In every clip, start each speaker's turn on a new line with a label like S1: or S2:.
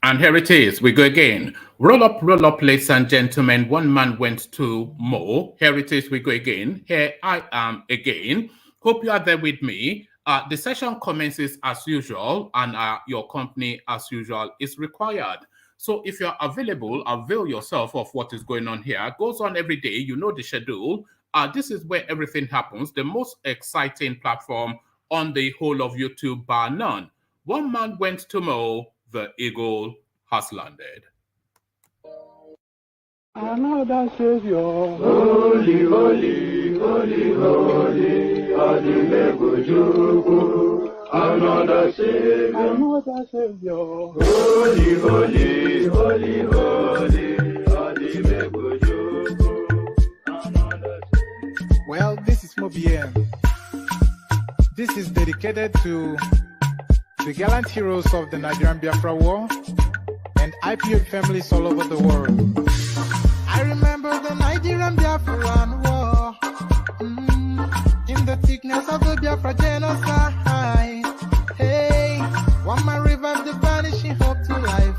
S1: And here it is. We go again. Roll up, ladies and gentlemen. One man went to Mo. Here it is. We go again. Here I am again. Hope you are there with me. The session commences as usual, and your company, as usual, is required. So if you're available, avail yourself of what is going on here. It goes on every day. You know the schedule. This is where everything happens. The most exciting platform on the whole of YouTube, bar none. One man went to Mo. The eagle has landed.
S2: Another Savior, holy, holy, holy, holy, Adimebujuku. Another Savior, holy, holy, holy, holy, Adimebujuku.
S3: Well, this is Mobien. This is dedicated to the gallant heroes of the Nigerian Biafra War and IPO families all over the world. I remember the Nigerian Biafran War, in the thickness of the Biafra genocide. Hey, one man revived the vanishing hope to life.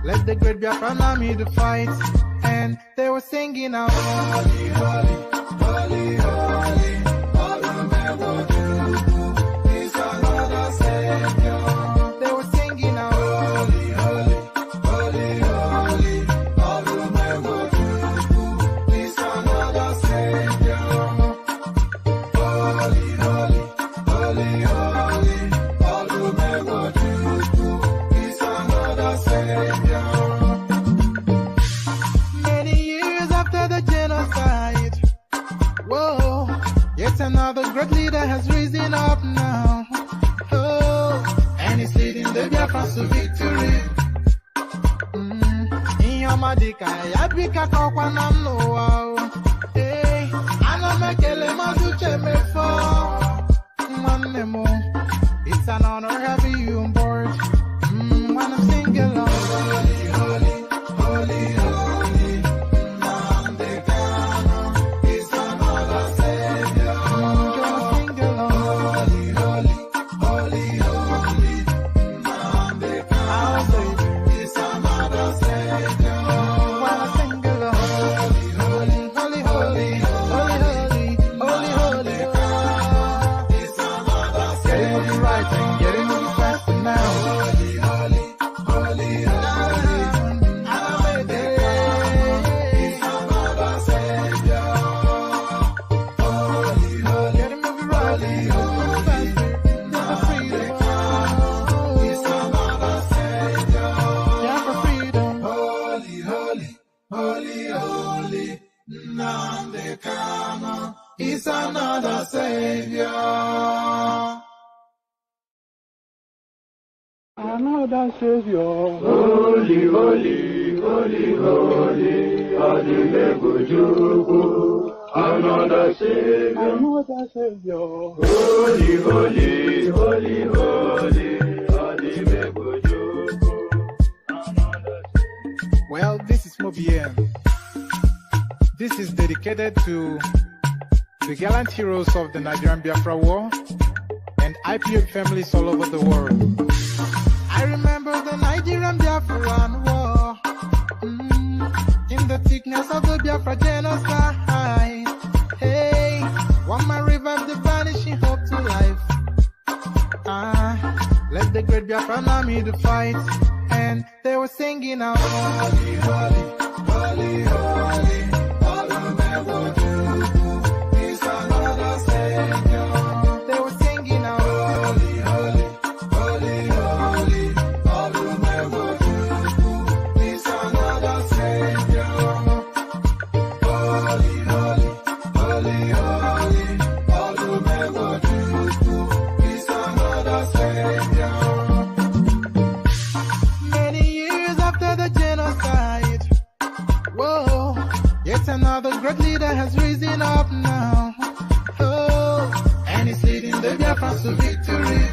S3: Let the great Biafran army to fight, and they were singing out, holy, holy, holy, holy, all the men will do. They were singing out, holy, holy, holy, holy, all the men will do. Please another Savior. Holy, holy, holy, holy, all the men will do. Please another Savior. Many years after the genocide, whoa, yet another great leader has risen up now. And he's leading the Biafrans to victory. In your madika, yabika kokwa na mloa. Hey, anamekele mazuche mefo. Manemo, it's an honor having you on board. When I'm singing along, holy, holy, holy, holy, Namdekano, it's another Savior. Just sing along, holy, holy, holy, holy, Namdekano, it's another Savior. When I sing along, holy, holy, holy, holy, holy, holy, holy, it's another Savior. Getting moving right and getting moving faster now. Holy, holy, holy, holy, it's another Savior. Holy, holy, getting moving right and moving faster. Yeah, for freedom. It's another Savior. Yeah, for freedom. Holy, holy, holy, holy, Namdekano, it's another Savior.
S2: Another Savior, holy, holy, holy, holy, Adimebujuku. Another Savior, holy, holy, holy, holy, Adimebujuku.
S3: Well, this is Mobien. This is dedicated to the gallant heroes of the Nigerian Biafra War and IPO families all over the world. I remember the Nigerian Biafran War, in the thickness of the Biafra genocide. Hey, one man revived the vanishing hope to life. Let the great Biafran army to fight, and they were singing out, holy, holy, holy, holy, all the men will do. It's another Savior. They were singing out, holy, holy, holy, holy, all the men will do. It's another Savior. Holy, holy, holy, holy, all the men will do. It's another Savior. Many years after the genocide, whoa, yet another great leader has risen up now. Oh, and he's leading the Biafrans to victory.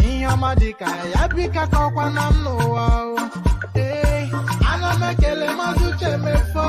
S3: In your madika, yabika kokwa na mloa. Hey, anamekele mazuche mefo.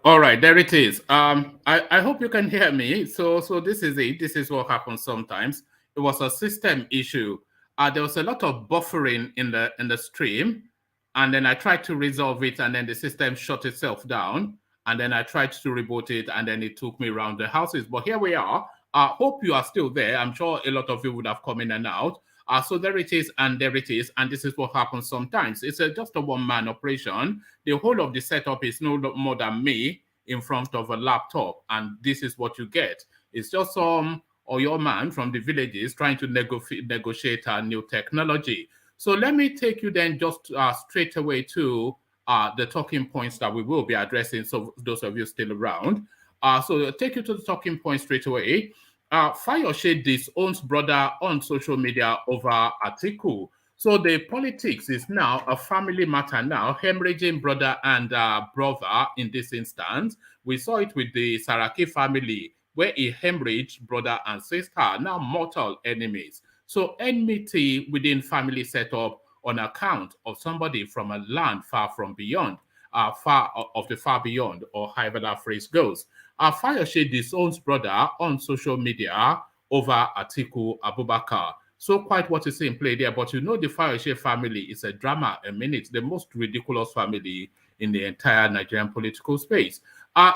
S1: All right, there it is. I hope you can hear me. So this is it. This is what happens sometimes. It was a system issue. There was a lot of buffering in the stream, and then I tried to resolve it, and then the system shut itself down. And then I tried to reboot it, and then it took me around the houses. But here we are. Hope you are still there. I'm sure a lot of you would have come in and out. So there it is, and there it is, and this is what happens sometimes. It's just a one-man operation. The whole of the setup is no more than me in front of a laptop, and this is what you get. It's just some or your man from the villages trying to negotiate a new technology. So let me take you then just straight away to the talking points that we will be addressing. So those of you still around, so I'll take you to the talking points straight away. Fayose disowns brother on social media over Atiku. So the politics is now a family matter now, hemorrhaging brother and brother in this instance. We saw it with the Saraki family, where he hemorrhaged brother and sister, now mortal enemies. So enmity within family setup on account of somebody from a land far from beyond, far of the far beyond, or however that phrase goes. Fayose disowns brother on social media over Atiku Abubakar. So quite what is in play there, but you know the Fayose family is a drama a minute, the most ridiculous family in the entire Nigerian political space.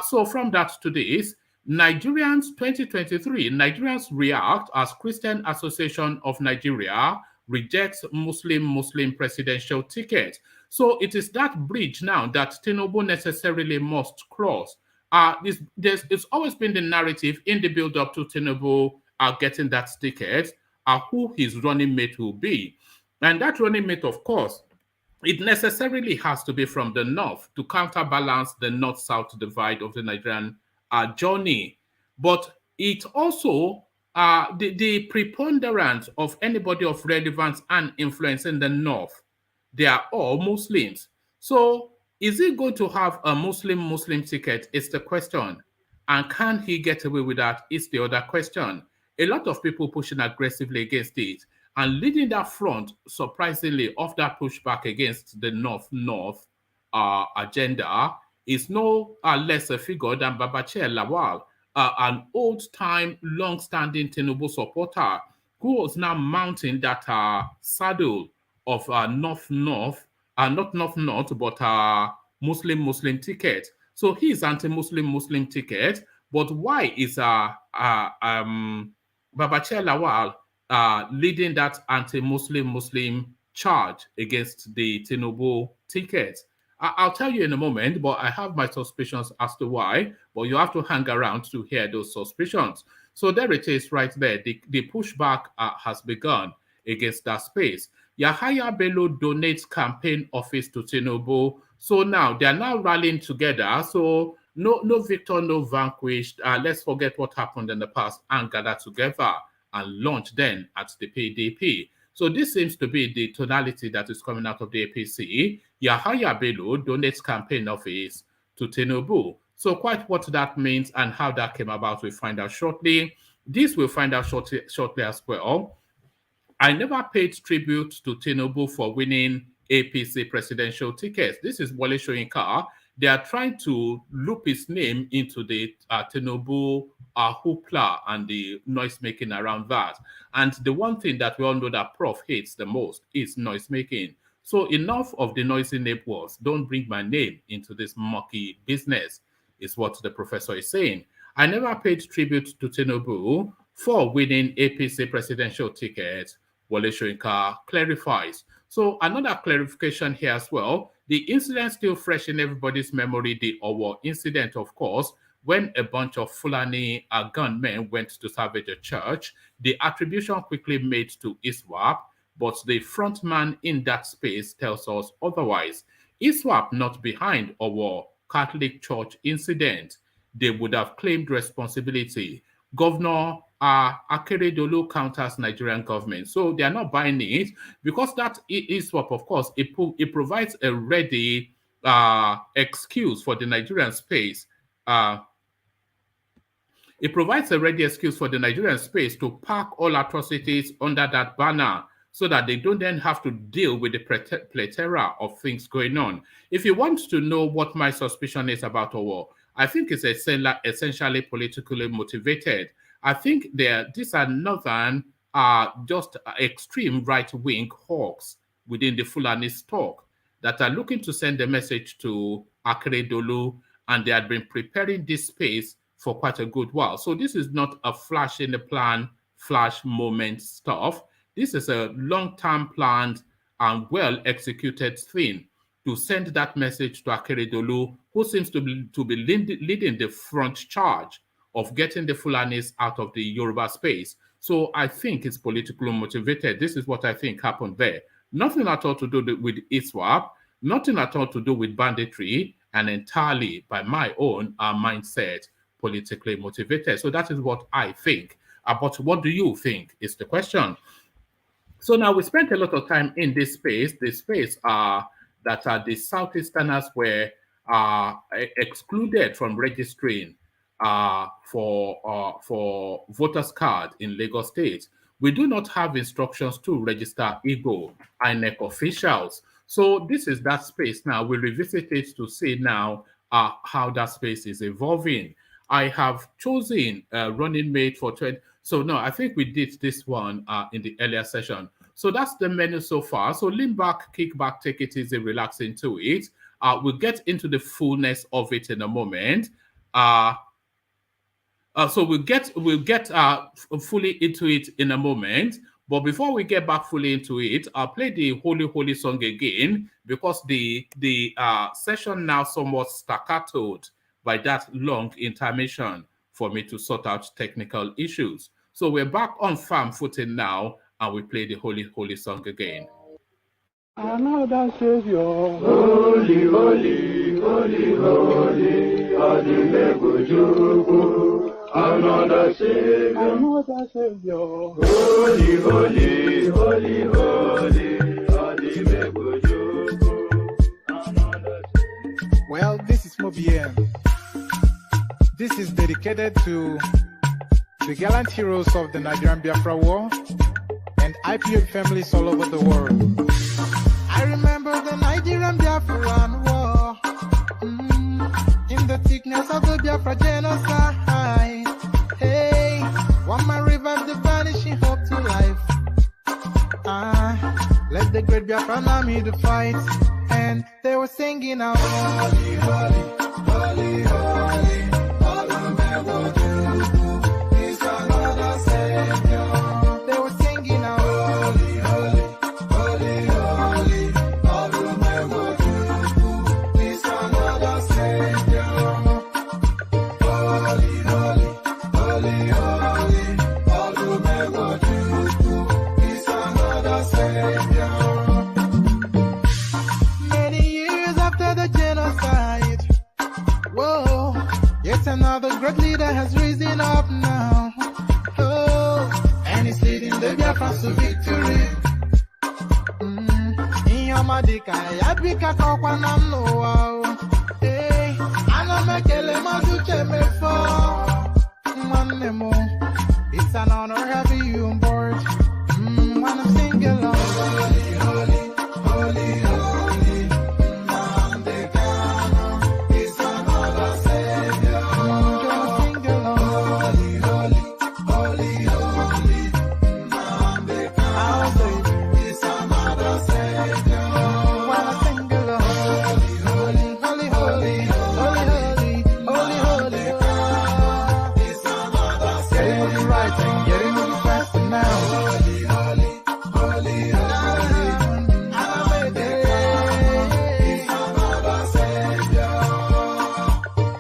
S1: So from that to this, Nigerians 2023, Nigerians react as Christian Association of Nigeria rejects Muslim presidential ticket. So it is that bridge now that Tinubu necessarily must cross. It's always been the narrative in the build-up to Tinubu getting that ticket, who his running mate will be. And that running mate, of course, it necessarily has to be from the north to counterbalance the north-south divide of the Nigerian journey. But it also, the preponderance of anybody of relevance and influence in the north, they are all Muslims. So is he going to have a Muslim ticket is the question. And can he get away with that is the other question. A lot of people pushing aggressively against it. And leading that front, surprisingly, of that pushback against the North agenda is no less a figure than Babachir Lawal, an old-time, long-standing Tinubu supporter who was now mounting that saddle of North-North, not North-North, but Muslim ticket. So he's anti-Muslim ticket, but why is Babachir Lawal leading that anti-Muslim charge against the Tinubu ticket? I'll tell you in a moment, but I have my suspicions as to why, but you have to hang around to hear those suspicions. So there it is right there. The pushback has begun against that space. Yahaya Bello donates campaign office to Tinubu. So now they are now rallying together. So no victor, no vanquished. Let's forget what happened in the past and gather together and launch then at the PDP. So this seems to be the tonality that is coming out of the APC. Yahaya Bello donates campaign office to Tinubu. So quite what that means and how that came about, we'll find out shortly. This we'll find out shortly as well. I never paid tribute to Tinubu for winning APC presidential tickets. This is Wale Soyinka. They are trying to loop his name into the Tinubu hoopla and the noise making around that. And the one thing that we all know that Prof hates the most is noise making. So enough of the noisy neighbors. Don't bring my name into this mucky business, is what the professor is saying. I never paid tribute to Tinubu for winning APC presidential tickets, Wale Soyinka clarifies. So another clarification here as well. The incident still fresh in everybody's memory, the Owo incident, of course, when a bunch of Fulani gunmen went to savage a church. The attribution quickly made to Iswap, but the frontman in that space tells us otherwise. Iswap not behind Owo Catholic Church incident. They would have claimed responsibility. Governor Akeredolu counters Nigerian government. So they are not buying it because that Iswap, of course, it provides a ready excuse for the Nigerian space. It provides a ready excuse for the Nigerian space to park all atrocities under that banner. so that they don't then have to deal with the plethora of things going on. If you want to know what my suspicion is about Owo, I think it's essentially politically motivated. I think these are northern, just extreme right-wing hawks within the Fulani stock that are looking to send a message to Akeredolu, and they had been preparing this space for quite a good while. So this is not a flash in the pan, flash moment stuff. This is a long-term planned and well-executed thing to send that message to Akeredolu, who seems to be leading the front charge of getting the Fulanis out of the Yoruba space. So I think it's politically motivated. This is what I think happened there. Nothing at all to do with Iswap, nothing at all to do with banditry, and entirely by my own mindset, politically motivated. So that is what I think. But what do you think is the question. So now we spent a lot of time in this space. This space that the Southeasterners were excluded from registering for voters card in Lagos State. We do not have instructions to register Igbo INEC officials. So this is that space now. We revisit it to see now how that space is evolving. I have chosen a running mate for 20. So no, I think we did this one in the earlier session. So that's the menu so far. So lean back, kick back, take it easy, relax into it. We'll get into the fullness of it in a moment. So we'll get fully into it in a moment. But before we get back fully into it, I'll play the Holy Holy song again, because the session now somewhat staccatoed by that long intermission for me to sort out technical issues. So we're back on firm footing now, and we play the Holy Holy song again.
S2: Another Savior, holy, holy, holy, holy, Adimebujuku. Another Savior, holy, holy, holy, holy, Adimebujuku.
S3: Well, this is Mobien. This is dedicated to the gallant heroes of the Nigerian Biafra War and IPO families all over the world. I remember the Nigerian Biafran War, in the thickness of the Biafra genocide. Hey, one man revived the vanishing hope to life. Let the great Biafran army to fight, and they were singing out, holy, holy, holy, holy, all the men will do is another Savior. They were singing out, holy, holy, holy, holy, all the men will do is another Savior. Holy, holy, holy, holy, all the men will do is another Savior. Many years after the genocide, whoa, yet another great leader has risen up now. Oh, and he's leading the Biafrans to victory. Inyamadika, yabika kwa namno. Hey, anamekele mazuche mefo. Manemo, it's an honor having you on board. When I'm singing along, holy, holy, holy, holy, Namdekano is another Savior. Gonna sing along, holy, holy, holy, holy, Namdekano is another Savior. When I sing along, holy, holy, holy, holy, holy, holy, holy, is another Savior. Getting moving right and getting moving faster now. Holy, holy, holy, holy, is another Savior.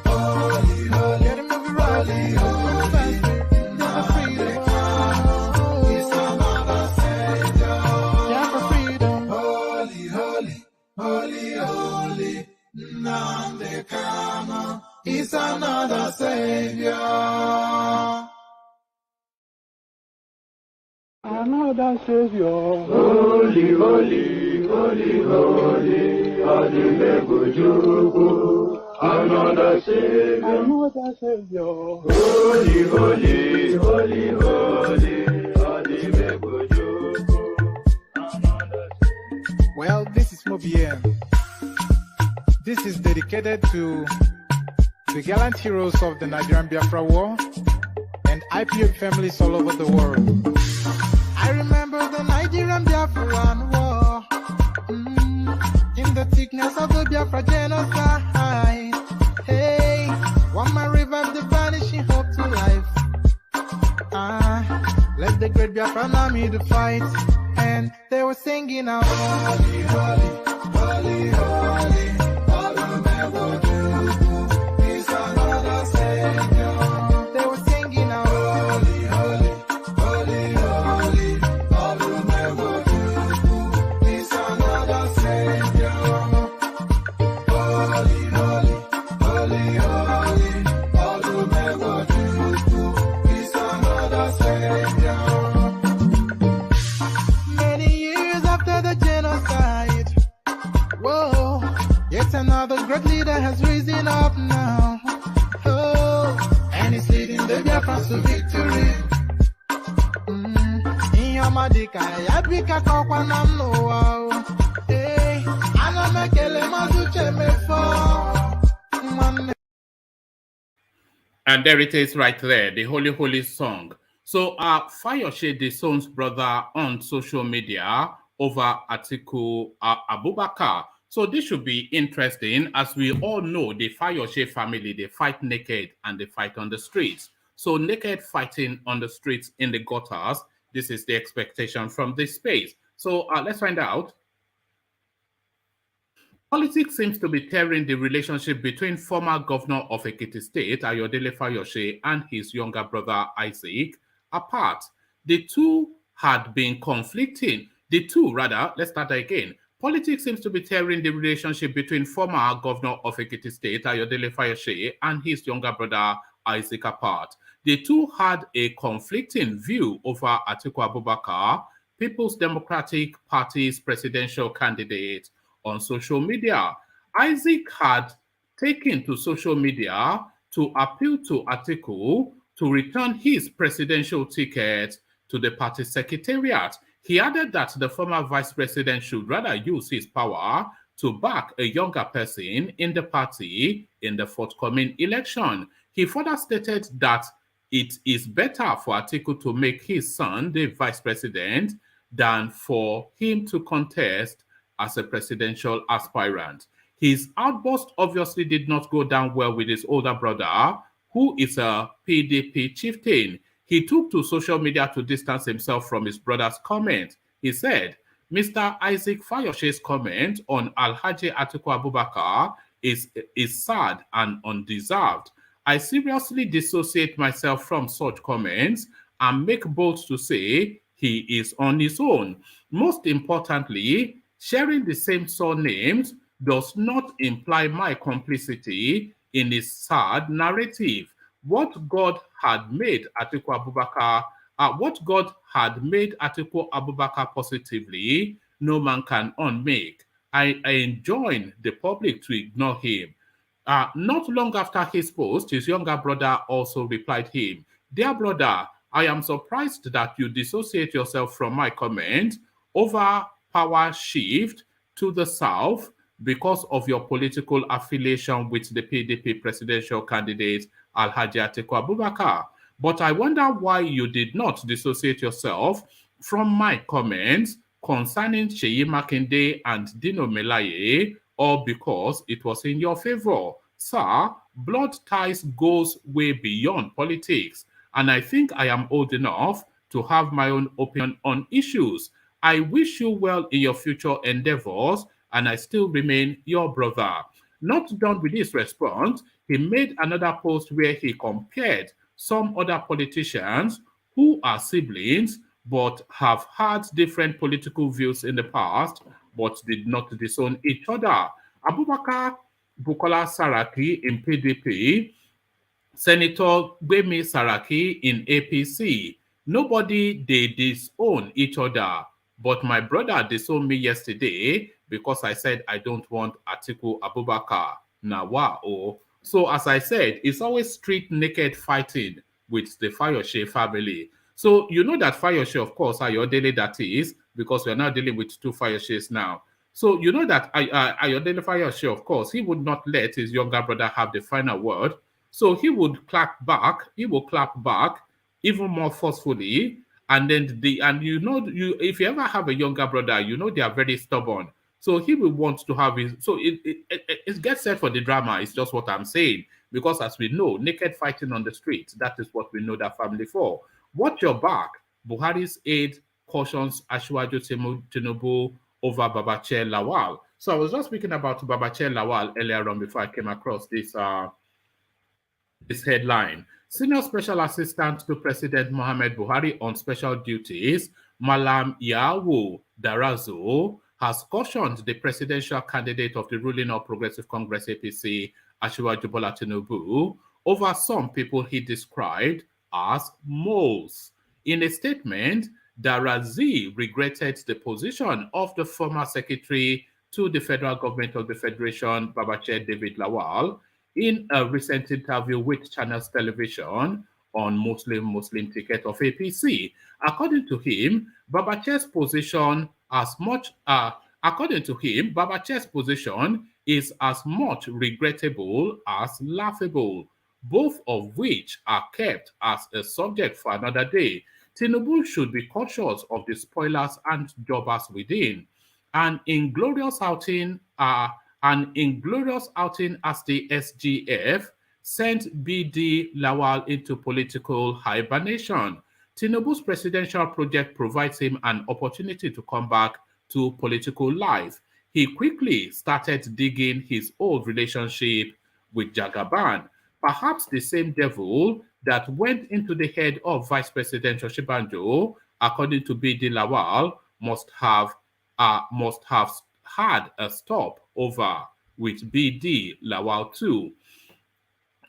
S3: Holy, holy, getting moving right, moving faster, never freedom. Is another Savior. Yeah, for freedom. Holy, holy, holy, holy, Namdekano is another Savior.
S2: Another Savior, holy, holy, holy, holy, Adimebujuku. Another Savior, holy, holy, holy, holy, Adimebujuku.
S3: VM. This is dedicated to the gallant heroes of the Nigerian Biafra War and IPOB families all over the world. I remember the Nigerian Biafran War, in the thickness of the Biafra genocide. Hey, one man revived the vanishing hope to life. Let the great Biafran army to fight, and they were singing out, holy, holy, holy, holy, all the men will do is another Savior. They were singing out, holy, holy, holy, holy, all the men will do is another Savior. Holy, holy, holy, holy, all the men will do is another Savior. Many years after the genocide, whoa, yet another great leader has risen up now. Oh, and he's leading the Biafrans to victory. Inyamadika yabika kwa namno wao. Hey, anamekele mazuche mefo.
S1: And there it is right there, the Holy Holy song. So Fayose disowns brother on social media over Atiku Abubakar. So this should be interesting. As we all know, the Fayose family, they fight naked and they fight on the streets. So naked fighting on the streets in the gutters, this is the expectation from this space. So let's find out. Politics seems to be tearing the relationship between former governor of Ekiti State, Ayodele Fayose, and his younger brother, Isaac, apart. The two had been conflicting. Let's start again. Politics seems to be tearing the relationship between former governor of Ekiti State, Ayodele Fayose, and his younger brother, Isaac, apart. The two had a conflicting view over Atiku Abubakar, People's Democratic Party's presidential candidate, on social media. Isaac had taken to social media to appeal to Atiku to return his presidential ticket to the party secretariat. He added that the former vice president should rather use his power to back a younger person in the party in the forthcoming election. He further stated that it is better for Atiku to make his son the vice president than for him to contest as a presidential aspirant. His outburst obviously did not go down well with his older brother, who is a PDP chieftain. He took to social media to distance himself from his brother's comment. He said, Mr. Isaac Fayose's comment on Alhaji Atiku Abubakar is sad and undeserved. I seriously dissociate myself from such comments and make bold to say he is on his own. Most importantly, sharing the same surnames does not imply my complicity in his sad narrative. What God had made Atiku Abubakar positively, no man can unmake. I enjoin the public to ignore him. Not long after his post, his younger brother also replied him, Dear brother, I am surprised that you dissociate yourself from my comment over power shift to the south because of your political affiliation with the PDP presidential candidate Alhaji Atiku Abubakar. But I wonder why you did not dissociate yourself from my comments concerning Seyi Makinde and Dino Melaye, or because it was in your favor. Sir, blood ties goes way beyond politics, and I think I am old enough to have my own opinion on issues. I wish you well in your future endeavors, and I still remain your brother. Not done with this response, he made another post where he compared some other politicians who are siblings but have had different political views in the past but did not disown each other. Abubakar Bukola Saraki in PDP, Senator Gbemi Saraki in APC. Nobody, they disown each other. But my brother disowned me yesterday because I said I don't want Atiku Abubakar. Now, so as I said, it's always street naked fighting with the Fayose family. So you know that Fayose, of course, Ayodele that is, because we're now dealing with two Fayoses now. So you know that Ayodele Fayose, of course, he would not let his younger brother have the final word. So he would clap back. He will clap back even more forcefully. And then you know, if you ever have a younger brother, you know they are very stubborn. So he will want to have his. So it gets set for the drama. It's just what I'm saying, because as we know, naked fighting on the street. That is what we know that family for. Watch your back. Buhari's aide cautions Asiwaju Tinubu over Babache Lawal. So I was just speaking about Babache Lawal earlier on before I came across this headline. Senior Special Assistant to President Mohamed Buhari on special duties, Malam Yawu Darazo, has cautioned the presidential candidate of the ruling All Progressive Congress APC, Asiwaju Bola Tinubu, over some people he described as moles. In a statement, Darazi regretted the position of the former secretary to the federal government of the Federation, Babache David Lawal, in a recent interview with Channels Television on Muslim ticket of APC. According to him, Babache's position is as much regrettable as laughable, both of which are kept as a subject for another day. Tinubu should be cautious of the spoilers and jobbers within. An inglorious outing as the SGF sent BD Lawal into political hibernation. Tinubu's presidential project provides him an opportunity to come back to political life. He quickly started digging his old relationship with Jagaban, perhaps the same devil that went into the head of Vice President Oshibanjo, according to BD Lawal, must have had a stop over with BD Lawal too.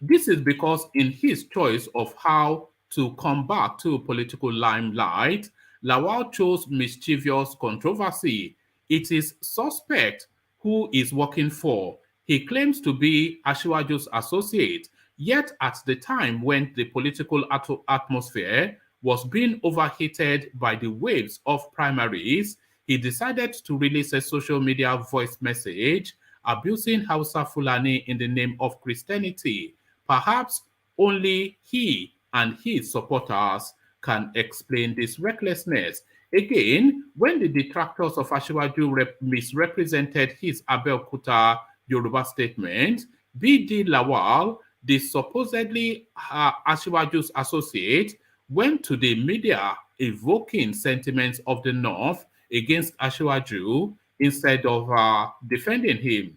S1: This is because in his choice of how to come back to political limelight, Lawal chose mischievous controversy. It is suspect who is working for. He claims to be Asiwaju's associate, yet at the time when the political atmosphere was being overheated by the waves of primaries, he decided to release a social media voice message abusing Hausa Fulani in the name of Christianity. Perhaps only he and his supporters can explain this recklessness. Again, when the detractors of Asiwaju misrepresented his Abeokuta Yoruba statement, BD Lawal, the supposedly Asiwaju's associate, went to the media evoking sentiments of the North against Asiwaju instead of defending him.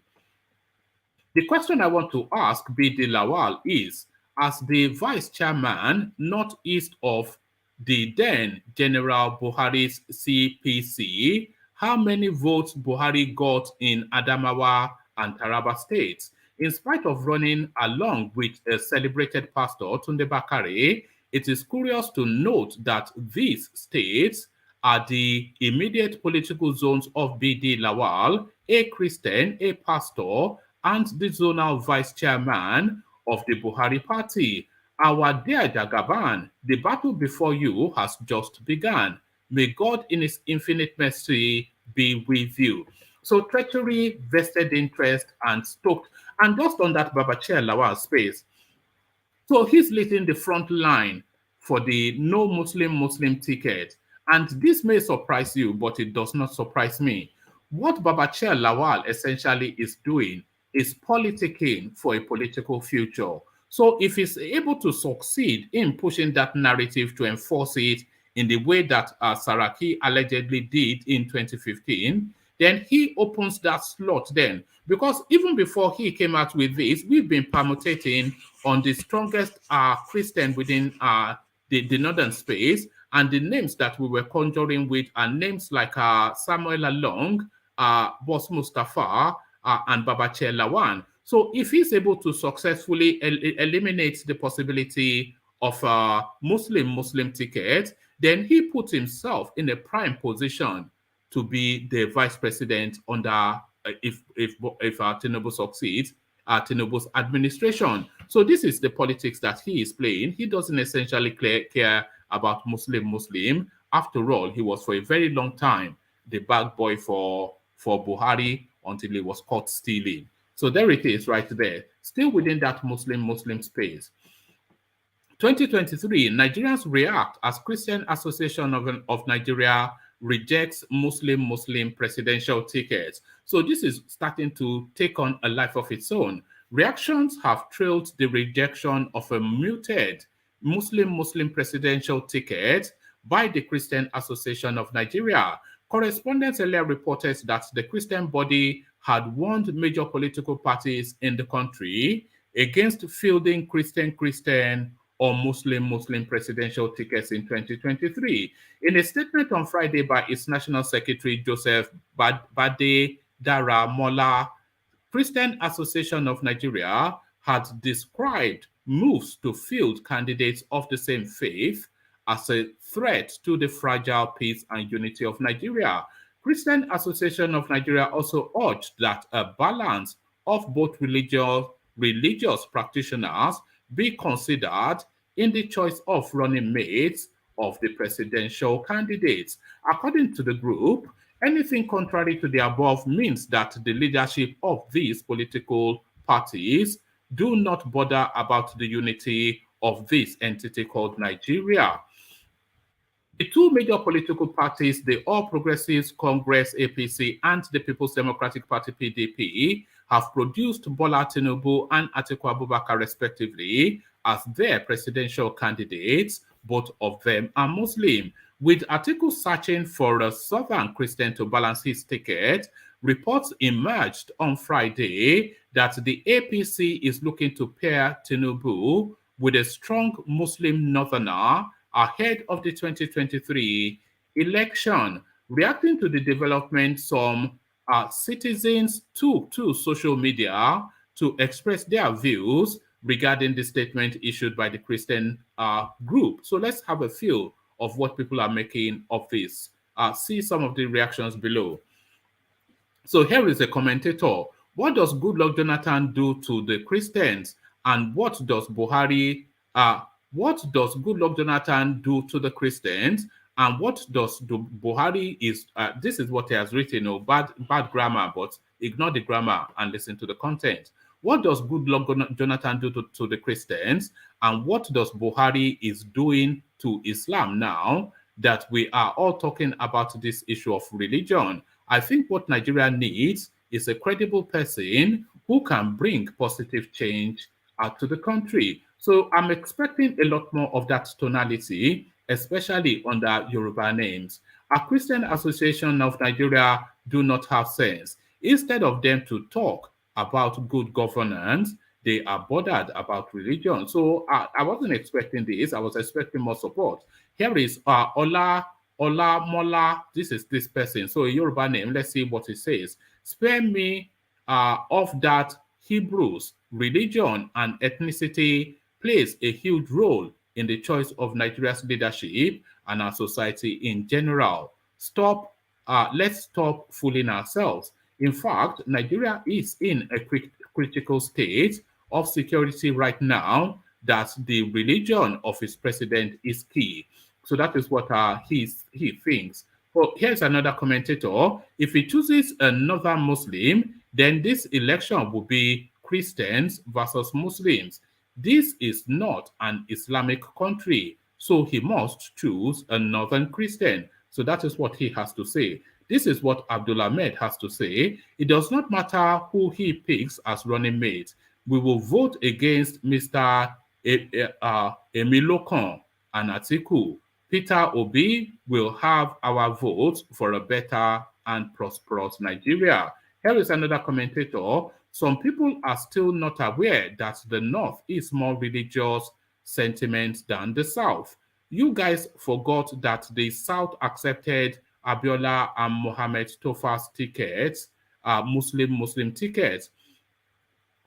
S1: The question I want to ask BD Lawal is, as the vice chairman northeast of the then General Buhari's CPC, how many votes Buhari got in Adamawa and Taraba states? In spite of running along with a celebrated pastor, Tunde Bakare, it is curious to note that these states are the immediate political zones of BD Lawal, a Christian, a pastor, and the zonal vice chairman of the Buhari party. Our dear Jagaban, the battle before you has just begun. May God in his infinite mercy be with you. So treachery, vested interest, and stoked. And just on that Babache Lawal space, so he's leading the front line for the no Muslim ticket. And this may surprise you, but it does not surprise me. What Babache Lawal essentially is doing is politicking for a political future. So if he's able to succeed in pushing that narrative to enforce it in the way that Saraki allegedly did in 2015, then he opens that slot then. Because even before he came out with this, we've been permutating on the strongest Christian within the northern space, and the names that we were conjuring with are names like Samuel Along, Boss Mustafa, and Babache Lawan. So if he's able to successfully eliminate the possibility of a Muslim ticket, then he puts himself in a prime position to be the vice president under if Tinubu succeeds, Tinubu's administration. So this is the politics that he is playing. He doesn't essentially care about Muslim. After all, he was for a very long time the bag boy for for Buhari until he was caught stealing. So there it is right there, still within that Muslim space. 2023, Nigerians react as Christian Association of Nigeria rejects Muslim presidential tickets. So this is starting to take on a life of its own. Reactions have trailed the rejection of a muted Muslim presidential ticket by the Christian Association of Nigeria. Correspondents earlier reported that the Christian body had warned major political parties in the country against fielding Christian or Muslim presidential tickets in 2023. In a statement on Friday by its National Secretary Joseph Bade Dara Mola, Christian Association of Nigeria had described moves to field candidates of the same faith as a threat to the fragile peace and unity of Nigeria. Christian Association of Nigeria also urged that a balance of both religious practitioners be considered in the choice of running mates of the presidential candidates. According to the group, anything contrary to the above means that the leadership of these political parties do not bother about the unity of this entity called Nigeria. The two major political parties, the All Progressives Congress APC and the People's Democratic Party PDP, have produced Bola Tinubu and Atiku Abubakar respectively as their presidential candidates. Both of them are Muslim. With Atiku searching for a Southern Christian to balance his ticket, reports emerged on Friday that the APC is looking to pair Tinubu with a strong Muslim northerner ahead of the 2023 election. Reacting to the development, some citizens took to social media to express their views regarding the statement issued by the Christian group. So let's have a feel of what people are making of this. See some of the reactions below. So here is a commentator. What does Goodluck Jonathan do to the Christians? And what does Goodluck Jonathan do to the Christians? And what does Buhari is? This is what he has written. Bad grammar, but ignore the grammar and listen to the content. What does Goodluck Jonathan do to the Christians? And what does Buhari is doing to Islam now that we are all talking about this issue of religion? I think what Nigeria needs is a credible person who can bring positive change to the country. So I'm expecting a lot more of that tonality, especially under Yoruba names. A Christian Association of Nigeria do not have sense. Instead of them to talk about good governance, they are bothered about religion. So I wasn't expecting this. I was expecting more support. Here is Ola Mola. This is this person. So a Yoruba name. Let's see what it says. Spare me of that. Hebrews, religion and ethnicity plays a huge role in the choice of Nigeria's leadership and our society in general. Let's stop fooling ourselves. In fact, Nigeria is in a critical state of security right now that the religion of its president is key. So that is what he thinks. Well, here's another commentator. If he chooses another Muslim, then this election will be Christians versus Muslims. This is not an Islamic country, so he must choose a northern Christian. So that is what he has to say. This is what Abdul Ahmed has to say. It does not matter who he picks as running mate. We will vote against Mr. Emilokon and Atiku. Peter Obi will have our votes for a better and prosperous Nigeria. Here is another commentator. Some people are still not aware that the North is more religious sentiment than the South. You guys forgot that the South accepted Abiola and Mohammed Tofa's tickets, Muslim tickets.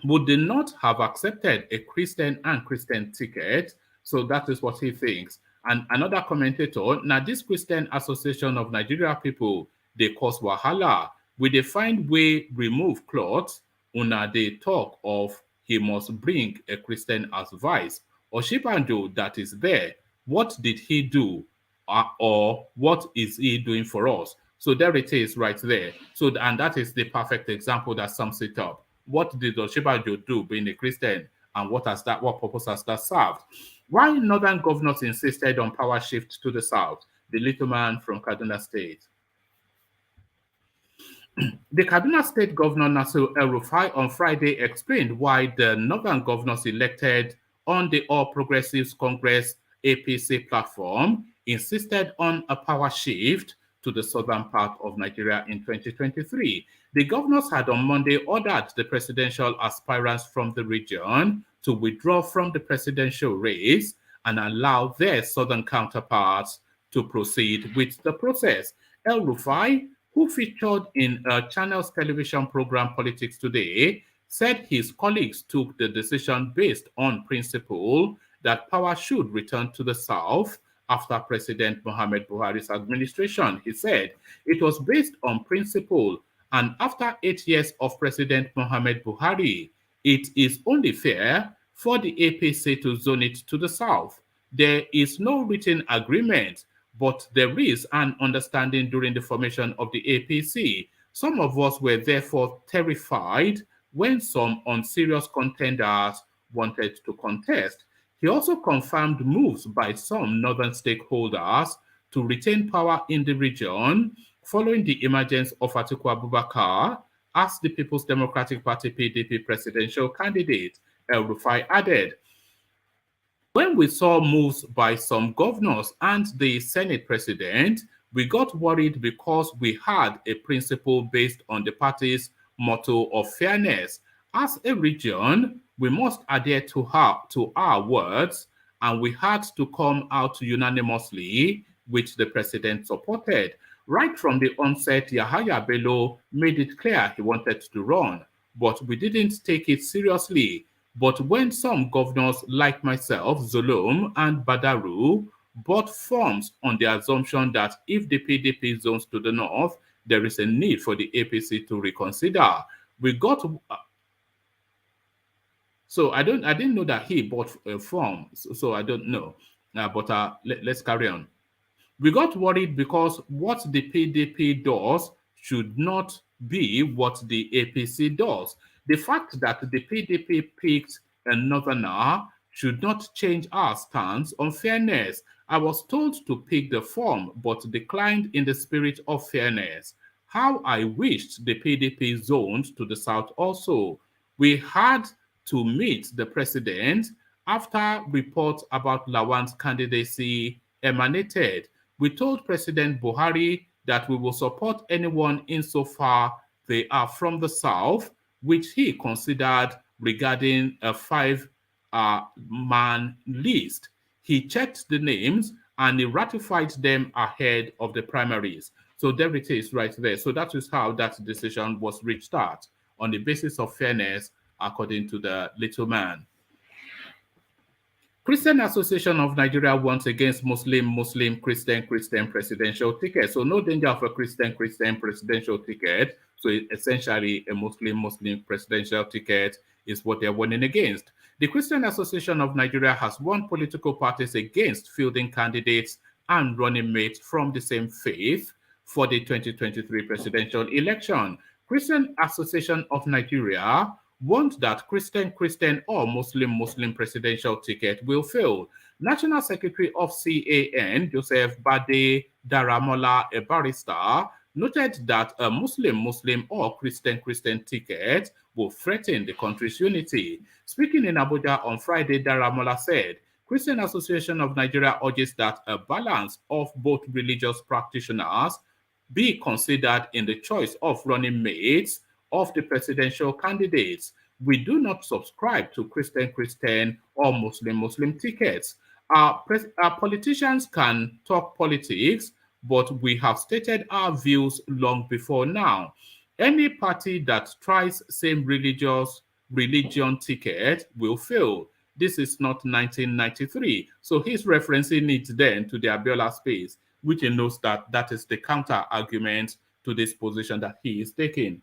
S1: Would they not have accepted a Christian and Christian ticket? So that is what he thinks. And another commentator, now this Christian Association of Nigeria people, they cause wahala. Will they find way remove cloth? Una they talk of he must bring a Christian as vice. Oshibanjo that is there, what did he do? Or what is he doing for us? So there it is right there. So, and that is the perfect example that sums it up. What did Oshibajo do being a Christian, and what purpose has that served? Why northern governors insisted on power shift to the south? The little man from Kaduna State. The Kaduna State Governor Nasir El-Rufai on Friday explained why the northern governors elected on the All Progressives Congress APC platform insisted on a power shift to the southern part of Nigeria in 2023. The governors had on Monday ordered the presidential aspirants from the region to withdraw from the presidential race and allow their southern counterparts to proceed with the process. El-Rufai, who featured in a channel's television program Politics Today, said his colleagues took the decision based on principle that power should return to the South after President Muhammad Buhari's administration. He said it was based on principle, and after 8 years of President Muhammad Buhari, it is only fair for the APC to zone it to the South. There is no written agreement, but there is an understanding during the formation of the APC. Some of us were therefore terrified when some unserious contenders wanted to contest. He also confirmed moves by some northern stakeholders to retain power in the region following the emergence of Atiku Abubakar as the People's Democratic Party PDP presidential candidate. El-Rufai added, when we saw moves by some governors and the Senate president, we got worried because we had a principle based on the party's motto of fairness. As a region, we must adhere to our words, and we had to come out unanimously, which the president supported. Right from the onset, Yahaya Bello made it clear he wanted to run, but we didn't take it seriously. But when some governors like myself, Zulum and Badaru, bought forms on the assumption that if the PDP zones to the north, there is a need for the APC to reconsider. We got... So I didn't know that he bought a form, so I don't know. But let's carry on. We got worried because what the PDP does should not be what the APC does. The fact that the PDP picked a northerner should not change our stance on fairness. I was told to pick the form, but declined in the spirit of fairness. How I wished the PDP zoned to the south also. We had to meet the president after reports about Lawan's candidacy emanated. We told President Buhari that we will support anyone insofar they are from the south, which he considered regarding a five-man list. He checked the names and he ratified them ahead of the primaries. So there it is right there. So that is how that decision was reached at, on the basis of fairness, according to the little man. Christian Association of Nigeria wants against Muslim, Christian presidential ticket. So no danger of a Christian presidential ticket. So essentially a Muslim presidential ticket is what they're warning against. The Christian Association of Nigeria has warned political parties against fielding candidates and running mates from the same faith for the 2023 presidential election. Christian Association of Nigeria warned that Christian or Muslim presidential ticket will fail. National Secretary of CAN, Joseph Bade Daramola, a barrister, noted that a Muslim or Christian ticket will threaten the country's unity. Speaking in Abuja on Friday, Daramola said, Christian Association of Nigeria urges that a balance of both religious practitioners be considered in the choice of running mates of the presidential candidates. We do not subscribe to Christian or Muslim tickets. Our politicians can talk politics, but we have stated our views long before now. Any party that tries same religion ticket will fail. This is not 1993. So he's referencing it then to the Abiola space, which he knows that that is the counter argument to this position that he is taking.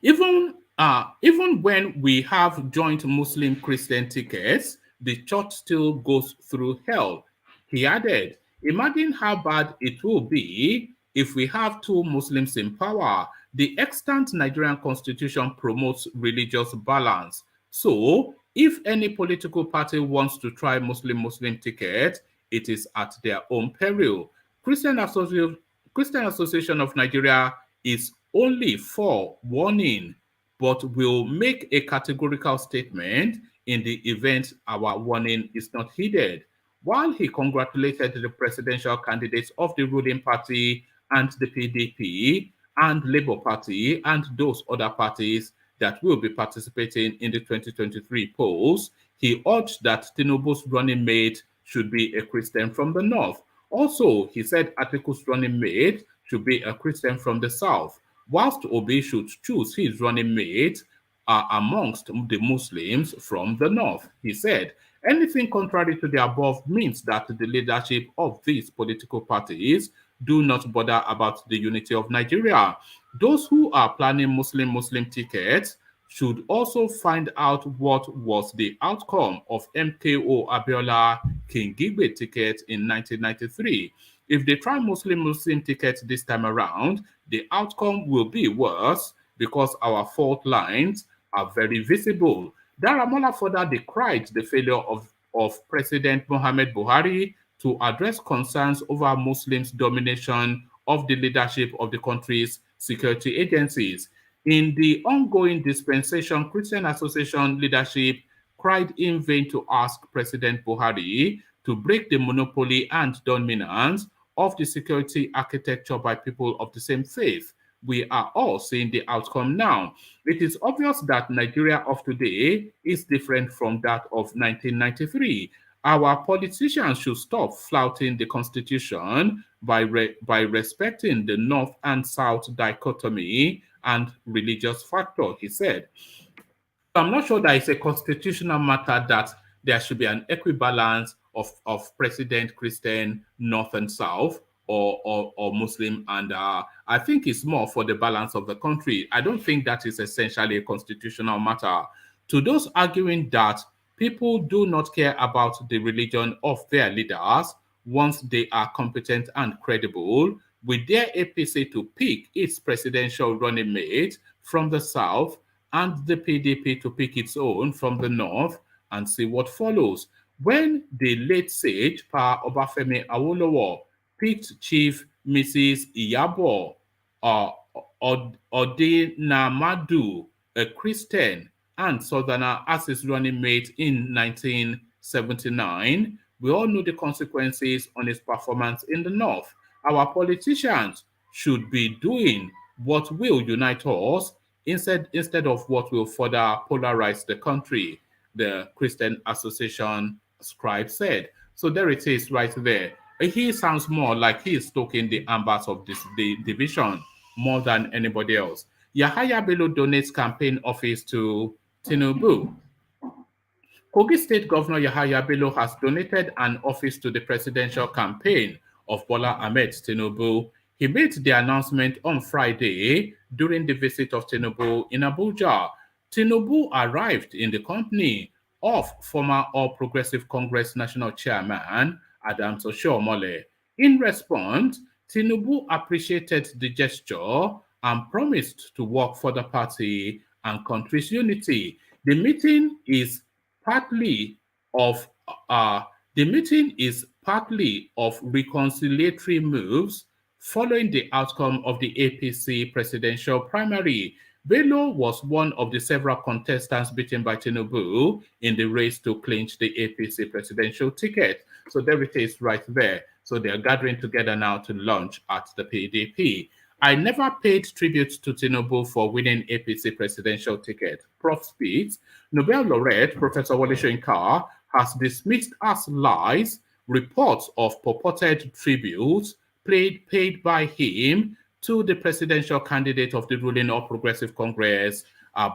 S1: Even when we have joint Muslim Christian tickets, the church still goes through hell. He added, imagine how bad it will be if we have two Muslims in power. The extant Nigerian constitution promotes religious balance. So, if any political party wants to try Muslim ticket, it is at their own peril. Christian Association of Nigeria is only for warning, but will make a categorical statement in the event our warning is not heeded. While he congratulated the presidential candidates of the ruling party and the PDP and Labour Party and those other parties that will be participating in the 2023 polls, he urged that Tinubu's running mate should be a Christian from the north. Also, he said Atiku's running mate should be a Christian from the south, whilst Obi should choose his running mate amongst the Muslims from the north. He said, anything contrary to the above means that the leadership of these political parties do not bother about the unity of Nigeria. Those who are planning Muslim tickets should also find out what was the outcome of MKO Abiola Kingigbe ticket in 1993. If they try Muslim tickets this time around, the outcome will be worse because our fault lines are very visible. Daramola further decried the failure of President Mohamed Buhari to address concerns over Muslims' domination of the leadership of the country's security agencies. In the ongoing dispensation, Christian Association leadership cried in vain to ask President Buhari to break the monopoly and dominance of the security architecture by people of the same faith. We are all seeing the outcome now. It is obvious that Nigeria of today is different from that of 1993. Our politicians should stop flouting the constitution by respecting the North and South dichotomy and religious factor, he said. I'm not sure that it's a constitutional matter that there should be an equivalence of president, Christian, North and South, or Muslim, and I think it's more for the balance of the country. I don't think that is essentially a constitutional matter. To those arguing that people do not care about the religion of their leaders once they are competent and credible, we dare APC to pick its presidential running mate from the South and the PDP to pick its own from the North and see what follows. When the late sage Pa Obafemi Awolowo picked Chief Mrs. Iyabo Odinamadu, a Christian and Southerner, as his running mate in 1979, we all know the consequences on his performance in the North. Our politicians should be doing what will unite us instead of what will further polarize the country, the Christian Association scribe said. So there it is right there. He sounds more like he is stoking the embers of the division more than anybody else. Yahaya Bello donates campaign office to Tinubu. Kogi State Governor Yahaya Bello has donated an office to the presidential campaign of Bola Ahmed Tinubu. He made the announcement on Friday during the visit of Tinubu in Abuja. Tinubu arrived in the company of former All Progressive Congress National Chairman Adams Oshiomhole. In response, Tinubu appreciated the gesture and promised to work for the party and country's unity. The meeting is partly of reconciliatory moves following the outcome of the APC presidential primary. Bello was one of the several contestants beaten by Tinubu in the race to clinch the APC presidential ticket. So there it is right there. So they are gathering together now to launch at the PDP. I never paid tribute to Tinubu for winning APC presidential ticket. Prof speaks. Nobel laureate Professor Wole Soyinka has dismissed as lies reports of purported tributes paid by him to the presidential candidate of the ruling All Progressive Congress,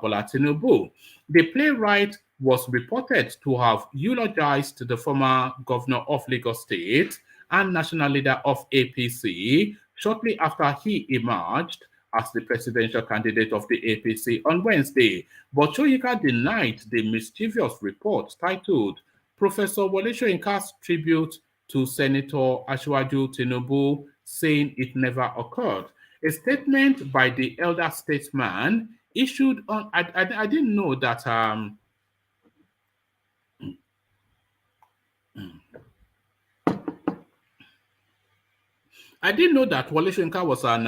S1: Bola Tinubu. The playwright was reported to have eulogized the former governor of Lagos State and national leader of APC shortly after he emerged as the presidential candidate of the APC on Wednesday. But Soyinka denied the mischievous report titled Professor Wole Soyinka's tribute to Senator Asiwaju Tinubu, saying it never occurred. A statement by the elder statesman issued on. I didn't know that. I didn't know that Wole Soyinka was an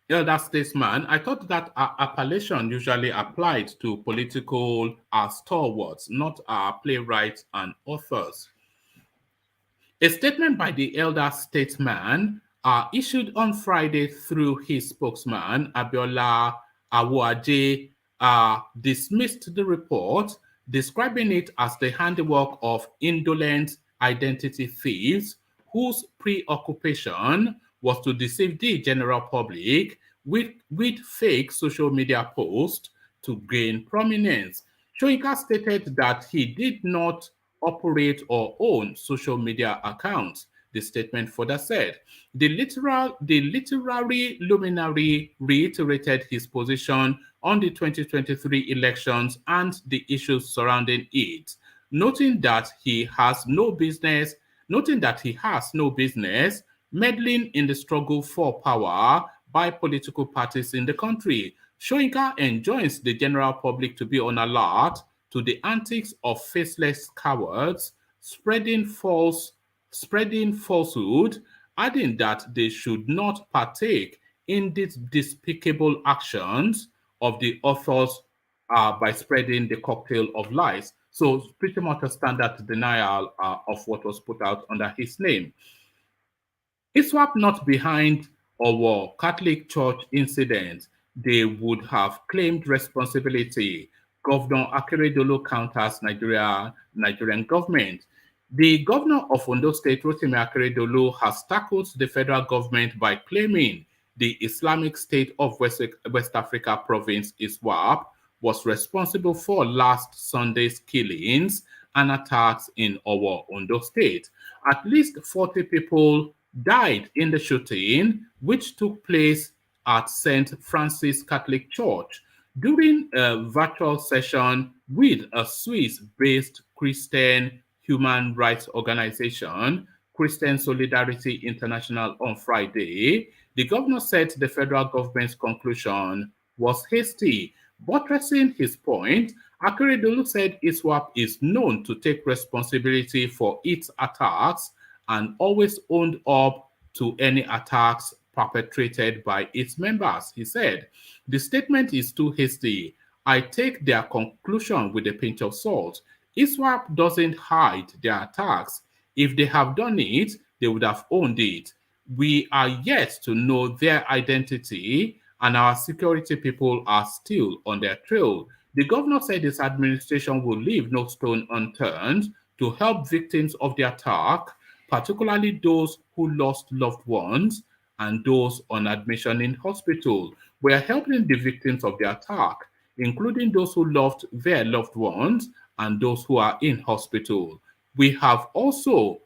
S1: elder statesman. I thought that appellation usually applied to political stalwarts, not playwrights and authors. A statement by the elder statesman issued on Friday through his spokesman, Abiola Awoaje, dismissed the report, describing it as the handiwork of indolent identity thieves whose preoccupation was to deceive the general public with fake social media posts to gain prominence. Soyinka stated that he did not operate or own social media accounts. The statement further said the literary luminary reiterated his position on the 2023 elections and the issues surrounding it, noting that he has no business meddling in the struggle for power by political parties in the country. Soyinka enjoins the general public to be on alert to the antics of faceless cowards spreading falsehood, adding that they should not partake in these despicable actions of the authors by spreading the cocktail of lies. So pretty much a standard denial of what was put out under his name. Iswap not behind our Catholic Church incident, they would have claimed responsibility. Governor Akeredolu counters Nigerian government. The governor of Ondo State, Rotimi Akeredolu, has tackled the federal government by claiming the Islamic State of West Africa province, Iswap, was responsible for last Sunday's killings and attacks in our Ondo State. At least 40 people died in the shooting, which took place at St. Francis Catholic Church during a virtual session with a Swiss-based Christian human rights organization, Christian Solidarity International, on Friday. The governor said the federal government's conclusion was hasty. Buttressing his point, Akeredolu said Iswap is known to take responsibility for its attacks and always owned up to any attacks perpetrated by its members. He said, the statement is too hasty. I take their conclusion with a pinch of salt. Iswap doesn't hide their attacks. If they have done it, they would have owned it. We are yet to know their identity, and our security people are still on their trail. The governor said his administration will leave no stone unturned to help victims of the attack, particularly those who lost loved ones and those on admission in hospital. We are helping the victims of the attack, including those who lost their loved ones and those who are in hospital. We have also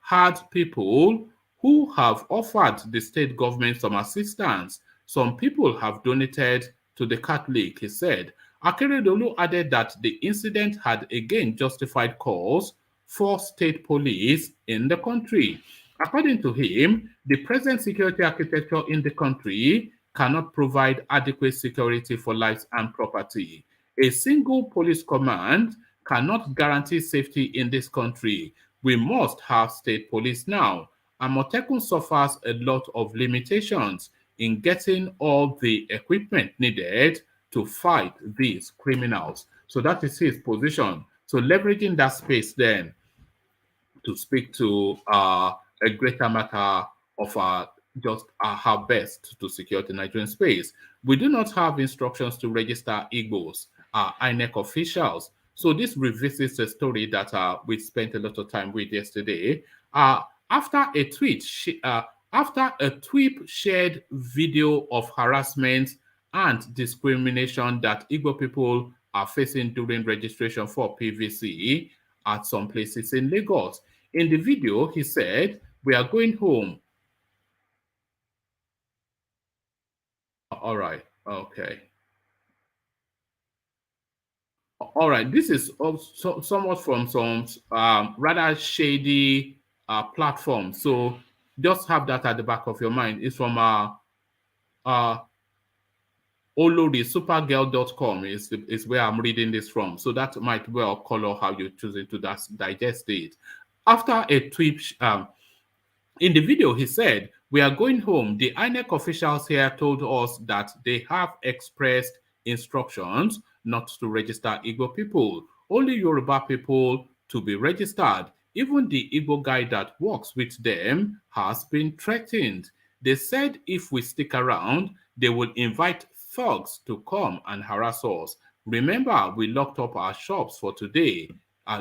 S1: had people who have offered the state government some assistance. Some people have donated to the Catholic, he said. Akeredolu added that the incident had again justified calls for state police in the country. According to him, the present security architecture in the country cannot provide adequate security for lives and property. A single police command cannot guarantee safety in this country. We must have state police now. Amotekun suffers a lot of limitations in getting all the equipment needed to fight these criminals. So that is his position. So leveraging that space then to speak to a greater matter of just how best to secure the Nigerian space. We do not have instructions to register Igbos, INEC officials. So this revisits a story that we spent a lot of time with yesterday. After a tweet shared video of harassment and discrimination that Igbo people are facing during registration for PVC at some places in Lagos. In the video, he said, "We are going home." All right. Okay. All right. This is also somewhat from some rather shady platform. So just have that at the back of your mind. It's from uh, olorisupergirl.com is where I'm reading this from. So that might well color how you're choosing to digest it. After a tweet, in the video, he said, "We are going home. The INEC officials here told us that they have expressed instructions not to register Igbo people, only Yoruba people to be registered. Even the Igbo guy that works with them has been threatened. They said if we stick around, they will invite thugs to come and harass us. Remember, we locked up our shops for today,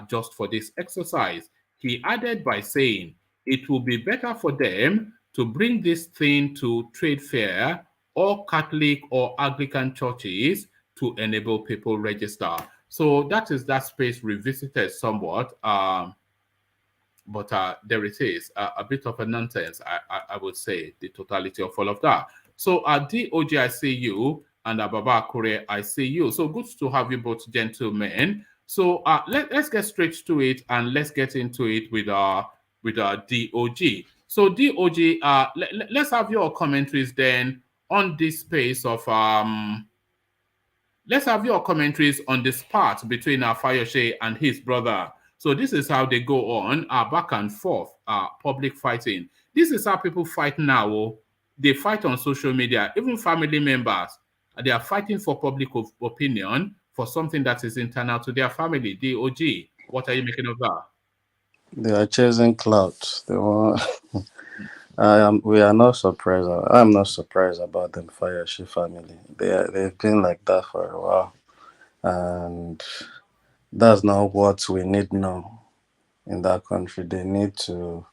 S1: just for this exercise." He added by saying, "It will be better for them to bring this thing to trade fair or Catholic or Anglican churches to enable people register." So that is that space revisited somewhat. But there it is, a bit of a nonsense, I would say, the totality of all of that. So DOJ, I see you, and Baba Akure, I see you. So good to have you both, gentlemen. So let's get straight to it, and let's get into it with our DOG. So DOG, let's have your commentaries then on this space of let's have your commentaries on the spat between Fayose and his brother. So this is how they go on, back and forth, public fighting. This is how people fight now. Oh. They fight on social media, even family members. They are fighting for public opinion for something that is internal to their family. DOG, what are you making of that?
S4: They are chasing clout. They want. We are not surprised. I'm not surprised about the Fayoshi family. They've been like that for a while, and that's not what we need now in that country. They need to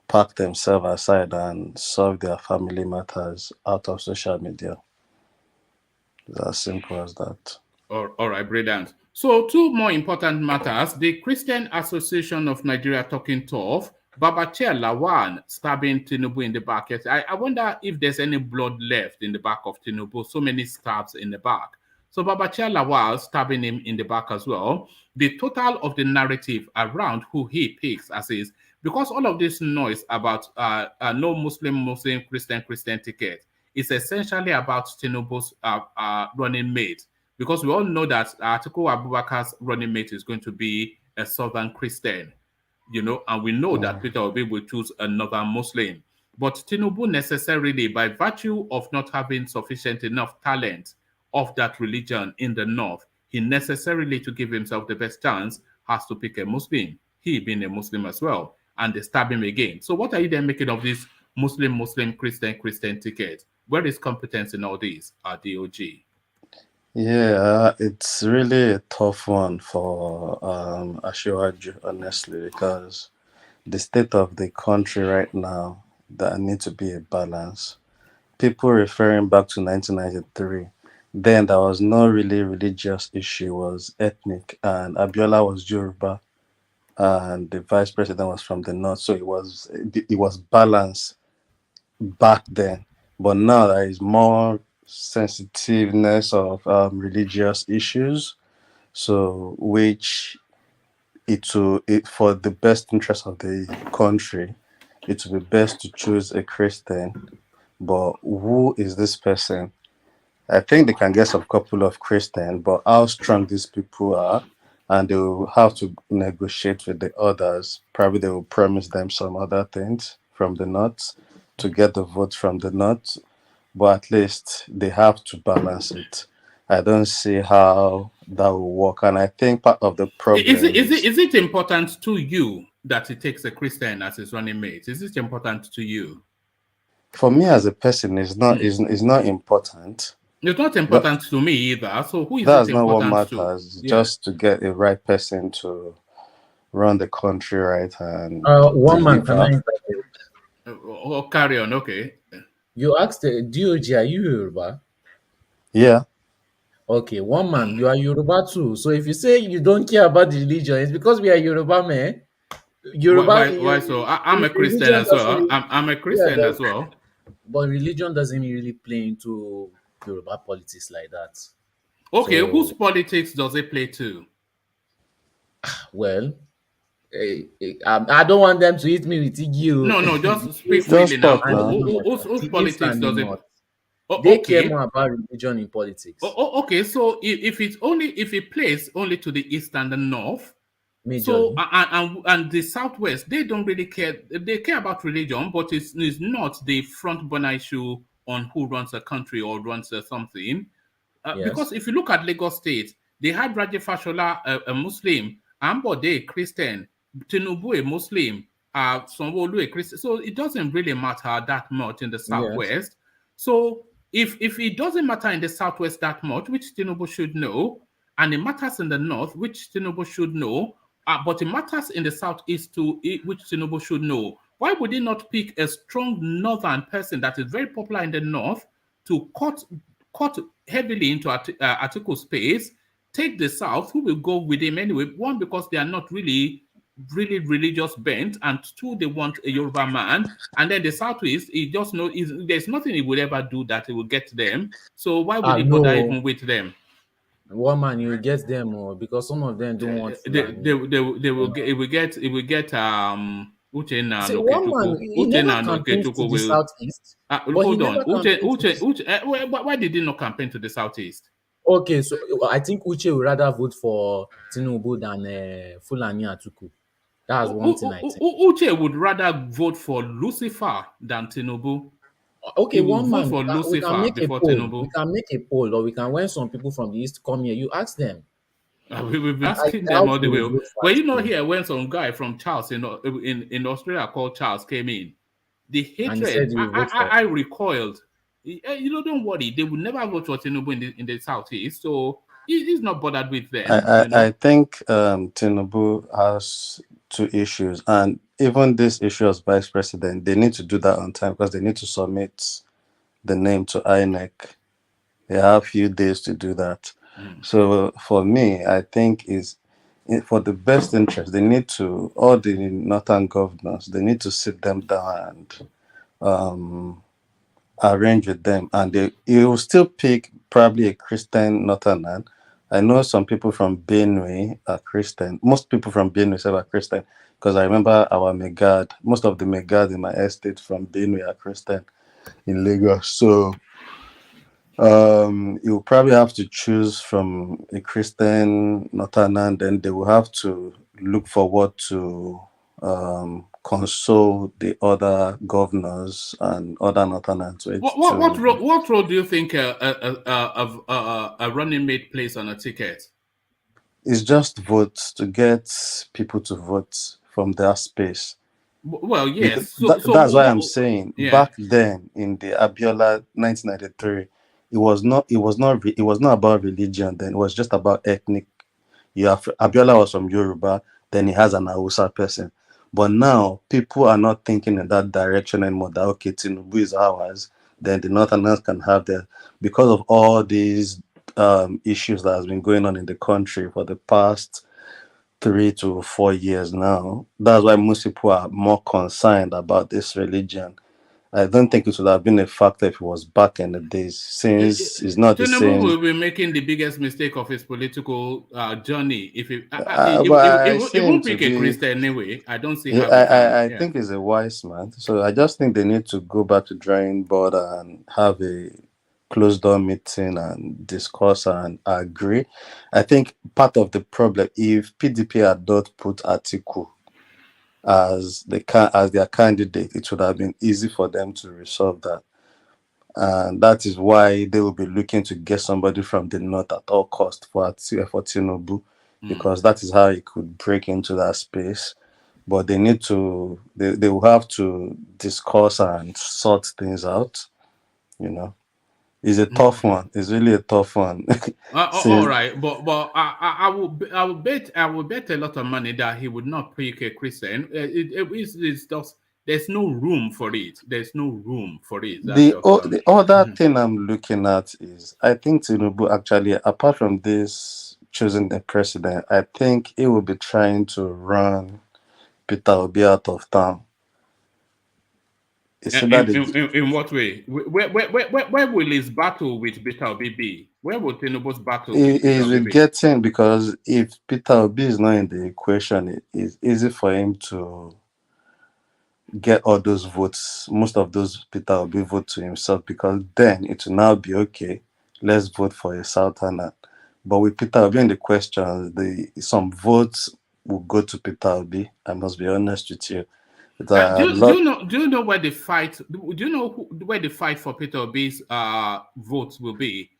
S4: pack themselves aside and solve their family matters out of social media. It's as simple as that.
S1: All right, brilliant. So two more important matters. The Christian Association of Nigeria talking tough. Babachir Lawan stabbing Tinubu in the back. I wonder if there's any blood left in the back of Tinubu. So many stabs in the back. So Babachir Lawal stabbing him in the back as well. The total of the narrative around who he picks as is, because all of this noise about no Muslim, Christian ticket is essentially about Tinubu's running mate. Because we all know that Atiku Abubakar's running mate is going to be a Southern Christian, and we know that Peter Obi will choose another Muslim. But Tinubu necessarily, by virtue of not having sufficient enough talent of that religion in the north, he necessarily, to give himself the best chance, has to pick a Muslim, he being a Muslim as well, and they stab him again. So what are you then making of this Muslim, Christian ticket? Where is competence in all these, DOG?
S4: Yeah, it's really a tough one for Ashiwaju, honestly, because the state of the country right now, there needs to be a balance. People referring back to 1993, then there was no really religious issue, it was ethnic, and Abiola was Yoruba, and the vice president was from the north, so it was balanced back then. But now there is more sensitiveness of religious issues, so which for the best interest of the country, it would be best to choose a Christian. But who is this person? I think they can get a couple of Christians, but how strong these people are, and they will have to negotiate with the others. Probably they will promise them some other things from the north to get the vote from the north, but at least they have to balance it. I don't see how that will work, and I think part of the problem
S1: is it important to you that it takes a Christian as his running mate? Is it important to you?
S4: For me as a person, it's not important.
S1: It's not important to me either. So who is
S4: that's
S1: it
S4: not what
S1: important
S4: matters.
S1: to?
S4: Just to get a right person to run the country right and
S5: one man can I intervene?
S1: Carry on, okay.
S5: You asked the DOG, are you Yoruba?
S4: Yeah.
S5: Okay, one man, you are Yoruba too. So if you say you don't care about the religion, it's because we are Yoruba, man. Yoruba.
S1: Why so? I'm a Christian as well. I'm a Christian as well.
S5: But religion doesn't really play into Yoruba politics like that.
S1: Okay, whose
S5: So,
S1: politics does it play to?
S5: well, I don't want them to hit me with
S1: No,
S5: Iggy.
S1: no, just speak
S5: East
S1: freely
S4: Just
S1: now.
S4: talk
S5: and the
S4: now.
S5: North,
S1: Whose
S5: the East
S1: politics
S5: and the
S1: does it?
S5: North.
S1: Oh,
S5: They care more
S1: okay.
S5: about religion in politics,
S1: Okay, so if it plays only to the east and the north, so
S5: majorly.
S1: and the southwest, they don't really care. They care about religion, but it's not the front burner issue on who runs a country or runs something. Because
S5: Yes.
S1: if you look at Lagos State, they had Raji Fashola, a Muslim, Ambode a Christian, Tinubu a Muslim, Sanwo-Olu a Christian. So it doesn't really matter that much in the
S5: Yes.
S1: southwest. So if it doesn't matter in the southwest that much, which Tinubu should know, and it matters in the north, which Tinubu should know, but it matters in the southeast too, which Tinubu should know. Why would he not pick a strong northern person that is very popular in the north to cut heavily into article space, take the South, who will go with him anyway? One, because they are not really religious bent, and two, they want a Yoruba man. And then the Southeast, he just know there's nothing he will ever do that he will get them. So why would he bother
S5: No,
S1: even with them?
S5: one man you get them because some of them don't want Fulani.
S1: They will
S5: Um,
S1: get it will get Uchenna
S5: See,
S1: and
S5: one man
S1: Okechukwu.
S5: he never
S1: Uchenna and
S5: campaigned to
S1: Okechukwu
S5: the
S1: will
S5: southeast, but he
S1: hold on.
S5: never campaigned to this.
S1: Why did he not campaign to the southeast?
S5: Okay, so I think Uche would rather vote for Tinubu than Fulani Atuku. That's one thing I think.
S1: Uche would rather vote for Lucifer than Tinubu. He
S5: Okay,
S1: will
S5: one
S1: vote
S5: man,
S1: for
S5: we can
S1: Lucifer
S5: make a
S1: before
S5: poll. We
S1: Tinubu.
S5: can make a poll, or we can when some people from the east come here, you ask them.
S1: We've been
S5: I
S1: asking them
S5: doubt
S1: all
S5: they
S1: the
S5: will
S1: way.
S5: vote for
S1: Were you not
S5: Atiku,
S1: here when some guy from Charles in Australia called Charles came in? The
S5: and he said
S1: hatred,
S5: he will vote for.
S1: I recoiled. Don't worry. They will never vote for Tinubu in the southeast, so he's not bothered with them.
S4: I think Tinubu has two issues, and even this issue as vice president, they need to do that on time because they need to submit the name to INEC. They have few days to do that. So for me, I think for the best interest, they need to all the northern governors. They need to sit them down and arrange with them, and he will still pick probably a Christian northerner. I know some people from Benue are Christian. Most people from Benue say are Christian because I remember our Megad. Most of the Megad in my estate from Benue are Christian in Lagos. So you'll probably have to choose from a Christian northerner, and then they will have to look forward to console the other governors and other northerners
S1: What role do you think a running mate plays on a ticket?
S4: it's just votes to get people to vote from their space.
S1: Well,
S4: Because
S1: yes. So
S4: that's why I'm saying
S1: yeah.
S4: back then in the Abiola 1993, it was not about religion then. It was just about ethnic. You have Abiola was from Yoruba, then he has an Hausa person. But now people are not thinking in that direction anymore. That okay, Tinubu is ours, then the Northerners can have their because of all these issues that has been going on in the country for the past 3 to 4 years now. That's why most people are more concerned about this religion. I don't think it would have been a factor if it was back in the days, since it's not the
S1: Tinubu
S4: same.
S1: will be making the biggest mistake of his political journey if
S4: But I
S1: he
S4: see him
S1: won't
S4: to
S1: pick a
S4: be.
S1: Christian anyway. I don't see
S4: Yeah,
S1: how he can.
S4: I
S1: Yeah.
S4: think he's a wise man. So I just think they need to go back to drawing board and have a closed door meeting and discuss and agree. I think part of the problem, if PDP had not put Atiku as their candidate, it would have been easy for them to resolve that. And that is why they will be looking to get somebody from the north at all cost for Tinubu, because that is how he could break into that space. But they will have to discuss and sort things out. You know, it's a tough one. It's really a tough one.
S1: All
S4: Since
S1: right, but I will bet a lot of money that he would not pick a Christian. It's just there's no room for it. There's no room for it. That's just
S4: the other thing I'm looking at is I think Tinubu actually, apart from this choosing the president, I think he will be trying to run Peter Obi out of town. It's either
S1: in what way? Where will his battle with Beta Obi be? Where would Tinubu's battle with
S4: It
S1: Peter
S4: is
S1: Obi
S4: with
S1: be?
S4: getting, because if Peter Obi is not in the equation, it is easy for him to get all those votes, most of those Peter Obi vote to himself, because then it will now be okay. Let's vote for a Southerner. But with Peter Obi in the question, some votes will go to Peter Obi. I must be honest with you.
S1: Do,
S4: The
S1: do
S4: lot
S1: you know? Do you know where the fight? Do you know where the fight for Peter Obi's vote will be?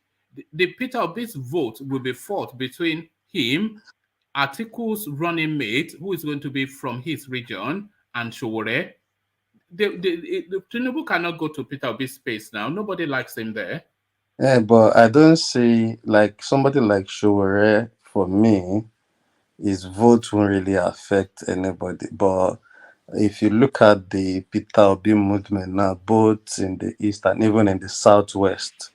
S1: The Peter Obi's vote will be fought between him, Atiku's running mate, who is going to be from his region, and Showore. The Tinubu cannot go to Peter Obi's space now. Nobody likes him there.
S4: Yeah, but I don't see, like, somebody like Showore, for me, his vote won't really affect anybody. But if you look at the Peter Obi movement now, both in the east and even in the southwest,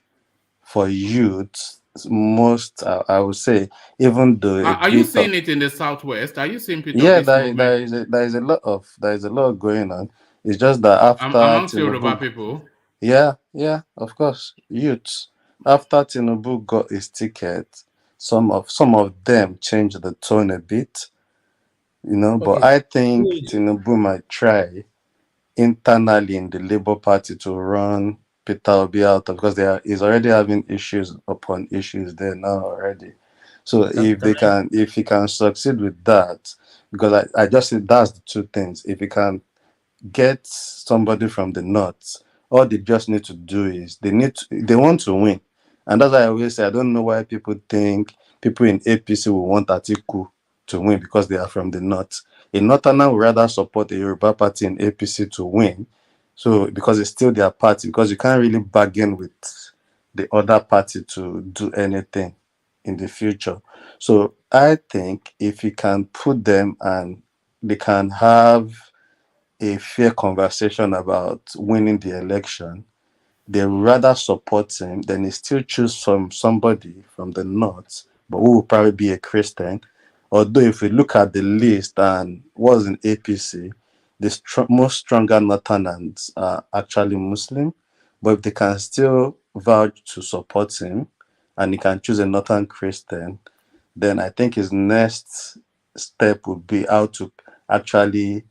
S4: for youth, most I would say, even though a
S1: Are you
S4: bit of,
S1: seeing it in the southwest? Are you seeing Peter
S4: yeah,
S1: Obi's movement
S4: there is a lot going on. It's just that after
S1: amongst Yoruba
S4: Tinubu,
S1: people?
S4: yeah, of course, youths. After Tinubu got his ticket, some of them changed the tone a bit, But
S5: Okay.
S4: I think
S5: Wait.
S4: Tinubu might try internally in the Labour Party to run Peter Obi out of, because he's already having issues upon issues there now already. So
S5: Can
S4: if he can succeed with that, because I just say that's the two things. If he can get somebody from the north, all they just need to do is they want to win. And that's why I always say I don't know why people think people in APC will want Atiku to win because they are from the north. A northerner would rather support a Yoruba party in APC to win. So because it's still their party, because you can't really bargain with the other party to do anything in the future. So I think if you can put them and they can have a fair conversation about winning the election, they rather support him than he still choose somebody from the north, but who will probably be a Christian. Although if we look at the list and was in APC, the most stronger northerners are actually Muslim. But if they can still vouch to support him and he can choose a northern Christian, then I think his next step would be how to actually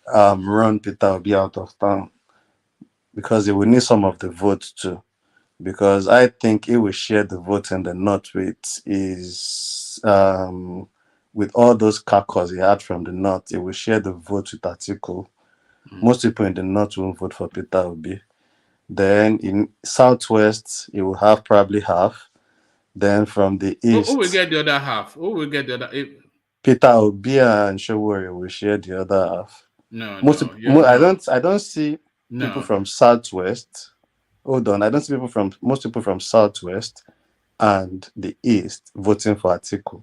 S4: run Peter Obi out of town, because he will need some of the votes too. Because I think he will share the vote in the north with all those caucus he had from the north. He will share the vote with Atiku. Most people in the north won't vote for Peter Obi. Then in southwest, he will have probably half. Then from the
S1: Who will
S4: east,
S1: get the other half? Who will get the other?
S4: Peter Obi and Showore will share the other half.
S1: No,
S4: Most,
S1: no,
S4: mo-
S1: no,
S4: I don't see people
S1: no.
S4: from southwest. Hold on, I don't see most people from southwest and the east voting for Atiku,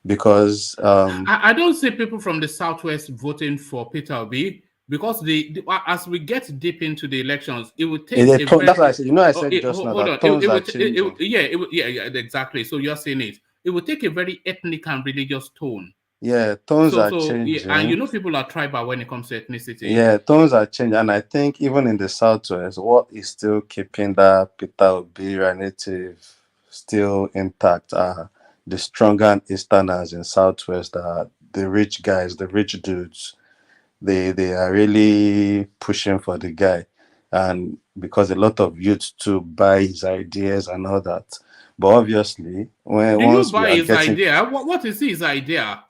S4: because
S1: I don't see people from the southwest voting for Peter Obi because as we get deep into the elections, it will take a
S4: that's why I
S1: very
S4: said, I said just now
S1: hold
S4: that
S1: on.
S4: tones are changing.
S1: Yeah, yeah, exactly. So you're saying it. It will take a very ethnic and religious tone.
S4: Yeah, tones
S1: So
S4: are
S1: so yeah, and
S4: changing.
S1: people are tribal when it comes to ethnicity.
S4: Yeah, tones are changing, and I think even in the southwest, what is still keeping that Peter Obi narrative still intact are the stronger easterners in southwest, are the rich guys, the rich dudes. They are really pushing for the guy, and because a lot of youth to buy his ideas and all that. But obviously, when
S1: Do you
S4: once we
S1: buy
S4: are
S1: his
S4: getting
S1: idea? What is his idea?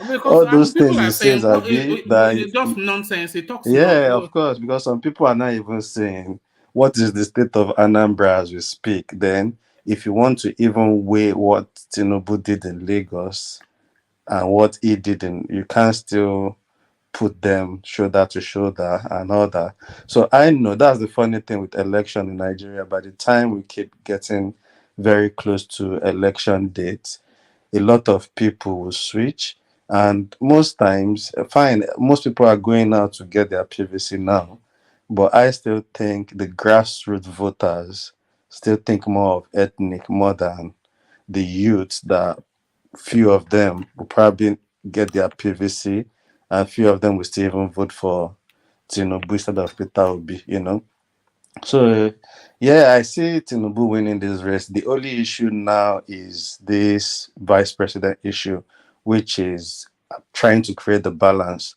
S1: Because
S4: all those
S1: people
S4: things
S1: are
S4: he says,
S1: saying what
S4: Abi, that
S1: just nonsense. He talks
S4: yeah,
S1: no.
S4: of course, because some people are not even saying what is the state of Anambra as we speak. Then, if you want to even weigh what Tinubu did in Lagos and what he did you can still put them shoulder to shoulder and all that. So I know that's the funny thing with election in Nigeria. By the time we keep getting very close to election dates, a lot of people will switch. And most times, fine, most people are going out to get their PVC now. But I still think the grassroots voters still think more of ethnic more than the youths, that few of them will probably get their PVC and few of them will still even vote for Tinubu instead of Peter Obi. So Yeah, I see Tinubu winning this race. The only issue now is this vice president issue, which is trying to create the balance.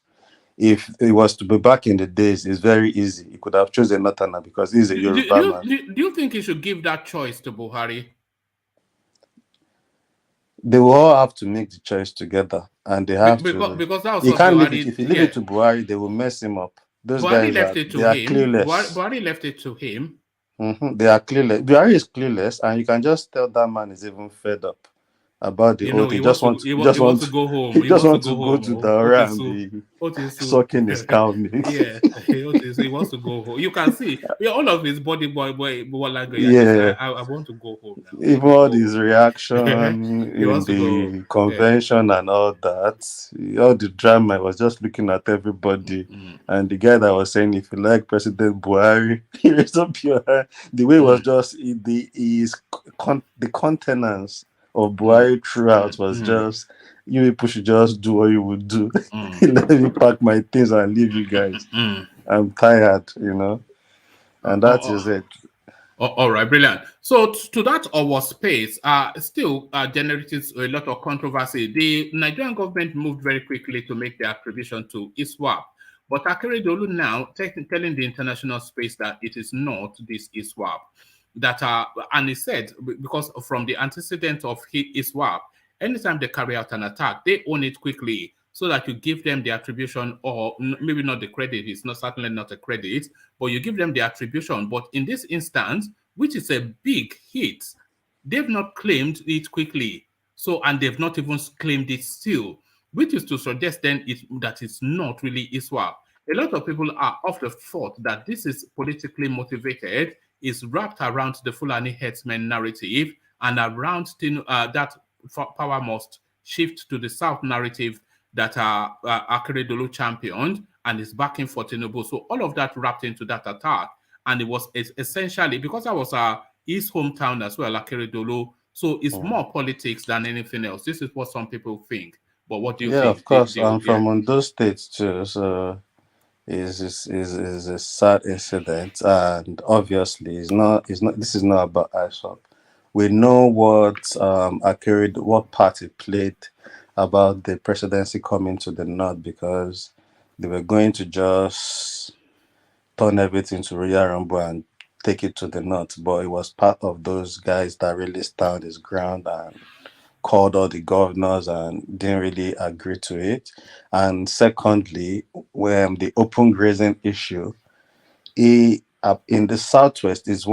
S4: If it was to be back in the days, it's very easy. He could have chosen Natana because he's a
S1: Do, do,
S4: Yoruba
S1: do,
S4: man.
S1: do, do you think he should give that choice to Buhari?
S4: They will all have to make the choice together, and they have
S1: Because,
S4: to.
S1: because that was
S4: You
S1: what
S4: can't leave it.
S1: Buhari,
S4: If you leave
S1: yeah,
S4: it to Buhari, they will mess him up. Those
S1: Buhari
S4: guys
S1: left
S4: are
S1: it
S4: they
S1: to
S4: are
S1: him.
S4: clueless.
S1: Buhari left it to him.
S4: They are clueless. Buhari is clueless, and you can just tell that man is even fed up about the
S1: You
S4: whole
S1: know,
S4: thing. He
S1: he
S4: just
S1: wants
S4: want
S1: to go home.
S4: he
S1: He
S4: just
S1: wants to
S4: want to
S1: go
S4: go
S1: home.
S4: to
S1: Oh,
S4: Daura and
S1: Otisu,
S4: be
S1: Otisu.
S4: sucking his cow milk.
S1: Yeah, Otisu. He wants to go home. You can see, yeah, all of his body language. At least
S4: Yeah,
S1: I want to go home now. I want
S4: even
S1: to
S4: all
S1: go
S4: his
S1: home.
S4: reaction
S1: He
S4: in
S1: wants to go.
S4: the
S1: Yeah.
S4: convention and all that, all the drama, I was just looking at everybody.
S1: Mm,
S4: And the guy that was saying, if you like President Buhari, raise up your hand. The way it was
S1: mm,
S4: just the countenance of
S1: mm,
S4: Buhari throughout
S1: mm,
S4: was
S1: mm,
S4: just, you people should just do what you would do.
S1: mm,
S4: Let me pack my things and leave you guys.
S1: mm.
S4: I'm tired.
S1: Uh,
S4: And
S1: uh,
S4: that
S1: uh,
S4: is it.
S1: all right, brilliant. So to that our space, still generated a lot of controversy. The Nigerian government moved very quickly to make the attribution to Iswap, but Akeredolu now telling the international space that it is not this Iswap. And he said because from the antecedent of Iswap, anytime they carry out an attack, they own it quickly so that you give them the attribution, or maybe not the credit. It's not certainly not a credit, but you give them the attribution. But in this instance, which is a big hit, they've not claimed it quickly. So, and they've not even claimed it still, which is to suggest then that it's not really ISWAP. A lot of people are of the thought that this is politically motivated, is wrapped around the Fulani headsman narrative, and around that power must shift to the South narrative that Akeredolu championed and is backing for Tinubu. So all of that wrapped into that attack. And it was essentially because that was his hometown as well, Akeredolu. So it's
S4: Mm.
S1: more politics than anything else. This is what some people think. But what do you
S4: Yeah, of
S1: think?
S4: course. I'm
S1: Yeah.
S4: from Ondo State too, so is a sad incident, and obviously it's not this is not about ISOP. We know what part it played about the presidency coming to the north, because they were going to just turn everything to Royal Rumble and take it to the north, but it was part of those guys that really stand his ground and called all the governors and didn't really agree to it. And secondly, when the open grazing issue, he in the southwest is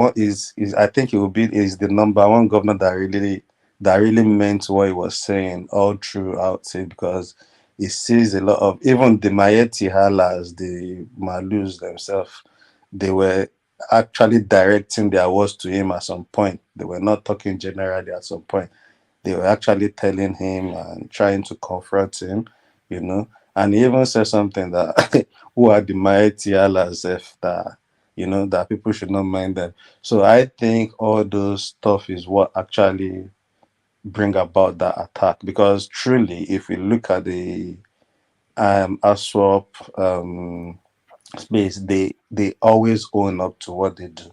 S4: I think it will be is the number one governor that really meant what he was saying all throughout it, because he sees a lot of even the Maeti Halas, the Malus themselves, they were actually directing their words to him at some point. They were not talking generally at some point. They were actually telling him and trying to confront him. And he even said something that who are the mighty Allahs if that people should not mind them. So I think all those stuff is what actually bring about that attack. Because truly, if we look at the Aswap space, they always own up to what they do,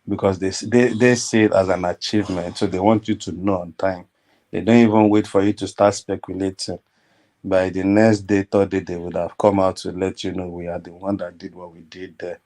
S4: because they see it as an achievement. So they want you to know on time. They don't even wait for you to start speculating. By the next day, third day, they would have come out to let you know we are the one that did what we did there.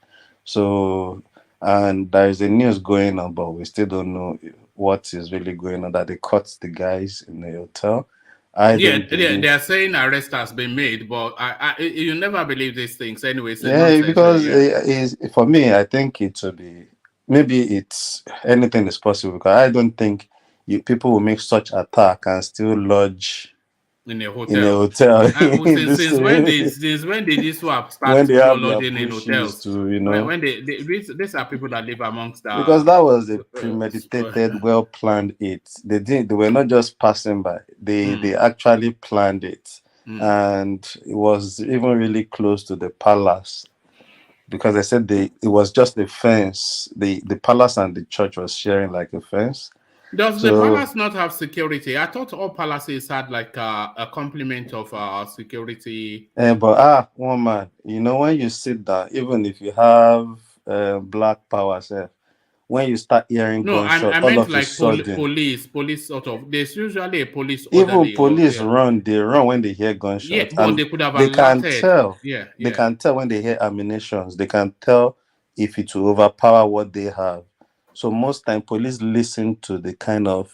S4: So, and there is a news going on, but we still don't know what is really going on. That they caught the guys in the hotel. I
S1: Yeah,
S4: don't
S1: they
S4: believe.
S1: are saying arrest has been made, but you never believe these things anyway. It's a
S4: Yeah,
S1: nonsense.
S4: because
S1: Yeah.
S4: is for me, I think it will be, maybe it's anything is possible, because I don't think people will make such attack and still lodge
S1: In a
S4: in a
S1: hotel.
S4: hotel in
S1: Since
S4: this
S1: since when did this swap
S4: when
S1: start
S4: they have their
S1: lodging in
S4: pushes
S1: hotels?
S4: to
S1: When these are people that live amongst
S4: because that was a
S1: uh,
S4: premeditated, well planned it. They were not just passing by. They
S1: mm,
S4: actually planned it,
S1: mm.
S4: and it was even really close to the palace, because they said it was just a fence. The palace and the church was sharing like a fence.
S1: Does the
S4: So,
S1: palace not have security? I thought all palaces had like a complement of security.
S4: but one man, when you sit down, even if you have black power, sef, when you start hearing
S1: No,
S4: gunshot,
S1: I
S4: all
S1: meant
S4: of a
S1: like
S4: sudden,
S1: police sort of. There's usually a police
S4: even
S1: orderly or
S4: police
S1: yeah,
S4: run, they run when they hear
S1: yeah,
S4: gunshots,
S1: but
S4: and
S1: they could have
S4: they can
S1: alerted.
S4: tell.
S1: Yeah,
S4: They
S1: yeah.
S4: can tell when they hear ammunitions. They can tell if it will overpower what they have. So most time, police listen to the kind of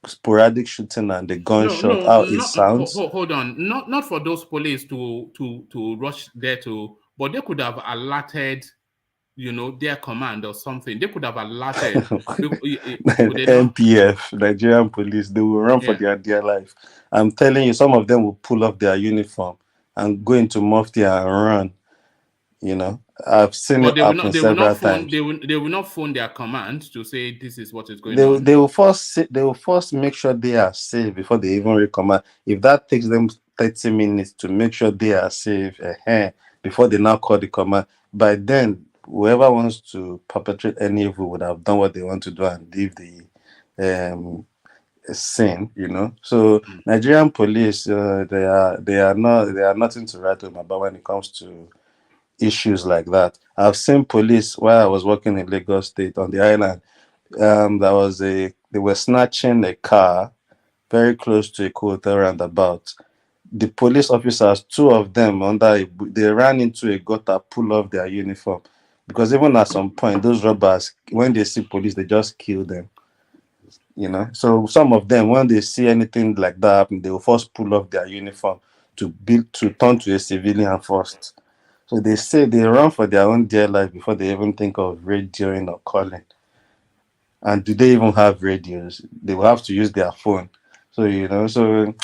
S4: sporadic shooting and the
S1: No,
S4: gunshot,
S1: no,
S4: how it
S1: not
S4: sounds.
S1: hold on. Not for those police to rush there to, but they could have alerted, their command or something. They could have alerted. Could they not?
S4: NPF, Nigerian police, they will run for
S1: Yeah.
S4: their dear life. I'm telling you, some of them will pull off their uniform and go into mufti and run. I've seen
S1: But
S4: it
S1: they will not.
S4: happen
S1: They will not
S4: several
S1: phone.
S4: times.
S1: They will not phone their command to say this is what is going
S4: They will-
S1: on.
S4: they will first they will first make sure they are safe before they even recommend. If that takes them 30 minutes to make sure they are safe, before they now call the command, by then whoever wants to perpetrate any evil would have done what they want to do and leave the um scene. So
S1: Mm.
S4: Nigerian police, they are nothing to write home about when it comes to issues like that. I've seen police while I was working in Lagos State on the island. They were snatching a car very close to a hotel roundabout. The police officers, two of them they ran into a gutter, pull off their uniform, because even at some point those robbers, when they see police, they just kill them. So some of them, when they see anything like that happen, they will first pull off their uniform to turn to a civilian first. So they say they run for their own dear life before they even think of radioing or calling. And do they even have radios? They will have to use their phone. So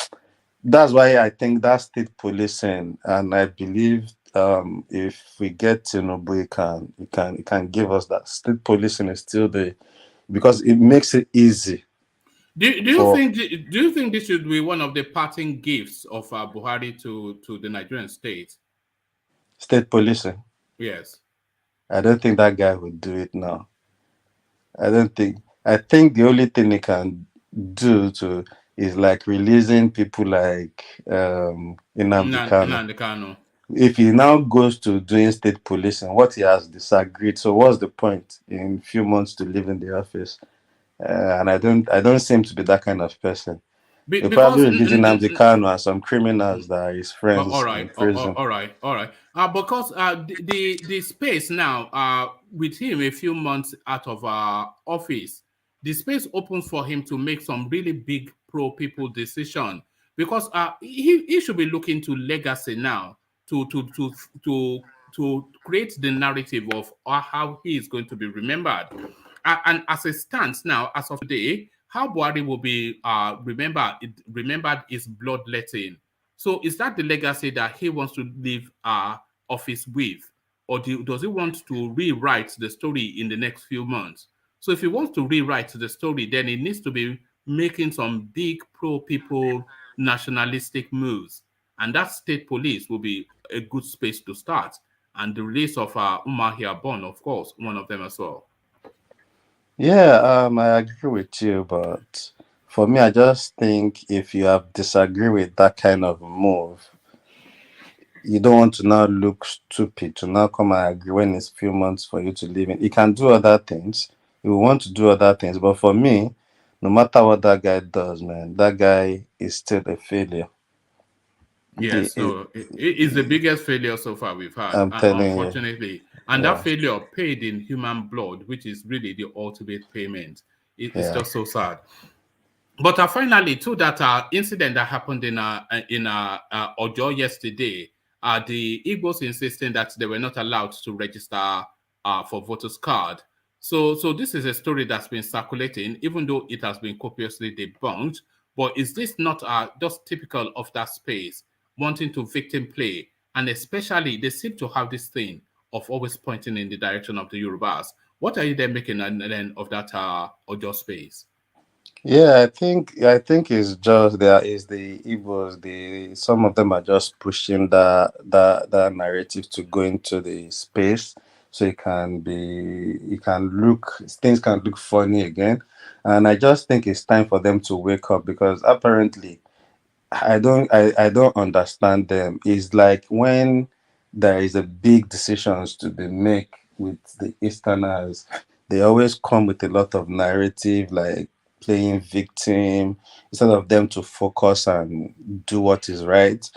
S4: that's why I think that state policing, and I believe if we get Tinubu, it can give us that. State policing is still there because it makes it easy
S1: Do you
S4: for
S1: think do you think this should be one of the parting gifts of Buhari to the Nigerian state?
S4: state policing.
S1: Yes.
S4: I don't think that guy would do it now. I don't think. I think the only thing he can do to is like releasing people like Nnamdi Kanu.
S1: Nnamdi Kanu.
S4: If he now goes to doing state policing, what he has disagreed. So what's the point in few months to leave in the office? And I don't seem to be that kind of person. He'll probably
S1: Because
S4: release Nnamdi Kanu and some criminals that are his
S1: all
S4: friends
S1: right,
S4: in prison.
S1: all right, all right. Because the space now, with him a few months out of office, the space opens for him to make some really big pro people decision. Because he should be looking to legacy now to to create the narrative of how he is going to be remembered. And as it stands now, as of today, how Buhari will be remembered is bloodletting. So is that the legacy that he wants to leave office with? Or does he want to rewrite the story in the next few months? So if he wants to rewrite the story, then he needs to be making some big pro-people nationalistic moves. And that state police will be a good space to start. And the release of Umar Hiabon, of course, one of them as well.
S4: Yeah, I agree with you, but for me, I just think if you have disagree with that kind of move, you don't want to now look stupid to now come and agree when it's few months for you to leave in. You can do other things. You will want to do other things, but for me, no matter what that guy does, man, that guy is still a failure. He,
S1: Yes,
S4: he,
S1: no, it is the biggest failure so far we've had,
S4: I'm telling you,
S1: unfortunately. And that
S4: yeah,
S1: failure paid in human blood, which is really the ultimate payment. It's
S4: yeah.
S1: just so sad. But finally, to that incident that happened in Ojo yesterday, the Igbos insisting that they were not allowed to register for voters card. So this is a story that's been circulating, even though it has been copiously debunked. But is this not just typical of that space, wanting to victim play, and especially they seem to have this thing of always pointing in the direction of the Yorubas. What are you then making then of that Ojo space?
S4: Yeah, I think it's just there is the Igbos. Some of them are just pushing that narrative to go into the space, so things can look funny again, and I just think it's time for them to wake up because apparently I don't understand them. It's like when there is a big decisions to be made with the Easterners, they always come with a lot of narrative, like playing victim, instead of them to focus and do what is right.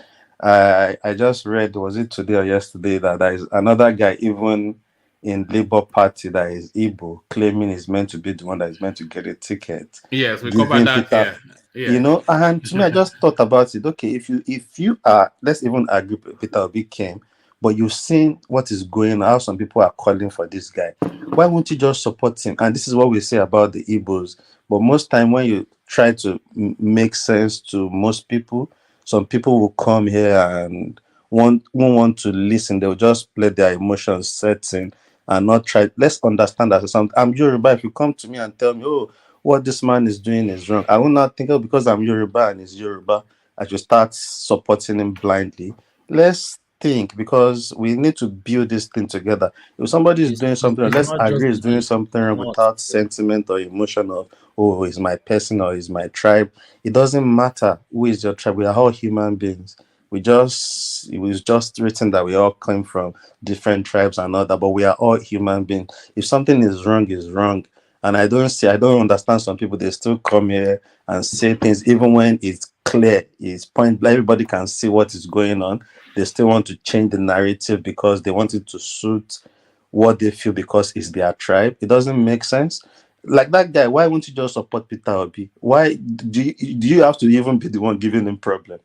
S4: I just read, was it today or yesterday, that there is another guy even in Labour Party that is Igbo, claiming he's meant to be the one that is meant to get a ticket,
S1: Yes, we covered
S4: giving
S1: that
S4: Peter,
S1: here. Yeah.
S4: and to me, I just thought about it. Okay, if you are, let's even agree Peter Obi came, but you've seen what is going on, how some people are calling for this guy. Why won't you just support him? And this is what we say about the Igbos. But most time when you try to make sense to most people, some people will come here and won't want to listen. They'll just let their emotions set in and not try. Let's understand that I'm Yoruba. If you come to me and tell me, oh, what this man is doing is wrong, I will not think, oh, because I'm Yoruba and he's Yoruba, I should start supporting him blindly. Let's think, because we need to build this thing together. If somebody is doing something wrong,
S5: It's
S4: let's
S5: not just
S4: agree is doing
S5: belief.
S4: something
S5: It's
S4: wrong
S5: not.
S4: without sentiment or emotion of, oh, is my person or is my tribe. It doesn't matter who is your tribe. We are all human beings. It was just written that we all come from different tribes and all that, but we are all human beings. If something is wrong, is wrong. And I don't understand some people, they still come here and say things even when it's clear, it's point, everybody can see what is going on. They still want to change the narrative because they want it to suit what they feel because it's their tribe. It doesn't make sense. Like that guy, why won't you just support Peter Obi? Why do you have to even be the one giving him problem?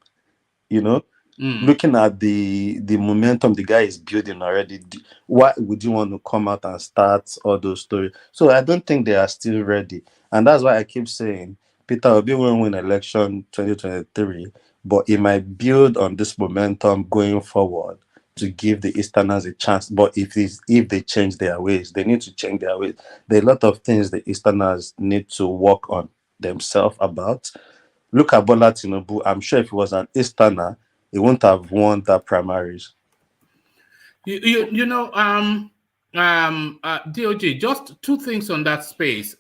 S4: You know,
S1: Mm.
S4: looking at the momentum the guy is building already, why would you want to come out and start all those stories? So I don't think they are still ready, and that's why I keep saying Peter Obi will win election 2023, but it might build on this momentum going forward to give the Easterners a chance. But if they change their ways, they need to change their ways. There are a lot of things the Easterners need to work on themselves about. Look at Bola Tinubu. I'm sure if he was an Easterner, he wouldn't have won that primaries.
S1: You know, DOJ, just two things on that space.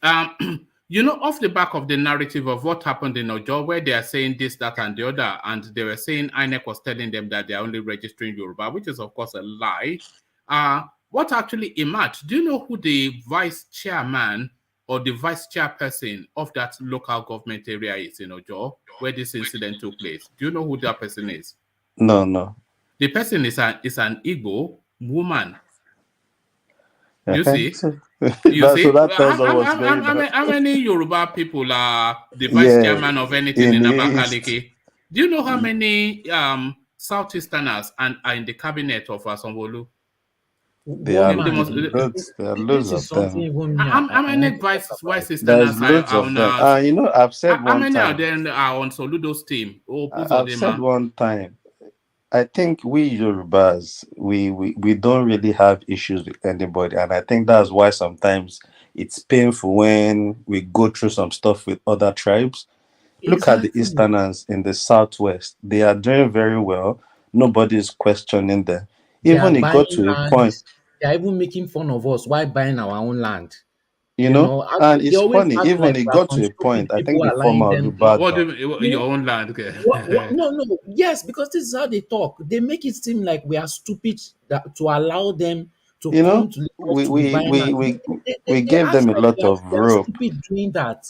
S1: You know, off the back of the narrative of what happened in Ojo, where they are saying this, that, and the other, and they were saying INEC was telling them that they are only registering Yoruba, which is, of course, a lie. What actually emerged? Do you know who the vice chairman or the vice chairperson of that local government area is in Ojo, where this incident took place? Do you know who that person is?
S4: No, no.
S1: The person is an Igbo woman. Do you
S4: Uh-huh.
S1: see?
S4: So,
S1: You
S4: so
S1: see?
S4: that tells us what's going on.
S1: How many Yoruba people are the vice
S4: Yeah,
S1: chairman of anything
S4: in
S1: in
S4: the East,
S1: Abakaliki? Do you know how many Southeasterners are in the cabinet of Sanwo-Olu?
S4: there are
S5: One
S1: They
S5: man.
S1: must.
S4: loads. There are loads
S5: This is
S4: of
S5: something
S4: them.
S5: even me.
S1: How
S5: I
S1: many
S5: never thought about.
S1: vice
S4: There's
S1: Easterners
S4: loads
S1: are
S4: of
S1: on
S4: them. I've said
S1: how
S4: one
S1: many are
S4: time.
S1: then are on Soludo's team? Oh,
S4: I've said
S1: Uzodema.
S4: one time. I think we Yorubas, we don't really have issues with anybody, and I think that's why sometimes it's painful when we go through some stuff with other tribes. Look at the
S5: Exactly.
S4: Easterners in the Southwest; they are doing very well. Nobody is questioning them.
S5: They are
S4: Even it got
S5: buying
S4: to a
S5: land.
S4: point,
S5: They are even making fun of us while buying our own land.
S4: you know, and
S5: They
S4: it's
S5: always
S4: funny.
S5: act
S4: Even
S5: like
S4: it
S5: we are
S4: got
S5: some
S4: to a
S5: stupid
S4: point. I think
S5: people
S4: the
S5: allowing
S4: former
S5: them.
S1: What
S4: Olubadan,
S1: do
S5: You
S1: your
S5: know,
S1: own land?
S5: what? No, no. Yes, because this is how they talk. They make it seem like we are stupid that to allow them to
S4: you
S5: come
S4: know,
S5: to Lagos
S4: we
S5: to be
S4: we
S5: buying
S4: we
S5: land.
S4: we
S5: They
S4: gave
S5: act
S4: them a
S5: like
S4: lot of
S5: we are
S4: rope.
S5: stupid doing that.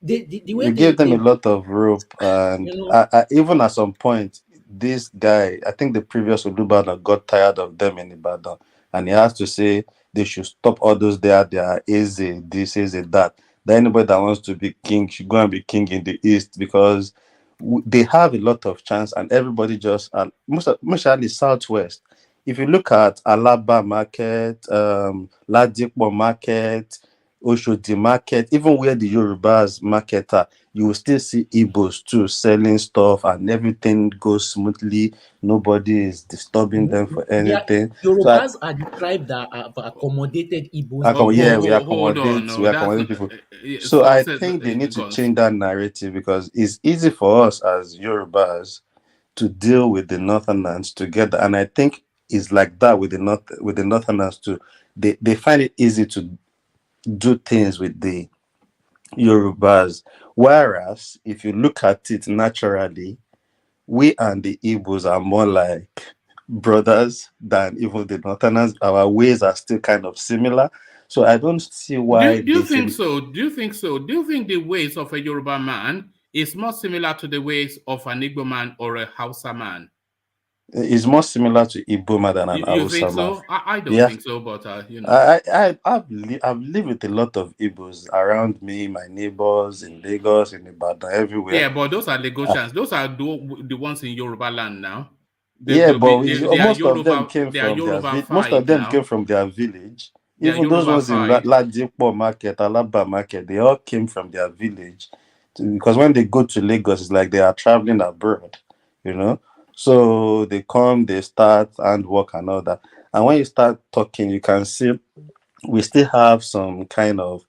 S5: The way
S4: We gave them a
S5: they
S4: lot of rope,
S5: you
S4: and
S5: know
S4: even at some point, this guy, I think the previous Olubadan got tired of them in Ibadan, and he has to say they should stop all those they are easy, this is it, that. That anybody that wants to be king should go and be king in the East, because they have a lot of chance, and everybody just, and mostly Southwest. If you look at Alaba market, Ladipo market, Oshodi market, even where the Yorubas market are, you will still see Igbos too selling stuff, and everything goes smoothly. Nobody is disturbing them for
S5: they are,
S4: anything. So
S5: Yorubas are the tribe that have accommodated Igbos
S1: Oh,
S4: yeah,
S5: before.
S1: hold on. No,
S4: we
S1: that's
S4: accommodate
S1: not.
S4: people. So
S1: So
S4: I
S1: says
S4: think they need to
S1: because
S4: change that narrative, because it's easy for us as Yorubas to deal with the Northerners together, and I think it's like that with the Northerners too. They find it easy to do things with the Yorubas. Whereas, if you look at it naturally, we and the Igbos are more like brothers than even the Northerners. Our ways are still kind of similar. So I don't see why
S1: Do you
S4: they
S1: think
S4: should.
S1: so? Do you think so? Do you think the ways of a Yoruba man is more similar to the ways of an Igbo man or a Hausa man?
S4: It's more similar to Igbo man than an
S1: You think
S4: Hausa man.
S1: so? I don't
S4: Yeah,
S1: think so, but you know.
S4: I've lived with a lot of Igbos around me, my neighbors in Lagos, in Ibadan, everywhere.
S1: Yeah, but those are Lagosians. Those are the ones in Yoruba land now.
S4: Yeah, but
S1: They are
S4: most of them
S1: Yoruba.
S4: came
S1: They are
S4: from their most of
S1: Yoruba-fied
S4: them
S1: now.
S4: came from their village.
S1: They are
S4: Even those ones in
S1: Yoruba-fied.
S4: Ladipo Market, Alaba Market, they all came from their village. Because when they go to Lagos, it's like they are traveling abroad, you know. So they come, they start and work and all that. And when you start talking, you can see we still have some kind of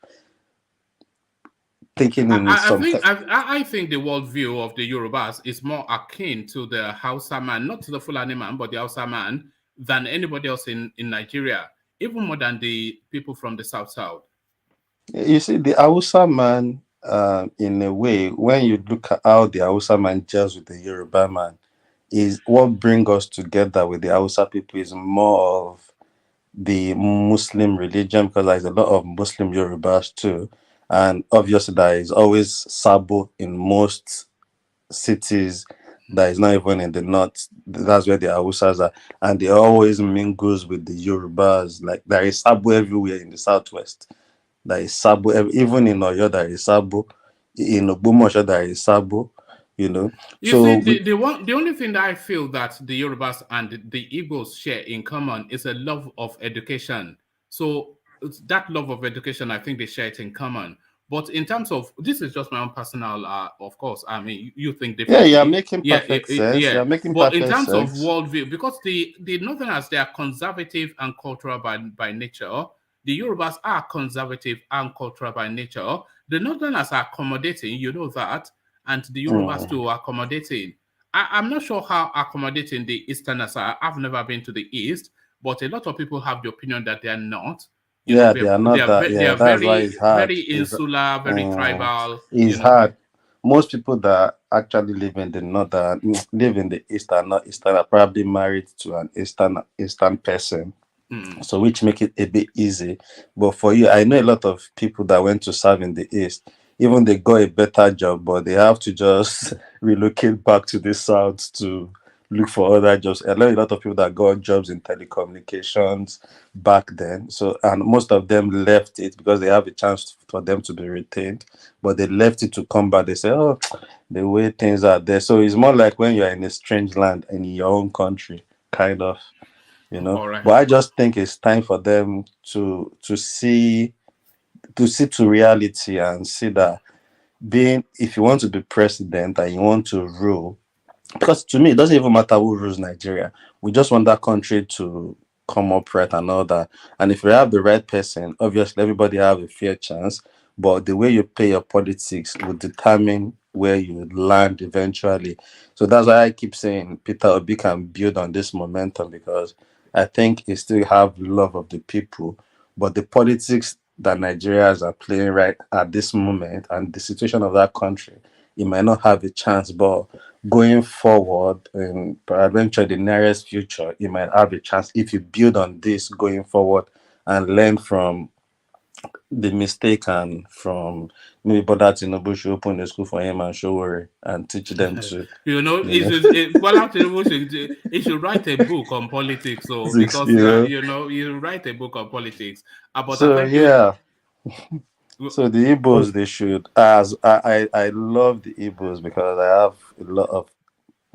S4: thinking in some.
S1: I think the worldview of the Yorubas is more akin to the Hausa man, not to the Fulani man, but the Hausa man, than anybody else in Nigeria, even more than the people from the South.
S4: You see, the Hausa man, in a way, when you look at how the Hausa man gels with the Yoruba man, is what brings us together with the Hausa people is more of the Muslim religion because there's a lot of Muslim Yorubas too. And obviously, there is always Sabo in most cities that is not even in the north. That's where the Hausas are. And they always mingles with the Yorubas. Like there is Sabo everywhere in the southwest. There is Sabo, even in Oyo, there is Sabo. In Ogbomoso, there is Sabo, you know.
S1: You see,
S4: So,
S1: the only thing that I feel that the Yorubas and the Igbos share in common is a love of education. So that love of education, I think they share it in common. But in terms of this is just my own personal, of course. I mean, you think
S4: yeah, you're
S1: differently,
S4: making perfect sense.
S1: yeah.
S4: You're making
S1: But in
S4: perfect
S1: terms of
S4: sense.
S1: worldview, because the Northerners they are conservative and cultural by nature, the Yorubas are conservative and cultural by nature. The Northerners are accommodating, you know that, and the Yorubas
S4: Mm.
S1: too are accommodating. I'm not sure how accommodating the Easterners are. I've never been to the East, but a lot of people have the opinion that they are not. You know,
S4: Yeah, they are not that.
S1: they
S4: Yeah,
S1: are
S4: that's why it's hard.
S1: very insular, very tribal. You
S4: It's
S1: know.
S4: hard. Most people that actually live in the northern, live in the east are not eastern, are probably married to an eastern person.
S1: Mm.
S4: So which make it a bit easy. But for you, I know a lot of people that went to serve in the east. Even they got a better job, but they have to just relocate back to the south to look for other jobs. I know a lot of people that got jobs in telecommunications back then. So and most of them left it because they have a chance for them to be retained, but they left it to come back. They say, "Oh, the way things are there." So it's more like when you're in a strange land in your own country, kind of, you know.
S1: All right.
S4: But I just think it's time for them to see to reality and see that being if you want to be president and you want to rule, because to me it doesn't even matter who rules Nigeria. We just want that country to come up right and all that. And if you have the right person, obviously everybody have a fair chance. But the way you play your politics will determine where you land eventually. So that's why I keep saying Peter Obi can build on this momentum because I think he still have love of the people. But the politics that Nigerians are playing right at this moment and the situation of that country, he might not have a chance. But going forward and peradventure the nearest future, you might have a chance if you build on this going forward and learn from the mistake and from maybe Bola Tinubu should open the school for him and Showore and teach them to,
S1: You know,
S4: you know,
S1: Bola Tinubu should write a book on politics. So
S4: six,
S1: because
S4: you know.
S1: you know, you write a book on politics. But I
S4: So
S1: think the
S4: yeah, so the Igbos they should as I love the Igbos because I have a lot of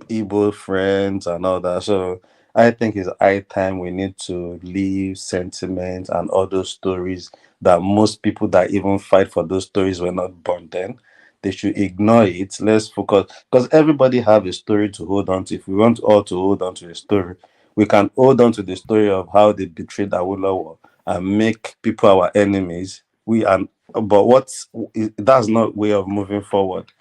S4: Igbo friends and all that. So I think it's high time we need to leave sentiment and all those stories that most people that even fight for those stories were not born then. They should ignore it. Let's focus because everybody have a story to hold on to. If we want all to hold on to a story, we can hold on to the story of how they betrayed Awolowo and make people our enemies. But that's not way of moving forward.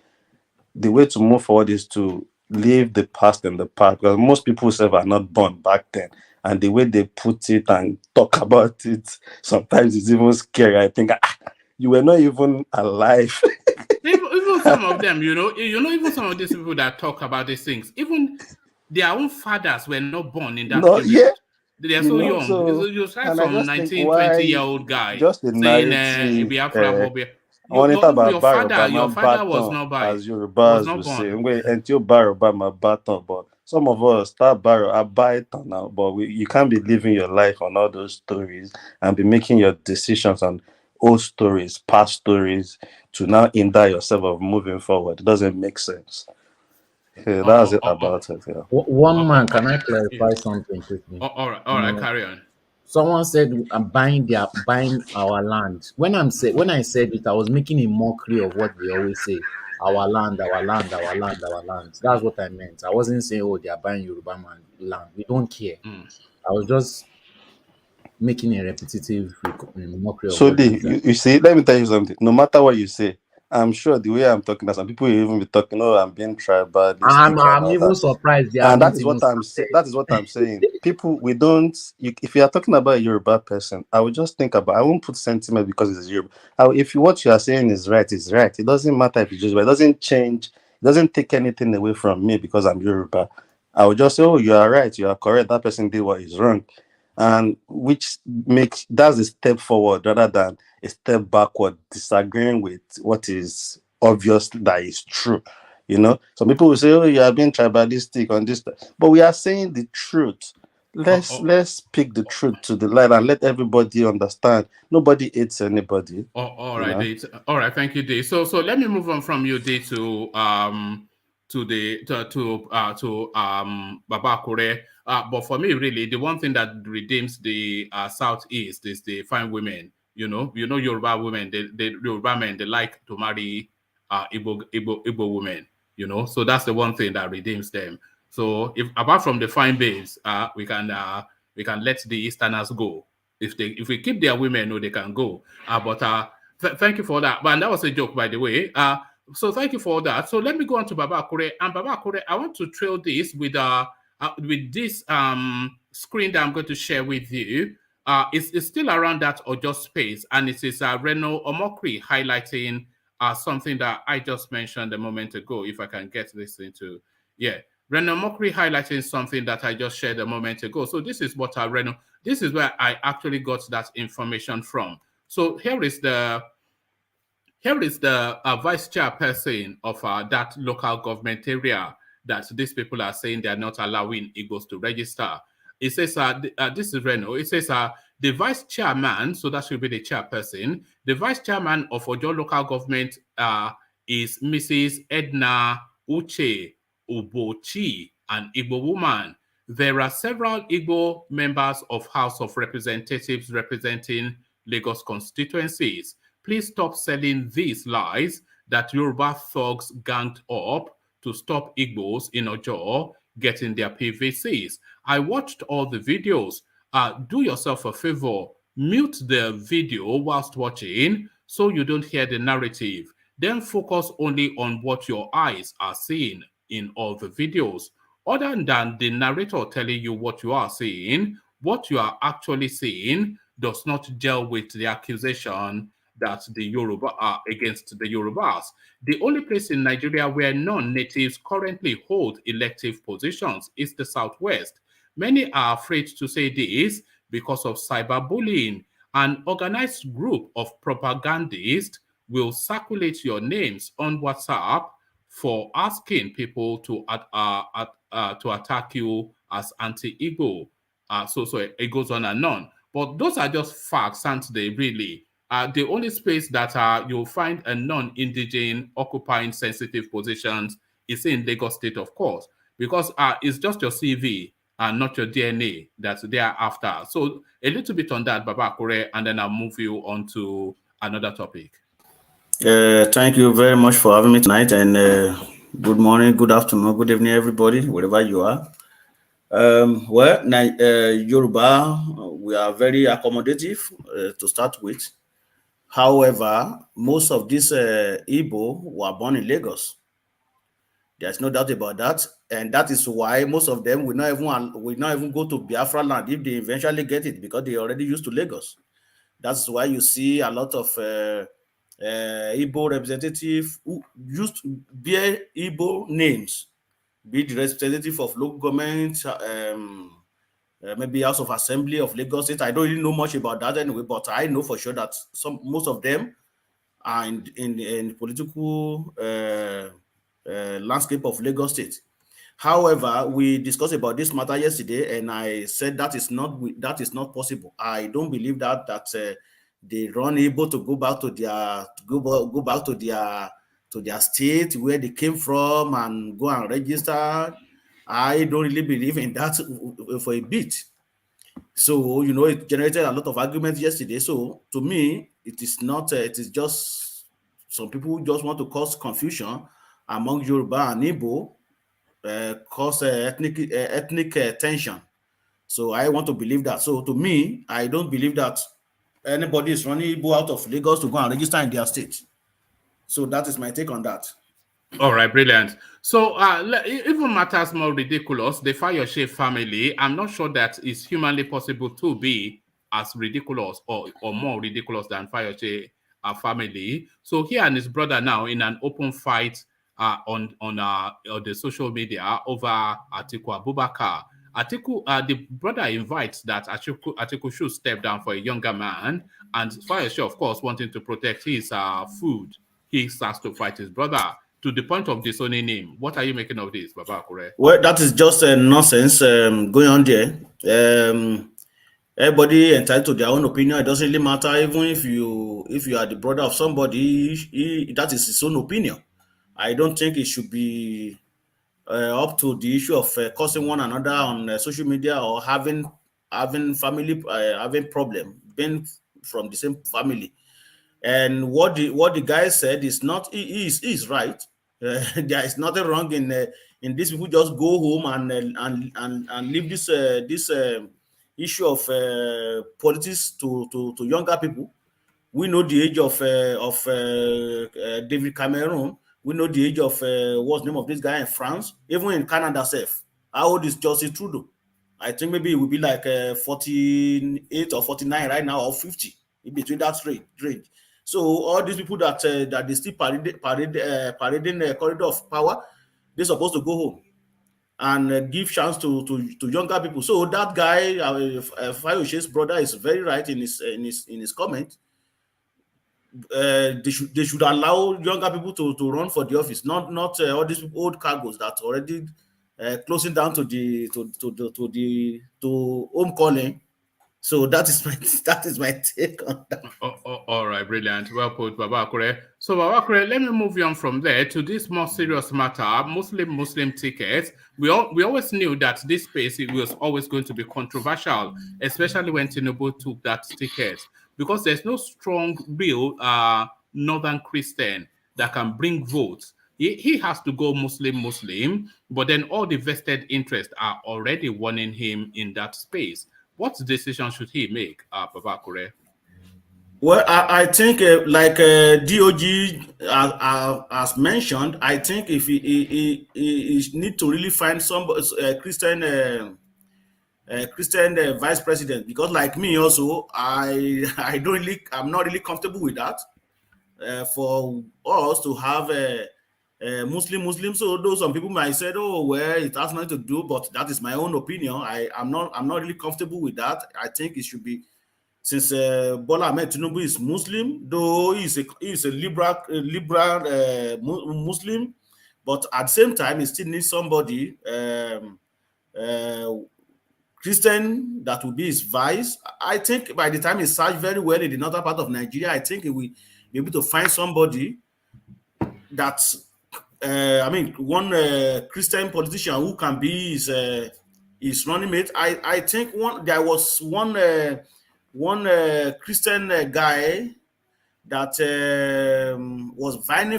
S4: The way to move forward is to leave the past in the past because most people say are not born back then, and the way they put it and talk about it sometimes it's even scary. I think you were not even alive.
S1: even some of them, even some of these people that talk about these things, even their own fathers were not born in that
S4: No, yeah,
S1: period. They are
S4: You
S1: so
S4: know,
S1: young.
S4: so
S1: You start
S4: and I
S1: some
S4: just think
S1: 19, 20 year
S4: why
S1: old guy
S4: just a
S1: saying
S4: narrative.
S1: Biafra Mobile.
S4: Wọ́n ní
S1: Even
S4: tàbá
S1: your
S4: bá
S1: father,
S4: Yorùbá
S1: was
S4: máa
S1: not by,
S4: as
S1: was
S4: Yorùbás
S1: not
S4: will say.
S1: born.
S4: And tí ó bá Yorùbá máa but some of us start buy it now, but you can't be living your life on all those stories and be making your decisions on old stories, past stories to now hinder yourself of moving forward. It doesn't make sense. Yeah, that's it about it. Yeah.
S5: One man, can I
S1: Yeah.
S5: clarify something quickly?
S1: All right,
S5: You know,
S1: carry on.
S5: someone said I'm buying our land. When I said it, I was making a mockery of what they always say. Our land, our land, our land, our land. That's what I meant. I wasn't saying, oh, they are buying Yoruba man land. We don't care. I was just making a repetitive mockery of
S4: So
S5: what they
S4: Lee,
S5: said.
S4: you see, let me tell you something. No matter what you say, I'm sure the way I'm talking, that some people will even be talking, oh, I'm being tribalistic and
S5: I'm
S4: all
S5: even
S4: that.
S5: surprised they
S4: And that
S5: haven't
S4: is
S5: even
S4: what
S5: started.
S4: that is what I'm saying. People, we don't. If you are talking about a Yoruba person, I would just think about. I won't put sentiment because it's Yoruba. If what you are saying is right, it's right. It doesn't matter if it's just. It doesn't change. It doesn't take anything away from me because I'm Yoruba. I would just say, oh, you are right. You are correct. That person did what is wrong, and which makes that's a step forward rather than a step backward, disagreeing with what is obvious that is true. You know, some people will say, "Oh, you are being tribalistic on this," but we are saying the truth.
S1: Oh,
S4: Let's speak the truth to the light and let everybody understand. Nobody hates anybody.
S1: all
S4: You
S1: right,
S4: know.
S1: Dave. All right, thank you, Dave. So let me move on from you, Dave, to Baba Kure. But for me, really, the one thing that redeems the southeast is the fine women. Yoruba women, the Yoruba men, they like to marry Igbo women. So that's the one thing that redeems them. So if apart from the fine babes, we can let the Easterners go. If we keep their women, no, they can go. But thank you for that. But that was a joke, by the way. So thank you for that. So let me go on to Baba Akure. And Baba Akure, I want to trail this with this screen that I'm going to share with you. It's still around that Ojo space, and it is Reno Omokri highlighting something that I just mentioned a moment ago. If I can get this into, yeah. Reno Mokri highlighting something that I just shared a moment ago. So this is what this is where I actually got that information from. So here is the vice chairperson of that local government area that these people are saying they are not allowing Igbos to register. It says, this is Reno. It says, the vice chairman, so that should be the chairperson, the vice chairman of Ojo local government is Mrs. Edna Uche Ubochi, an Igbo woman. There are several Igbo members of House of Representatives representing Lagos constituencies. Please stop selling these lies that Yoruba thugs ganged up to stop Igbos in Ojo getting their PVCs. I watched all the videos. Do yourself a favor, mute the video whilst watching so you don't hear the narrative. Then focus only on what your eyes are seeing in all the videos. Other than the narrator telling you what you are seeing, what you are actually seeing does not gel with the accusation that the Yoruba are against the Yorubas. The only place in Nigeria where non-natives currently hold elective positions is the Southwest. Many are afraid to say this because of cyberbullying. An organized group of propagandists will circulate your names on WhatsApp for asking people to attack you as anti-Igbo. So it goes on and on. But those are just facts, aren't they, really? The only space that you'll find a non-indigenous occupying sensitive positions is in Lagos State, of course, because it's just your CV and not your DNA that's there after. So a little bit on that, Baba Akure, and then I'll move you on to another topic.
S6: Thank you very much for having me tonight, and good morning, good afternoon, good evening, everybody, wherever you are. Yoruba, we are very accommodative to start with. However, most of these Igbo were born in Lagos. There's no doubt about that, and that is why most of them will not even go to Biafra land if they eventually get it, because they already used to Lagos. That's why you see a lot of Igbo representative who used to bear Igbo names, be the representative of local government, maybe House of Assembly of Lagos State. I don't really know much about that anyway, but I know for sure that most of them are in political landscape of Lagos State. However, we discussed about this matter yesterday, and I said that is not possible. I don't believe that they run able to go back to their state where they came from and go and register. I don't really believe in that for a bit. So it generated a lot of arguments yesterday. So to me, it is not. It is just some people who just want to cause confusion among Yoruba and Igbo. Cause ethnic tension. So I want to believe that. So to me, I don't believe that anybody is running Igbo out of Lagos to go and register in their state. So that is my take on that.
S1: All right, brilliant. So even matters more ridiculous, the Fayoshe family, I'm not sure that it's humanly possible to be as ridiculous or more ridiculous than Fayoshe family. So he and his brother now in an open fight on the social media over Atiku Abubakar. Atiku, the brother invites that Atiku should step down for a younger man, and Fayoshe, of course, wanting to protect his food, he starts to fight his brother to the point of disowning him. What are you making of this, Baba Akure?
S6: Well, that is just nonsense going on there. Everybody entitled to their own opinion. It doesn't really matter, even if you are the brother of somebody, that is his own opinion. I don't think it should be up to the issue of cursing one another on social media or having family having problem being from the same family. And what the guy said is not. He is right. There is nothing wrong in these people just go home and leave this issue of politics to younger people. We know the age of David Cameron. We know the age of what's the name of this guy in France, even in Canada self. How old is Justin Trudeau? I think maybe it will be like 48 or 49 right now, or 50, in between that range. So all these people that they still parading the corridor of power, they're supposed to go home and give chance to younger people. So that guy, Fayoshe's brother, is very right in his comment. They should allow younger people to run for the office, not all these old cargoes that already closing down to home calling. So that is my take on that.
S1: All right, brilliant. Well put, Baba Akure. So, Baba Akure, let me move on from there to this more serious matter, Muslim tickets. We always knew that this space was always going to be controversial, especially when Tinubu took that ticket, because there's no strong, real Northern Christian that can bring votes. He has to go Muslim, but then all the vested interests are already warning him in that space. What decision should he make, Baba Akure?
S6: Well, I think like DOG as mentioned, I think if he need to really find some Christian vice president, because like me also, I'm not really comfortable with that. For us to have a Muslim, so though some people might say, oh well, it has nothing to do, but that is my own opinion. I'm not really comfortable with that. I think it should be, since Bola Ahmed Tinubu is Muslim, though he's a liberal Muslim, but at the same time, he still needs somebody Christian that will be his vice. I think by the time he searched very well in the northern part of Nigeria, I think he will be able to find somebody that's one Christian politician who can be his running mate. I think there was one Christian guy that was vying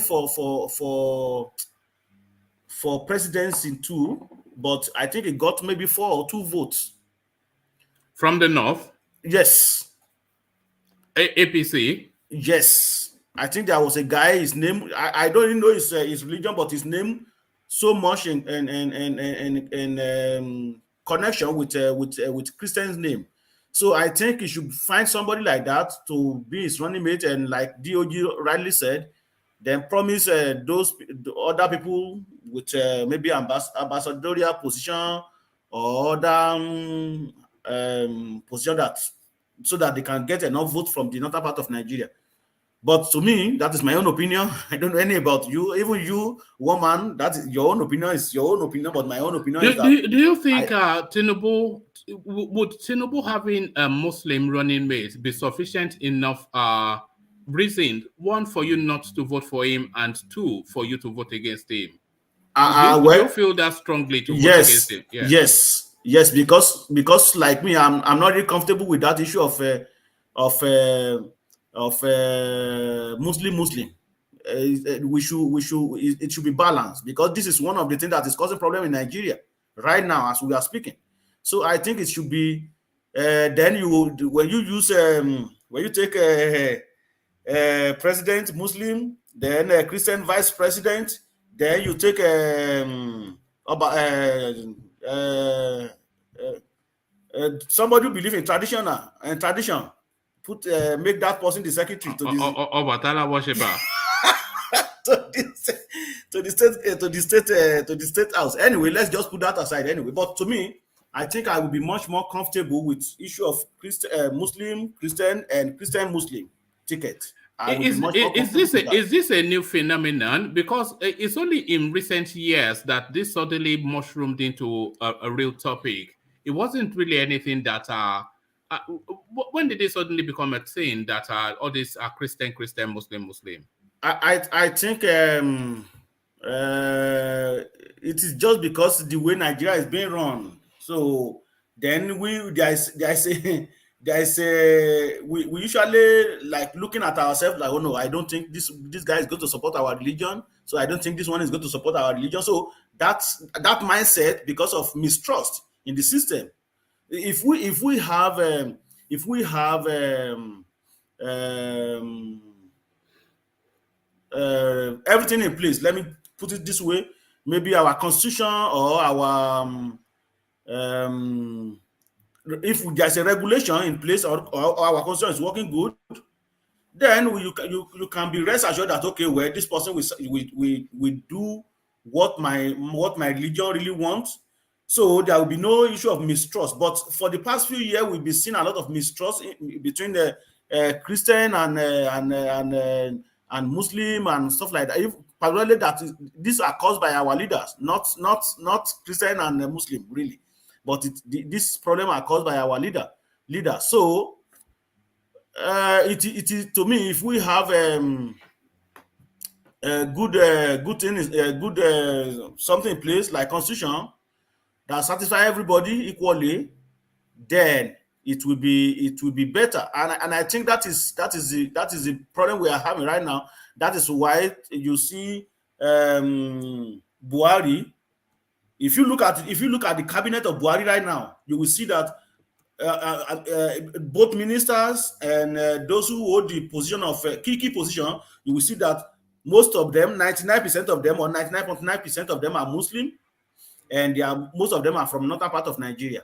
S6: for presidency too, but I think he got maybe 4 or 2 votes
S1: from the north.
S6: Yes.
S1: APC.
S6: Yes, I think there was a guy. His name, I don't even know his religion, but his name so much in connection with Christian's name. So I think he should find somebody like that to be his running mate, and like DOG rightly said, then promise the other people with maybe ambassadorial position or other position that so that they can get enough vote from the northern part of Nigeria. But to me, that is my own opinion. I don't know any about you. Even you, woman, that is your own opinion. Is your own opinion. But my own opinion is that.
S1: Do you think Tinubu would Tinubu having a Muslim running mate be sufficient enough reason, one, for you not to vote for him, and two, for you to vote against him? Would you feel that strongly to vote against him?
S6: Yeah. Yes. Because like me, I'm not really comfortable with that issue of Muslim. It should be balanced, because this is one of the things that is causing problem in Nigeria right now as we are speaking. So I think it should be then when you take a president Muslim, then a Christian vice president, then you take somebody who believe in tradition, make that person the secretary to this
S1: Obatala worshiper.
S6: to the state house. Anyway, let's just put that aside anyway. But to me, I think I would be much more comfortable with issue of Muslim Christian and Christian Muslim ticket.
S1: Is this a new phenomenon? Because it's only in recent years that this suddenly mushroomed into a real topic. It wasn't really anything that when did it suddenly become a thing that all these are Christian, Muslim?
S6: I think it is just because the way Nigeria is being run. So then we usually like looking at ourselves like, oh no, I don't think this guy is going to support our religion, so I don't think this one is going to support our religion. So that mindset, because of mistrust in the system. If we have everything in place, let me put it this way, maybe our constitution or our if there's a regulation in place or our constitution is working good, then you can be rest assured that, okay, well, this person will do what my religion really wants. So there will be no issue of mistrust. But for the past few years, we've been seeing a lot of mistrust between the Christian and Muslim and stuff like that. Particularly that these are caused by our leaders, not Christian and Muslim really, but this problem are caused by our leader. So it is, to me, if we have good thing is good something in place like constitution that satisfy everybody equally, then it will be better. And I think that is the problem we are having right now. That is why you see Buhari. If you look at the cabinet of Buhari right now, you will see that both ministers and those who hold the position of key position, you will see that most of them, 99% of them or 99.9% of them are Muslim, and most of them are from northern part of Nigeria.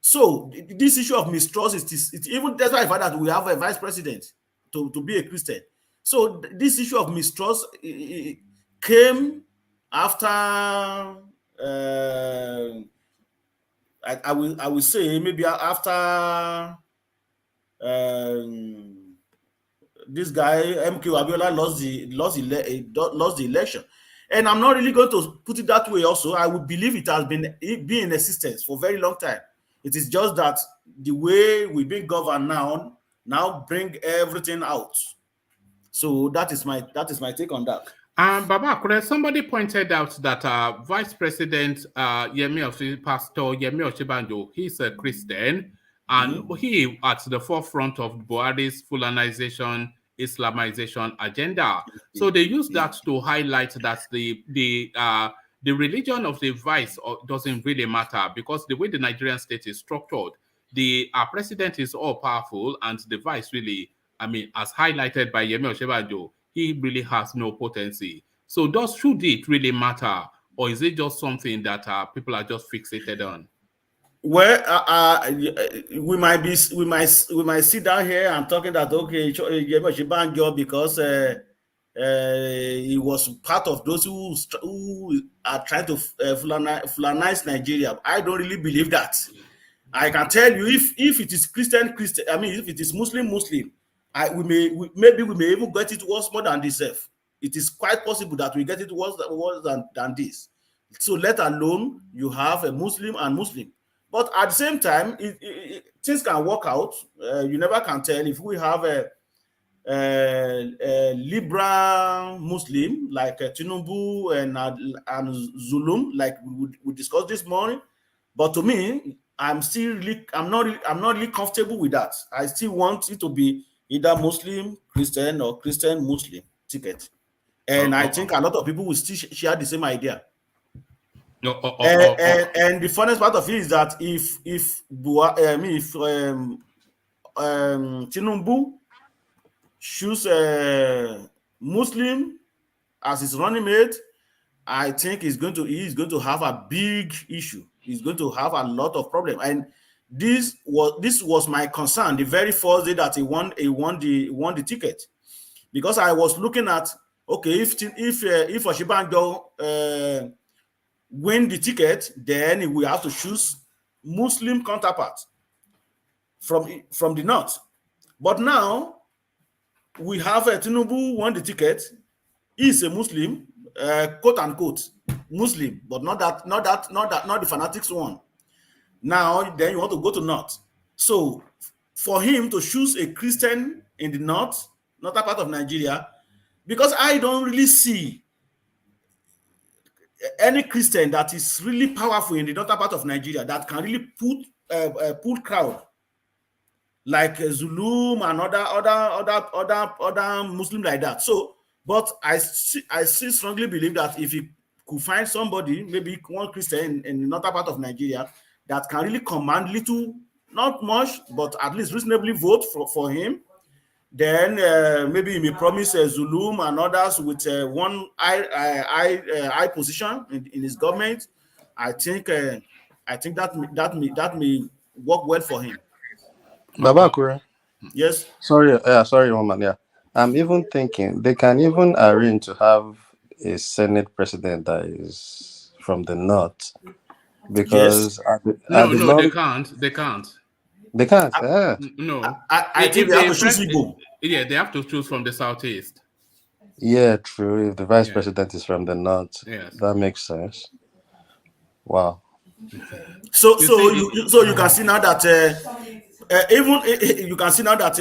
S6: So this issue of mistrust it's even, that's why I find that we have a vice president to be a Christian. So this issue of mistrust came after I will say maybe after this guy MK Abiola lost the election. And I'm not really going to put it that way also. I would believe it has been in existence for a very long time. It is just that the way we've been governed now bring everything out. So that is my take on that.
S1: Baba Akure, somebody pointed out that Vice President Pastor Yemi Osinbajo, he's a Christian, and he at the forefront of Buhari's Fulanization, Islamization agenda. So they use that to highlight that the religion of the vice doesn't really matter, because the way the Nigerian state is structured, the president is all powerful, and the vice really, as highlighted by Yemi Osinbajo, he really has no potency. So should it really matter, or is it just something that people are just fixated on?
S6: Well, we might sit down here and talking that, okay, Yemi Osinbajo, because he was part of those who are trying to Fulanize Nigeria. I don't really believe that. I can tell you if it is Christian, I mean, if it is Muslim, maybe we may even get it worse more than this. It is quite possible that we get it worse than this. So let alone you have a Muslim and Muslim. But at the same time, things can work out. You never can tell. If we have a liberal Muslim like Tinubu and Zulum, like we discussed this morning, but to me, I'm not really comfortable with that. I still want it to be either Muslim Christian or Christian Muslim ticket, and I think a lot of people will still share the same idea. And the funnest part of it is that if Tinubu choose a Muslim as his running mate, I think he's going to have a big issue. He's going to have a lot of problem. And this was my concern the very first day that he won the ticket, because I was looking at, okay, if Oshibanjo win the ticket, then we have to choose Muslim counterpart from the north. But now we have Tinubu won the ticket. He's a Muslim, quote unquote Muslim, but not the fanatics one. Now then you want to go to north. So for him to choose a Christian in the north, not that part of Nigeria, because I don't really see any Christian that is really powerful in the northern part of Nigeria that can really pull crowd like Zulum and other Muslim like that. So, but I still strongly believe that if you could find somebody, maybe one Christian in the northern part of Nigeria that can really command little, not much, but at least reasonably vote for him, then maybe he may promise Zulum and others with one high position in his government. I think that may work well for him.
S4: Baba Kura.
S6: Yes.
S4: Sorry, woman. Yeah, I'm even thinking they can even arrange to have a Senate president that is from the north, because
S1: yes. They can't.
S4: They can't.
S1: No.
S6: I think they have to choose Igbo.
S1: Yeah, they have to choose from the southeast.
S4: Yeah, true. If the vice president is from the north,
S1: yes,
S4: that makes sense. Wow.
S6: So you can see now that you can see now that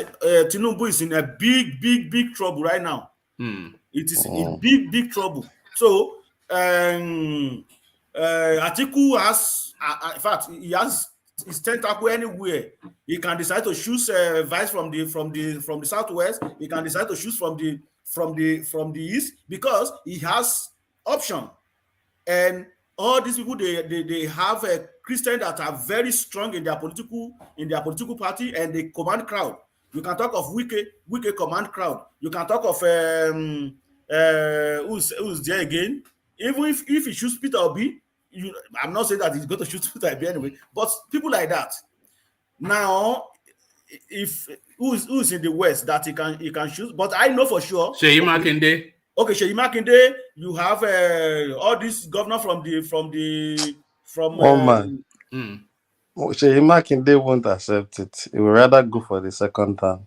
S6: Tinubu is in a big trouble right now. It is in big trouble. So Atiku has, in fact, he has his tentacle anywhere. He can decide to choose vice from the southwest. He can decide to choose from the east, because he has option. And all these people, they have a Christian that are very strong in their political party, and they command crowd. You can talk of Wike command crowd. You can talk of who's there again. Even if he choose Peter Obi, I'm not saying that he's going to choose Peter Obi anyway, but people like that. Now, if who's in the west that he can choose, but I know for sure.
S1: Seyi Makinde.
S6: Okay, Seyi Makinde. You have all these governors from
S4: man. Seyi Makinde won't accept it. He would rather go for the second term.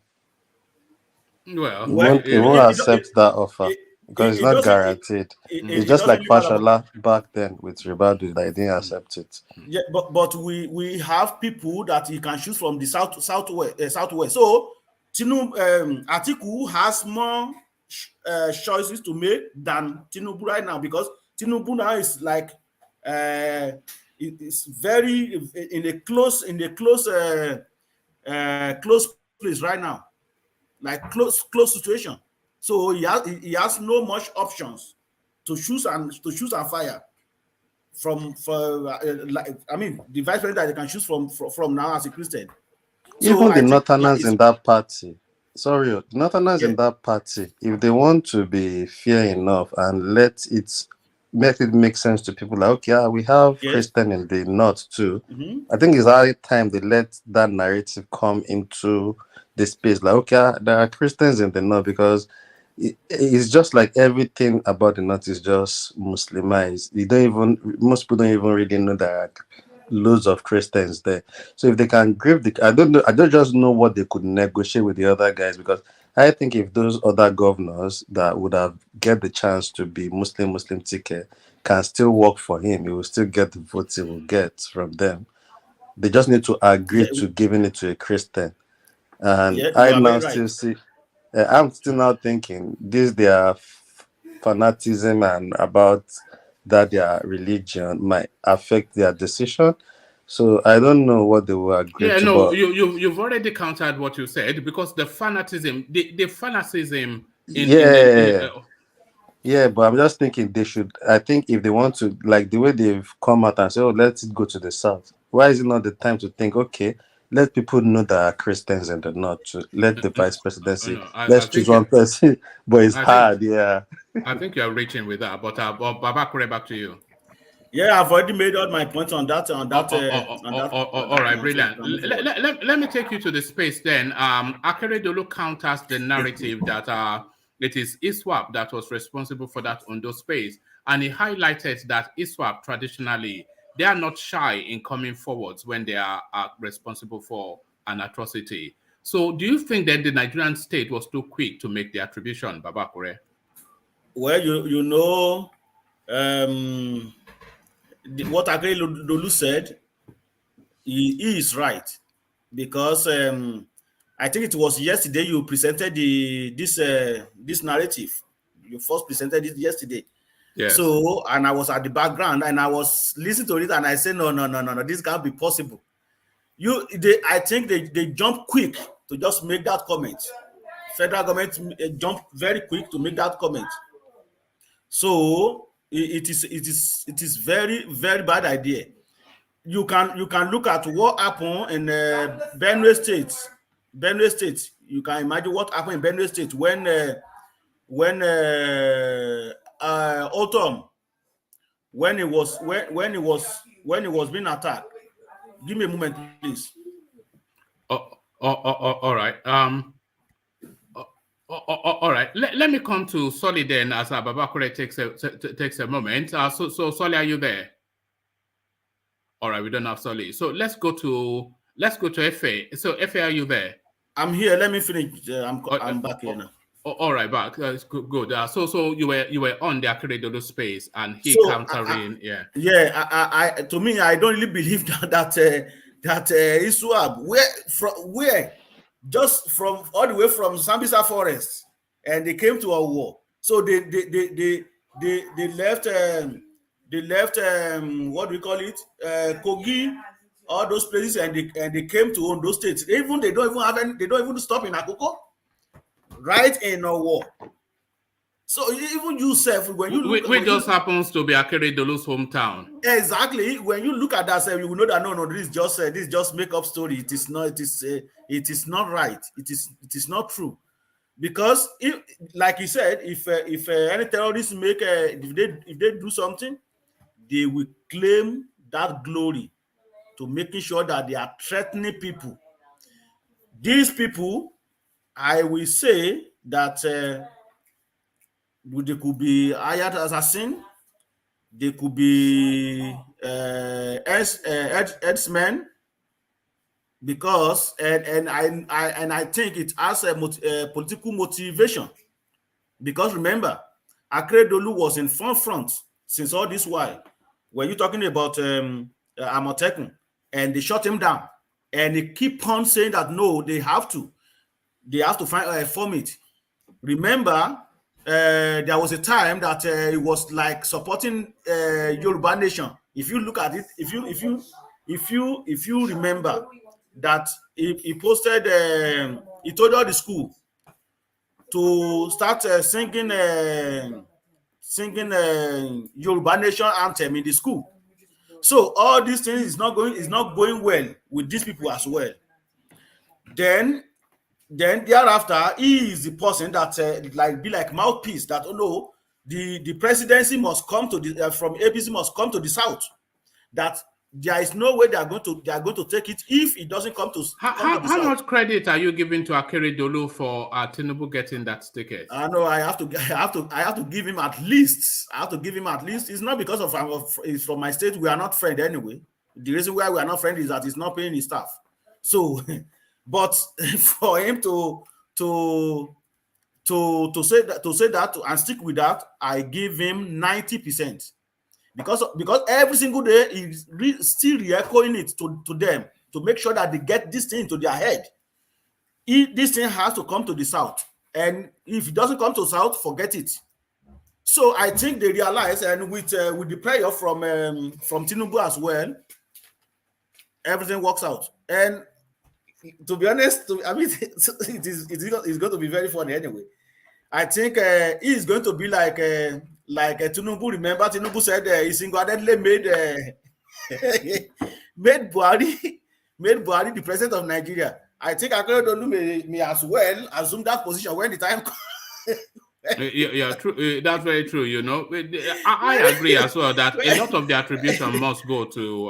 S1: Well,
S4: he won't accept that offer because it's not guaranteed. It's just like Fashola back then with Ribadu that he didn't accept it.
S6: Yeah, but we have people that he can choose from the southwest. So Atiku has more choices to make than Tinubu right now, because Tinubu now is like it's very in a close place right now, like close situation. So he has no much options to choose and fire from I mean, the vice president that they can choose from now as a Christian.
S4: So even the Northerners in that party. Sorry, the Northerners in that party, if they want to be fair enough and make it make sense to people, like, okay, we have Christian in the north too. I think it's high time they let that narrative come into the space. Like, okay, there are Christians in the north, because it's just like everything about the north is just Muslimized. Most people don't even really know that loads of Christians there. So if they can grip the, I don't know, I don't just know what they could negotiate with the other guys, because I think if those other governors that would have get the chance to be Muslim ticket can still work for him, he will still get the votes he will get from them. They just need to agree
S6: Yeah,
S4: to giving it to a Christian. And
S6: yeah, you
S4: I
S6: are
S4: now
S6: very
S4: still
S6: right.
S4: see, I'm still now thinking this their fanaticism and about that their religion might affect their decision. So I don't know what they will agree
S1: Yeah,
S4: to,
S1: no,
S4: but
S1: you've already countered what you said, because the fanaticism, the fanaticism in the
S4: yeah, yeah. But I'm just thinking they should. I think if they want to, like the way they've come out and say, "Oh, let's go to the south." Why is it not the time to think? Okay, let people know that are Christians in the north. To let the vice presidency.
S1: no,
S4: Let's choose one person. But it's
S1: I think
S4: hard, yeah.
S1: I think you're reaching with that, but Babakure, back to you.
S6: Yeah, I've already made all my points on that
S1: All right,
S6: point. So you
S1: brilliant.
S6: can move forward.
S1: Let me take you to the space then. Akeredolu counters the narrative that it is Iswap that was responsible for that Ondo space, and he highlighted that Iswap traditionally they are not shy in coming forwards when they are responsible for an atrocity. So, do you think that the Nigerian state was too quick to make the attribution, Babakure?
S6: Well, you know, what Akeredolu said, he is right, because I think it was yesterday you presented this narrative. You first presented it yesterday.
S1: Yes.
S6: So, and I was at the background and I was listening to it and I said, no, this can't be possible. I think they jumped quick to just make that comment. Federal government jumped very quick to make that comment. So it is very, very bad idea. You can look at what happened in Benue State. Benue State. You can imagine what happened in Benue State when autumn, when it was being attacked. Give me a moment, please.
S1: All right. All right. Let me come to Solly then, as Babakure takes a moment. So Solly, are you there? All right, we don't have Solly. So let's go to Efe. So Efe, are you there?
S6: I'm here. Let me finish. I'm back here now.
S1: All right, back. Good. So you were on the Akeredolu space, and he
S6: So
S1: countering.
S6: I to me, I don't really believe that Iswap, where just from all the way from Sambisa Forest, and they came to a war. So they left what do we call it, Kogi, all those places, and they came to Ondo State. They don't even stop in Akoko, right in a war. So even yourself, when you look,
S1: which just happens to be Akeredolu's hometown.
S6: Exactly. When you look at that, you will know that no, this is just make up story. It is not. It is not right. It is not true. Because if, like you said, if any terrorists if they do something, they will claim that glory to making sure that they are threatening people. These people, I will say that they could be hired assassin. They could be herdsmen, because and I think it has a political motivation, because remember, Akeredolu was in front since all this while. When you're talking about Amotekun, and they shut him down, and they keep on saying that no, they have to find form it. Remember, there was a time that it was like supporting Yoruba Nation. If you look at it, if you remember that he posted, he told all the school to start singing Yoruba Nation anthem in the school. So all these things is not going well with these people as well. Then thereafter, he is the person that be like mouthpiece that no, the presidency must come to the from APC must come to the south. That there is no way they are going to take it if it doesn't come to
S1: How much credit are you giving to Akeredolu for Tinubu getting that ticket?
S6: I know I have to give him at least. I have to give him at least. It's not because of it's from my state. We are not friends anyway. the reason why we are not friends is that he's not paying his staff. So, but for him to say that and stick with that, I give him 90%. Because every single day he's still re-echoing it to them to make sure that they get this thing into their head. This thing has to come to the South, and if it doesn't come to the South, forget it. So I think they realize, and with the prayer from Tinubu as well, everything works out. And to be honest, I mean, it's going to be very funny anyway. I think he's going to be like Tinubu. Remember, Tinubu said he single-handedly made Buhari the president of Nigeria. I think Akeredolu may as well assume that position when the time comes.
S1: Yeah, true. That's very true. You know, I agree as well that a lot of the attribution must go to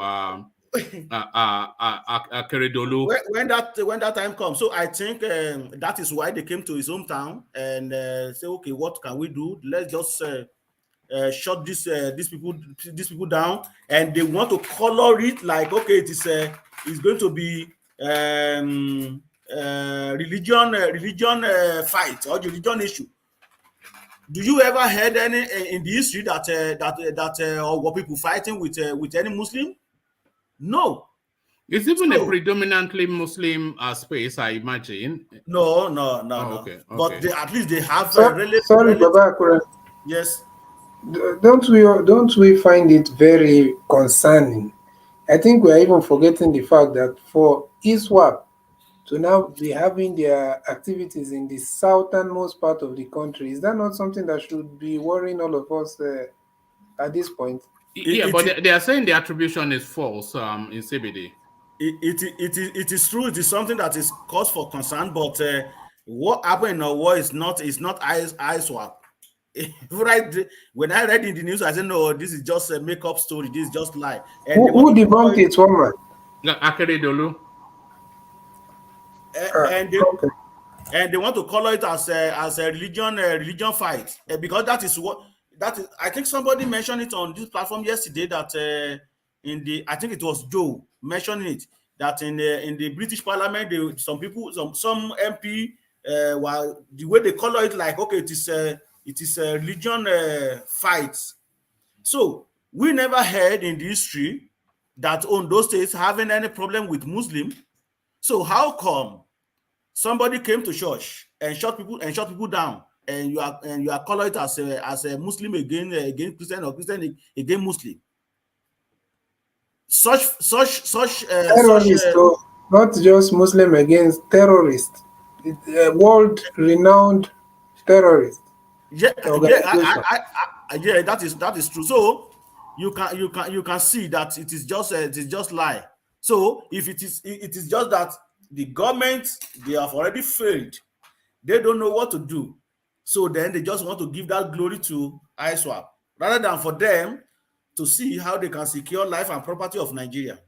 S1: Akeredolu.
S6: When that time comes. So I think that is why they came to his hometown and say, okay, what can we do? Let's just shut these people down, and they want to color it like, okay, it's going to be religion fight or religion issue. Do you ever heard any in the history that or were people fighting with any Muslim? No.
S1: It's even a predominantly Muslim space, I imagine.
S6: No.
S1: Okay.
S6: But at least they have
S7: sorry, Baba Akure.
S6: Yes.
S7: Don't we find it very concerning? I think we are even forgetting the fact that for Iswap to now be having their activities in the southernmost part of the country, is that not something that should be worrying all of us at this point?
S1: But they are saying the attribution is false in CBD.
S6: It is true. It is something that is cause for concern. But what happened in our war is not Iswap. Right? When I read in the news, I said, no, this is just a make-up story. This is just lie. And
S7: who debunked it, woman?
S1: Akeredolu.
S6: And they want to color it as a religion fight, because that is. I think somebody mentioned it on this platform yesterday that I think it was Joe mentioning it, that in the British Parliament, some MP while the way they color it, like, okay, it is a religion fight. So we never heard in the history that on those states having any problem with Muslim. So how come somebody came to church and shot people down, and you are colored as a Muslim against Christian, or Christian against Muslim? Such
S7: terrorists, not just Muslim against terrorists, world-renowned terrorists.
S6: Yeah, that is true. So you can see that it is just lie. So if it is just that the government, they have already failed, they don't know what to do, so then they just want to give that glory to Iswap rather than for them to see how they can secure life and property of Nigeria.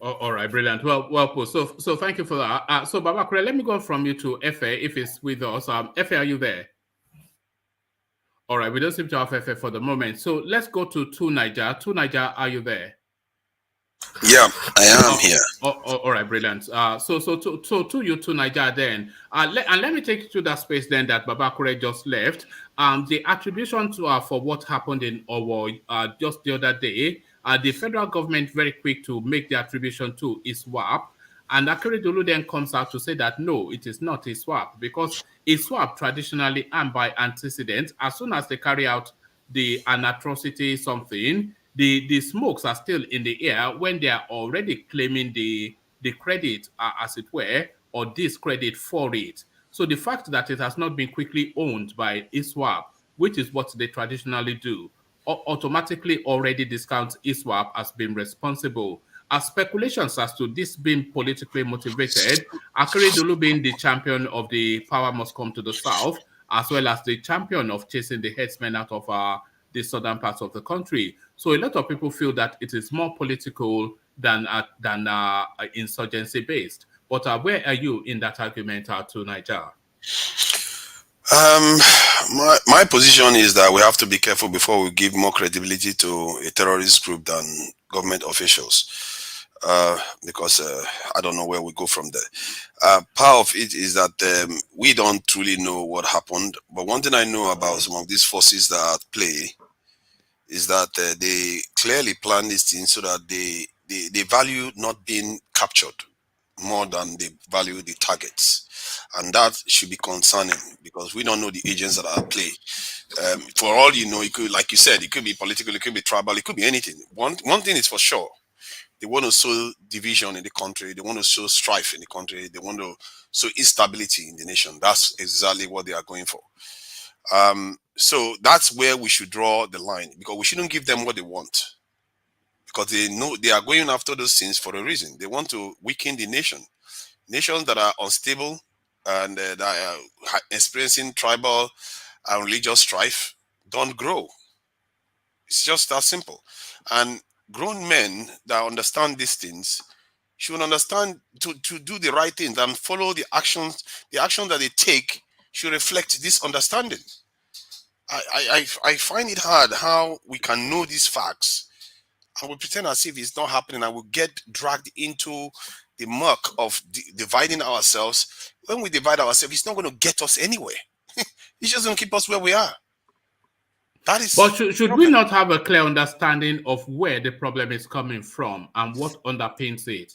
S1: All right, brilliant. Well put. So thank you for that. So Baba Akure, let me go from you to Efe if it's with us. Efe, are you there? All right, we don't seem to have Efe for the moment. So let's go to Niger. Niger, are you there?
S8: Yeah, I am here.
S1: All right, brilliant. So to you, to Niger then. Let me take you to that space then that Baba Akure just left. The attribution to for what happened in Owo just the other day, the federal government very quick to make the attribution to Iswap. And Akeredolu then comes out to say that no, it is not Iswap, because Iswap traditionally and by antecedent, as soon as they carry out an atrocity, something, the smokes are still in the air when they are already claiming the credit, as it were, or discredit for it. So the fact that it has not been quickly owned by Iswap, which is what they traditionally do, automatically already discounts Iswap as being responsible. As speculations as to this being politically motivated, Akeredolu being the champion of the power must come to the south, as well as the champion of chasing the headsmen out of the southern parts of the country. So a lot of people feel that it is more political than insurgency based. But where are you in that argument to Niger?
S8: My position is that we have to be careful before we give more credibility to a terrorist group than government officials, because I don't know where we go from there. Part of it is that we don't truly know what happened. But one thing I know about some of these forces that are at play is that they clearly plan this thing so that they value not being captured more than they value the targets. And that should be concerning because we don't know the agents that are at play. For all you know, it could, like you said, it could be political, it could be tribal, it could be anything. One thing is for sure. They want to sow division in the country. They want to sow strife in the country. They want to sow instability in the nation. That's exactly what they are going for. So that's where we should draw the line because we shouldn't give them what they want because they know they are going after those things for a reason. They want to weaken the nation. Nations that are unstable and that are experiencing tribal and religious strife don't grow. It's just that simple. And grown men that understand these things should understand to do the right things and follow the actions. The action that they take should reflect this understanding. I find it hard how we can know these facts and we pretend as if it's not happening and we get dragged into the muck of dividing ourselves. When we divide ourselves, it's not going to get us anywhere. It's just going to keep us where we are. That is.
S1: But should we not have a clear understanding of where the problem is coming from and what underpins it?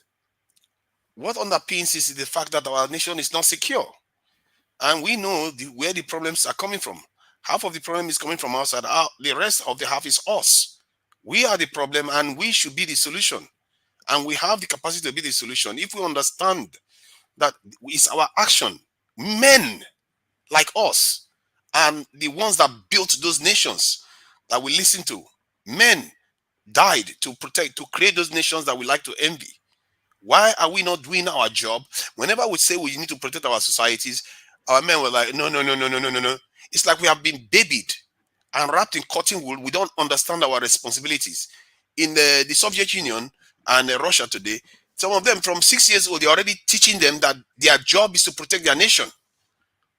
S8: What underpins is the fact that our nation is not secure. And we know where the problems are coming from. Half of the problem is coming from outside. The rest of the half is us. We are the problem and we should be the solution. And we have the capacity to be the solution. If we understand that it's our action, men like us, and the ones that built those nations that we listen to, men died to protect, to create those nations that we like to envy. Why are we not doing our job? Whenever we say we need to protect our societies, our men were like, no. It's like we have been babied and wrapped in cotton wool. We don't understand our responsibilities. In the Soviet Union and Russia today, some of them from 6 years old, they're already teaching them that their job is to protect their nation.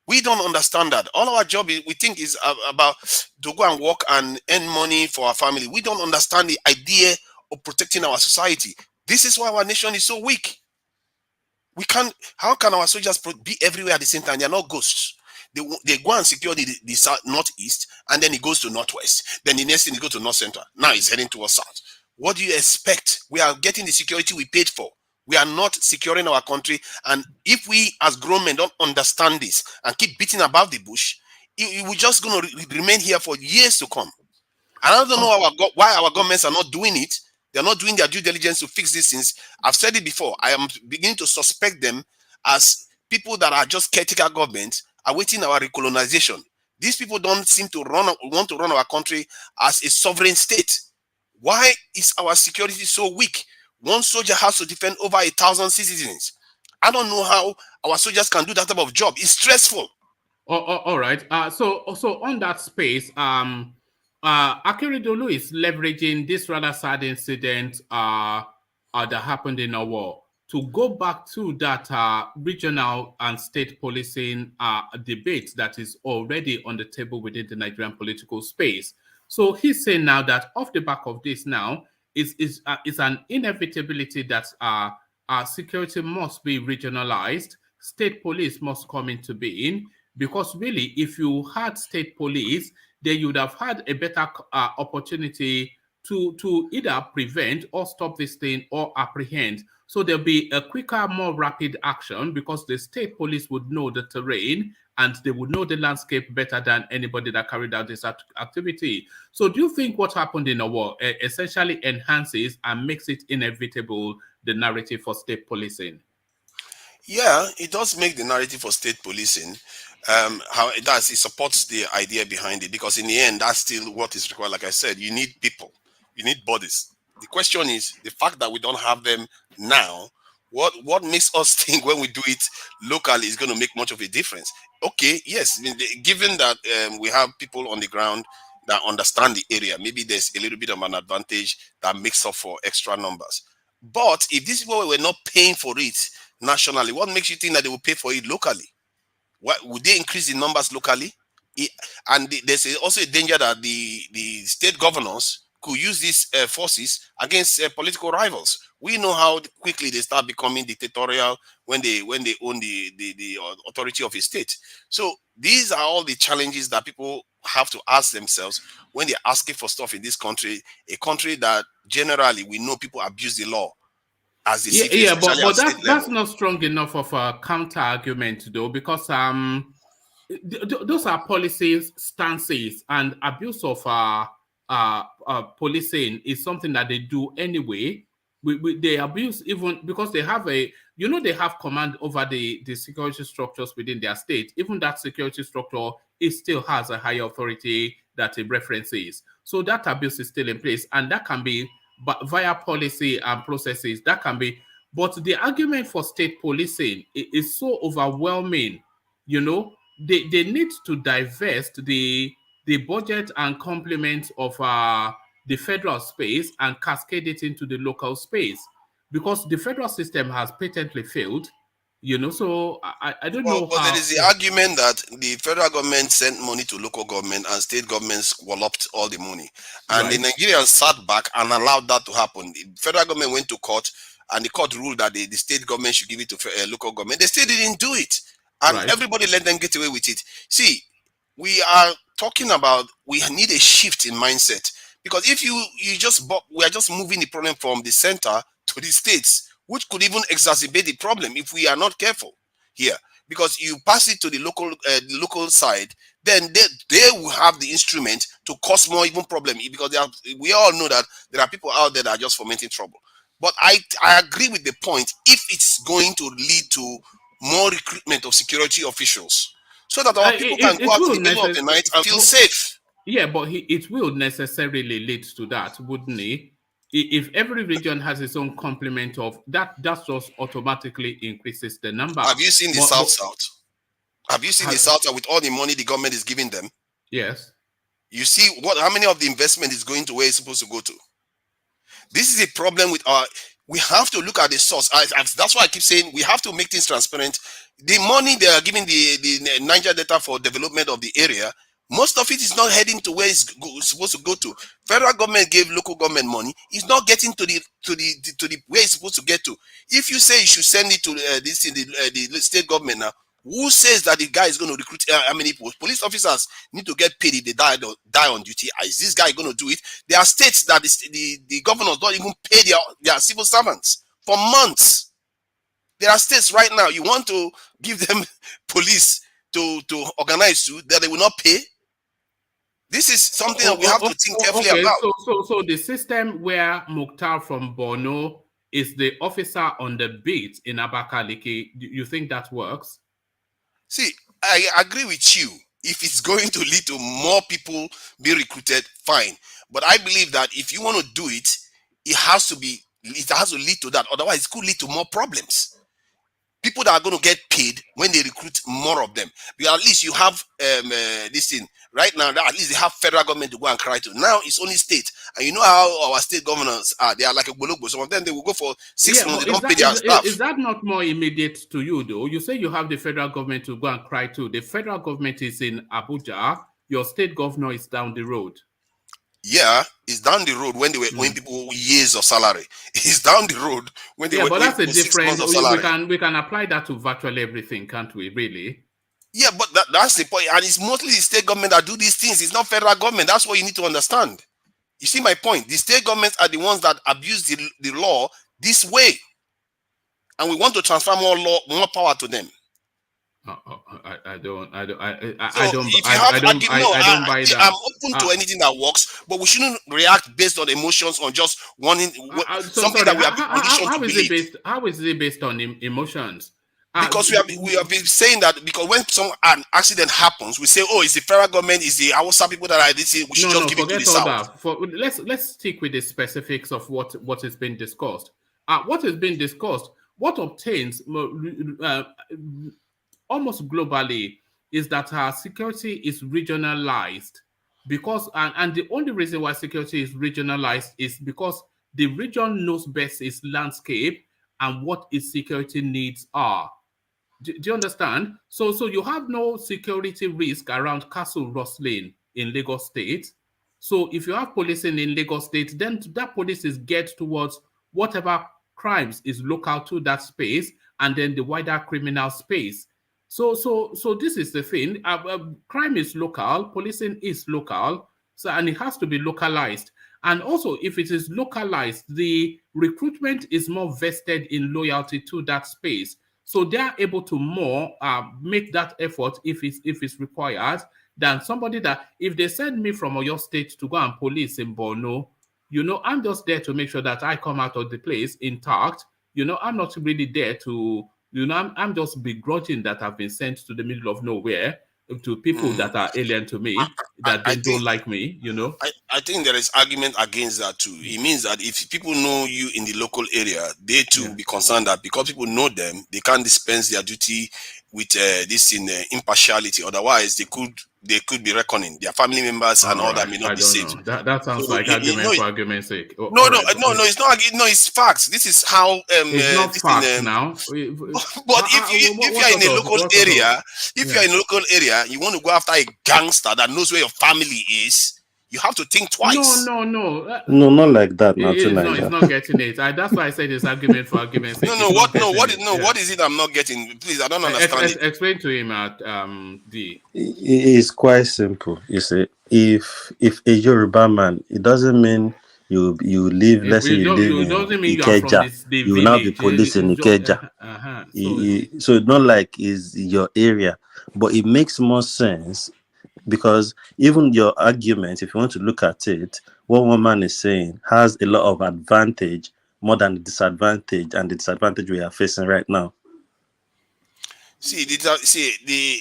S8: We don't understand that. All our job is, we think is about to go and work and earn money for our family. We don't understand the idea of protecting our society. This is why our nation is so weak. We can't. How can our soldiers be everywhere at the same time? They are not ghosts. They go and secure the south, northeast, and then it goes to northwest. Then the next thing it goes to north center. Now it's heading towards south. What do you expect? We are getting the security we paid for. We are not securing our country. And if we as grown men don't understand this and keep beating about the bush, we're just going to remain here for years to come. And I don't know why our governments are not doing it. They're not doing their due diligence to fix these things. I've said it before. I am beginning to suspect them as people that are just caretaker governments awaiting our recolonization. These people don't seem to want to run our country as a sovereign state. Why is our security so weak? One soldier has to defend over 1,000 citizens. I don't know how our soldiers can do that type of job. It's stressful.
S1: All right. So on that space, Akeredolu is leveraging this rather sad incident that happened in our war to go back to that regional and state policing debate that is already on the table within the Nigerian political space. So he's saying now that off the back of this now is an inevitability that security must be regionalized, state police must come into being, because really, if you had state police, then you would have had a better opportunity to either prevent or stop this thing or apprehend. So there'll be a quicker, more rapid action because the state police would know the terrain and they would know the landscape better than anybody that carried out this activity. So do you think what happened in the war essentially enhances and makes it inevitable the narrative for state policing?
S8: Yeah, it does make the narrative for state policing. How it does, it supports the idea behind it because in the end, that's still what is required. Like I said, you need people, you need bodies. The question is the fact that we don't have them now. What makes us think when we do it locally is going to make much of a difference? Okay, yes, given that we have people on the ground that understand the area, maybe there's a little bit of an advantage that makes up for extra numbers. But if these people were not paying for it nationally, what makes you think that they will pay for it locally? What would they increase the numbers locally? And there's also a danger that the state governors could use these forces against political rivals. We know how quickly they start becoming dictatorial when they own the authority of a state. So these are all the challenges that people have to ask themselves when they're asking for stuff in this country, a country that generally we know people abuse the law as they see fit,
S1: Yeah,
S8: especially
S1: but
S8: at state
S1: that's
S8: level.
S1: not strong enough of a counter argument though, because those are policies, stances, and abuse of policing is something that they do anyway. They abuse even because they have they have command over the security structures within their state. Even that security structure, it still has a higher authority that it references. So that abuse is still in place, and that can be but via policy and processes. That can be, but the argument for state policing is so overwhelming. They need to divest the budget and complement of the federal space and cascade it into the local space, because the federal system has patently failed. So I don't
S8: Well,
S1: know
S8: but there
S1: how.
S8: is the
S1: Yeah.
S8: argument that the federal government sent money to local government and state governments walloped all the money. And the
S1: Right.
S8: Nigerians sat back and allowed that to happen. The federal government went to court and the court ruled that the state government should give it to local government. They still didn't do it. And
S1: Right.
S8: everybody let them get away with it. See, we are talking about we need a shift in mindset, because if we are just moving the problem from the center to the states, which could even exacerbate the problem if we are not careful here, because you pass it to the local side, then they will have the instrument to cause more even problem, because we all know that there are people out there that are just fomenting trouble. But I agree with the point, if it's going to lead to more recruitment of security officials so that our people can go
S1: It
S8: out in
S1: will
S8: the middle of the night and feel
S1: necessarily.
S8: safe.
S1: Yeah, but it will necessarily lead to that, wouldn't it? If every region has its own complement of that, that just automatically increases the number.
S8: Have you seen the
S1: But
S8: South? Have you seen the South with all the money the government is giving them?
S1: yes.
S8: You see how many of the investment is going to where it's supposed to go to. This is a problem with our. We have to look at the source. That's why I keep saying we have to make things transparent. The money they are giving the Niger Delta for development of the area, most of it is not heading to where it's supposed to go to. Federal government gave local government money. It's not getting to the where it's supposed to get to. If you say you should send it to the state government now, who says that the guy is going to recruit how many police officers need to get paid if they die on duty? Is this guy going to do it? There are states that the governors don't even pay their civil servants for months. There are states right now, you want to give them police to organize to that they will not pay. This is something that we have to think carefully
S1: Okay,
S8: about.
S1: so the system where Mukhtar from Borno is the officer on the beat in Abakaliki, you think that works?
S8: See, I agree with you. If it's going to lead to more people being recruited, fine. But I believe that if you want to do it, it has to lead to that. Otherwise, it could lead to more problems. People that are going to get paid when they recruit more of them. Because at least you have this thing right now. At least they have federal government to go and cry to. Now it's only state, and you know how our state governors are. They are like a bologbo. Some of them they will go for 6 months. They don't pay their staff.
S1: Is that not more immediate to you though? You say you have the federal government to go and cry to. The federal government is in Abuja. Your state governor is down the road.
S8: Yeah, it's down the road when they were owing people years of salary. It's down the road when they were
S1: but
S8: owing
S1: that's a
S8: people 6
S1: different.
S8: months of salary.
S1: We can apply that to virtually everything, can't we? Really?
S8: Yeah, but that's the point. And it's mostly the state government that do these things. It's not federal government. That's what you need to understand. You see my point? The state governments are the ones that abuse the law this way. And we want to transfer more power to them.
S1: I don't buy that.
S8: I'm open to anything that works, but we shouldn't react based on emotions or just wanting something that we have been conditioned to believe.
S1: How is it based on emotions?
S8: Because we have been saying that because when an accident happens, we say, "Oh, it's the federal government, it's the Hausa people that are this." We should just give it to the South.
S1: Let's stick with the specifics of what has been discussed. What has been discussed, what obtains almost globally is that our security is regionalized, because and the only reason why security is regionalized is because the region knows best its landscape and what its security needs are. Do you understand? So you have no security risk around Castle Roslin in Lagos State. So if you have policing in Lagos State, then that police is geared towards whatever crimes is local to that space, and then the wider criminal space. So this is the thing. Crime is local, policing is local, so and it has to be localized. And also, if it is localized, the recruitment is more vested in loyalty to that space. So they are able to more make that effort if it's required than somebody that, if they send me from Oyo State to go and police in Borno, I'm just there to make sure that I come out of the place intact. I'm not really there to, I'm just begrudging that I've been sent to the middle of nowhere to people that are alien to me, that
S8: I
S1: don't
S8: think
S1: like me,
S8: I think there is argument against that too. It means that if people know you in the local area, they too be concerned that because people know them, they can't dispense their duty with this in impartiality. Otherwise, they could be reckoning their family members and all that may not
S1: I
S8: be
S1: don't
S8: safe.
S1: know. That sounds
S8: So
S1: like argument for argument's sake.
S8: no,
S1: All right.
S8: it's not. No, it's facts. This is how
S1: It's not
S8: this
S1: facts
S8: in.
S1: now.
S8: But if
S1: What
S8: you're in
S1: sort
S8: a
S1: of
S8: local
S1: what sort
S8: area,
S1: of
S8: you're in a local area, you want to go after a gangster that knows where your family is. You have to think twice.
S1: No.
S4: No, not like that. Not to
S1: It's
S4: Niger.
S1: not getting it. That's why I said it's argument for argument's sake.
S8: What is it I'm not getting? Please, I don't understand it.
S1: Explain to him at D.
S4: It's quite simple. You see, if a Yoruba man, it doesn't mean you live. Let's say you live
S1: It doesn't
S4: in
S1: mean you are from
S4: Ikeja,
S1: the
S4: you will now be
S1: village.
S4: police in
S1: It's just,
S4: Ikeja. So it's not like it's your area, but it makes more sense because even your argument, if you want to look at it, what one man is saying has a lot of advantage more than the disadvantage, and the disadvantage we are facing right now.
S8: See, the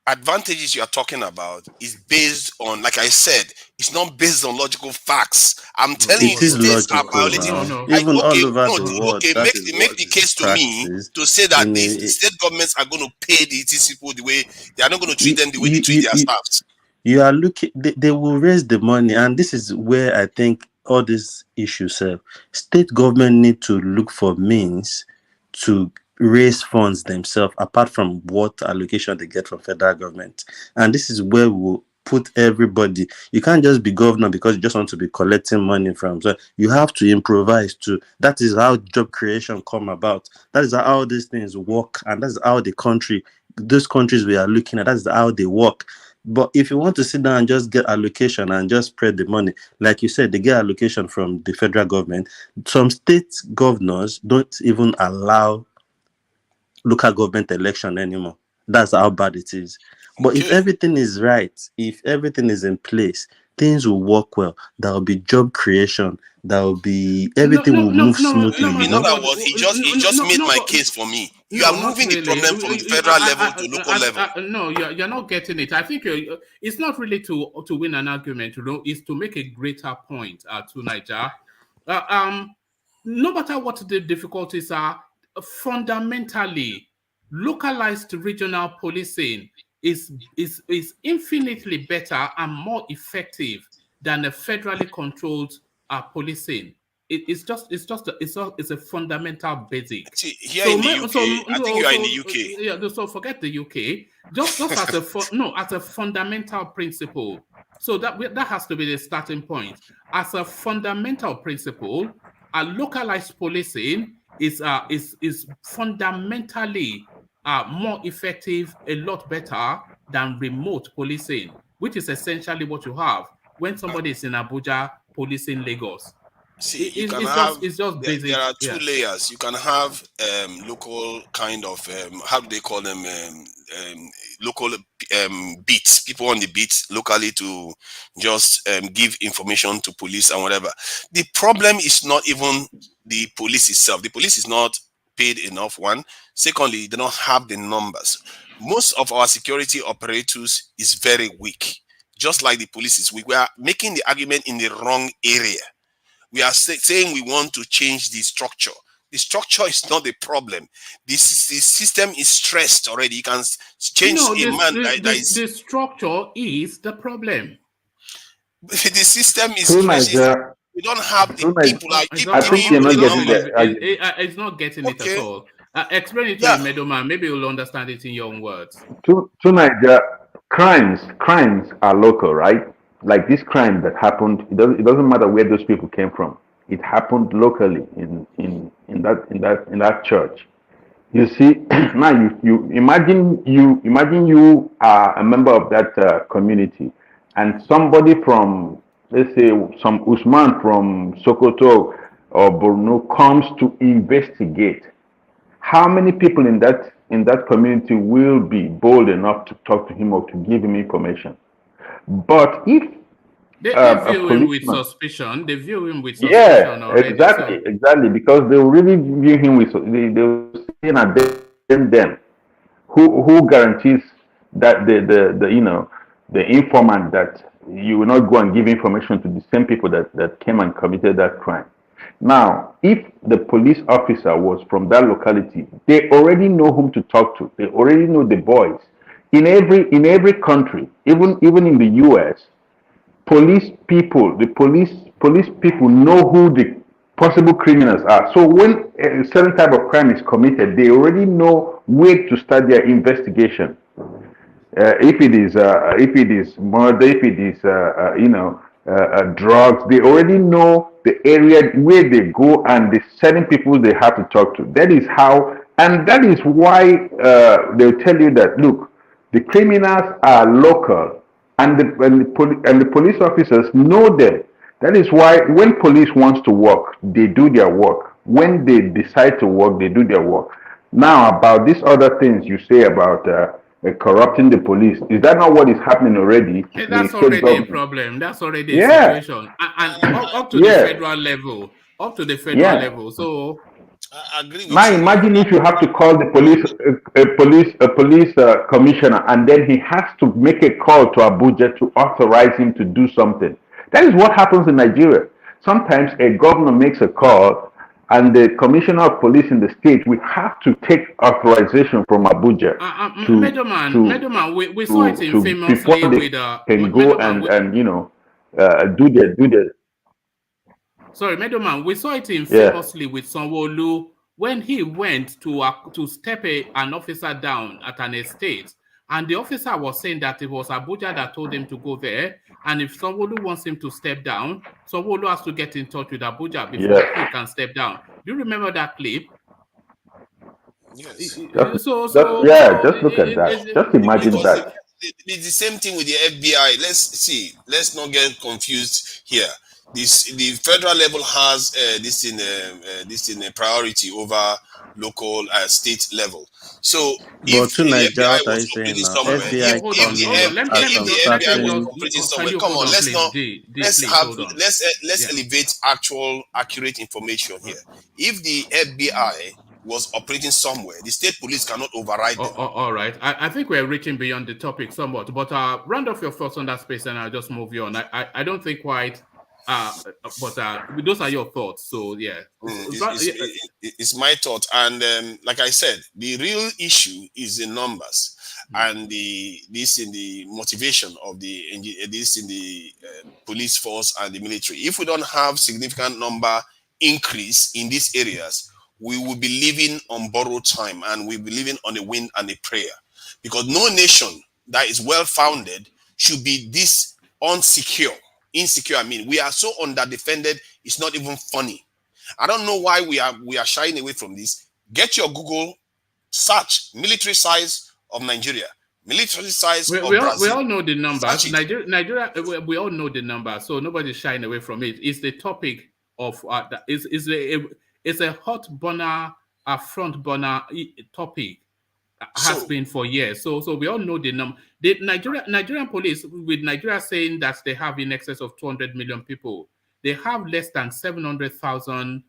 S8: advantages you are talking about is based on, like I said, it's not based on logical facts. I'm telling you,
S4: It is
S8: states are
S4: logical
S8: violating.
S4: now. Even all over the world,
S8: Make
S4: that is
S8: make
S4: what
S8: the
S4: is
S8: case to me
S4: practiced
S8: to say that
S4: in
S8: the
S4: a-
S8: state governments are going to pay these people the way they are not going to treat them the way they
S4: you,
S8: treat
S4: you,
S8: their
S4: you,
S8: staffs.
S4: you are looking, they will raise the money, and this is where I think all these issues state government need to look for means to raise funds themselves apart from what allocation they get from federal government. And this is where we'll put everybody. You can't just be governor because you just want to be collecting money from. So you have to improvise too. That is how job creation come about. That is how these things work, and that's how those countries we are looking at, that's how they work. But if you want to sit down and just get allocation and just spread the money, like you said, they get allocation from the federal government. Some state governors don't even allow local government election anymore. That's how bad it is. But if everything is right, if everything is in place, things will work well. There will be job creation. There will be everything will move smoothly.
S8: In other words, he just made my case for me. You are moving the problem from the federal level to local level.
S1: No, you're not getting it. I think it's not really to win an argument. It's to make a greater point to Niger. No matter what the difficulties are, fundamentally, localized regional policing is infinitely better and more effective than a federally controlled policing. It's a fundamental basic.
S8: See, here in the UK, I think you are in the UK.
S1: Yeah, so forget the UK. Just as a fundamental principle. So that has to be the starting point. As a fundamental principle, a localized policing is fundamentally more effective, a lot better than remote policing, which is essentially what you have when somebody is in Abuja policing Lagos.
S8: See,
S1: it's just basic.
S8: There are two layers. You can have local kind of how do they call them? Local beats, people on the beats locally to just give information to police and whatever. The problem is not even the police itself. The police is not paid enough. One, secondly, they don't have the numbers. Most of our security operators is very weak, just like the police is weak. We are making the argument in the wrong area. We are saying we want to change the structure. The structure is not the problem. The system is stressed already. You can change
S1: the structure is the problem.
S8: The system is stressed. We don't have the people.
S2: I think you're not getting it.
S1: It's not getting it at all. Explain it to the middleman. Maybe you'll understand it in your own words.
S2: To Niger, crimes are local, right? like this crime that happened, it doesn't matter where those people came from. It happened locally in that church. You see, now you imagine you are a member of that community, and somebody from, let's say, some Usman from Sokoto or Borno comes to investigate. How many people in that community will be bold enough to talk to him or to give him information? But if
S1: They
S2: a
S1: view him with
S2: policeman,
S1: suspicion. They view him with suspicion
S2: yeah,
S1: already.
S2: exactly,
S1: So
S2: exactly, because they will really view him with, they will say, "Nah, them. Who guarantees that the the informant, that you will not go and give information to the same people that came and committed that crime?" Now, if the police officer was from that locality, they already know whom to talk to. They already know the boys. In every country, even in the US, police people know who the possible criminals are. So when a certain type of crime is committed, they already know where to start their investigation. If it is murder, if it is drugs, they already know the area where they go and the certain people they have to talk to. That is how, and that is why they'll tell you that, look, the criminals are local, and the police officers know them. That is why when police wants to work, they do their work. When they decide to work, they do their work. Now, about these other things you say about corrupting the police, is that not what is happening already? The
S1: that's
S2: state
S1: already a
S2: government.
S1: problem. That's already a
S2: Yeah,
S1: situation, and up to the
S2: yeah,
S1: federal level. Up to the federal
S2: yeah.
S1: level. So
S8: I agree with
S2: Now
S8: you.
S2: imagine if you have to call the police, a police commissioner, and then he has to make a call to Abuja to authorize him to do something. That is what happens in Nigeria. Sometimes a governor makes a call, and the commissioner of police in the state will have to take authorization from Abuja to
S1: Meadowman, we saw it
S2: before
S1: infamously
S2: they
S1: with
S2: can go
S1: Meadowman.
S2: and do their.
S1: Sorry, Meadowman, we saw it
S2: Yeah.
S1: infamously with Sanwo-Olu when he went to step an officer down at an estate, and the officer was saying that it was Abuja that told him to go there, and if Sanwo-Olu wants him to step down, Sanwo-Olu has to get in touch with Abuja before he
S2: Yeah.
S1: can step down. Do you remember that clip?
S8: Yes.
S2: Just look at that. Just imagine
S8: Because
S2: that.
S8: it's the same thing with the FBI. Let's not get confused here. The federal level has this in a priority over local state level. So
S4: But
S8: if
S4: to
S8: the
S4: Nigeria,
S8: FBI
S4: what are
S8: was
S4: you saying
S8: operating
S4: now?
S8: somewhere,
S4: FBI
S1: Hold
S4: comes
S1: on.
S4: in
S1: Let
S4: at
S1: me
S4: some
S1: just
S8: if the FBI was
S4: certain.
S8: operating
S1: can
S8: somewhere,
S1: you
S8: come
S1: hold
S8: on,
S1: on, please, please hold on.
S8: let's
S1: Yeah.
S8: elevate actual accurate information here. If the FBI was operating somewhere, the state police cannot override them.
S1: All right. I think we're reaching beyond the topic somewhat, but round off your thoughts on that space and I'll just move you on. I don't think quite, but those are your thoughts. So, yeah.
S8: It's my thought. And like I said, the real issue is the numbers and this in the motivation of this in the police force and the military. If we don't have significant number increase in these areas, we will be living on borrowed time and we'll be living on a wind and a prayer, because no nation that is well founded should be this insecure. I mean, we are so underdefended, it's not even funny. I don't know why we are shying away from this. Get your Google search military size of Nigeria, military size of
S1: we
S8: Brazil.
S1: all know the numbers.
S8: Search it.
S1: Nigeria, we all know the numbers, so nobody's shying away from it. It's the topic of it's a hot burner, a front burner topic has
S8: So
S1: been for years. So we all know the number. The Nigerian police, with Nigeria saying that they have in excess of 200 million people, they have less than 700,000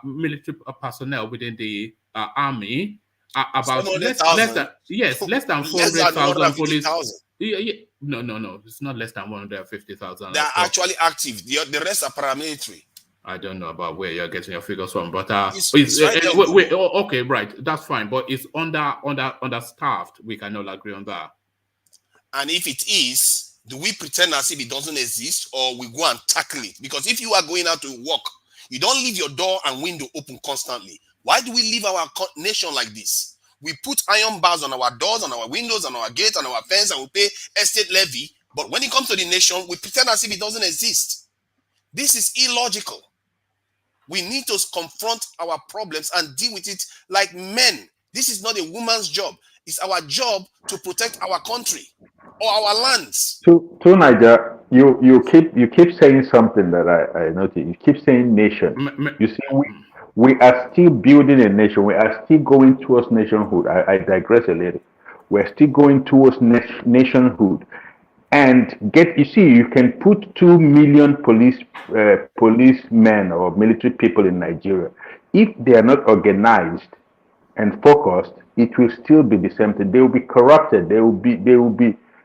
S1: military personnel within the army. About less than 400,000 police.
S8: 150,000.
S1: Yeah. No, it's not less than 150,000.
S8: They are actually active. The rest are paramilitary.
S1: I don't know about where you're getting your figures from, but
S8: It's right there.
S1: okay, right, that's fine, but it's understaffed. We can all agree on that.
S8: And if it is, do we pretend as if it doesn't exist, or we go and tackle it? Because if you are going out to work, you don't leave your door and window open constantly. Why do we leave our nation like this? We put iron bars on our doors, on our windows, on our gates, on our fence, and we pay estate levy But when it comes to the nation, we pretend as if it doesn't exist. This is illogical. We need to confront our problems and deal with it like men. This is not a woman's job. It's our job to protect our country or our lands.
S2: To Niger, you keep saying something that I noticed. You keep saying nation. You see, we are still building a nation. We are still going towards nationhood. I digress a little. We're still going towards nationhood. And you see, you can put 2 million policemen or military people in Nigeria. If they are not organized and focused, it will still be the same thing. They will be corrupted.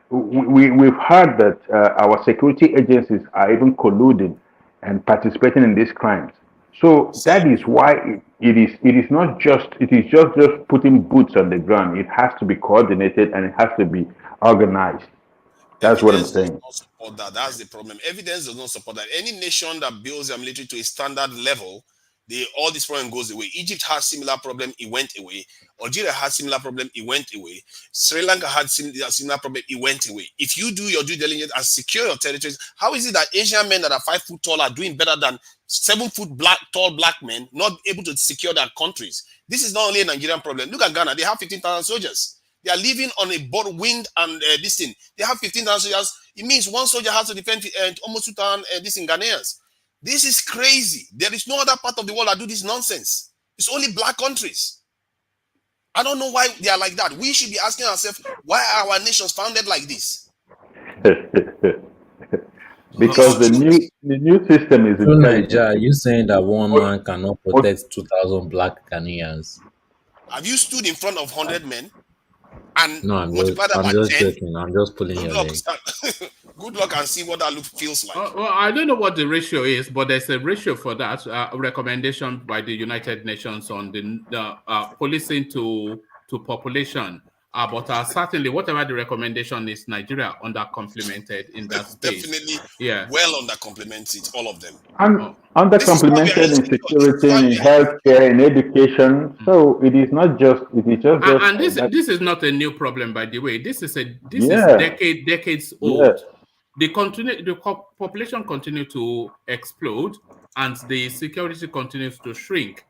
S2: We've heard that our security agencies are even colluding and participating in these crimes. So that is why it is not just putting boots on the ground. It has to be coordinated and it has to be organized. That's what I'm saying.
S8: Does not support that. That's the problem. Evidence does not support that. Any nation that builds their military to a standard level, all this problem goes away. Egypt had similar problem, it went away. Algeria had similar problem, it went away. Sri Lanka had similar problem, it went away. If you do your due diligence and secure your territories, how is it that Asian men that are 5 foot tall are doing better than 7 foot tall black men, not able to secure their countries? This is not only a Nigerian problem. Look at Ghana, they have 15,000 soldiers. They are living on a boat, wind, and this thing. They have 15,000 soldiers. It means one soldier has to defend almost 2,000 Ghanaians. This is crazy. There is no other part of the world that do this nonsense. It's only black countries. I don't know why they are like that. We should be asking ourselves, why are our nations founded like this?
S2: Because the new system is
S5: Nigeria, are you saying that one man cannot protect 2,000 black Ghanaians?
S8: Have you stood in front of 100 men? And
S5: no, I'm just joking. I'm just pulling your leg.
S8: Good luck and see what that feels like.
S1: Well, I don't know what the ratio is, but there's a ratio for that. Recommendation by the United Nations on the policing to population. But certainly, whatever the recommendation is, Nigeria under-complemented in that space.
S8: Definitely,
S1: yeah,
S8: well under-complemented, all of them.
S2: And under-complemented in security, in healthcare, in education. So it is not just. It is just.
S1: And this is not a new problem, by the way. This is decades old. Yeah. The population continues to explode, and the security continues to shrink.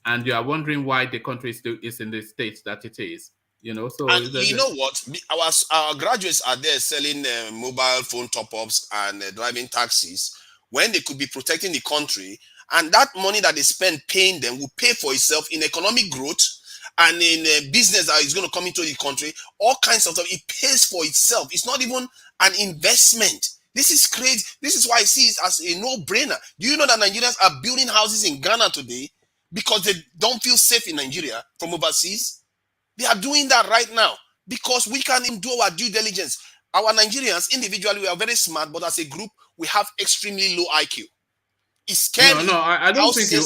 S1: And you are wondering why the country is in the state that it is. You know, so
S8: and you know what? Our graduates are there selling mobile phone top-ups and driving taxis when they could be protecting the country, and that money that they spend paying them will pay for itself in economic growth and in business that is going to come into the country. All kinds of stuff. It pays for itself. It's not even an investment. This is crazy. This is why I see it as a no-brainer. Do you know that Nigerians are building houses in Ghana today because they don't feel safe in Nigeria from overseas? They are doing that right now because we can't even do our due diligence. Our Nigerians, individually, we are very smart, but as a group, we have extremely low IQ. It's scary.
S1: No, I don't think you.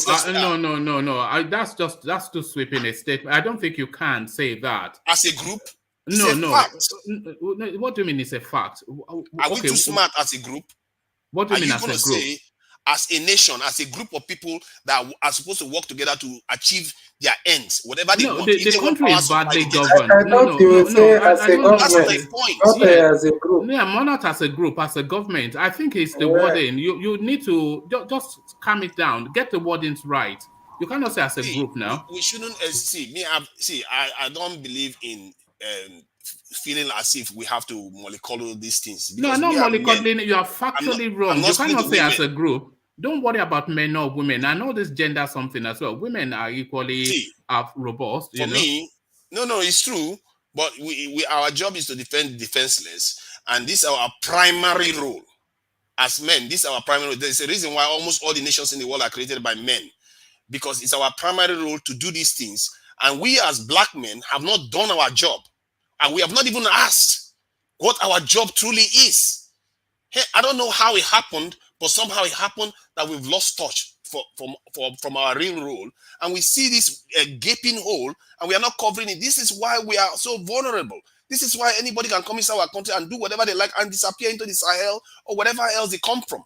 S1: No. That's too sweeping a statement. I don't think you can say that
S8: as a group.
S1: No. What do you mean? It's a fact.
S8: Are we too smart as a group?
S1: What do you mean as a group?
S8: Say, as a nation, as a group of people that are supposed to work together to achieve their ends, whatever they want.
S1: The country is badly governed.
S7: I thought you would say as a government,
S8: that's my point.
S7: Not as a group.
S1: Yeah, not as a group, as a government. I think it's the wording. You need to just calm it down. Get the wordings right. You cannot say as a group now.
S8: We shouldn't I don't believe in feeling as if we have to mollycoddle these things.
S1: No, not mollycoddling. You are factually wrong. You cannot say as a group. Don't worry about men or women. I know this gender something as well. Women are equally robust.
S8: For me, no, it's true. But our job is to defend the defenseless, and this is our primary role as men. This is our primary role. There's a reason why almost all the nations in the world are created by men, because it's our primary role to do these things. And we as black men have not done our job, and we have not even asked what our job truly is. Hey, I don't know how it happened, but somehow it happened that we've lost touch from our real role, and we see this gaping hole, and we are not covering it. This is why we are so vulnerable. This is why anybody can come inside our country and do whatever they like and disappear into the Sahel or whatever else they come from,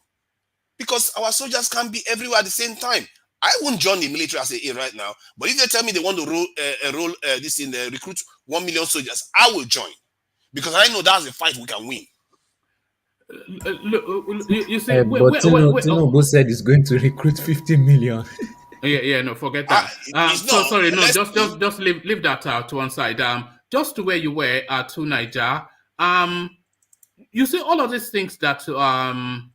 S8: because our soldiers can't be everywhere at the same time. I won't join the military as a right now, but if they tell me they want to recruit 1 million soldiers, I will join, because I know that's a fight we can win.
S1: You see,
S5: But Tinubu said he's going to recruit 50 million.
S1: yeah, no, forget that.
S8: It's
S1: So
S8: not.
S1: sorry, no,
S8: Let's
S1: just leave that to one side. Just to where you were to Niger. You see, all of these things that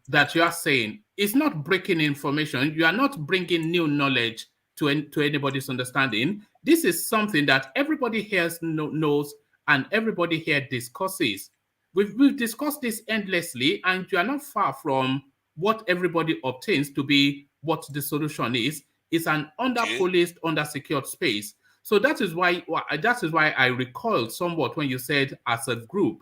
S1: that you are saying is not breaking information. You are not bringing new knowledge to anybody's understanding. This is something that everybody here knows and everybody here discusses. We've discussed this endlessly, and you are not far from what everybody obtains to be what the solution is. It's an under-policed, under-secured space. So that is why I recoiled somewhat when you said as a group,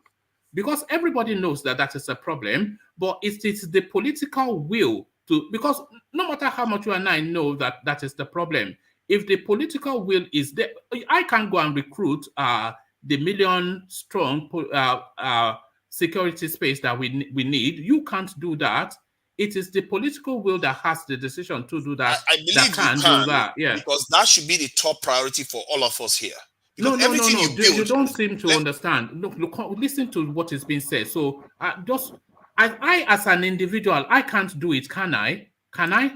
S1: because everybody knows that that is a problem, but it is the political will to, because no matter how much you and I know that that is the problem, if the political will is there, I can go and recruit the million strong security space that we need. You can't do that. It is the political will that has the decision to do that.
S8: I believe
S1: that
S8: you
S1: can
S8: can,
S1: do that. Yeah.
S8: because that should be the top priority for all of us here. Because
S1: No.
S8: everything you build,
S1: You don't seem to understand. Look, listen to what is being said. So I as an individual, I can't do it. Can I? Can I?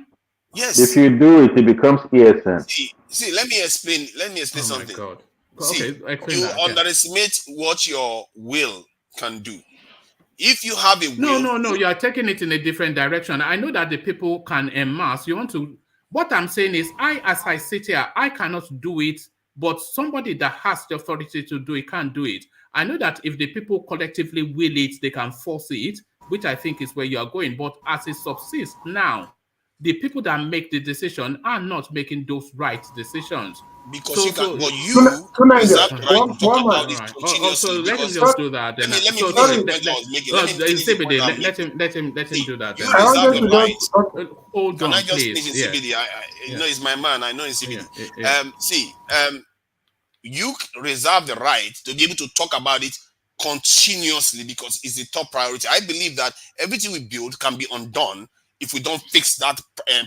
S8: yes.
S2: If you do it, it becomes ESN.
S8: See, let me explain. Oh
S1: My
S8: something.
S1: God.
S8: See,
S1: Okay, explain
S8: you
S1: that. Yeah.
S8: underestimate what your will can do. If you have a will,
S1: No, you are taking it in a different direction. I know that the people can amass. You want to. What I'm saying is, as I sit here, I cannot do it, but somebody that has the authority to do it can do it. I know that if the people collectively will it, they can force it, which I think is where you are going. But as it subsists now, the people that make the decision are not making those right decisions.
S8: because you can, but you
S7: Niger,
S8: reserve the right to talk about
S7: man.
S8: this
S1: Right.
S8: continuously.
S1: So let him
S8: because
S1: just do that. Then
S8: let me
S1: so
S8: finish
S1: sorry.
S8: the point I was making. Let me finish the point I'm making.
S1: Let him do that.
S8: You
S1: Then.
S7: I
S8: reserve
S7: wanted
S8: the
S7: to
S8: right.
S7: just
S1: Hold
S8: Can
S1: on,
S8: I just
S1: please.
S8: finish in CBD? You know, he's my man. I know in CBD. You reserve the right to be able to talk about it continuously because it's the top priority. I believe that everything we build can be undone if we don't fix that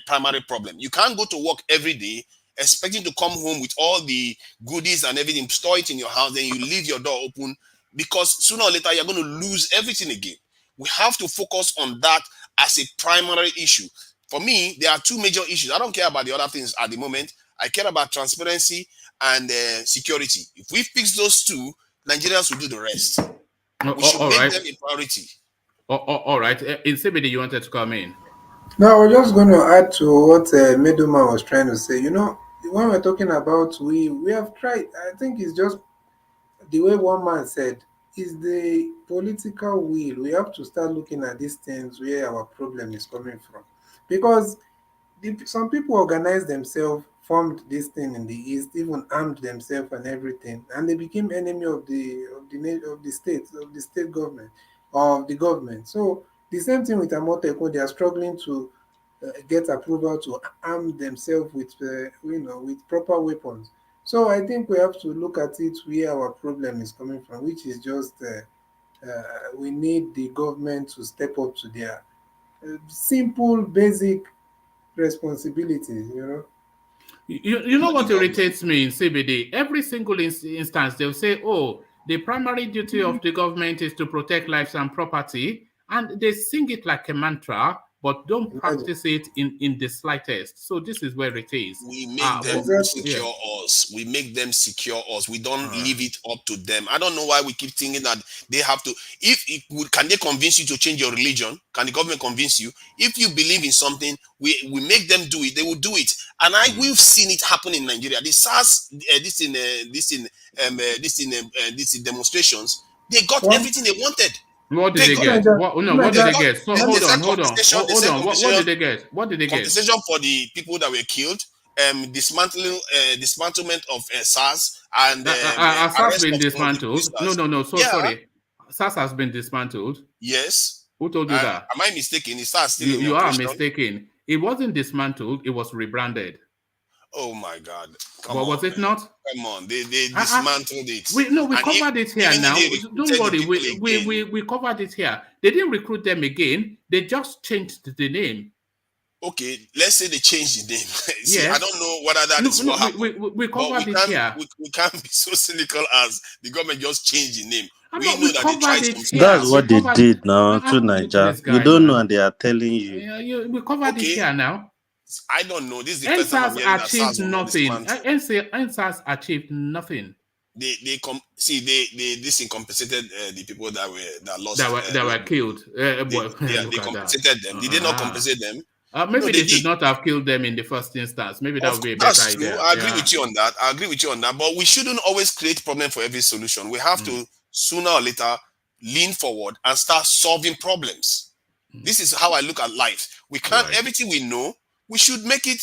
S8: primary problem. You can't go to work every day expecting to come home with all the goodies and everything, store it in your house, then you leave your door open, because sooner or later you're going to lose everything again. We have to focus on that as a primary issue. For me, there are two major issues. I don't care about the other things at the moment. I care about transparency and security. If we fix those two, Nigerians will do the rest. We should make them a priority.
S1: All right. In CBD, you wanted to come in.
S7: Now, I was just going to add to what Meduma was trying to say. You know, when we're talking about we have tried, I think it's just the way one man said, is the political will. We have to start looking at these things where our problem is coming from. Because some people organized themselves, formed this thing in the east, even armed themselves and everything, and they became enemy of the state government, of the government. So the same thing with Amoteko, they are struggling to get approval to arm themselves with with proper weapons. So I think we have to look at it where our problem is coming from, which is just we need the government to step up to their simple, basic responsibilities, you know.
S1: You know what irritates me in CBD? Every single instance, they'll say, oh, the primary duty of the government is to protect lives and property. And they sing it like a mantra, but don't practice it in the slightest. So this is where it is.
S8: We make them secure us. We make them secure us. We don't leave it up to them. I don't know why we keep thinking that they have to. Can they convince you to change your religion? Can the government convince you? If you believe in something, we make them do it. They will do it. And we've seen it happen in Nigeria. The SARS, this in demonstrations, they got everything they wanted.
S1: What did they get? What did they get? So hold on. What did they get? What did they get?
S8: Compensation for the people that were killed, dismantlement of SARS, and
S1: SARS been dismantled. No. Sorry. SARS has been dismantled.
S8: Yes.
S1: Who told you that?
S8: Am I mistaken? Is SARS still
S1: you are mistaken. It wasn't dismantled. It was rebranded.
S8: Oh my God!
S1: Was it not?
S8: Come on, they dismantled it.
S1: We covered it here now. Don't worry, we covered it here. They didn't recruit them again. They just changed the name.
S8: Okay, let's say they changed the name. See, yes. I don't know whether that is what happened.
S1: We covered it here.
S8: We can't be so cynical as the government just changed the name. We know that they tried some stuff.
S4: That's what they did now to Niger. You don't know, and they are telling you.
S1: Yeah, we covered it here now.
S8: I don't know. This is the first time I'm hearing that SARS will not dismantle.
S1: NSAS achieved nothing.
S8: They this incompensated the people that lost
S1: that were killed.
S8: They compensated them. Did they not compensate them?
S1: Maybe they should not have killed them in the first instance. Maybe that would be a better idea.
S8: I agree with you on that. But we shouldn't always create problem for every solution. We have to sooner or later lean forward and start solving problems. This is how I look at life. We can't everything we know. We should make it.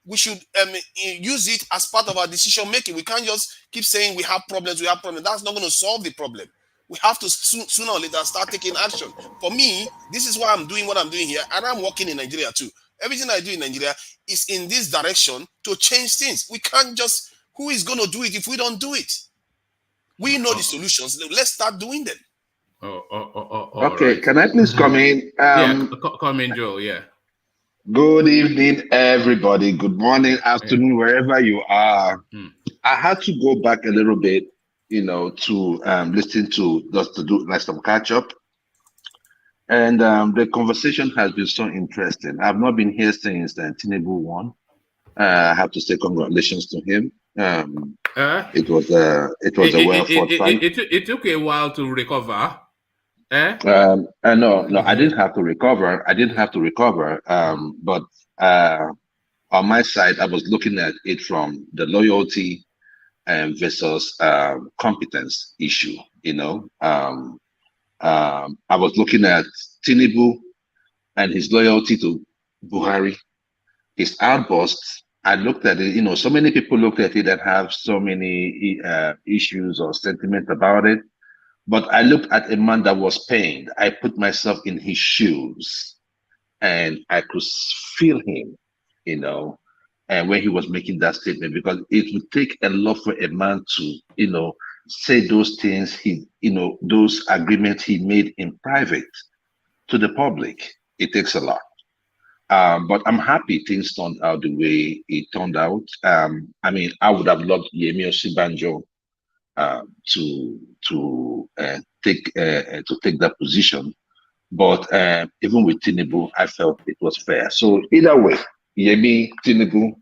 S8: We should use it as part of our decision making. We can't just keep saying we have problems. That's not going to solve the problem. We have to sooner or later start taking action. For me, this is why I'm doing what I'm doing here, and I'm working in Nigeria too. Everything I do in Nigeria is in this direction to change things. We can't just. Who is going to do it if we don't do it? We know the solutions. Let's start doing them.
S2: Okay, right. Can I please come in?
S1: Come in, Joe. Yeah.
S2: Good evening, everybody. Good morning, afternoon, wherever you are. I had to go back a little bit, to listen to just to do like some catch up. And the conversation has been so interesting. I've not been here since Tinubu won. I have to say congratulations to him. It was a well fought fight.
S1: It took a while to recover.
S2: No, I didn't have to recover. But on my side, I was looking at it from the loyalty versus competence issue. I was looking at Tinubu and his loyalty to Buhari, his outbursts. I looked at it. So many people looked at it and have so many issues or sentiment about it. But I looked at a man that was pained. I put myself in his shoes and I could feel him, and when he was making that statement, because it would take a lot for a man to, say those things, those agreements he made in private to the public. It takes a lot. But I'm happy things turned out the way it turned out. I would have loved Yemi Osinbajo to take that position, but even with Tinubu, I felt it was fair. So either way, Yemi, Tinubu,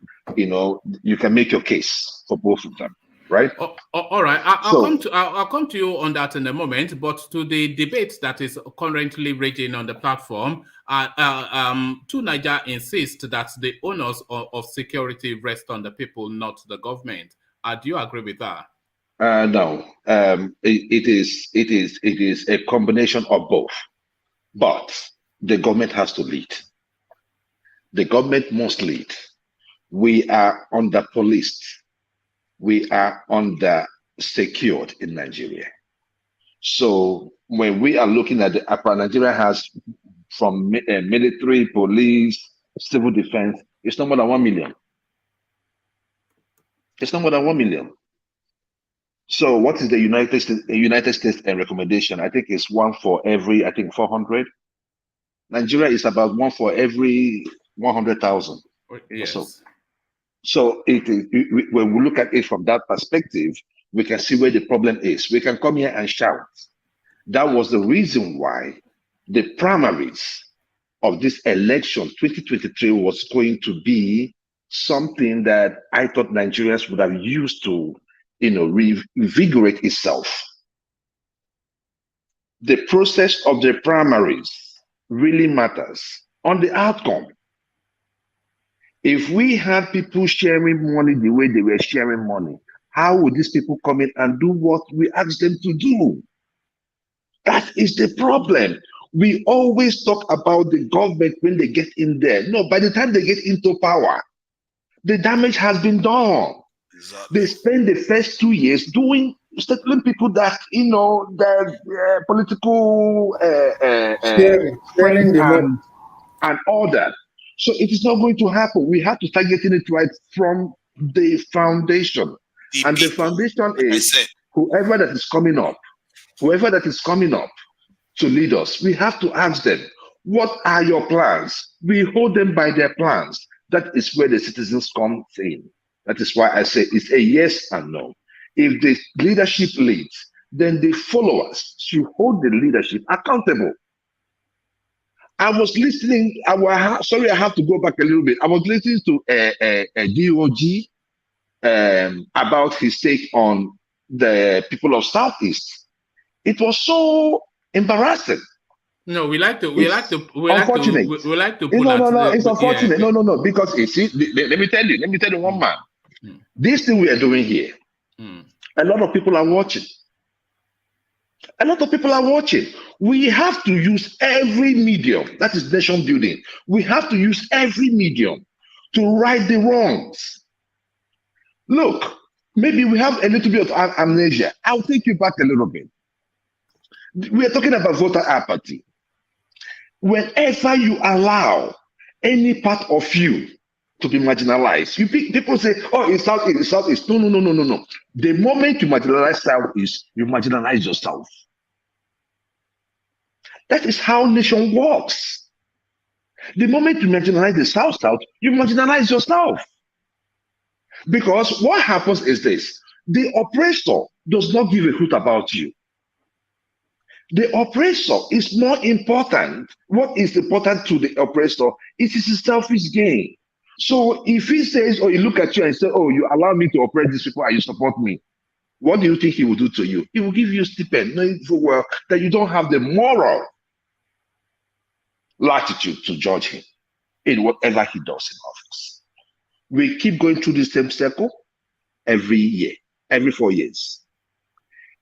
S2: you can make your case for both of them, right?
S1: All right. I'll come to you on that in a moment. But to the debate that is currently raging on the platform, Niger insist that the onus of security rests on the people, not the government. Do you agree with that?
S2: No, it is a combination of both, but the government has to lead. The government must lead. We are under policed. We are under secured in Nigeria. So when we are looking at Nigeria has from military, police, civil defense, it's not more than 1 million. It's not more than 1 million. So what is the United States recommendation? I think it's 1 for every 400. Nigeria is about 1 for every 100,000.
S1: Yes.
S2: So when we look at it from that perspective, we can see where the problem is. We can come here and shout. That was the reason why the primaries of this election 2023 was going to be something that I thought Nigerians would have used to revigorate itself. The process of the primaries really matters on the outcome. If we had people sharing money the way they were sharing money, how would these people come in and do what we asked them to do? That is the problem. We always talk about the government when they get in there. No, by the time they get into power, the damage has been done. Exactly. They spend the first 2 years telling people that that political sharing and all that. So it is not going to happen. We have to start getting it right from the foundation. The foundation is whoever that is coming up to lead us, we have to ask them, what are your plans? We hold them by their plans. That is where the citizens come in. That is why I say it's a yes and no. If the leadership leads,
S9: then the followers should hold the leadership accountable. I was listening. Sorry, I have to go back a little bit. I was listening to DOG about his take on the people of Southeast. It was so embarrassing.
S1: No, we like to
S9: It's unfortunate. It's unfortunate.
S1: Yeah.
S9: No, because you see, let me tell you one man. This thing we are doing here, a lot of people are watching. A lot of people are watching. We have to use every medium. That is nation building. We have to use every medium to right the wrongs. Look, maybe we have a little bit of amnesia. I'll take you back a little bit. We are talking about voter apathy. Whenever you allow any part of you to be marginalized, people say, oh, it's Southeast. No. The moment you marginalize Southeast, you marginalize yourself. That is how nation works. The moment you marginalize the South, you marginalize yourself. Because what happens is this: the oppressor does not give a hoot about you. The oppressor is more important. What is important to the oppressor? It is his selfish gain. So if he says, or he look at you and say, oh, you allow me to oppress these people and you support me, what do you think he will do to you? He will give you a stipend, knowing full well that you don't have the moral latitude to judge him in whatever he does in office. We keep going through the same circle every year, every 4 years.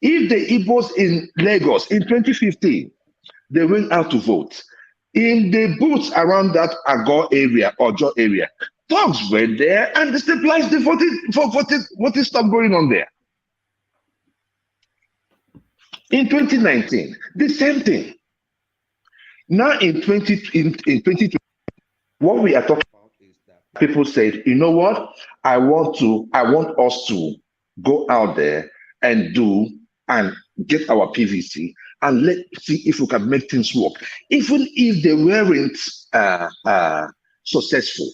S9: If the Igbos in Lagos in 2015, they went out to vote, in the booths around that Agor area or Joe area, thugs went there and destabilized the voting stuff going on there. In 2019, the same thing. Now in 2020, what we are talking about is that people said, you know what? I want us to go out there and get our PVC and let's see if we can make things work. Even if they weren't successful,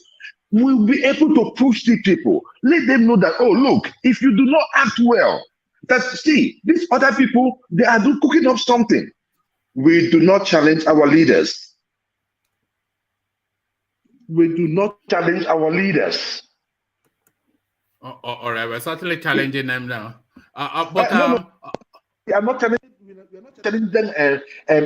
S9: we'll be able to push the people. Let them know that, oh, look, if you do not act well, these other people, they are cooking up something. We do not challenge our leaders. We do not challenge our leaders.
S1: All right, we're certainly challenging them now.
S9: We are not challenging them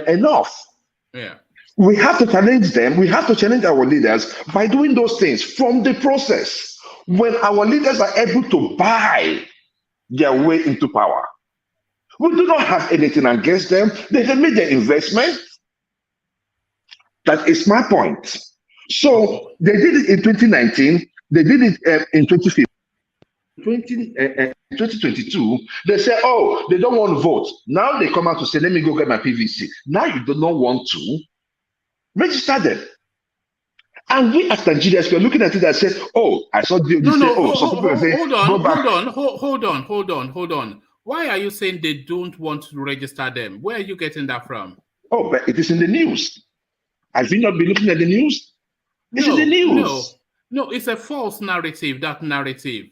S9: enough.
S1: Yeah.
S9: We have to challenge them. We have to challenge our leaders by doing those things from the process. When our leaders are able to buy their way into power, we do not have anything against them. They have made their investment. That is my point. So they did it in 2019. They did it in 2015. 2022, they say, oh, they don't want to vote. Now they come out to say, let me go get my PVC. Now you do not want to register them. And we as Nigerians, we're looking at it and say, oh, I saw the
S1: hold on. Why are you saying they don't want to register them? Where are you getting that from?
S9: Oh, but it is in the news. Have you not been looking at the news? It's in the news.
S1: No, it's a false narrative, that narrative.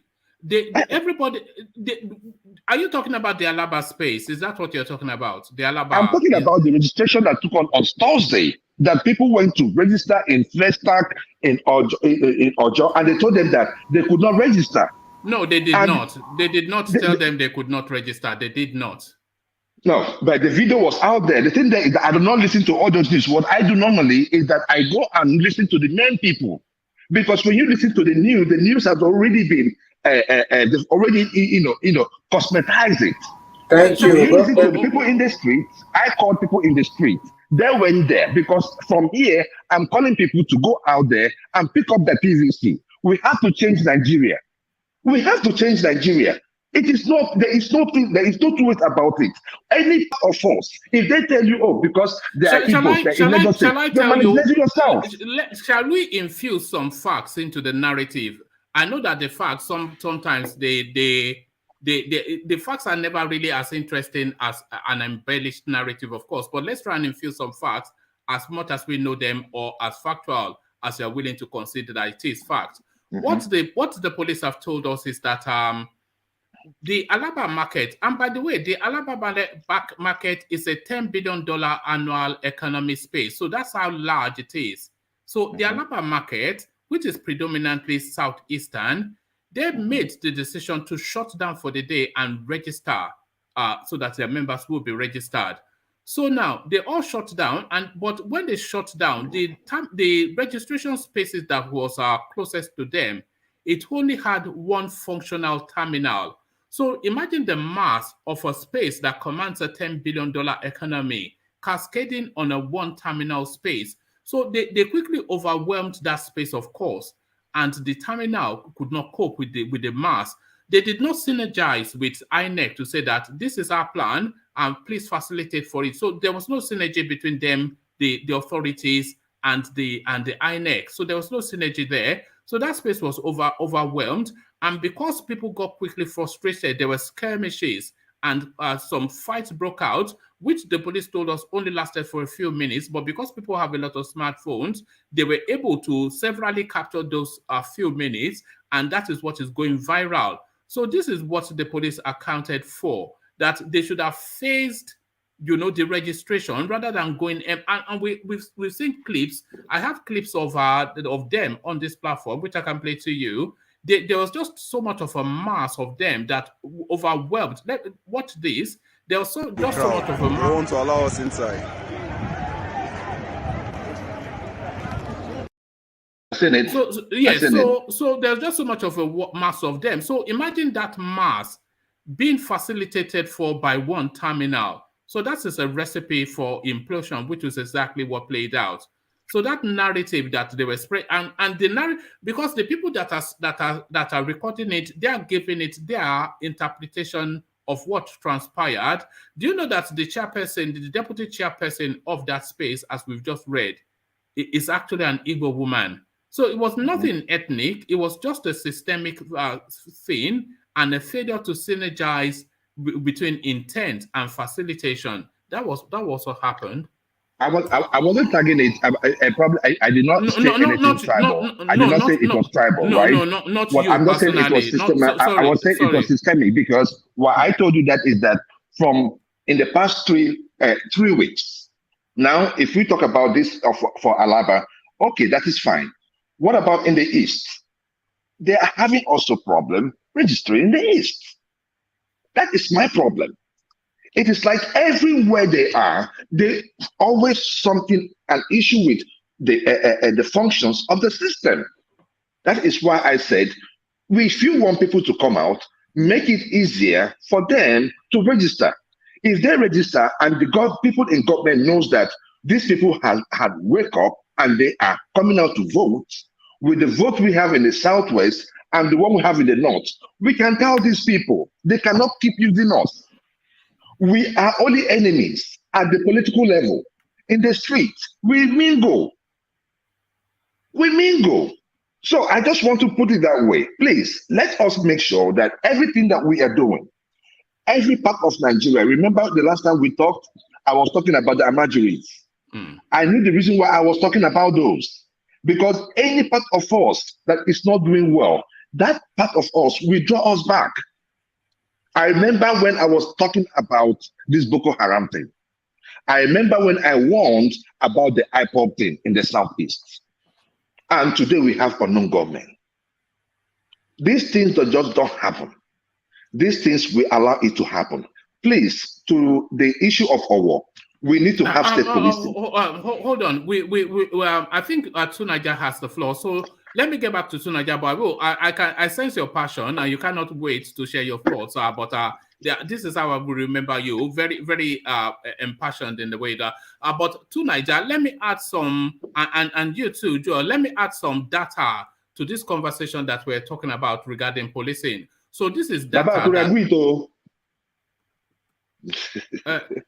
S1: Are you talking about the Alaba space? Is that what you're talking about? The Alaba.
S9: I'm talking about the registration that took on Thursday, that people went to register in Flestack, in Ojo, and they told them that they could not register.
S1: No, they did not. They did not tell them they could not register. They did not.
S9: No, but the video was out there. The thing that I do not listen to all those news. What I do normally is that I go and listen to the main people. Because when you listen to the news has already been they've already cosmetized it.
S7: Thank you.
S9: When you listen to the people in the streets, I call people in the street. They went there because from here I'm calling people to go out there and pick up the PVC. We have to change Nigeria. We have to change Nigeria. It is not, there is no truth about it. Any part of us, if they tell you, oh, because they are Igbo,
S1: shall we infuse some facts into the narrative? I know that the facts sometimes the facts are never really as interesting as an embellished narrative, of course. But let's try and infuse some facts as much as we know them, or as factual as you're willing to consider that it is fact. What the police have told us is that the Alaba market, and by the way, the Alaba market is a $10 billion annual economic space. So that's how large it is. So the Alaba market, which is predominantly southeastern, they made the decision to shut down for the day and register so that their members will be registered. So now they all shut down, but when they shut down, the registration spaces that was closest to them, it only had one functional terminal. So imagine the mass of a space that commands a $10 billion economy cascading on a one terminal space. So they quickly overwhelmed that space, of course, and the terminal could not cope with the mass. They did not synergize with INEC to say that this is our plan and please facilitate for it. So there was no synergy between them, the authorities, and the INEC. So there was no synergy there. So that space was overwhelmed. And because people got quickly frustrated, there were skirmishes and some fights broke out, which the police told us only lasted for a few minutes. But because people have a lot of smartphones, they were able to severally capture those few minutes. And that is what is going viral. So this is what the police accounted for, that they should have phased, the registration rather than going. And we've seen clips. I have clips of them on this platform, which I can play to you. There was just so much of a mass of them that overwhelmed. Watch this. There was so much of a mass.
S10: They want to allow us inside.
S1: So there's just so much of a mass of them. So imagine that mass being facilitated for by one terminal. So that is a recipe for implosion, which is exactly what played out. So that narrative that they were spread, and the narrative, because the people that are recording it, they are giving it their interpretation of what transpired. Do you know that the deputy chairperson of that space, as we've just read, is actually an Igbo woman? So it was nothing ethnic. It was just a systemic thing and a failure to synergize between intent and facilitation. That was what happened.
S9: I wasn't tagging it. I did not say anything tribal. I did not say it was tribal, right?
S1: Not you
S9: I'm not saying it was systemic. I was saying it was systemic because what I told you that is that from in the past 3 weeks. Now, if we talk about this for Alaba, okay, that is fine. What about in the East? They are having also problem registering in the East. That is my problem. It is like everywhere they are, they always an issue with the functions of the system. That is why I said, if you want people to come out, make it easier for them to register. If they register and people in government knows that these people had wake up and they are coming out to vote, with the vote we have in the Southwest and the one we have in the North, we can tell these people, they cannot keep using us. We are only enemies at the political level. In the street, we mingle. So I just want to put it that way. Please, let us make sure that everything that we are doing, every part of Nigeria, remember the last time we talked, I was talking about the Amajuris. I knew the reason why I was talking about those. Because any part of us that is not doing well, that part of us will draw us back. I remember when I was talking about this Boko Haram thing. I remember when I warned about the IPOB thing in the Southeast. And today we have unknown government. These things just don't happen. These things we allow it to happen. Please, to the issue of Owo, we need to have state policing.
S1: Hold on. I think Tunaja has the floor. So let me get back to Tunaja, but I sense your passion, and you cannot wait to share your thoughts. This is how I will remember you. Very, very impassioned in the way that. But Tunaja, let me add some, and you too, Joe. Let me add some data to this conversation that we're talking about regarding policing. So this is data.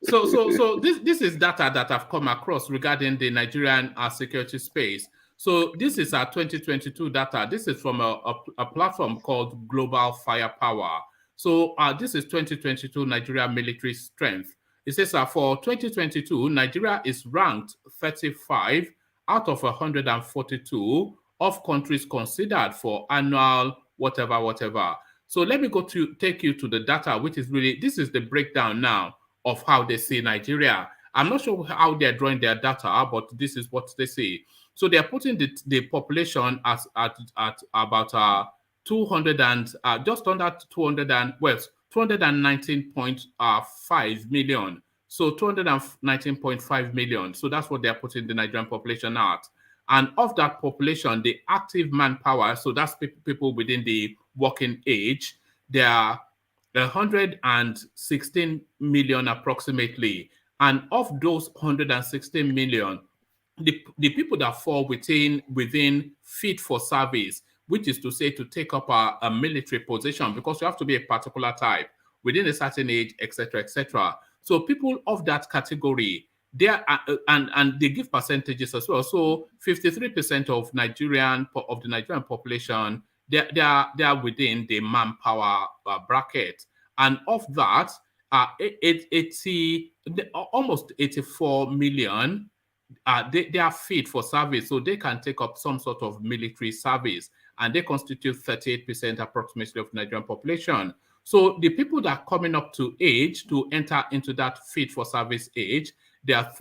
S1: So this is data that I've come across regarding the Nigerian security space. So this is our 2022 data. This is from a platform called Global Firepower. So this is 2022 Nigeria military strength. It says for 2022, Nigeria is ranked 35 out of 142 of countries considered for annual whatever. So let me take you to the data, which is really, this is the breakdown now of how they see Nigeria. I'm not sure how they're drawing their data, but this is what they see. So they're putting the population at about 200 and just under 200 and, well, 219.5 million. So 219.5 million. So that's what they're putting the Nigerian population at. And of that population, the active manpower, so that's people within the working age, there are 116 million approximately. And of those 116 million, the people that fall within fit for service, which is to say to take up a military position, because you have to be a particular type within a certain age, etc., etc. So people of that category, they are, and they give percentages as well. So 53% of the Nigerian population, they are within the manpower bracket, and of that, almost 84 million. They are fit for service, so they can take up some sort of military service, and they constitute 38% approximately of the Nigerian population. So the people that are coming up to age to enter into that fit for service age, there are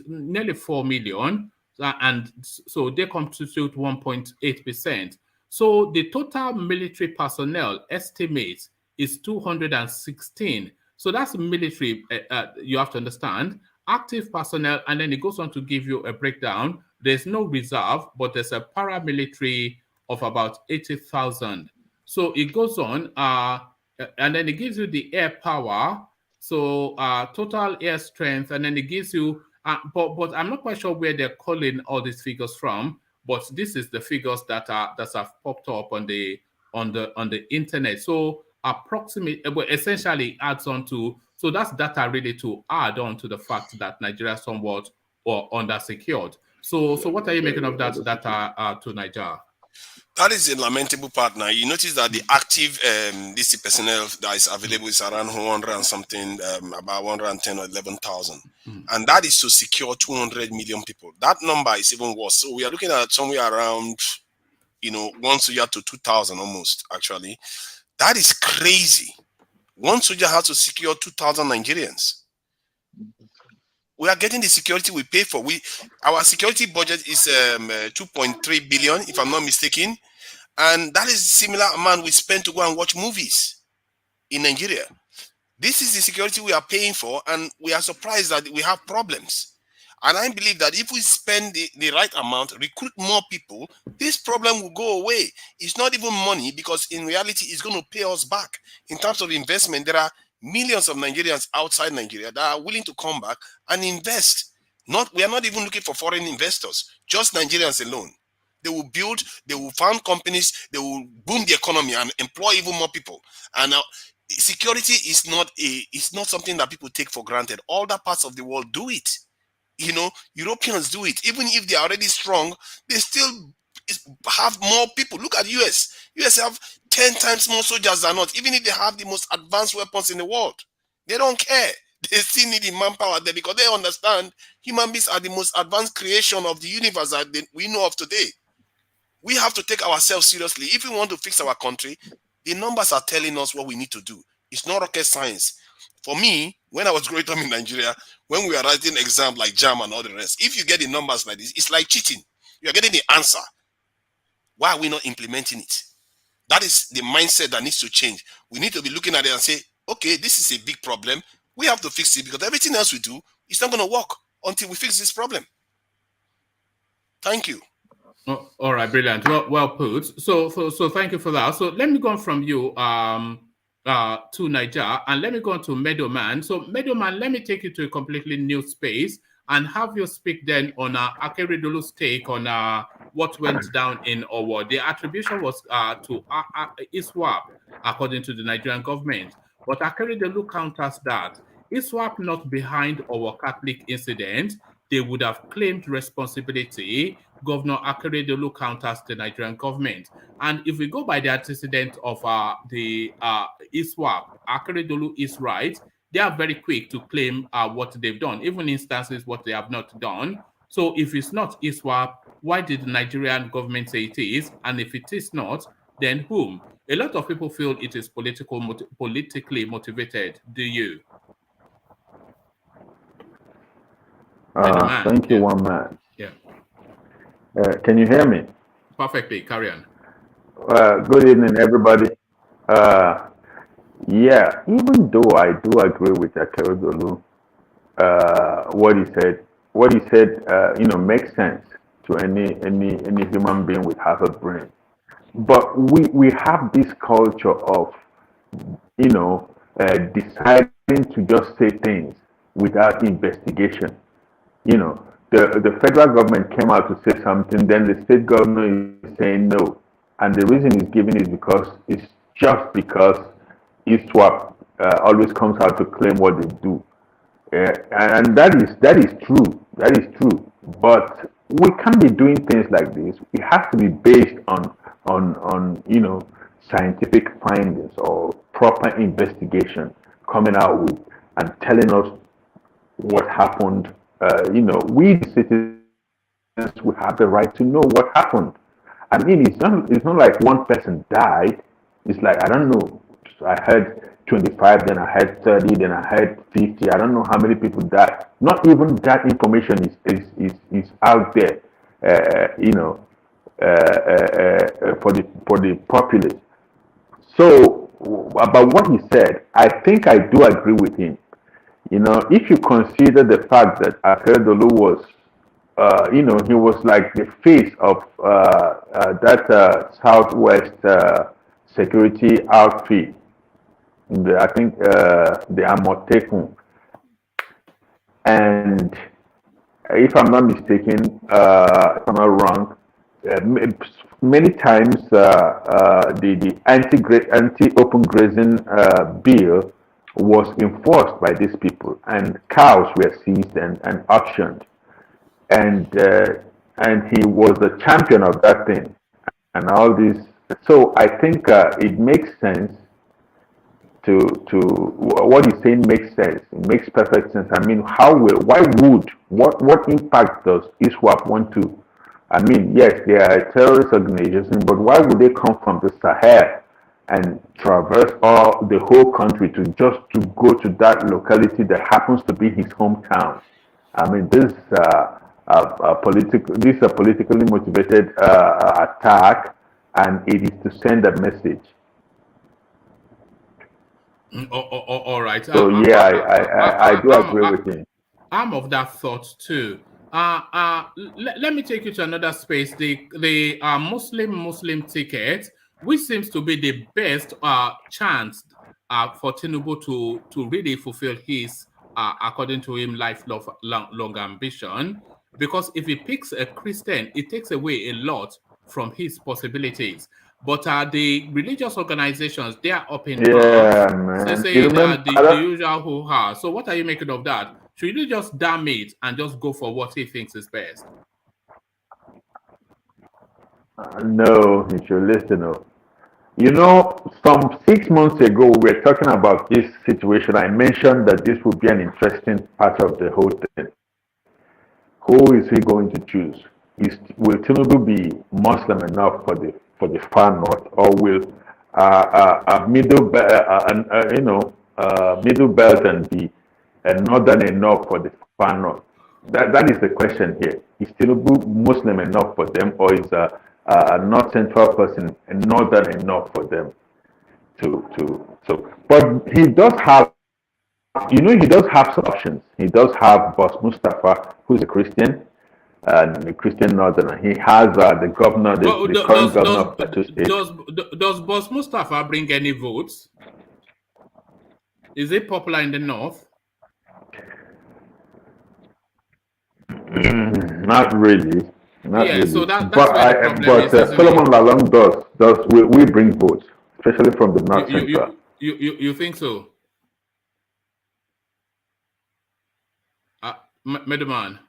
S1: nearly 4 million, and so they constitute 1.8%. So the total military personnel estimate is 216. So that's military, you have to understand, active personnel, and then it goes on to give you a breakdown. There's no reserve, but there's a paramilitary of about 80,000. So it goes on, and then it gives you the air power, so total air strength, and then it gives you, but I'm not quite sure where they're calling all these figures from, but this is the figures that have popped up on the internet. So essentially adds on to, so that's data really to add on to the fact that Nigeria is somewhat or under-secured. So what are you making of that data to Nigeria?
S8: That is a lamentable part. Now you notice that the active DC personnel that is available is around 100 and something, about 110 or 11,000, and that is to secure 200 million people. That number is even worse. So we are looking at somewhere around, 1 soldier to 2,000 almost. Actually, that is crazy. One soldier has to secure 2,000 Nigerians. We are getting the security we pay for. Our security budget is 2.3 billion, if I'm not mistaken, and that is similar amount we spend to go and watch movies in Nigeria. This is the security we are paying for, and we are surprised that we have problems. And I believe that if we spend the right amount, recruit more people, this problem will go away. It's not even money, because in reality, it's going to pay us back. In terms of investment, there are millions of Nigerians outside Nigeria that are willing to come back and invest. We are not even looking for foreign investors, just Nigerians alone. They will build, they will found companies, they will boom the economy and employ even more people. And now, security is not something that people take for granted. All the parts of the world do it. Europeans do it. Even if they are already strong, they still have more people. Look at US. US have 10 times more soldiers than us, even if they have the most advanced weapons in the world. They don't care. They still need the manpower there, because they understand human beings are the most advanced creation of the universe that we know of today. We have to take ourselves seriously. If we want to fix our country, the numbers are telling us what we need to do. It's not rocket science. For me, when I was growing up in Nigeria, when we were writing exams like JAM and all the rest, if you get the numbers like this, it's like cheating. You're getting the answer. Why are we not implementing it? That is the mindset that needs to change. We need to be looking at it and say, okay, this is a big problem. We have to fix it, because everything else we do is not going to work until we fix this problem. Thank you.
S1: Oh, all right, brilliant. Well put. So thank you for that. So let me go on from you to Niger, and let me go on to Meadowman. So Meadowman, let me take you to a completely new space and have you speak then on Akeredolu's take on what went down in Owo. The attribution was to Iswap, according to the Nigerian government. But Akeredolu counters that Iswap not behind Owo Catholic incident. They would have claimed responsibility. Governor Akeredolu counters the Nigerian government. And if we go by the antecedent of the Iswap, Akeredolu is right. They are very quick to claim what they've done, even instances what they have not done. So if it's not Iswap, why did the Nigerian government say it is? And if it is not, then whom? A lot of people feel it is politically motivated. Do you?
S2: Thank you, one man.
S1: Yeah.
S2: Can you hear me?
S1: Perfectly. Carry on.
S2: Good evening, everybody. Yeah, even though I do agree with Akeredolu, what he said, makes sense to any human being with half a brain. But we have this culture of, deciding to just say things without investigation. The federal government came out to say something, then the state government is saying no. And the reason he's giving is just because Iswap always comes out to claim what they do. And that is true. That is true. But we can't be doing things like this. It has to be based on scientific findings or proper investigation coming out with and telling us what happened. We the citizens we have the right to know what happened. I mean, it's not like one person died. It's like, I don't know. I heard 25, then I heard 30, then I heard 50. I don't know how many people died. Not even that information is out there, for the populace. So about what he said, I think I do agree with him. If you consider the fact that Akeredolu was, he was like the face of that Southwest security outfit. I think the Amotekun. And if I'm not mistaken, if I'm not wrong, many times the anti-open grazing bill was enforced by these people, and cows were seized and auctioned, and he was the champion of that thing, and all this. So I think it makes sense to what he's saying makes sense. It makes perfect sense. I mean, what impact does Iswap want to? I mean, yes, they are a terrorist organization, but why would they come from the Sahel and traverse the whole country to go to that locality that happens to be his hometown? I mean, this is a politically motivated attack, and it is to send a message.
S1: All right.
S2: So I do agree with him.
S1: I'm of that thought too. Let me take you to another space. The Muslim ticket, which seems to be the best chance for Tinubu to really fulfill his, according to him, lifelong ambition. Because if he picks a Christian, it takes away a lot from his possibilities. But the religious organizations, they are up in arms. They say the usual hoo-ha. So what are you making of that? Should you just damn it and just go for what he thinks is best?
S2: No, you should listen up. Some 6 months ago, we were talking about this situation. I mentioned that this would be an interesting part of the whole thing. Who is he going to choose? Will Tinubu be Muslim enough for the far north, or will a middle belt and be northern enough for the far north? That is the question here. Is Tinubu Muslim enough for them, or is a North Central person northern enough for them but he does have, he does have some options. He does have Boss Mustafa, who's a Christian, and a Christian northerner. He has the governor, the current governor of Plateau State.
S1: Does Boss Mustafa bring any votes? Is it popular in the north?
S2: Not really. Not really.
S1: So that's
S2: but Solomon Lalong does we bring votes, especially from the North Central.
S1: You think so? Middleman,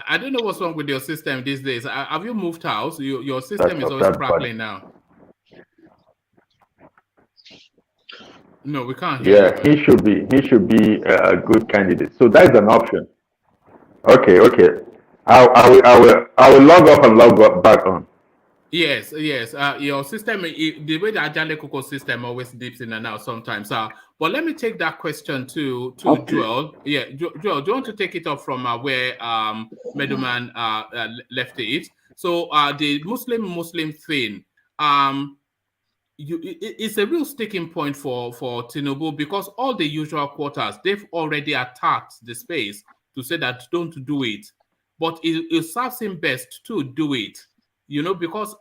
S1: I don't know what's wrong with your system these days. Have you moved house? Your system is always crackling now. No, we can't hear you.
S2: He should be a good candidate. So that is an option. Okay. I will log off and log back on.
S1: Yes, yes. Your system, the way the Ajale Coco system always dips in and out sometimes. But let me take that question to
S9: Okay.
S1: Joel. Yeah, Joel, do you want to take it up from where Meadowman left it? So the Muslim thing, it's a real sticking point for Tinubu, because all the usual quarters, they've already attacked the space to say that don't do it, but it serves him best to do it, because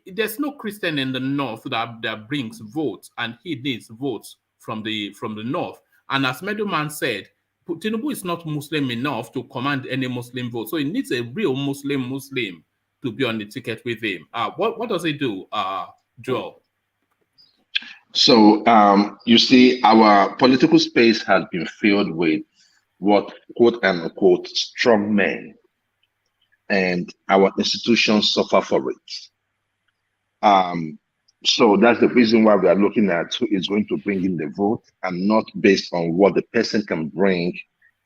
S1: there's no Christian in the north that brings votes, and he needs votes from the north. And as Meadowman said, Tinubu is not Muslim enough to command any Muslim vote, so he needs a real Muslim to be on the ticket with him. What does he do, Joel?
S9: So you see, our political space has been filled with what quote unquote strong men, and our institutions suffer for it. So that's the reason why we are looking at who is going to bring in the vote, and not based on what the person can bring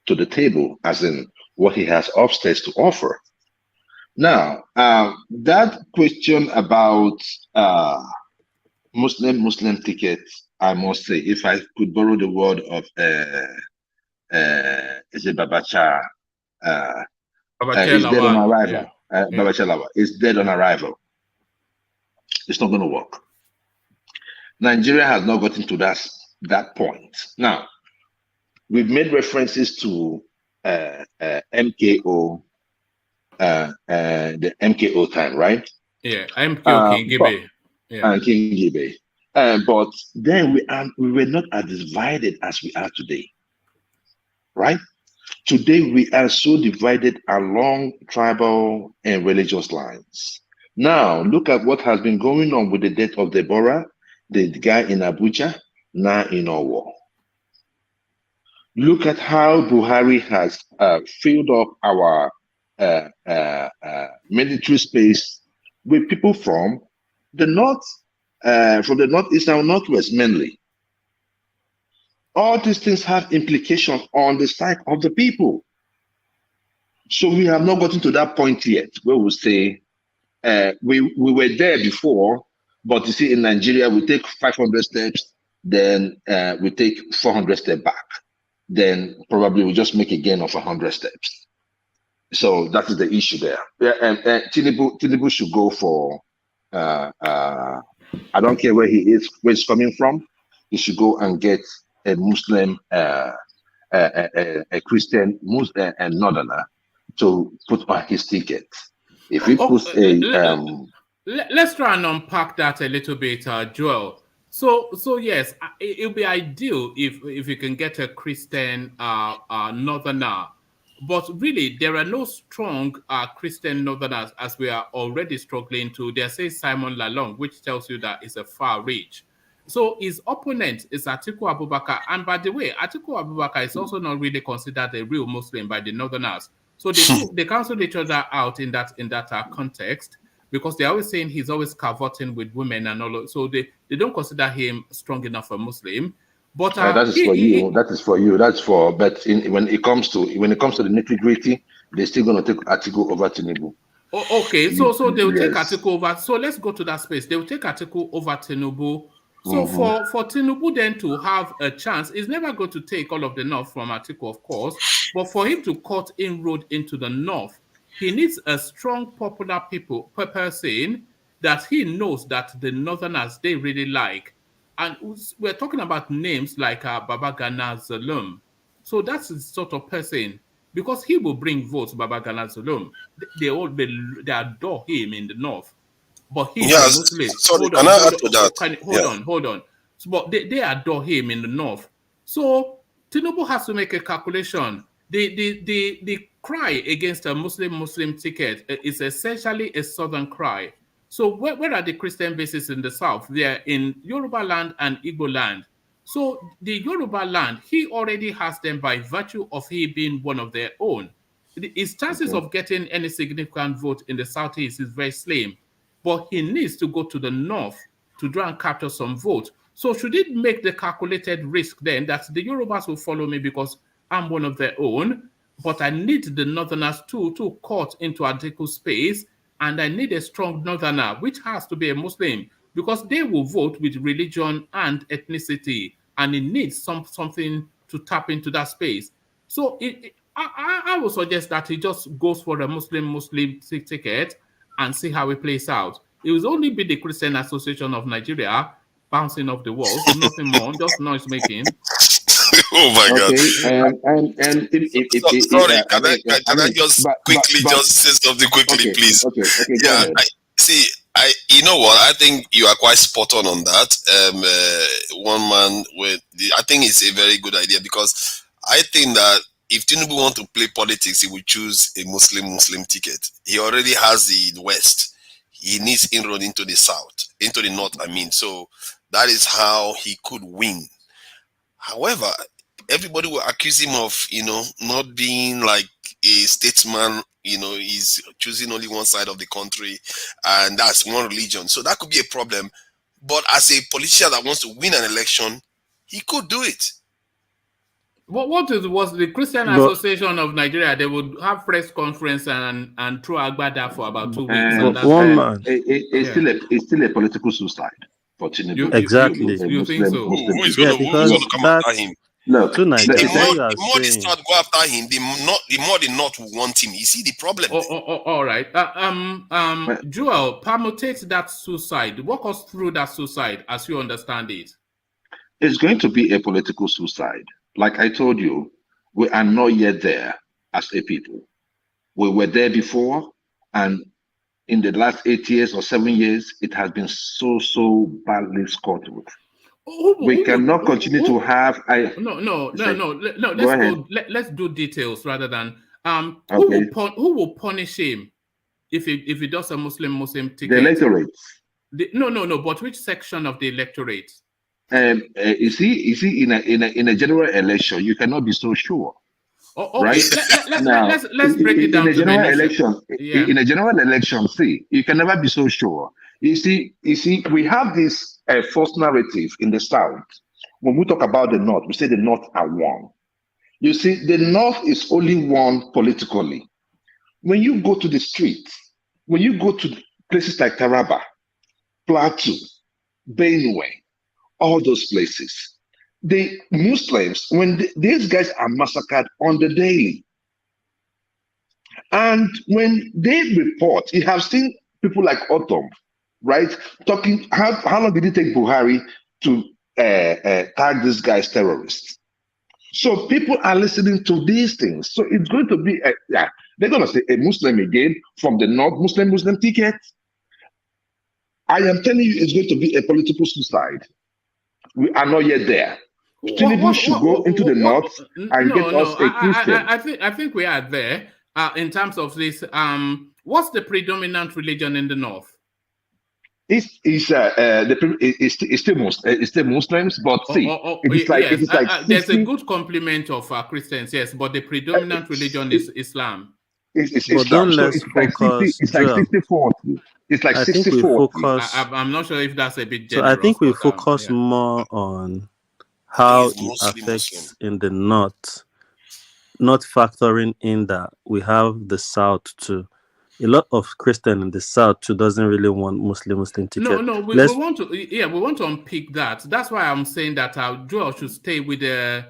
S9: to the table, as in what he has upstairs to offer. Now, that question about Muslim ticket, I must say, if I could borrow the word of is it Babacha? Is dead on arrival. Babacha Lawa is dead on arrival. It's not going to work. Nigeria has not gotten to that point. Now, we've made references to MKO, the MKO time, right?
S1: Yeah, MKO King Gibe.
S9: And King Gibe. But then we were not as divided as we are today, right? Today we are so divided along tribal and religious lines. Now look at what has been going on with the death of Deborah, the guy in Abuja, now in Owo. Look at how Buhari has filled up our military space with people from the north, from the northeast and northwest mainly. All these things have implications on the side of the people. So we have not gotten to that point yet where we say we were there before, but you see, in Nigeria, we take 500 steps, then we take 400 steps back. Then probably we just make a gain of 100 steps. So that is the issue there. And Tinubu should go for, I don't care where he is, where he's coming from, he should go and get a Muslim, a Christian, Muslim, and Northerner to put on his ticket. If he puts
S1: let's try and unpack that a little bit, Joel. So yes, it would be ideal if you can get a Christian Northerner, but really there are no strong Christian Northerners, as we are already struggling to. They say Simon Lalong, which tells you that it's a far reach. So his opponent is Atiku Abubakar, and by the way, Atiku Abubakar is also not really considered a real Muslim by the Northerners. So they cancel each other out in that context, because they're always saying he's always cavorting with women and all. So they don't consider him strong enough for Muslim. But
S9: that is for you. That is for you. That's for. But when it comes to the nitty-gritty, they're still going to take Atiku over Tinubu.
S1: Okay, so they will take Atiku over. So let's go to that space. They will take Atiku over Tinubu. So for Tinubu then to have a chance, he's never going to take all of the north from Atiku, of course, but for him to cut inroad into the north, he needs a strong popular person that he knows that the Northerners, they really like. And we're talking about names like Babagana Zulum. So that's the sort of person, because he will bring votes, Babagana Zulum. They adore him in the north. But he's a Muslim.
S8: Sorry, can I add to that?
S1: Hold on. So, but they adore him in the north. So Tinubu has to make a calculation. The cry against a Muslim ticket is essentially a southern cry. So where are the Christian bases in the south? They're in Yoruba land and Igbo land. So the Yoruba land, he already has them by virtue of he being one of their own. His chances of getting any significant vote in the southeast is very slim. But he needs to go to the north to try and capture some votes. So should it make the calculated risk then that the Yorubas will follow me because I'm one of their own, but I need the Northerners to cut into Atiku space? and I need a strong northerner, which has to be a Muslim, because they will vote with religion and ethnicity, and it needs something to tap into that space. So I would suggest that he just goes for a Muslim ticket and see how it plays out. It will only be the Christian Association of Nigeria bouncing off the walls, nothing more, just noise making.
S8: Oh my God! Sorry, can I just quickly just say something quickly, please?
S9: Okay, go
S8: Yeah,
S9: ahead.
S8: you know what? I think you are quite spot on that. One man I think it's a very good idea, because I think that if Tinubu want to play politics, he will choose a Muslim ticket. He already has the West. He needs inroad into the North. I mean, so that is how he could win. However, everybody will accuse him of, not being like a statesman. He's choosing only one side of the country, and that's one religion. So that could be a problem. But as a politician that wants to win an election, he could do it.
S1: What was the Christian Association of Nigeria? They would have press conference and throw Agbada for about 2 weeks.
S9: It's still a political suicide for Tinubu.
S4: Exactly.
S1: You think so?
S8: Who's going to come after him?
S9: Look,
S8: the more they start go after him, the more the North will want him. You see the problem.
S1: All right. Joel, permutate that suicide. Walk us through that suicide as you understand it.
S9: It's going to be a political suicide. Like I told you, we are not yet there as a people. We were there before, and in the last 8 years or 7 years, it has been so badly scored with. We cannot continue to have.
S1: No. Let's do details rather than who will punish him if he does a Muslim ticket.
S9: The electorate.
S1: No. But which section of the electorate?
S9: You see, in a general election, you cannot be so sure.
S1: Right? Let's break it down.
S9: In a general election, see, you can never be so sure. You see, we have this false narrative in the South. When we talk about the North, we say the North are one. You see, the North is only one politically. When you go to the streets, when you go to places like Taraba, Plateau, Benue, all those places, the Muslims, these guys are massacred on the daily. And when they report, you have seen people like Autumn, right? Talking, how long did it take Buhari to tag these guys terrorists? So people are listening to these things. So it's going to be, they're going to say a Muslim again from the North, Muslim ticket. I am telling you, it's going to be a political suicide. We are not yet there. Tinubu should go into the North and get us a Christian.
S1: I think we are there in terms of this. What's the predominant religion in the North?
S9: It's still Muslims, but see, it's like
S1: there's a good complement of Christians, yes, but the predominant religion is Islam.
S9: It's Islam. So it's like 60-40. It's like 60-40.
S1: I'm not sure if that's a bit generous.
S4: So I think we focus more on how it affects in the North, not factoring in that we have the South too. A lot of Christian in the South too doesn't really want Muslim ticket.
S1: No, we want to unpick that. That's why I'm saying that Joel should stay with the.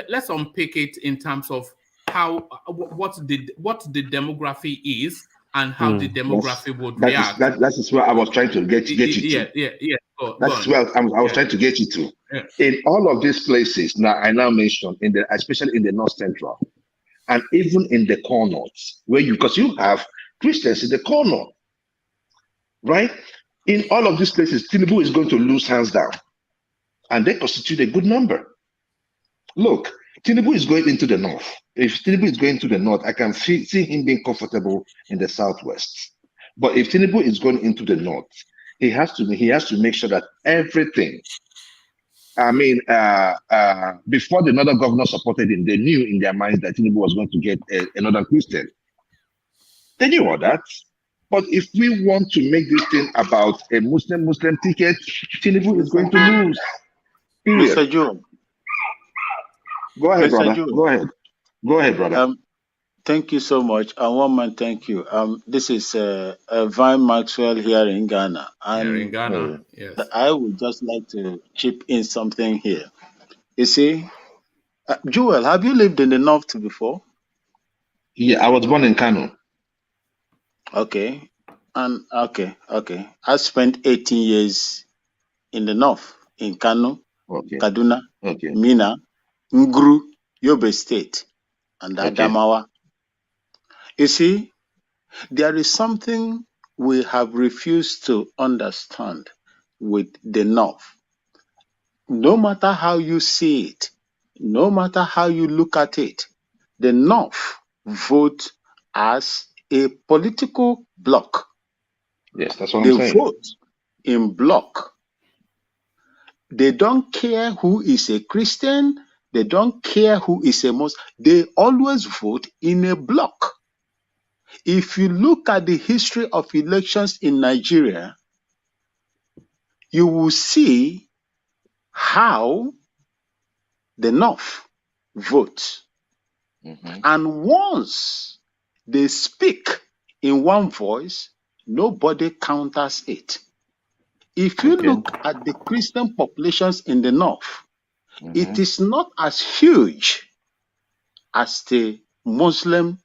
S1: Let's unpick it in terms of how what the demography is and how the demography would react.
S9: That is where I was trying to get you to.
S1: Yeah.
S9: That's where I was trying to get you to. Yeah. In all of these places, I now mentioned especially in the North Central, and even in the corners, because you have Christians in the corner, right? In all of these places, Tinubu is going to lose hands down, and they constitute a good number. Look, Tinubu is going into the North. If Tinubu is going to the North, I can see him being comfortable in the Southwest. But if Tinubu is going into the North, he has to make sure that everything. I mean, before the Northern governor supported him, they knew in their minds that Tinubu was going to get another Christian. They knew all that. But if we want to make this thing about a Muslim ticket, Tinubu is going to lose. Period.
S10: Mr. Joe.
S9: Go ahead, brother. Go ahead, brother.
S10: Thank you so much. And one man, thank you. This is Vine Maxwell here in Ghana,
S1: Here in
S10: and
S1: Ghana, yes.
S10: I would just like to chip in something here. You see, Joel, have you lived in the North before?
S9: Yeah, I was born in Kano.
S10: Okay, and okay. I spent 18 years in the North, in Kano,
S9: Okay.
S10: Kaduna,
S9: Okay.
S10: Mina, Nguru, Yobe State, and
S9: Okay.
S10: Adamawa. You see, there is something we have refused to understand with the North. No matter how you see it, no matter how you look at it, the North vote as a political bloc.
S9: Yes, that's what
S10: They
S9: I'm saying.
S10: vote in bloc. They don't care who is a Christian. They don't care who is a Muslim. They always vote in a bloc. If you look at the history of elections in Nigeria, you will see how the North votes. And once they speak in one voice, nobody counters it. If you look at the Christian populations in the North, it is not as huge as the Muslim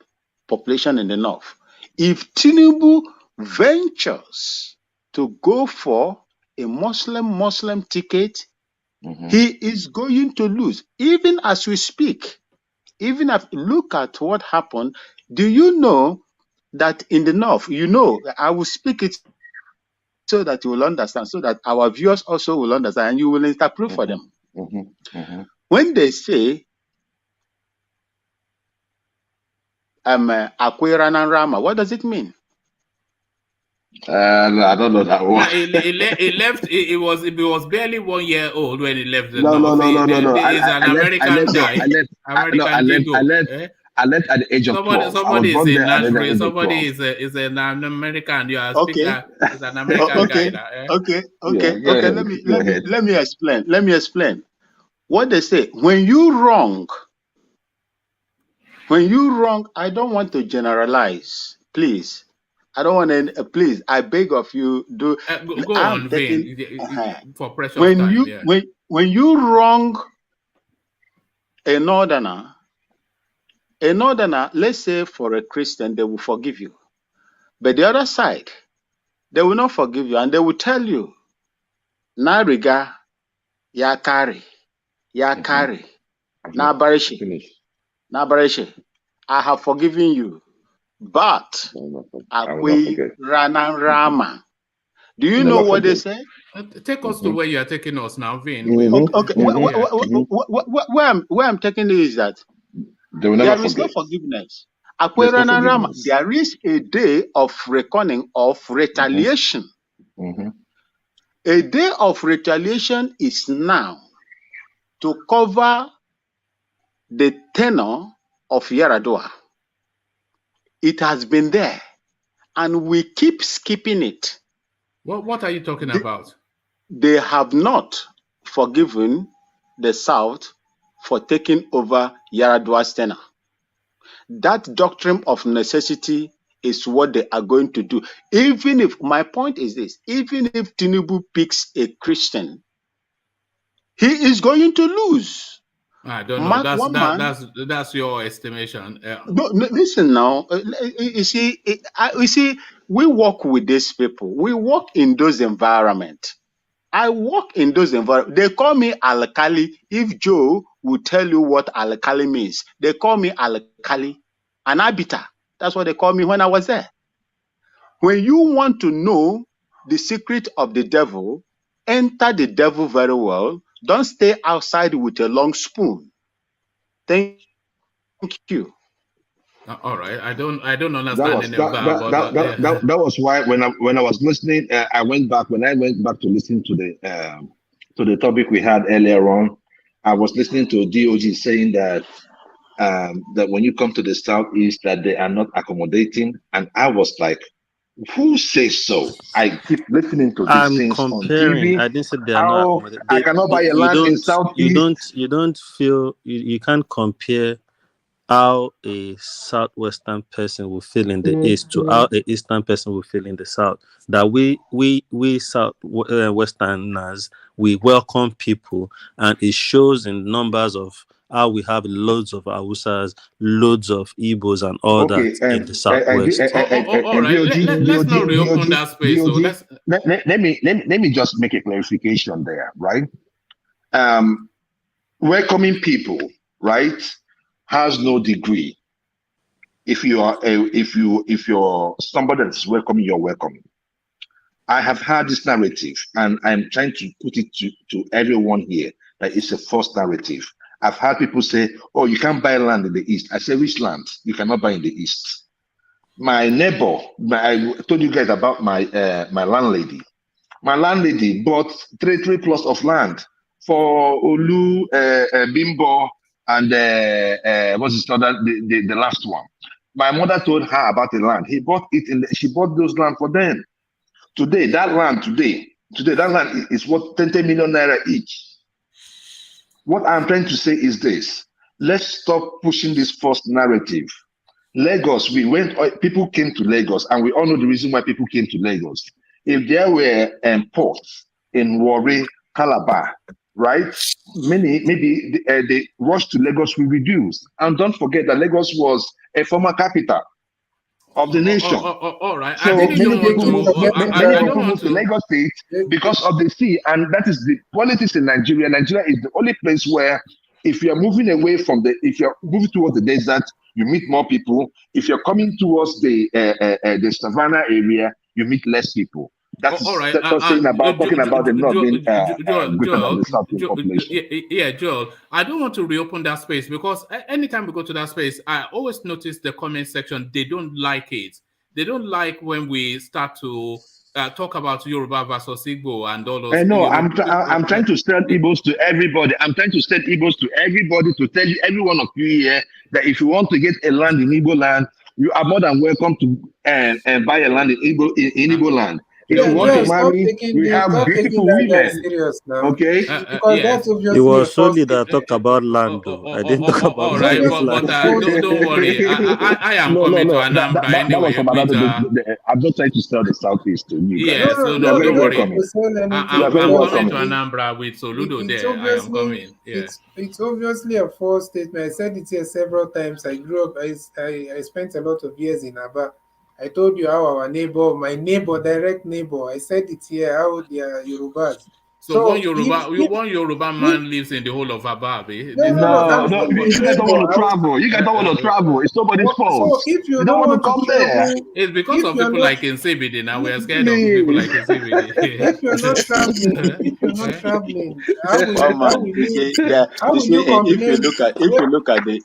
S10: population in the North. If Tinubu ventures to go for a Muslim ticket, he is going to lose. Even as we speak, even if look at what happened, do you know that in the North, I will speak it so that you will understand, so that our viewers also will understand, and you will interpret for them. When they say Akeredolu Rama, what does it mean?
S9: I don't know that one.
S1: No, he left. It was barely 1 year old when he left the
S9: No.
S1: North. He's
S9: I
S1: an American guy.
S9: I left at the age of 12.
S1: Somebody is in Nashville.
S9: Somebody
S1: Somebody is an American. You are speaking. Is an American guy.
S10: Okay.
S9: Yeah,
S10: Let me explain. What they say, when you wrong, I don't want to generalize. Please. I don't want to, please, I beg of you, go
S1: on, Vin, for precious
S10: when
S1: time.
S10: When you wrong a northerner, let's say for a Christian, they will forgive you. But the other side, they will not forgive you, and they will tell you, Nariga, ya carry, na barishe, I have forgiven you, but Akeredolu Rama. Do you know what they say?
S1: Take us to where you are taking us now, Vin.
S10: Okay. Where I'm taking it is that there is no forgiveness. Akeredolu Rama, there is a day of reckoning, of retaliation. A day of retaliation is now to cover the tenure of Yaradua. It has been there, and we keep skipping it.
S1: What are you talking about?
S10: They have not forgiven the South for taking over Yaradua's tenure. That doctrine of necessity is what they are going to do. Even if, my point is this, even if Tinubu picks a Christian, he is going to lose.
S1: I don't know. That's your estimation.
S10: No, listen now. You see, we work with these people. We work in those environments. I work in those environments. They call me Alkali. If Joe will tell you what Alkali means, they call me Alkali, an arbiter. That's what they call me when I was there. When you want to know the secret of the devil, enter the devil very well. Don't stay outside with a long spoon. Thank you.
S1: All right, I don't understand any of that.
S9: That was why when I was listening, I went back to listen to the topic we had earlier on. I was listening to DOG saying that that when you come to the Southeast, that they are not accommodating, and I was like, who says so? I keep listening to these things on TV.
S4: I didn't say they are not accommodating.
S9: I cannot buy a land in Southeast.
S4: You don't feel you can't compare how a southwestern person will feel in the east to how a eastern person will feel in the south. That we southwesterners, we welcome people, and it shows in numbers of how we have loads of Hausas, loads of Igbos, and all
S9: Okay,
S4: that in the southwest.
S1: All right, let's not reopen that space. So
S9: let me just make a clarification there, right? Welcoming people, right, has no degree. If you're somebody that's welcoming, you're welcoming. I have had this narrative, and I'm trying to put it to everyone here that it's a false narrative. I've had people say, "Oh, you can't buy land in the east." I say, "Which land? You cannot buy in the east." My neighbor, I told you guys about my landlady. My landlady bought 3 plots of land for Olu, Bimbo, and what's his other, the last one. My mother told her about the land. He bought it, she bought those land for them. Today, that land is worth 20 million naira each. What I'm trying to say is this: let's stop pushing this false narrative. Lagos, people came to Lagos, and we all know the reason why people came to Lagos. If there were ports in Warri, Calabar, right? Maybe the rush to Lagos will reduce. And don't forget that Lagos was a former capital of the nation.
S1: All right.
S9: So many people move to Lagos State because of the sea, and that is the politics in Nigeria. Nigeria is the only place where, if you're moving away from if you're moving towards the desert, you meet more people. If you're coming towards the savannah area, you meet less people. That's
S1: right.
S9: talking about the north being greater than the south population.
S1: Yeah, Joel. I don't want to reopen that space, because anytime we go to that space, I always notice the comment section. They don't like it. They don't like when we start to talk about Yoruba versus Igbo and all those.
S9: I know. I'm trying to sell Igbos to everybody. I'm trying to sell Igbos to everybody, to tell you, every one of you here, that if you want to get a land in Igbo land, you are more than welcome to buy a land in Igbo land. If you want to marry, we have beautiful women. Okay?
S7: Because that's obviously
S4: it was solely that talk about land, though. I didn't talk about
S1: all right, but don't worry. I am coming to Anambra anyway.
S9: I'm not trying to sell the southeast to you.
S1: Yeah, so don't worry. I'm coming to Anambra with Soludo there. I am coming. Yeah.
S7: It's obviously a false statement. I said it here several times. I grew up, I spent a lot of years in Aba. I told you how my direct neighbor, I said it here, how they are Yorubas.
S1: So one Yoruba man lives in the whole of Aba.
S9: No, you guys don't want to travel. You guys don't want to travel. It's nobody's fault.
S7: So if you
S9: don't want to come there,
S1: it's because of people like Nsebide. Now we're scared of people like Nsebide.
S7: If you're not traveling, how will you complain?
S10: If you look at the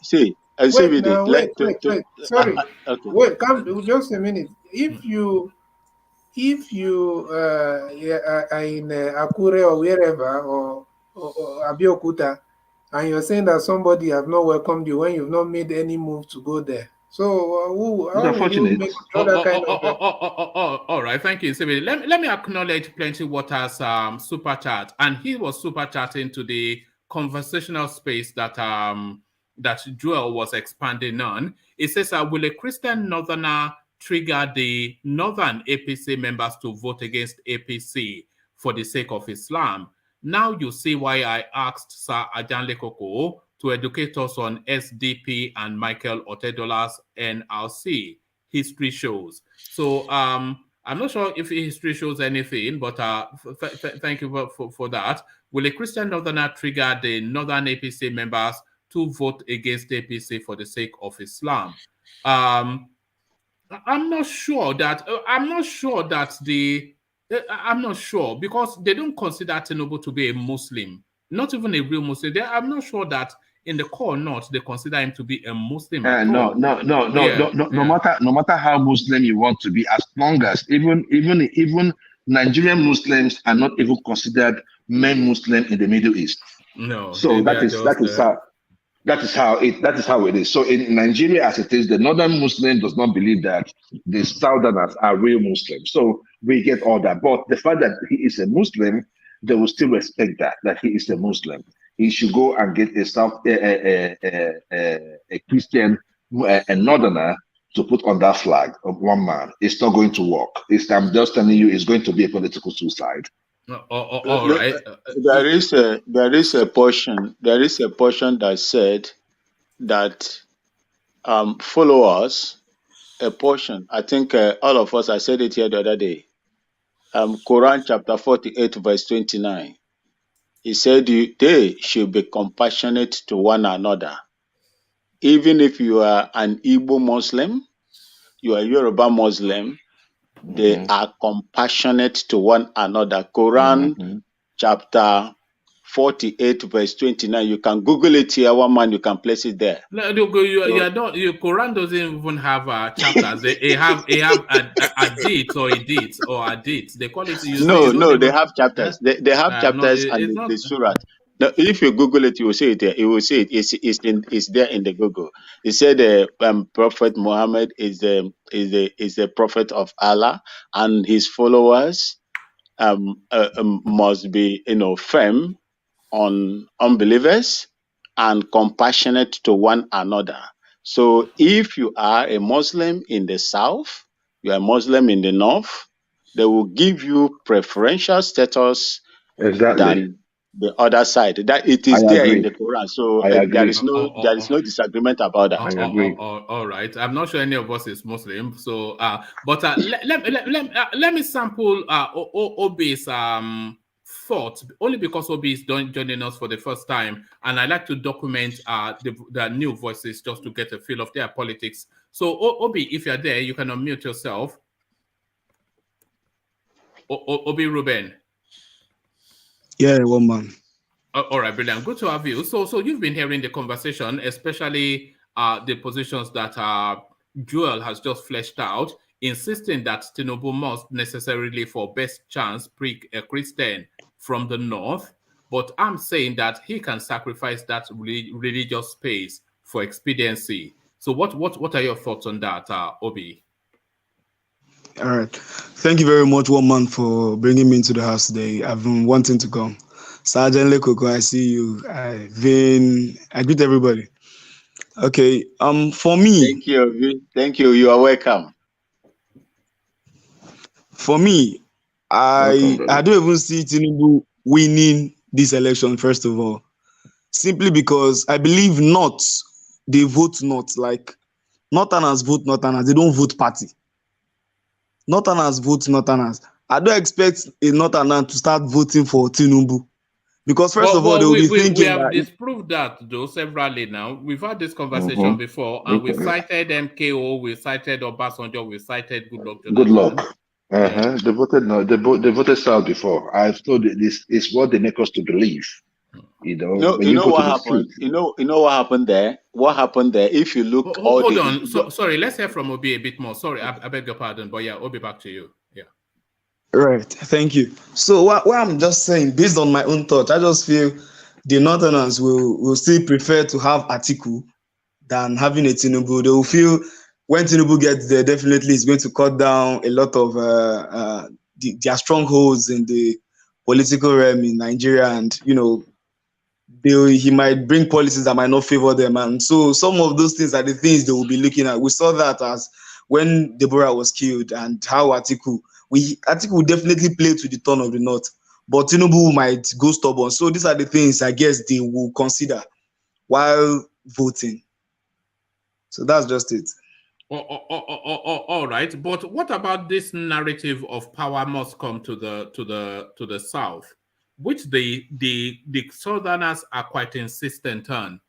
S7: Wait, come just a minute. If you are in Akure or wherever or Abeokuta, and you're saying that somebody have not welcomed you when you've not made any move to go there, so how will you make other kind of?
S1: All right, thank you, Sibili. Let me acknowledge Plenty Waters super chat, and he was super chatting to the conversational space that Joel was expanding on. It says, will a Christian Northerner trigger the Northern APC members to vote against APC for the sake of Islam? Now you see why I asked Sir Ajanle Koko to educate us on SDP and Michael Otedola's NRC. History shows. So I'm not sure if history shows anything, but thank you for that. Will a Christian Northerner trigger the Northern APC members to vote against APC for the sake of Islam? I'm not sure because they don't consider Tinubu to be a Muslim, not even a real Muslim. I'm not sure that in the core north they consider him to be a Muslim.
S9: No matter how Muslim you want to be, as long as even Nigerian Muslims are not even considered main Muslim in the Middle East.
S1: No.
S9: So that is how it is. So in Nigeria, as it is, the northern Muslim does not believe that the southerners are real Muslims. So we get all that. But the fact that he is a Muslim, they will still respect that he is a Muslim. he should go and get a Christian, a northerner to put on that flag of one man. It's not going to work. I'm just telling you, it's going to be a political suicide.
S1: All right.
S10: There is a portion that said that followers, a portion. I think all of us, I said it here the other day. Quran chapter 48 verse 29. He said they should be compassionate to one another. Even if you are an Igbo Muslim, you are Yoruba Muslim, they are compassionate to one another. Quran chapter 48 verse 29. You can Google it here, one man, you can place it there.
S1: No, your Quran doesn't even have chapters. They have a date or a date or a date. They call it.
S10: They have chapters. They have chapters and the surah. Now, if you Google it, you will see it there. You will see it. It's there in the Google. It said Prophet Muhammad is the prophet of Allah, and his followers must be firm on unbelievers and compassionate to one another. So if you are a Muslim in the south, you are a Muslim in the north, they will give you preferential status than the other side. That it is there in the Quran. So there is no disagreement about that.
S9: I agree.
S1: All right. I'm not sure any of us is Muslim. So but let me sample Obi's thought, only because Obi is joining us for the first time, and I like to document the new voices just to get a feel of their politics. So Obi, if you're there, you can unmute yourself. Obi Ruben.
S11: Yeah, one man.
S1: All right, brilliant. Good to have you. So you've been hearing the conversation, especially the positions that Joel has just fleshed out, insisting that Tinubu must necessarily, for best chance, pick a Christian from the north. But I'm saying that he can sacrifice that religious space for expediency. So what are your thoughts on that, Obi?
S11: All right. Thank you very much, one man, for bringing me into the house today. I've been wanting to come. Sergeant Lekoko, I see you. I greet everybody. Okay. For me.
S10: Thank you. You are welcome.
S11: For me, I don't even see Tinubu winning this election, first of all. Simply because I believe they vote not. Like, Northerners vote Northerners. They don't vote party. Northerners vote Northerners. I don't expect a Northerner to start voting for Tinubu. Because first of all, they will be thinking
S1: we have disproved that though severally now. We've had this conversation before, and we cited MKO, we cited Obasanjo, we cited Goodluck.
S9: Goodluck. Yeah. They voted no. They voted South before. I've told you this is what they make us to believe. You know
S10: what happened. You know what happened there. What happened there? If you look,
S1: hold on. Sorry, let's hear from Obi a bit more. Sorry, I beg your pardon, but yeah, Obi, back to you. Yeah.
S11: Right. Thank you. So what I'm just saying, based on my own thought, I just feel the Northerners will still prefer to have Atiku than having a Tinubu. They will feel when Tinubu gets there, definitely it's going to cut down a lot of their strongholds in the political realm in Nigeria, and he might bring policies that might not favor them. And so some of those things are the things they will be looking at. We saw that as when Deborah was killed and how Atiku will definitely play to the turn of the North, but Tinubu might go stubborn. So these are the things I guess they will consider while voting. So that's just it.
S1: All right, but what about this narrative of power must come to the South, which the Southerners are quite insistent on?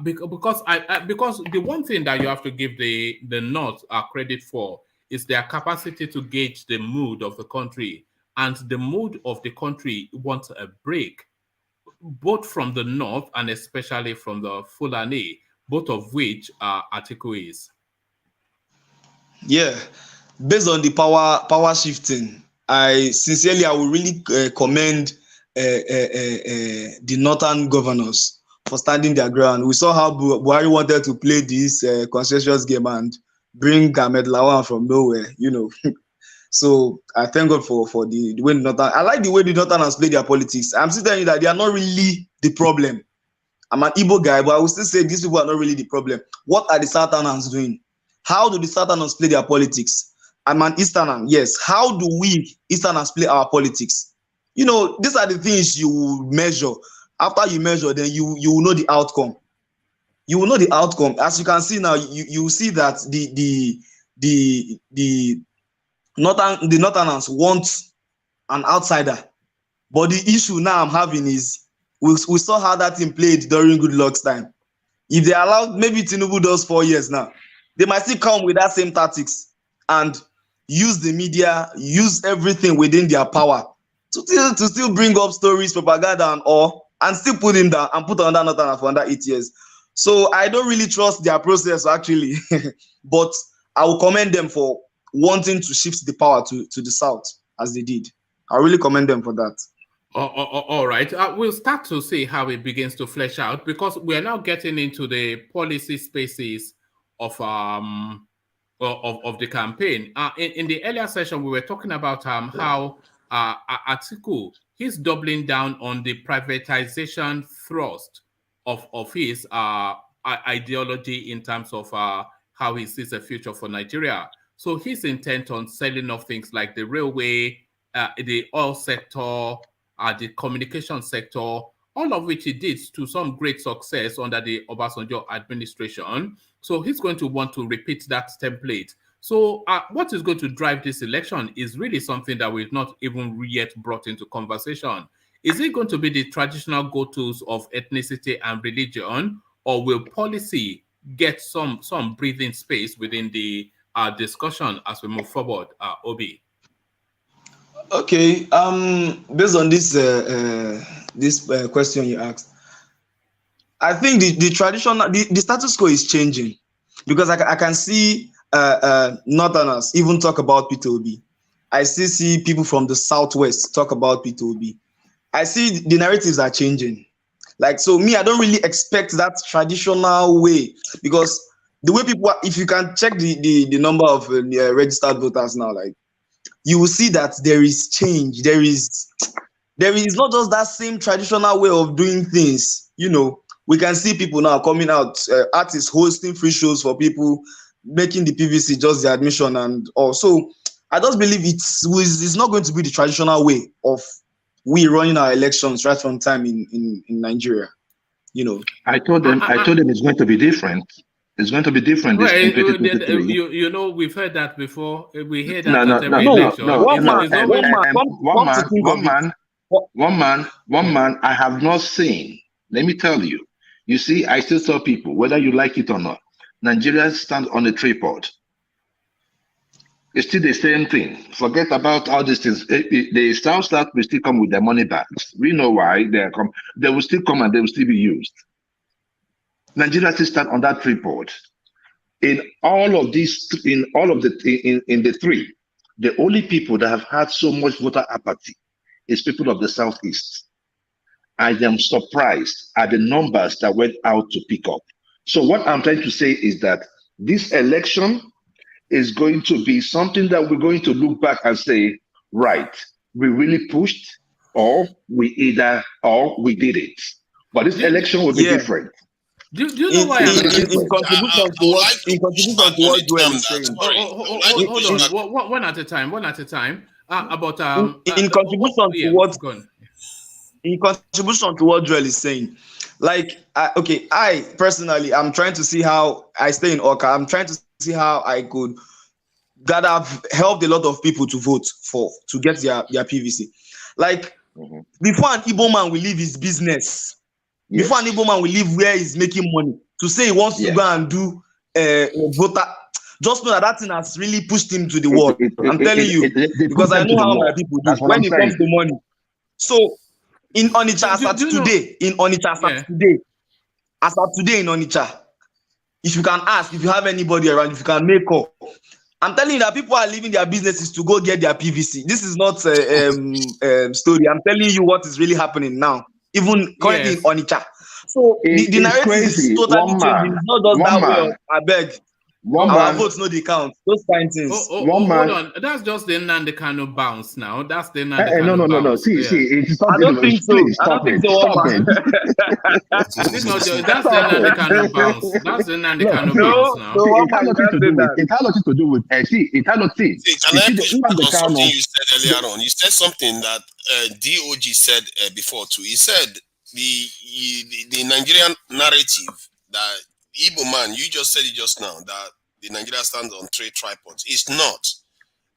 S1: Because the one thing that you have to give the North credit for is their capacity to gauge the mood of the country, and the mood of the country wants a break, both from the North and especially from the Fulani, both of which Atiku is.
S11: Yeah, based on the power shifting, I will really commend the northern governors for standing their ground. We saw how Buhari wanted to play this consensus game and bring Ahmed Lawan from nowhere, So I thank God for the way the Northern. I like the way the Northerners play their politics. I'm still telling you that they are not really the problem. I'm an Igbo guy, but I will still say these people are not really the problem. What are the Southerners doing? How do the Southerners play their politics? I'm an Easterner, yes. How do we Easterners play our politics? You know, these are the things you measure. After you measure, then you will know the outcome. You will know the outcome. As you can see now, you see that the Northerners want an outsider. But the issue now I'm having is we saw how that team played during Goodluck's time. If they allow, maybe Tinubu does 4 years now, they might still come with that same tactics and use the media, use everything within their power to still bring up stories, propaganda, and all, and still put him down and put another Northerner for under 8 years. So I don't really trust their process actually, but I will commend them for wanting to shift the power to the South as they did. I really commend them for that.
S1: All right. We'll start to see how it begins to flesh out, because we're now getting into the policy spaces of the campaign. In the earlier session, we were talking about how Atiku, he's doubling down on the privatization thrust of his ideology in terms of how he sees a future for Nigeria. So he's intent on selling off things like the railway, the oil sector, the communication sector, all of which he did to some great success under the Obasanjo administration. So he's going to want to repeat that template. So what is going to drive this election is really something that we've not even yet brought into conversation. Is it going to be the traditional go-tos of ethnicity and religion, or will policy get some breathing space within the discussion as we move forward, Obi?
S11: Okay, based on this question you asked, I think the traditional, the status quo is changing, because I can see Northerners even talk about P2B. I still see people from the Southwest talk about P2B. I see the narratives are changing. Like, so me, I don't really expect that traditional way, because the way people are, if you can check the number of registered voters now, like, you will see that there is change. There is not just that same traditional way of doing things. You know, we can see people now coming out, artists hosting free shows for people, making the PVC just the admission, and also I just believe it's not going to be the traditional way of we running our elections right from time in Nigeria. You know,
S9: I told them it's going to be different. It's going to be different this in 2023.
S1: You know, we've heard that before. We hear that
S9: One man. I have not seen. Let me tell you. You see, I still tell people, whether you like it or not, Nigeria stands on a tripod. It's still the same thing. Forget about all these things. The South will still come with their money bags. We know why they come. They will still come and they will still be used. Nigeria still stand on that tripod. In all of these, in the three, the only people that have had so much voter apathy is people of the Southeast. I am surprised at the numbers that went out to pick up. So what I'm trying to say is that this election is going to be something that we're going to look back and say, right, we really pushed, or we did it. But this election will be different.
S1: Do you know why?
S11: In contribution to what Joel is saying.
S1: Hold on, one at a time.
S11: In contribution to what Joel is saying, like, I personally, I'm trying to see how I stay in Oka. I'm trying to see how I could helped a lot of people to vote to get their PVC. Like, before an Igbo man will leave his business, before an Igbo man will leave where he's making money, to say he wants to go and do voter, just know that thing has really pushed him to the wall. I'm telling you, because I know how my people do when it comes to money. So in Onitsha, as of today, in Onitsha, if you can ask, if you have anybody around, if you can make up, I'm telling you that people are leaving their businesses to go get their PVC. This is not a story. I'm telling you what is really happening now, even currently in Onitsha. So the narrative is totally changing. It's not just that way. I beg. Our votes no dey count. Those kind things.
S1: Hold on. That's just the Nnamdi Kanu bounce now. That's the Nnamdi
S9: No,
S1: Kanu
S9: no,
S1: bounce.
S9: See, it's not.
S11: I don't think so.
S9: Please
S11: I don't think so.
S9: Stop it.
S1: That's the Nnamdi Kanu bounce. That's the Nnamdi Kanu bounce now.
S11: So
S9: It has nothing to do with. It has nothing to do with. See, it has nothing.
S8: Can I push back on something you said earlier on? You said something that DOG said before too. He said the Nigerian narrative that Igbo man, you just said it just now, that the Nigeria stands on 3 tripods. It's not.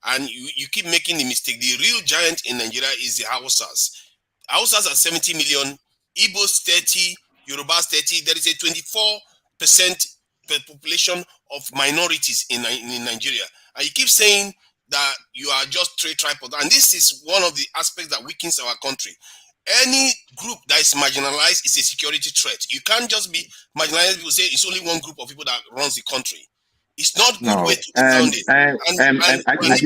S8: And you keep making the mistake. The real giant in Nigeria is the Hausas. Hausas are 70 million, Igbos 30, Yorubas 30. There is a 24% population of minorities in Nigeria. And you keep saying that you are just 3 tripods. And this is one of the aspects that weakens our country. Any group that is marginalized is a security threat. You can't just be marginalized. People say it's only one group of people that runs the country. It's not good way to be founded.
S9: I did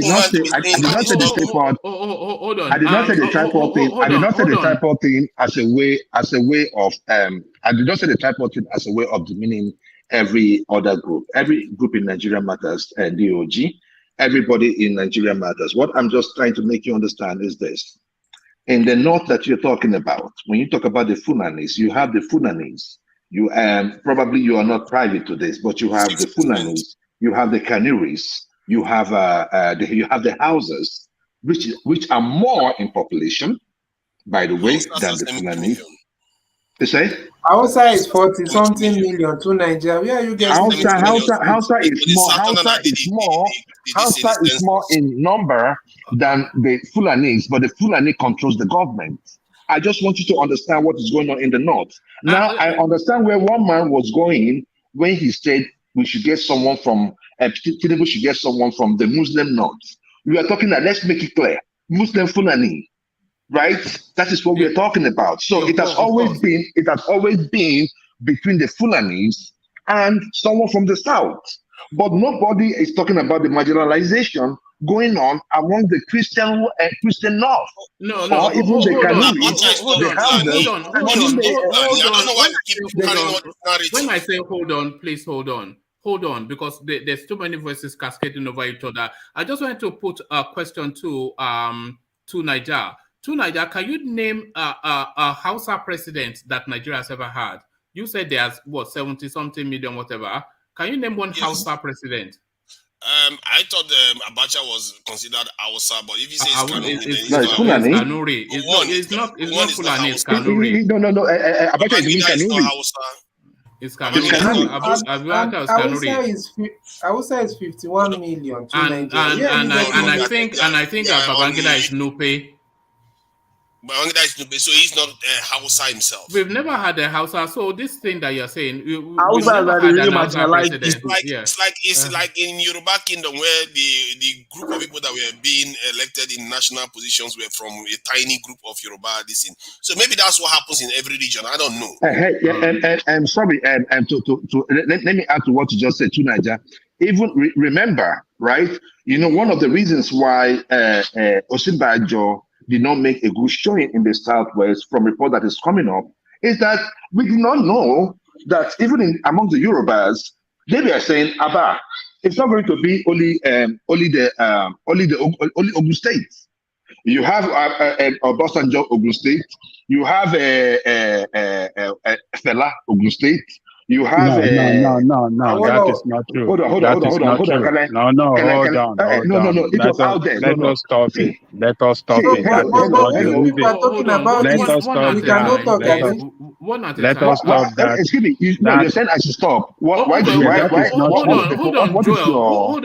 S9: not say the tripod.
S1: Hold on.
S9: I did not say the tripod thing. I did not say the tripod thing as a way of I did not say the tripod thing as a way of demeaning every other group. Every group in Nigeria matters, DOG. Everybody in Nigeria matters. What I'm just trying to make you understand is this. In the north that you're talking about, when you talk about the Fulanis, you have the Fulanis. You probably you are not private to this, but you have the Fulanis, you have the Kanuris, you have the houses, which are more in population, by the way, than the Fulani. You say?
S7: Hausa is 40-something million to Nigeria. Where are you getting?
S9: Hausa is more in number than the Fulanis, but the Fulani controls the government. I just want you to understand what is going on in the north. Now, I understand where one man was going when he said we should get someone from Tinubu should get someone from the Muslim north. We are talking that, let's make it clear, Muslim Fulani, right? That is what we are talking about. So it has always been between the Fulanis and someone from the south. But nobody is talking about the marginalization going on among the Christian north.
S1: No,
S9: or even the Kanuris,
S1: When I say hold on, please hold on, because there's too many voices cascading over each other. I just want to put a question to Niger. To Niger, can you name a Hausa president that Nigeria has ever had? You said there's 70-something million, whatever. Can you name one Hausa president?
S8: I thought Abacha was considered Hausa, but if you say
S9: it's Fulani.
S1: It's not Fulani, it's Kanuri.
S9: No. Abacha is Kanuri.
S1: It's Kanuri.
S7: Hausa is 51 million.
S1: And I think Babangida is Nupe.
S8: Babangida is Nupe, so he's not Hausa himself.
S1: We've never had a Hausa, so this thing that you're saying,
S11: Hausa is really marginalized.
S8: It's like in Yoruba Kingdom, where the group of people that were being elected in national positions were from a tiny group of Yoruba. So maybe that's what happens in every region. I don't know.
S9: I'm sorry, and let me add to what you just said to Niger. Even remember, right? You know, one of the reasons why Osinbajo did not make a good showing in the Southwest from a report that is coming up is that we did not know that even among the Yorubas, they were saying, Abba, it's not going to be only Ogun State. You have Obasanjo Ogun State. You have Fela Ogun State. You have
S12: no. That is not true.
S9: Hold on.
S12: Hold on.
S9: It was out there.
S12: Let us stop it. Let us stop it. Let us stop that.
S9: Excuse me. You're saying I should stop. Why?
S1: Hold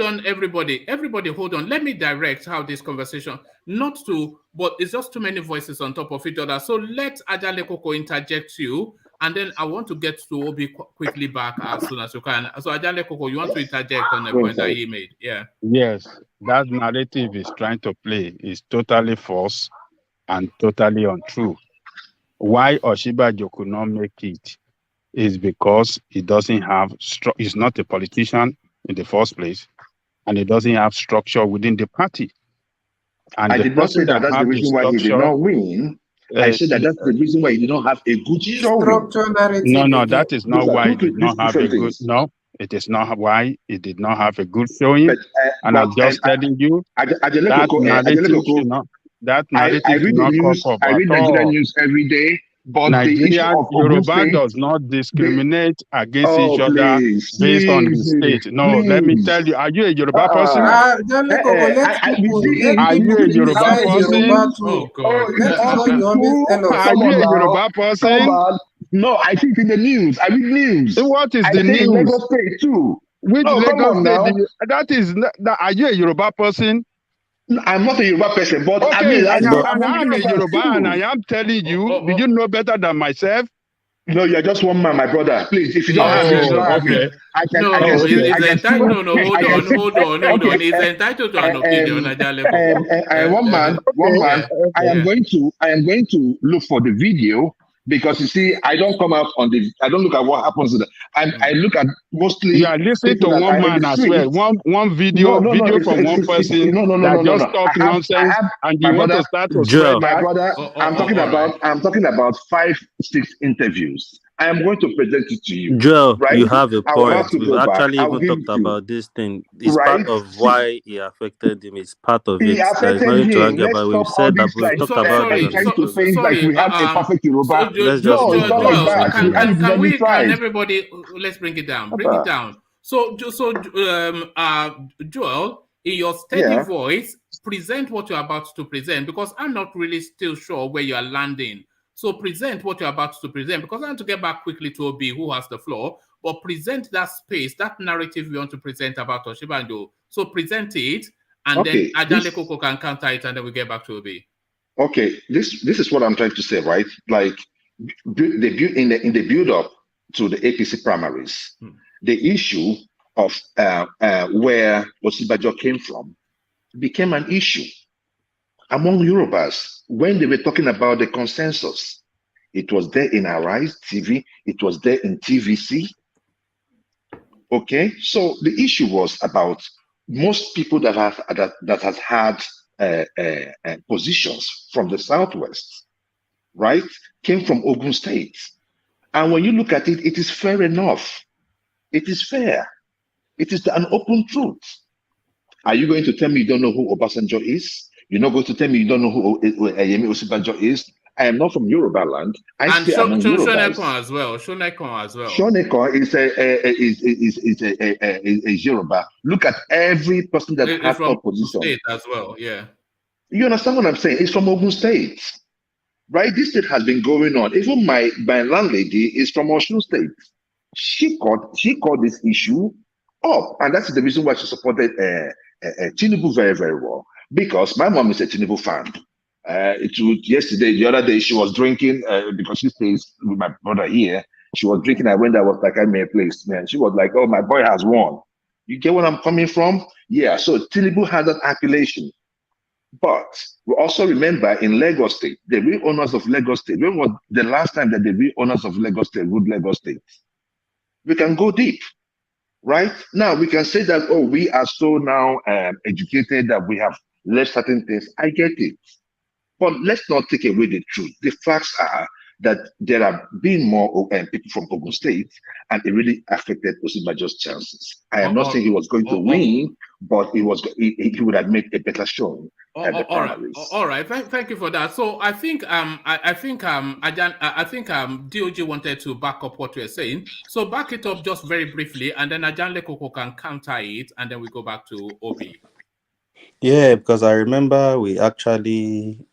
S1: on, everybody. Everybody, hold on. Let me direct how this conversation, but it's just too many voices on top of each other. So let Ajale Koko interject you. And then I want to get to Obi quickly back as soon as you can. So Ajale Koko, you want to interject on the point that he made? Yeah.
S12: Yes, that narrative is trying to play is totally false and totally untrue. Why Oshibajo could not make it is because he doesn't have he's not a politician in the first place, and he doesn't have structure within the party. And
S9: I did not say that that's the reason why he did not win. I said that's the reason why he did not have a good showing.
S12: No, that is not why he did not have a good. No, It is not why it did not have a good showing.
S9: But,
S12: And I'm just telling you that narrative should not cover
S9: I
S12: at
S9: read Nigerian
S12: all.
S9: news every day, but the issue
S12: Nigerian
S9: of Ogun
S12: Yoruba
S9: State
S12: does not discriminate against each other
S9: please,
S12: based on the
S9: please,
S12: state. No, let me tell you, are you a Yoruba person?
S7: Let
S12: Are you a
S7: people
S12: Yoruba
S7: criticize
S12: person?
S7: Yoruba too.
S1: Oh God.
S7: That is what you always tell us.
S12: Are you a Yoruba person?
S9: Come on. No, I think in the news. I read news.
S12: What is
S9: I
S12: the
S9: stay in
S12: news?
S9: Lagos State too.
S12: Which
S9: No, come
S12: Lagos
S9: on
S12: state?
S9: now.
S12: That is. Are you a Yoruba person?
S9: I'm not a Yoruba person, but I
S12: Okay,
S9: mean, I
S12: and
S9: know
S12: I'm
S9: among
S12: a
S9: Yorubas
S12: Yoruba, and
S9: too.
S12: I am telling you, do you know better than myself?
S9: No, you're just one man, my brother. Please, if you don't argue, you don't argue.
S12: Okay.
S9: I can
S1: No,
S9: speak.
S1: he's
S9: I can speak.
S1: entitled. No, hold
S9: I can
S1: on,
S9: speak.
S1: hold on.
S9: Okay.
S1: He's entitled to an opinion.
S9: One man. I am going to look for the video because you see, I don't come out on the. I don't look at what happens to the. I look at mostly.
S12: You are listening to one man as well. One video from one person that just talk nonsense, and you want to start to spread
S9: My
S12: that.
S9: brother, I'm talking about 5-6 interviews. I am going to present it to you.
S4: Joe,
S9: Right?
S4: you have a
S9: I will have
S4: point.
S9: to
S4: We've
S9: go back.
S4: actually
S9: I will
S4: even
S9: give
S4: talked
S9: it to you.
S4: about this thing. It's
S9: Right?
S4: part of why it affected him. It's part of
S9: He
S4: it. There's
S9: affected
S4: nothing to
S9: him.
S4: argue
S9: Let's
S4: about. We've
S9: stop all
S4: said that.
S9: this
S4: We've
S9: like
S4: talked about it
S9: trying
S4: on this
S9: to
S4: program.
S9: think like we have a perfect Yoruba.
S4: Let's just
S9: No,
S4: move
S9: it's not
S4: on.
S9: like that.
S1: Can everybody let's bring it down? Bring it down. So Joel, in your steady voice, present what you're about to present, because I'm not really still sure where you are landing. So present what you're about to present, because I want to get back quickly to Obi, who has the floor. But present that space, that narrative you want to present about Osinbajo. So present it, and then Ajanle Koko can counter it, and then we get back to Obi.
S9: Okay, this is what I'm trying to say, right? Like in the build up to the APC primaries, the issue of where Osinbajo came from became an issue among Yorubas when they were talking about the consensus. It was there in Arise TV. It was there in TVC. Okay, so the issue was about most people that has had positions from the Southwest, right, came from Ogun State. And when you look at it, it is fair enough. It is fair. It is an open truth. Are you going to tell me you don't know who Obasanjo is? You're not going to tell me you don't know who Yemi Osinbajo is? I am not from Yoruba land. I stay among Yorubas.
S1: Shonekon as well.
S9: Shonekon is Yoruba. Look at every person that has
S1: from
S9: opposition.
S1: State as well, yeah.
S9: You understand what I'm saying? It's from Ogun State, right? This state has been going on. Even my landlady is from Osun State. She called this issue up, and that's the reason why she supported Tinubu very, very well. Because my mom is a Tinubu fan. The other day, she was drinking because she stays with my brother here. She was drinking. I was like, I made a place, man. She was like, oh, my boy has won. You get what I'm coming from? Yeah. So Tinubu had that appellation. But we also remember in Lagos State, the real owners of Lagos State, when was the last time that the real owners of Lagos State ruled Lagos State? We can go deep. Right? Now, we can say that, oh, we are so now educated that we have left certain things. I get it. But let's not take away the truth. The facts are that there have been more people from Ogun State, and it really affected Osinbajo's chances. I am not saying he was going to win, but he would have made a better showing at the primaries.
S1: All right. Thank you for that. So I think DOG wanted to back up what we're saying. So back it up just very briefly, and then Ajanle Koko can counter it, and then we go back to Obi.
S4: Yeah, because I remember we actually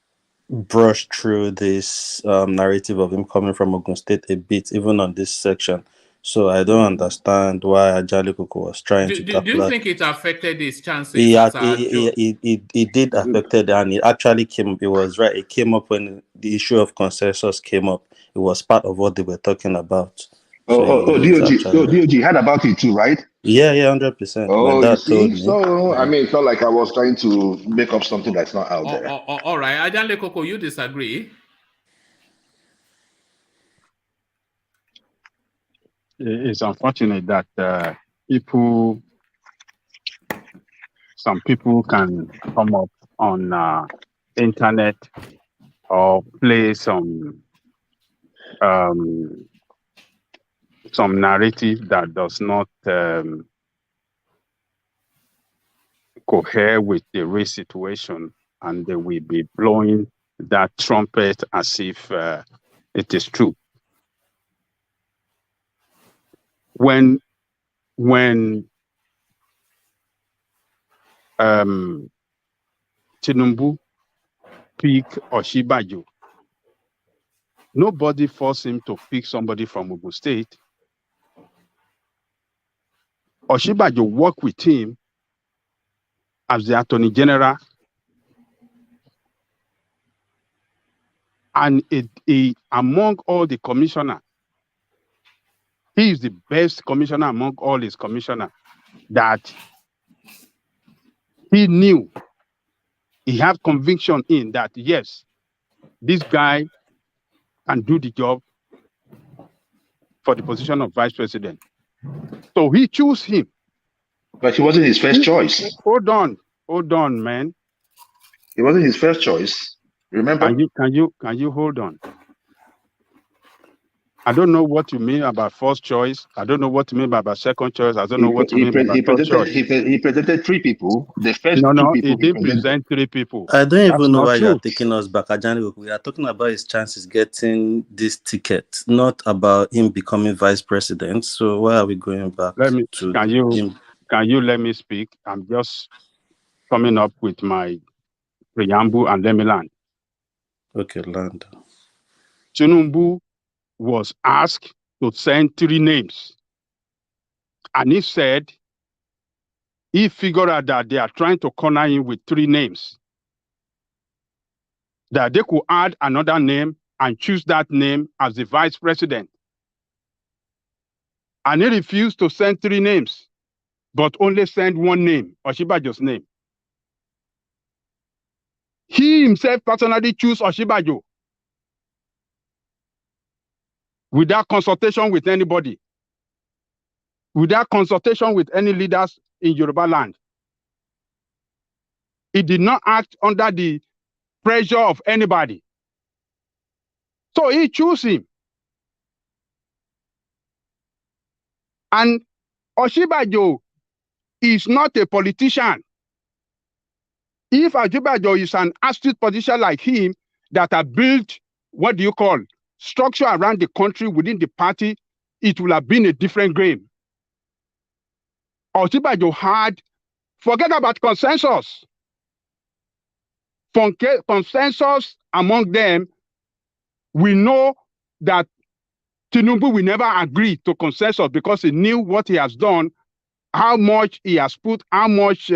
S4: brushed through this narrative of him coming from Ogun State a bit, even on this section. So I don't understand why Ajanle Koko was trying to
S1: do you think it affected his chances?
S4: It did affect it, and it actually came. It was right. It came up when the issue of consensus came up. It was part of what they were talking about.
S9: DOG heard about it too, right?
S4: Yeah, 100%.
S9: Oh,
S4: my dad told me.
S9: So I mean, it's not like I was trying to make up something that's not out there.
S1: All right, Ajanle Koko, you disagree?
S12: It's unfortunate that some people can come up on internet or play some some narrative that does not cohere with the real situation, and they will be blowing that trumpet as if it is true. When Tinubu pick Oshibajo, nobody forced him to pick somebody from Ogun State. Oshibajo worked with him as the Attorney General, and among all the commissioners, he is the best commissioner among all his commissioners that he knew, he had conviction in that, yes, this guy can do the job for the position of vice president. So he chose him.
S9: But he wasn't his first choice.
S12: Hold on, man.
S9: It wasn't his first choice. Remember?
S12: Can you hold on? I don't know what you mean about first choice. I don't know what you mean about second choice. I don't know what you mean about third choice.
S9: He presented 3 people. The first
S12: No,
S9: two people
S12: he didn't present 3 people.
S4: I don't
S12: That's
S4: even know
S12: not
S4: why
S12: true.
S4: you're taking us back. Ajani, we are talking about his chances getting this ticket, not about him becoming vice president. So why are we going back to him?
S12: Can you let me speak? I'm just coming up with my preamble and let me land.
S4: Okay, land.
S12: Tinubu was asked to send 3 names. And he said he figured out that they are trying to corner him with 3 names. That they could add another name and choose that name as the vice president. And he refused to send 3 names, but only send 1 name, Oshibajo's name. He himself personally chose Oshibajo without consultation with anybody, without consultation with any leaders in Yoruba land. He did not act under the pressure of anybody. So he chose him. And Oshibajo is not a politician. If Oshibajo is an astute politician like him that have built, structure around the country within the party, it would have been a different game. Oshibajo forget about consensus. Consensus among them, we know that Tinubu will never agree to consensus because he knew what he has done, how much he has put, how much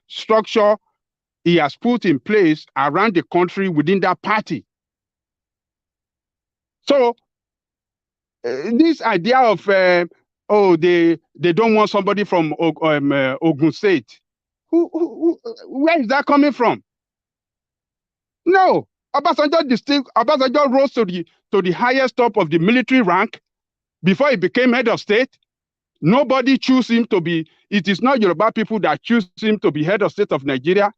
S12: structure he has put in place around the country within that party. So this idea of they don't want somebody from Ogun State, where is that coming from? No, Obasanjo rose to the highest top of the military rank before he became head of state. Nobody chose him to be. It is not Yoruba people that choose him to be head of state of Nigeria.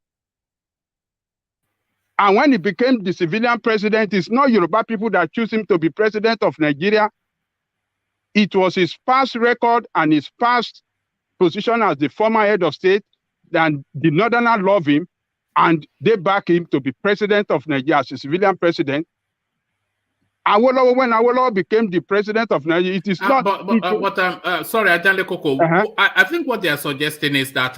S12: And when he became the civilian president, it's not Yoruba people that choose him to be president of Nigeria. It was his past record and his past position as the former head of state that the Northerners love him, and they back him to be president of Nigeria as a civilian president. When Awolowo became the president of Nigeria, it is not.
S1: Sorry, Ajani Koko. I think what they are suggesting is that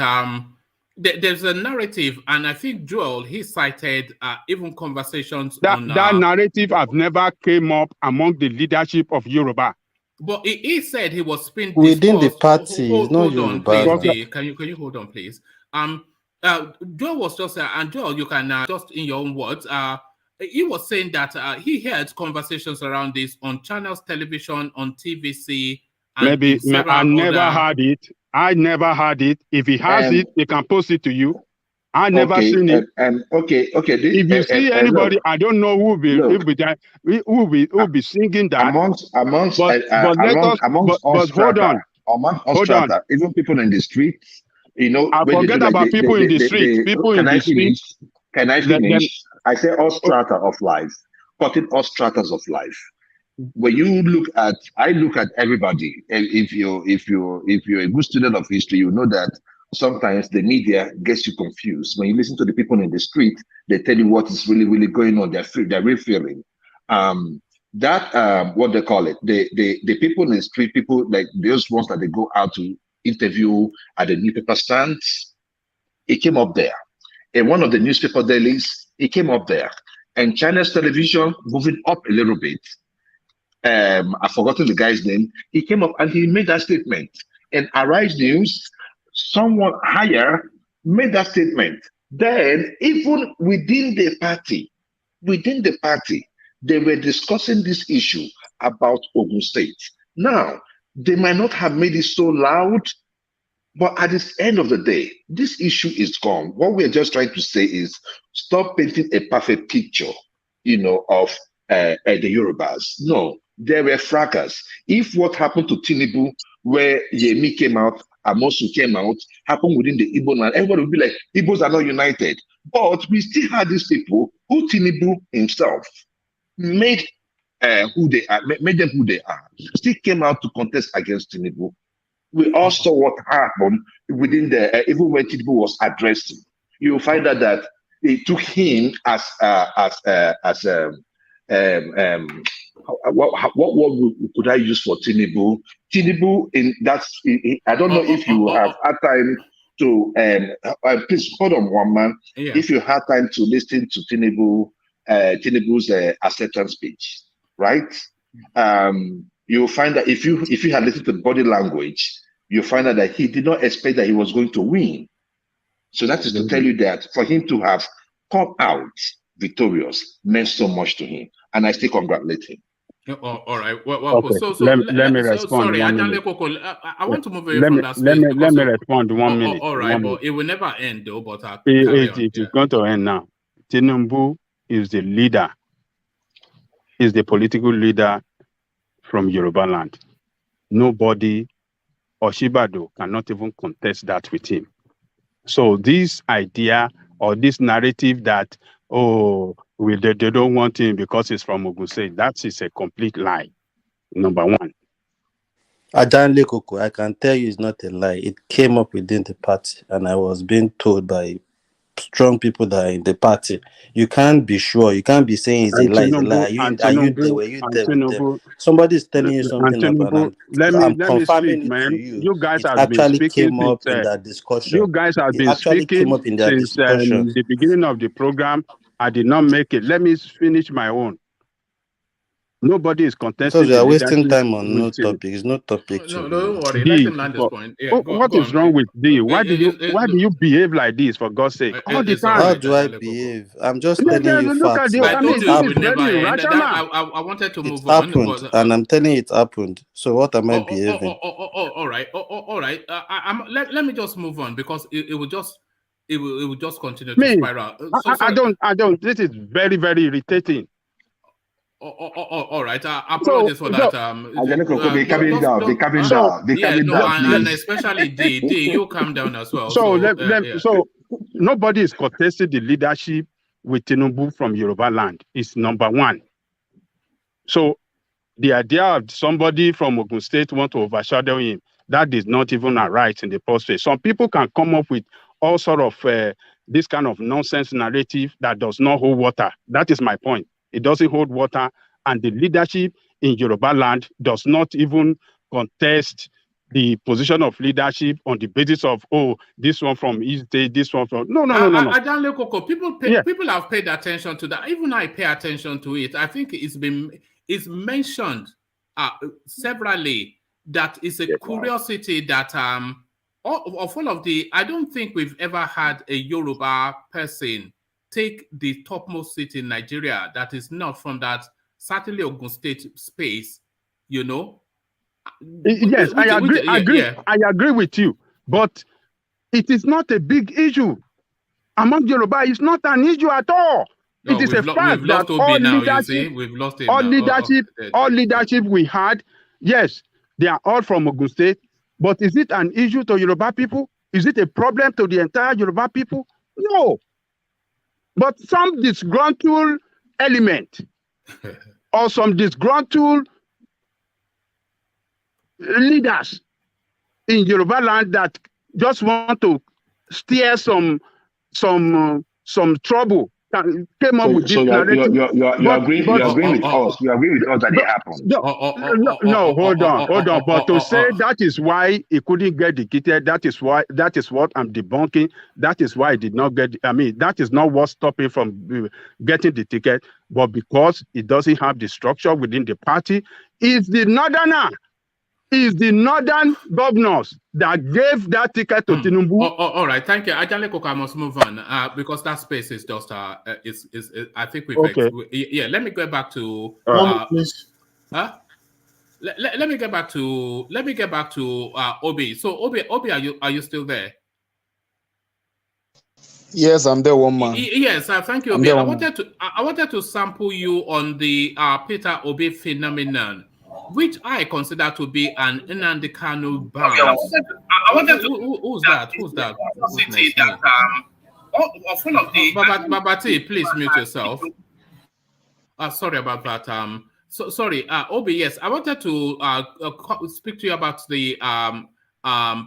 S1: there's a narrative, and I think Joel, he cited even conversations on
S12: that narrative have never came up among the leadership of Yoruba.
S1: But he said he was being
S4: within the party.
S1: Hold on, please. Can you hold on, please? Joel was just and Joel, you can just in your own words. He was saying that he heard conversations around this on channels, television, on TVC. And
S12: maybe I never heard it. I never heard it. If he has it, he can post it to you. I never seen it.
S9: Okay.
S12: If you see anybody, I don't know who will be singing that.
S9: Amongst strata, even people in the streets,
S12: I forget about people in the streets. People in the streets.
S9: Can I finish? I say all strata of life. Cutting all stratas of life. when you look at, I look at everybody. And if you're a good student of history, you know that sometimes the media gets you confused. When you listen to the people in the street, they tell you what is really, really going on. Their real feeling. What they call it, the people in the street, people like those ones that they go out to interview at the newspaper stands, it came up there. In one of the newspaper dailies, it came up there. And China's television, moving up a little bit, I've forgotten the guy's name. He came up and he made that statement. And Arise News, someone higher, made that statement. Then, even within the party, they were discussing this issue about Ogun State. Now, they might not have made it so loud, but at the end of the day, this issue is gone. What we're just trying to say is stop painting a perfect picture, of the Yorubas. No, there were fracas. If what happened to Tinubu, where Yemi came out, Amosu came out, happened within the Igbo land, everybody would be like, Igbos are not united. But we still had these people who Tinubu himself made who they are, made them who they are. Still came out to contest against Tinubu. We all saw what happened within the even when Tinubu was addressing. You will find out that they took him as what could I use for Tinubu? Tinubu I don't know if you have had time to please hold on one man. Yeah. If you had time to listen to Tinubu's acceptance speech, right? You'll find that if you had listened to the body language, you'll find out that he did not expect that he was going to win. So that is to tell you that for him to have come out victorious meant so much to him, and I still congratulate him.
S1: All right. Well,
S12: okay.
S1: so
S12: let me respond.
S1: Sorry,
S12: I
S1: want to move away from that space.
S12: Let me respond 1 minute.
S1: All right, but it will never end though. But
S12: it is going to end now. Tinubu is the leader, is the political leader from Yoruba land. Nobody, Oshibado, cannot even contest that with him. So this idea or this narrative that, they don't want him because he's from Ogun State, that is a complete lie, number one.
S4: Adanle Koko, I can tell you it's not a lie. It came up within the party, and I was being told by strong people that are in the party. You can't be sure. You can't be saying it's a lie. It's a lie. Were you there with them? Somebody is telling you something about, and I'm confirming it to you.
S12: You guys have
S4: actually
S12: been speaking
S4: came up in that discussion.
S12: You guys have been speaking since the beginning of the program. I did not make it. Let me finish my own. Nobody is contesting.
S4: Because you are wasting time on no topic. It's no topic.
S1: No, don't worry. Let him land this point. Yeah,
S12: what is wrong with D? Why do you behave like this, for God's sake? All the time.
S4: How do I behave? I'm just telling you facts.
S1: I wanted to move on.
S4: It happened, and I'm telling you it happened. So what am I behaving?
S1: All right. Let me just move on because it will just continue to spiral.
S12: I don't. This is very, very irritating.
S1: All right. Apologies for that.
S9: They coming down.
S1: And especially D, you calm down as well.
S12: So nobody is contesting the leadership with Tinubu from Yoruba land. It's number one. So the idea of somebody from Ogun State want to overshadow him, that is not even a right in the first place. Some people can come up with all sort of this kind of nonsense narrative that does not hold water. That is my point. It doesn't hold water, and the leadership in Yoruba land does not even contest the position of leadership on the basis of, this one from East State, this one from... No.
S1: People have paid attention to that. Even I pay attention to it. I think it's mentioned severally that it's a curiosity that of all of the... I don't think we've ever had a Yoruba person take the topmost seat in Nigeria that is not from that certainly Ogun State space,
S12: Yes, I agree with you, but it is not a big issue among Yoruba. It's not an issue at all. It is a fact that all leadership we had, yes, they are all from Ogun State, but is it an issue to Yoruba people? Is it a problem to the entire Yoruba people? No. But some disgruntled element or some disgruntled leaders in Yoruba land that just want to steer some trouble, came up with
S9: So
S12: this narrative.
S9: you're agreeing with us. You agree with us that it happened.
S12: No, hold on. But to say that is why he couldn't get the ticket, that is what I'm debunking. That is why he did not get. I mean, that is not what's stopping from getting the ticket, but because it doesn't have the structure within the party, is the northern governors that gave that ticket to Tinubu.
S1: All right, thank you. Ajale Koka must move on because that space is just is I think we've
S12: okay.
S1: Yeah, let me go back to
S5: please.
S1: Let me get back to Obi. So Obi, are you still there?
S11: Yes, I'm there, one man.
S1: Yes, thank you, Obi. I wanted to sample you on the Peter Obi phenomenon, which I consider to be an Nnamdi Kanu bounce. Who's that? Babati, please mute yourself. Sorry about that. Sorry, Obi. Yes, I wanted to speak to you about the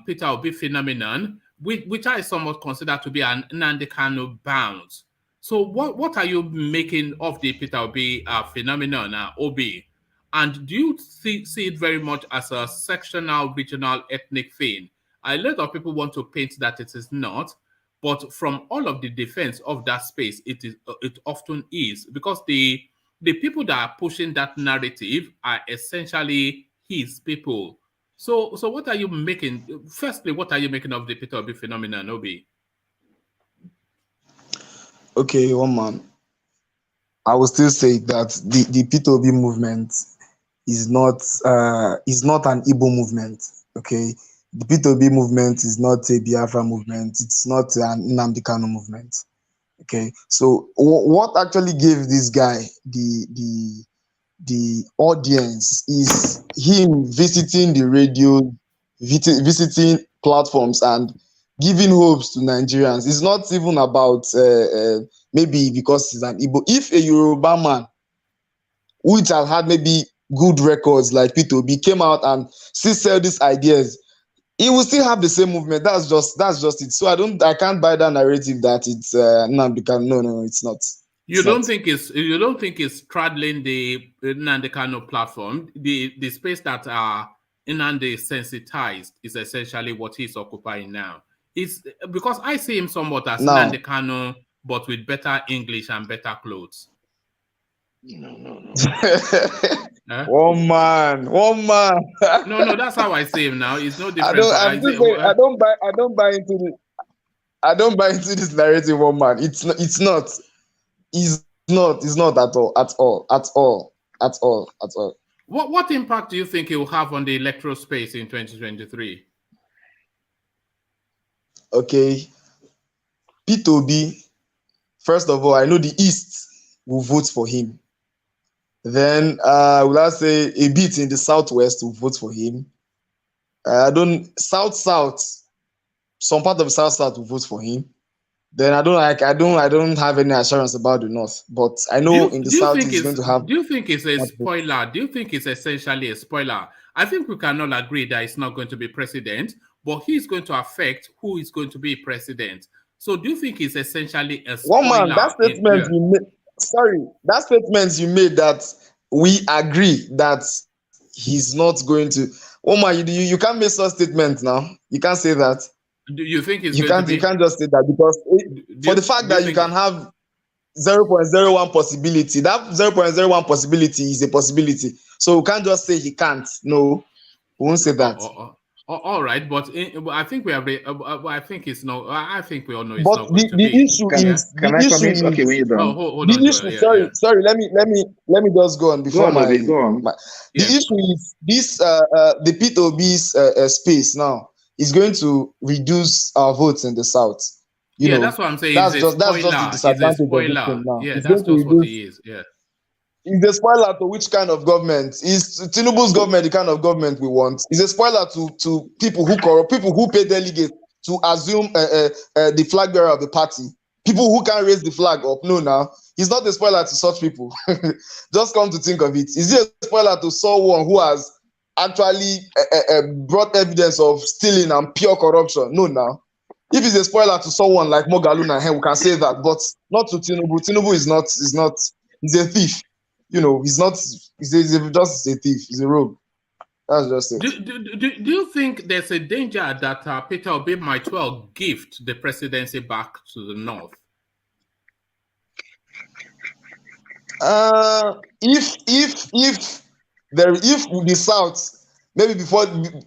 S1: Peter Obi phenomenon, which I somewhat consider to be an Nnamdi Kanu bounce. So, what are you making of the Peter Obi phenomenon, Obi? And do you see it very much as a sectional, regional, ethnic thing? A lot of people want to paint that it is not, but from all of the defense of that space, it often is, because the people that are pushing that narrative are essentially his people. So what are you making? Firstly, what are you making of the Peter Obi phenomenon, Obi?
S11: Okay, one man. I will still say that the Peter Obi movement is not an Igbo movement. Okay, the Peter Obi movement is not a Biafra movement. It's not an Nnamdi Kanu movement. Okay, so what actually gave this guy the audience is him visiting the radio, visiting platforms and giving hopes to Nigerians. It's not even about maybe because he's an Igbo. If a Yoruba man, which has had maybe good records like Peter Obi, came out and still sell these ideas, he will still have the same movement. That's just it. So I can't buy that narrative that it's Nnamdi Kanu. No, it's not.
S1: You don't think it's straddling the Nnamdi Kanu platform? The space that Nnamdi sensitized is essentially what he's occupying now. It's because I see him somewhat as Nnamdi Kanu, but with better English and better clothes.
S9: No.
S11: One man.
S1: No, that's how I see him now. It's no different.
S11: I don't buy into this narrative, one man. It's not at all.
S1: What impact do you think it will have on the electoral space in 2023?
S11: Okay, Peter Obi, first of all, I know the East will vote for him. Then, will I say a bit in the Southwest will vote for him. South, some part of the South will vote for him. Then I don't have any assurance about the North, but I know in the South he's going to have.
S1: Do you think it's a spoiler? Do you think it's essentially a spoiler? I think we can all agree that it's not going to be president, but he's going to affect who is going to be president. So do you think it's essentially a spoiler?
S11: One man, that statement you made. Sorry, that statement you made that we agree that he's not going to. Oh my, you can't make such statement now. You can't say that.
S1: Do you think it's
S11: you can't just say that, because for the fact that you can have 0.01 possibility, that 0.01 possibility is a possibility. So we can't just say he can't. No, we won't say that.
S1: All right, but I think we have. I think it's no. I think we all know it's
S11: but
S1: not going to
S11: the
S1: be.
S11: issue is.
S9: Can I come in? Okay, when you're done.
S1: Hold on.
S11: Issue, sorry. Let me just go on before
S9: go on.
S11: The issue is this. The Peter Obi's space now is going to reduce our votes in the South. You know,
S1: that's what I'm saying.
S11: That's just the disadvantage of this thing now.
S1: Yeah, that's just what it is. Yeah.
S11: Is a spoiler to which kind of government? Is Tinubu's government the kind of government we want? Is a spoiler to people who corrupt, people who pay delegates to assume the flag bearer of the party, people who can't raise the flag up? No, now He's not a spoiler to such people. Just come to think of it. Is he a spoiler to someone who has actually brought evidence of stealing and pure corruption? No, now. If he's a spoiler to someone like Mogaluna, we can say that, but not to Tinubu. Tinubu is not, he's a thief. You know, he's just a thief. He's a rogue. That's just it.
S1: Do you think there's a danger that Peter Obi might well gift the presidency back to the North?
S11: If the South, maybe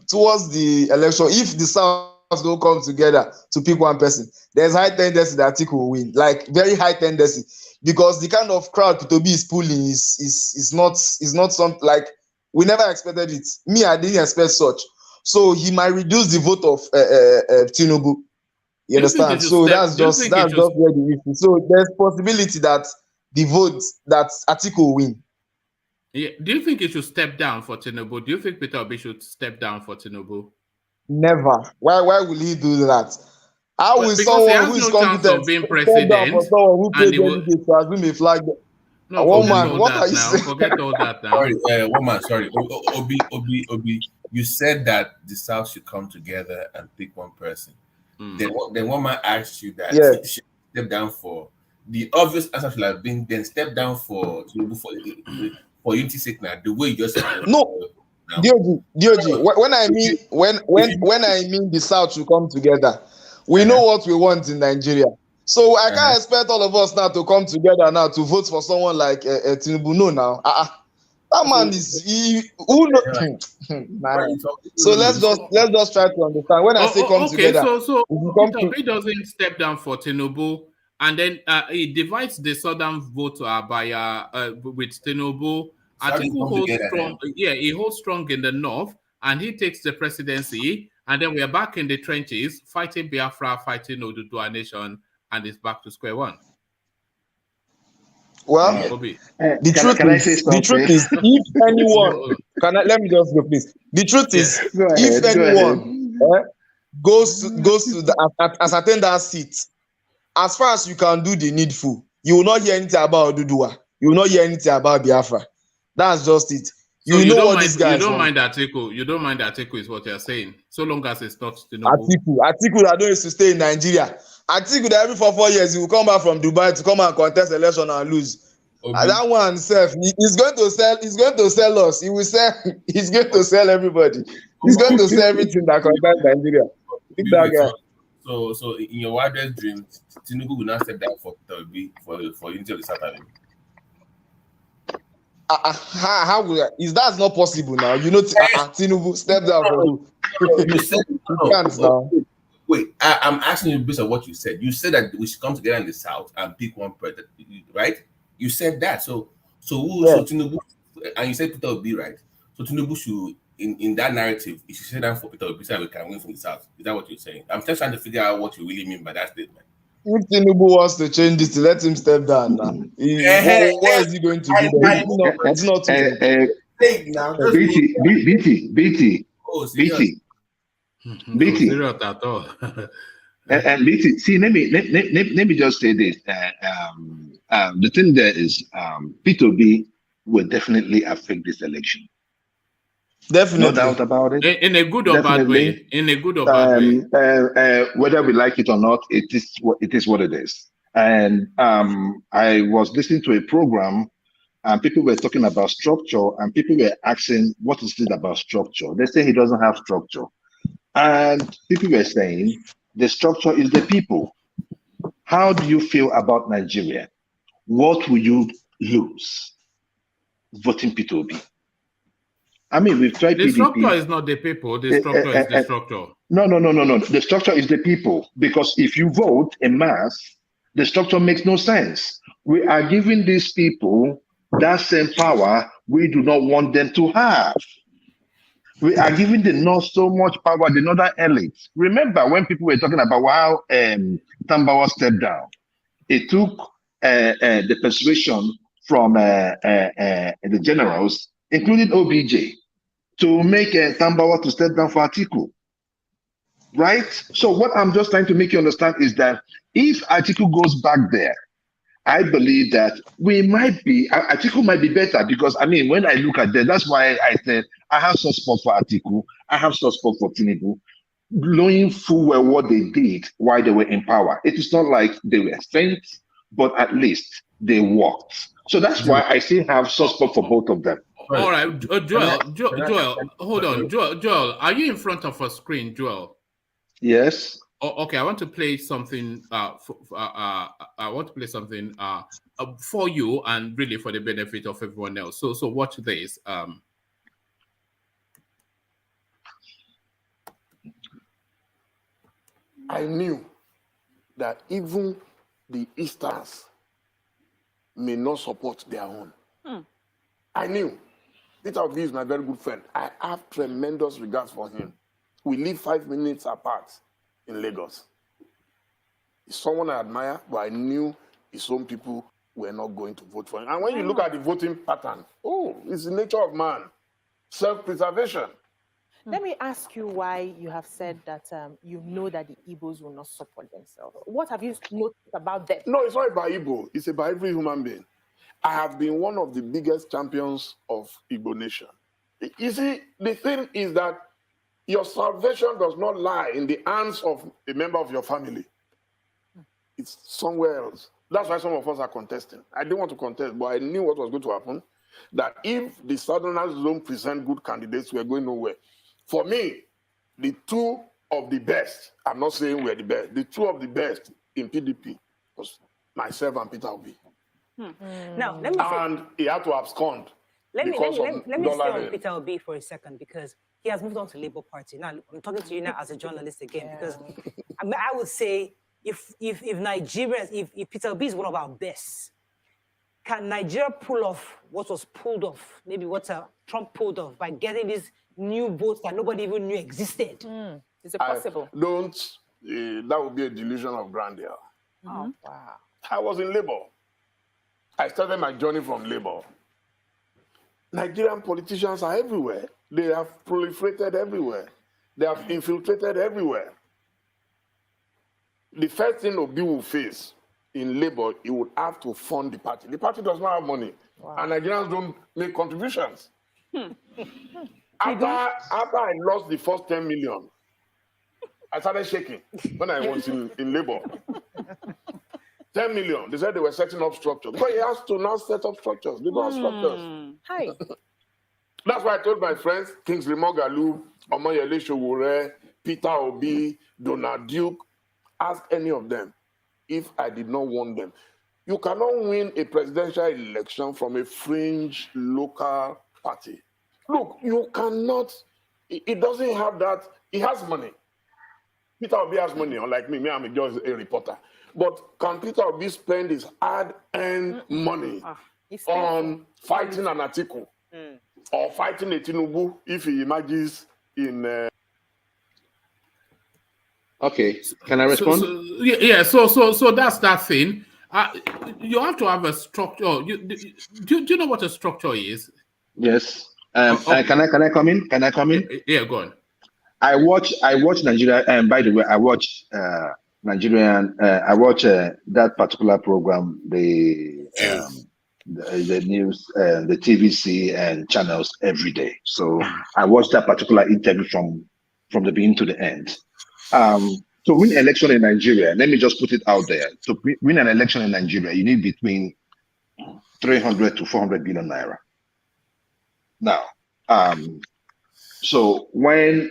S11: towards the election, if the South don't come together to pick one person, there's high tendency that Atiku will win, like very high tendency, because the kind of crowd Peter Obi is pulling is not something like we never expected it. Me, I didn't expect such. So he might reduce the vote of Tinubu. You understand? So that's just where the issue. So there's possibility that the vote that Atiku will win.
S1: Yeah. Do you think he should step down for Tinubu? Do you think Peter Obi should step down for Tinubu?
S11: Never. Why will he do that? How will someone who is competent
S1: being president
S11: for someone who paid delegate to assume a flag?
S1: No,
S11: woman, what are you saying?
S1: Forget all that now.
S13: Sorry, woman, sorry. Obi, you said that the South should come together and pick one person. Then woman asked you that you should step down for. The obvious answer should have been then step down for unity's sake now. The way you just said
S11: no. DOG, when I mean the South should come together, we know what we want in Nigeria. So I can't expect all of us now to come together now to vote for someone like Tinubu. No, now that man is who knows. So let's just try to understand. When I say come together,
S1: so Peter doesn't step down for Tinubu, and then he divides the southern vote with Tinubu. Atiku holds strong. Yeah, he holds strong in the north, and he takes the presidency. And then we are back in the trenches, fighting Biafra, fighting Oduduwa Nation, and it's back to square one.
S11: Well, the truth is, if anyone, let me just go, please. The truth is, if anyone goes to ascertain that seat, as far as you can do the needful, you will not hear anything about Oduduwa. You will not hear anything about Biafra. That's just it.
S1: So you know what these guys want. You don't mind Atiku is what you're saying, so long as it's not
S11: Atiku that don't used to stay in Nigeria. Atiku that every 4 years he will come back from Dubai to come and contest election and lose. And that one himself, he's going to sell us. He will sell. He's going to sell everybody. He's going to sell everything that concerns Nigeria. That guy.
S13: So in your wildest dreams, Tinubu will not step down for unity of the South.
S11: How will that's not possible now? You know, Tinubu step down for who?
S13: You said you can't now. Wait, I'm asking you based on what you said. You said that we should come together in the South and pick one president, right? You said that. So Tinubu, and you said Peter Obi, right? So Tinubu should, in that narrative, he should sit down for Peter Obi so we can win from the South. Is that what you're saying? I'm just trying to figure out what you really mean by that statement.
S11: If Tinubu wants to change this, let him step down now. What is he going to do? It's not
S9: BT. And BT, see, let me just say this. The thing there is, Peter Obi will definitely affect this election.
S11: Definitely,
S9: no doubt about it.
S1: In a good or bad way. In a good or bad way.
S9: Whether we like it or not, it is what it is. And I was listening to a program, and people were talking about structure, and people were asking, "What is it about structure?" They say he doesn't have structure, and people were saying the structure is the people. How do you feel about Nigeria? What will you lose voting Peter Obi? I mean, we've tried.
S1: The structure is not the people. The structure is the structure.
S9: No. The structure is the people, because if you vote en masse, the structure makes no sense. We are giving these people that same power we do not want them to have. We are giving them not so much power, the northern elite. Remember when people were talking about how Tambawa stepped down, it took the persuasion from the generals, including OBJ, to make Tambawa to step down for Atiku. Right? So what I'm just trying to make you understand is that if Atiku goes back there I believe that we might be, Atiku might be better because, I mean, when I look at that, that's why I said I have some spot for Atiku, I have some spot for Tinubu, knowing full well what they did while they were in power. It is not like they were saints, but at least they worked. So that's why I still have some spot for both of them.
S1: All right, Joel, hold on. Joel, are you in front of a screen, Joel?
S9: Yes.
S1: Oh, okay, I want to play something. I want to play something for you and really for the benefit of everyone else. So watch this.
S14: I knew that even the Easters may not support their own. I knew. Peter Obi is my very good friend. I have tremendous regards for him. We live 5 minutes apart in Lagos. He's someone I admire, but I knew his own people were not going to vote for him. And when you look at the voting pattern, it's the nature of man, self-preservation.
S15: Let me ask you why you have said that you know that the Igbos will not support themselves. What have you noticed about them?
S14: No, it's not about Igbo. It's about every human being. I have been one of the biggest champions of Igbo nation. You see, the thing is that your salvation does not lie in the hands of a member of your family. It's somewhere else. That's why some of us are contesting. I didn't want to contest, but I knew what was going to happen. That if the Southerners don't present good candidates, we're going nowhere. For me, the two of the best, I'm not saying we're the best, the two of the best in PDP was myself and Peter Obi.
S16: Now, let me
S14: and he had to abscond.
S16: Let me stay on Peter Obi for a second because he has moved on to Labour Party. Now, I'm talking to you now as a journalist again because I would say if Nigerians, if Peter Obi is one of our best, can Nigeria pull off what was pulled off, maybe what Trump pulled off by getting these new votes that nobody even knew existed?
S15: Is it possible?
S14: That would be a delusion of grandeur.
S15: Oh, wow.
S14: I was in Labour. I started my journey from Labour. Nigerian politicians are everywhere. They have proliferated everywhere. They have infiltrated everywhere. The first thing Obi will face in Labour, he would have to fund the party. The party does not have money. Wow. And Nigerians don't make contributions. After I lost the first 10 million, I started shaking when I was in Labour. 10 million. They said they were setting up structures. But he has to now set up structures. They don't have structures.
S15: Hi.
S14: That's why I told my friends, Kingsley Moghalu, Omoyele Sowore, Peter Obi, Donald Duke, ask any of them if I did not want them. You cannot win a presidential election from a fringe local party. Look, you cannot. It doesn't have that. He has money. Peter Obi has money, unlike me. I'm just a reporter. But can Peter Obi spend his hard-earned money on fighting an Atiku or fighting a Tinubu if he emerges in?
S9: Okay, can I respond?
S1: So that's that thing. You have to have a structure. Do you know what a structure is?
S9: Yes. Can I come in? Can I come in?
S1: Yeah, go on.
S9: I watch Nigeria, and by the way, I watch Nigerian. I watch that particular program, the news, the TVC and channels every day. So I watch that particular interview from the beginning to the end. To win election in Nigeria, let me just put it out there. To win an election in Nigeria, you need between 300 to 400 billion naira. Now, so when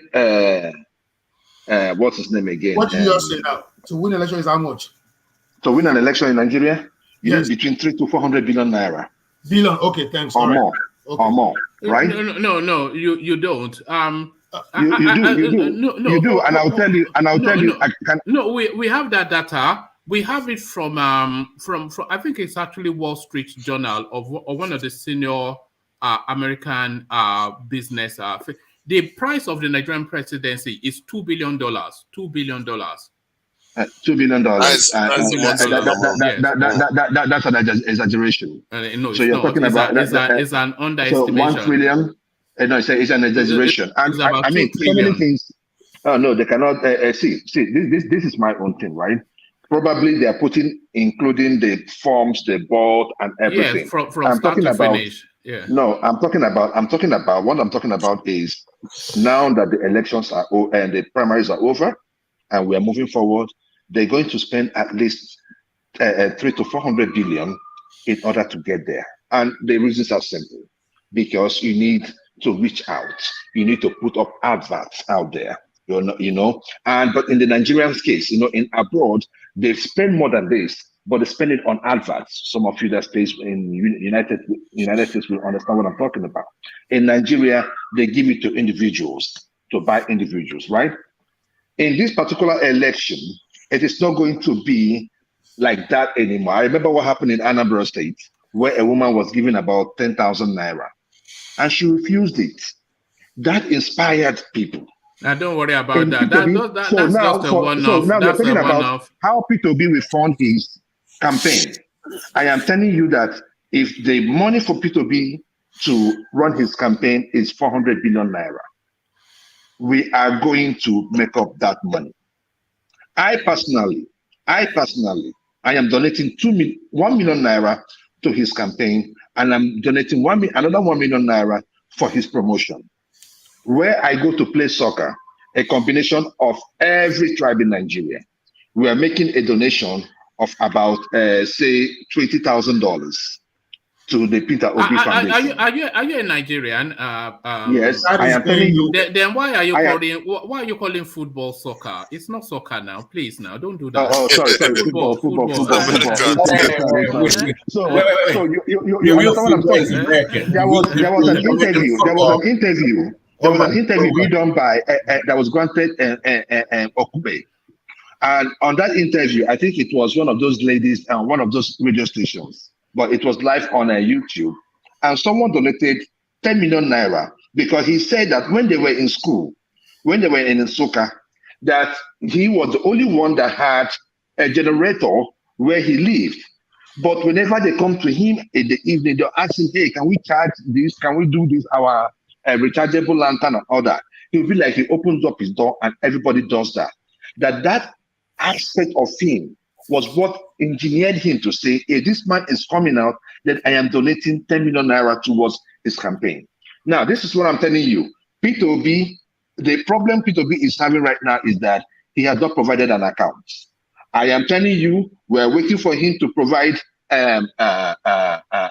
S9: what's his name again?
S17: What did you just say now? To win an election is how much?
S9: To win an election in Nigeria, you need between 300 to 400 billion naira.
S17: Billion, okay, thanks.
S9: Or more, or more, right?
S1: No, you don't.
S9: You do, and I'll tell you.
S1: No, we have that data. We have it from I think it's actually Wall Street Journal of one of the senior American business. The price of the Nigerian presidency is $2 billion. $2 billion.
S9: $2 billion. That's an exaggeration.
S1: No,
S9: so you're talking about
S1: it's an underestimation.
S9: So 1 trillion. No, it's an exaggeration. And I mean, so many things. Oh no, they cannot see. This is my own thing, right? Probably they are putting, including the forms they bought and everything.
S1: Yes, from
S9: I'm
S1: start
S9: talking
S1: to
S9: about,
S1: finish. Yeah.
S9: no, I'm talking about what I'm talking about is now that the elections are over and the primaries are over and we are moving forward, they're going to spend at least 300 to 400 billion in order to get there. And the reasons are simple, because you need to reach out, you need to put up adverts out there, but in the Nigerian case, in abroad, they spend more than this, but they spend it on adverts. Some of you that stays in United States will understand what I'm talking about. In Nigeria, they give it to individuals, to buy individuals, right? In this particular election, it is not going to be like that anymore. I remember what happened in Anambra State, where a woman was given about 10,000 naira, and she refused it. That inspired people.
S1: Now, don't worry about
S9: In
S1: that.
S9: P2B,
S1: That's
S9: so
S1: just
S9: now,
S1: a one-off.
S9: so now we're
S1: That's
S9: talking
S1: a
S9: about
S1: one-off.
S9: how P2B will fund his campaign. I am telling you that if the money for P2B to run his campaign is 400 billion naira, we are going to make up that money. I personally, I am donating 1 million naira to his campaign, and I'm donating another 1 million naira for his promotion. Where I go to play soccer, a combination of every tribe in Nigeria, we are making a donation of about, say, $20,000 to the Peter Obi Foundation.
S1: Are you a Nigerian?
S9: Yes, I am telling you.
S1: Then why are you calling football soccer? It's not soccer now. Please, now don't do that.
S9: Sorry. Football. So you understand what I'm saying? There was an interview. There was an interview being done by that was granted Okube. And on that interview, I think it was one of those ladies and one of those radio stations, but it was live on YouTube. And someone donated 10 million naira because he said that when they were in school, when they were in Nsukka, that he was the only one that had a generator where he lived. But whenever they come to him in the evening, they'll ask him, hey, can we charge this? Can we do this? Our rechargeable lantern and all that. He'll be like, he opens up his door and everybody does that. That aspect of him was what engineered him to say, hey, this man is coming out, that I am donating 10 million naira towards his campaign. Now, this is what I'm telling you. P2B, the problem P2B is having right now is that he has not provided an account. I am telling you, we're waiting for him to provide an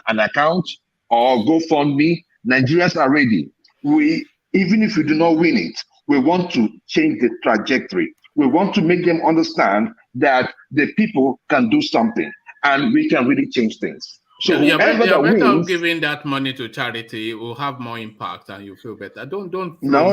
S9: account or GoFundMe. Nigerians are ready. Even if we do not win it, we want to change the trajectory. We want to make them understand that the people can do something and we can really change things. So
S1: you're better
S9: wins,
S1: giving that money to charity will have more impact and you feel better. Don't.
S9: No.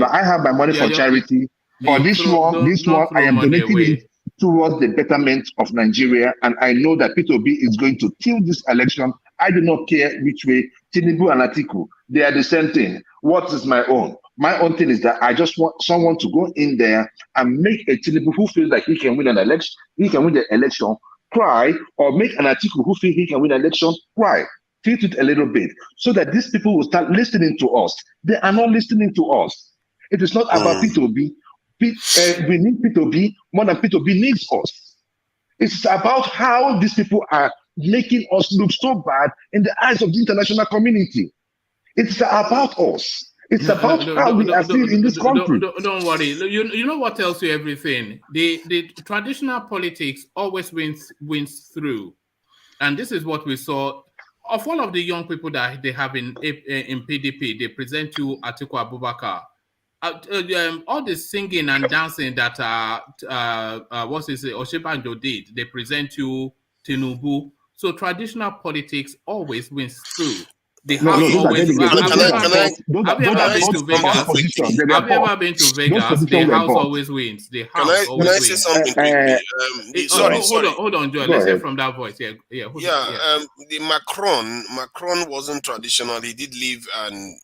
S9: I have my money for charity, but this one, I am donating it towards the betterment of Nigeria, and I know that P2B is going to kill this election. I do not care which way. Tinubu and Atiku, they are the same thing. What is my own? My own thing is that I just want someone to go in there and make a Tinubu who feels like he can win an election, cry, or make an Atiku who feels he can win an election, cry. Tilt it a little bit so that these people will start listening to us. They are not listening to us. It is not about P2B. We need P2B more than P2B needs us. It's about how these people are making us look so bad in the eyes of the international community. It's about us. It's about how we are seen in this country.
S1: Don't worry. You know what tells you everything? The traditional politics always wins through. And this is what we saw. Of all of the young people that they have in PDP, they present you Atiku Abubakar. All the singing and dancing that Oshibanjo did, they present you Tinubu. So traditional politics always wins through. The house always. Have you ever been to Vegas? Have you ever been to Vegas? The house always wins. The house always wins.
S8: Can I say something quickly?
S1: Sorry. Hold on, Joel. Let's hear from that voice.
S8: The Macron wasn't traditional. He did leave and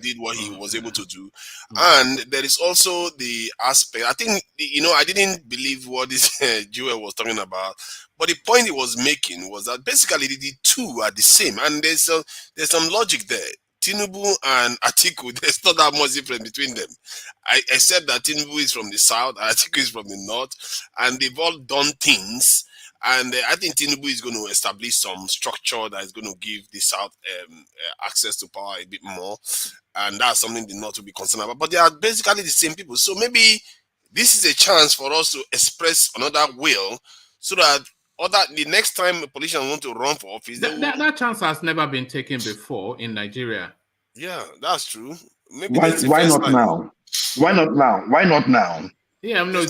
S8: did what he was able to do. And there is also the aspect. I think I didn't believe what this Joel was talking about. But the point he was making was that basically the two are the same, and there's some logic there. Tinubu and Atiku, there's not that much difference between them. Except that Tinubu is from the south, and Atiku is from the north, and they've all done things. And I think Tinubu is going to establish some structure that is going to give the south access to power a bit more, and that's something the north will be concerned about. But they are basically the same people, so maybe this is a chance for us to express another will, so that the next time a politician want to run for office,
S1: that chance has never been taken before in Nigeria.
S8: Yeah, that's true. Maybe
S9: why not now? Why not now? Why not now?
S1: Yeah, no,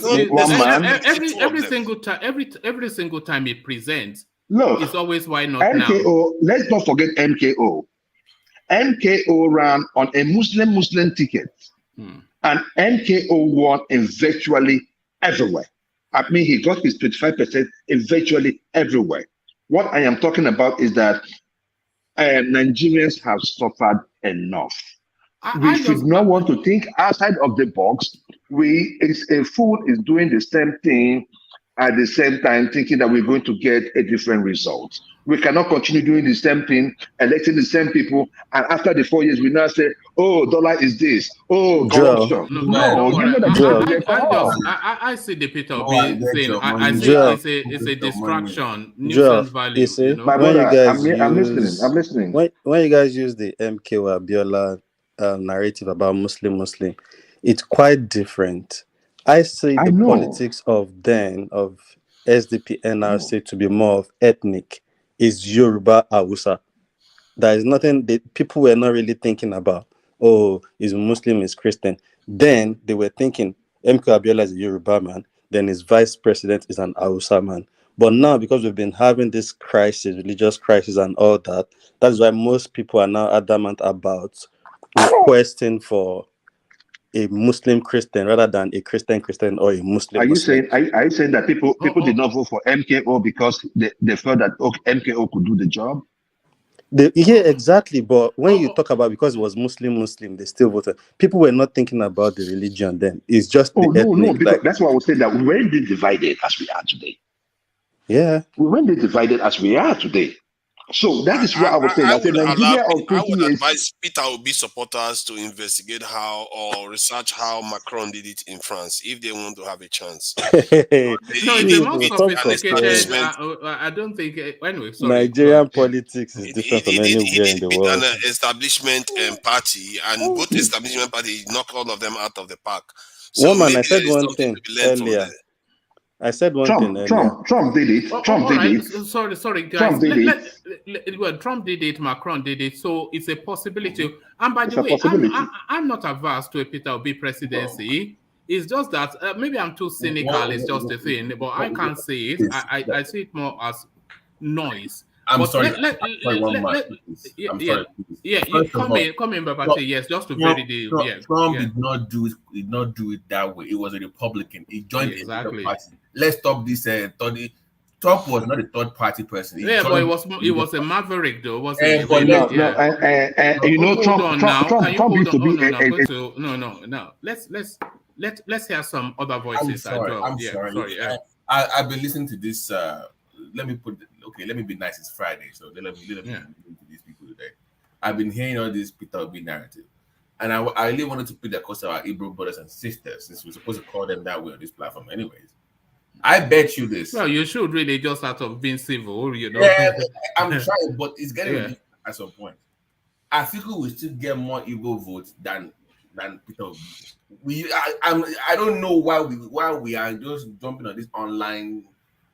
S1: every single time, every single time it presents,
S9: look,
S1: it's always why not
S9: MKO,
S1: now.
S9: Let's not forget MKO. MKO ran on a Muslim ticket, and MKO won in virtually everywhere. I mean, he got his 25% in virtually everywhere. What I am talking about is that Nigerians have suffered enough. We should not want to think outside of the box. A fool is doing the same thing at the same time, thinking that we're going to get a different result. We cannot continue doing the same thing, electing the same people, and after the 4 years, we now say, "Oh, dollar is this. Oh, corruption." No, you know that
S1: I see the Peter Obi saying, I see it's a distraction, nuisance value.
S4: You
S1: know?
S9: My brother, I'm listening.
S4: When you guys use the MKO Abiola narrative about Muslim, it's quite different. I see the politics of SDP NRC to be more of ethnic. Is Yoruba Hausa. There is nothing that people were not really thinking about. Oh, is Muslim, is Christian. Then they were thinking MK Abiola is a Yoruba man, then his vice president is an Hausa man. But now, because we've been having this crisis, religious crisis and all that, that's why most people are now adamant about requesting for a Muslim Christian rather than a Christian or a Muslim.
S9: Are you saying that people did not vote for MKO because they felt that MKO could do the job?
S4: Yeah, exactly. But when you talk about because it was Muslim, they still voted. People were not thinking about the religion then. It's just
S9: because that's why I was saying that we weren't divided as we are today.
S4: Yeah,
S9: we weren't divided as we are today. So that is what I was saying. I
S8: would advise Peter Obi supporters to investigate or research how Macron did it in France if they want to have a chance.
S1: It's more sophisticated. I don't think. Anyway, sorry.
S4: Nigerian politics is different from anywhere in the world.
S8: An establishment party, and both establishment parties knock all of them out of the park. So
S4: I said one thing earlier. I said one thing earlier.
S9: Trump did it. Trump did it.
S1: Sorry, guys. Trump did it. Macron did it. So it's a possibility. And by the way, I'm not averse to a Peter Obi presidency. It's just that maybe I'm too cynical. It's just a thing, but I can't see it. I see it more as noise.
S13: I'm sorry.
S1: Yeah, you come in, Babate. Yes, just to vary the.
S13: Trump did not do it that way. It was a Republican. He joined the party. Let's stop this. Trump was not a third party person.
S1: But it was a maverick though, wasn't it?
S9: Trump used to be
S1: no. Let's hear some other voices.
S13: I'm sorry. I've been listening to this. Let me be nice. It's Friday, so let me to these people today. I've been hearing all this Peter Obi narrative, and I really wanted to put the cost of our Hebrew brothers and sisters, since we're supposed to call them that way on this platform, anyways. I bet you this.
S1: Well, you should really just out of being civil,
S13: Yeah, I'm trying, but it's getting ridiculous at some point. I think we will still get more Igbo votes than Peter Obi. I don't know why we are just jumping on this online,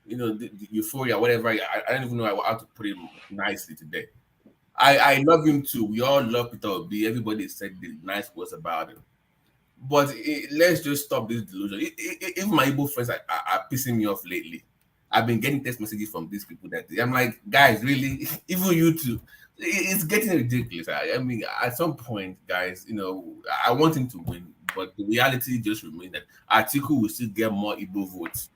S13: the euphoria, whatever. I don't even know how to put it nicely today. I love him too. We all love Peter Obi. Everybody said the nice words about him. But let's just stop this delusion. If my Igbo friends are pissing me off lately, I've been getting text messages from these people that I'm like, guys, really? Even you too. It's getting ridiculous. I mean, at some point, guys, I want him to win, but the reality just remains that Atiku will still get more Igbo votes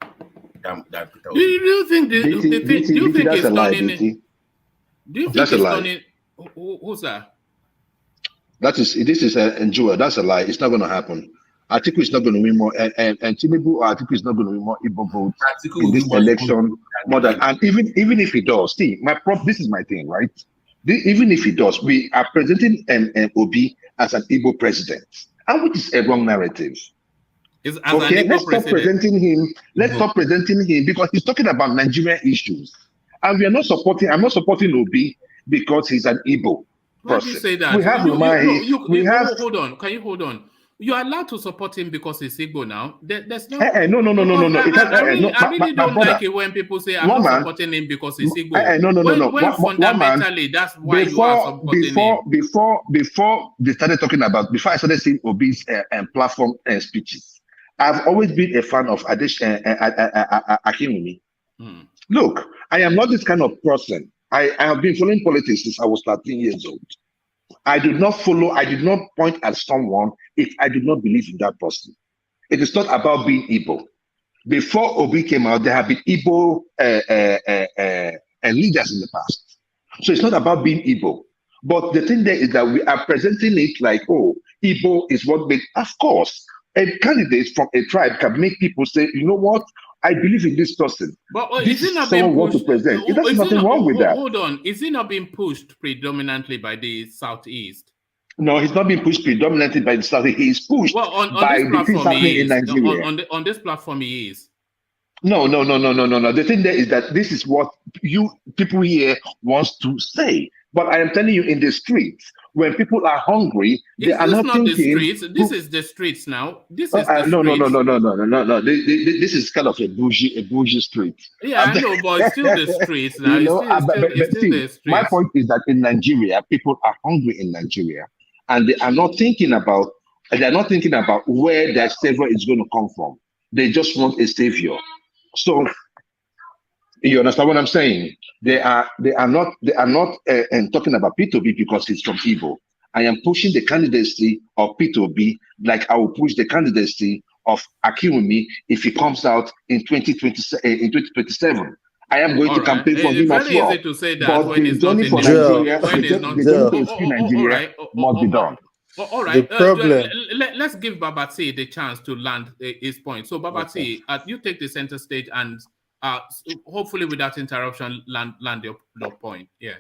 S13: than Peter Obi.
S1: Do you think it's done in? Do you think it's done in? Who's that?
S9: This is a Jewel. That's a lie. It's not going to happen. Atiku is not going to win more, and Tinubu or Atiku is not going to win more Igbo votes in this election. More than, and even if he does, see, this is my thing, right? Even if he does, we are presenting Obi as an Igbo president, and which is a wrong narrative. Okay, let's stop presenting him. Let's stop presenting him because he's talking about Nigerian issues, and we are not supporting. I'm not supporting Obi because he's an Igbo person.
S1: Why do you say that?
S9: We have
S1: hold on. Can you hold on? You are allowed to support him because he's Igbo now. There's no.
S9: No.
S1: I really don't like it when people say I'm not supporting him because he's Igbo.
S9: No.
S1: When fundamentally, that's why you are supporting him.
S9: Before they started talking about, before I started seeing Obi's platform speeches, I've always been a fan of Akeredolu. Look, I am not this kind of person. I have been following politics since I was 13 years old. I did not point at someone if I did not believe in that person. It is not about being Igbo. Before Obi came out, there have been Igbo leaders in the past. So it's not about being Igbo. But the thing there is that we are presenting it like, oh, Igbo is what made, of course, a candidate from a tribe can make people say, you know what? I believe in this person.
S1: But
S9: this
S1: is it not
S9: someone
S1: being
S9: wants to present. There's nothing wrong with that.
S1: Hold on. Is it not being pushed predominantly by the Southeast?
S9: No, he's not being pushed predominantly by the Southeast. He is pushed by the things happening in Nigeria.
S1: On this platform, he is.
S9: No. The thing there is that this is what you people here wants to say. But I am telling you, in the streets, when people are hungry, they are not thinking.
S1: The streets. This is the streets now. This is the
S9: no. This is kind of a bougie street.
S1: Yeah, I know, but it's still the streets now. It's still the streets.
S9: My point is that in Nigeria, people are hungry in Nigeria, and they are not thinking about. They are not thinking about where their savior is going to come from. They just want a savior. So. You understand what I'm saying? They are not talking about P2B because he's from Igbo. I am pushing the candidacy of P2B like I will push the candidacy of Akeredolu if he comes out in 2027. I am going to campaign for him as well.
S1: It's very easy to say that when
S9: the
S1: it's not
S9: journey
S1: in
S9: for Nigeria, Nigeria must be done.
S1: All right. The problem. Let's give Babati the chance to land his point. So Babati, you take the center stage and. Hopefully without interruption, land your point. Yeah.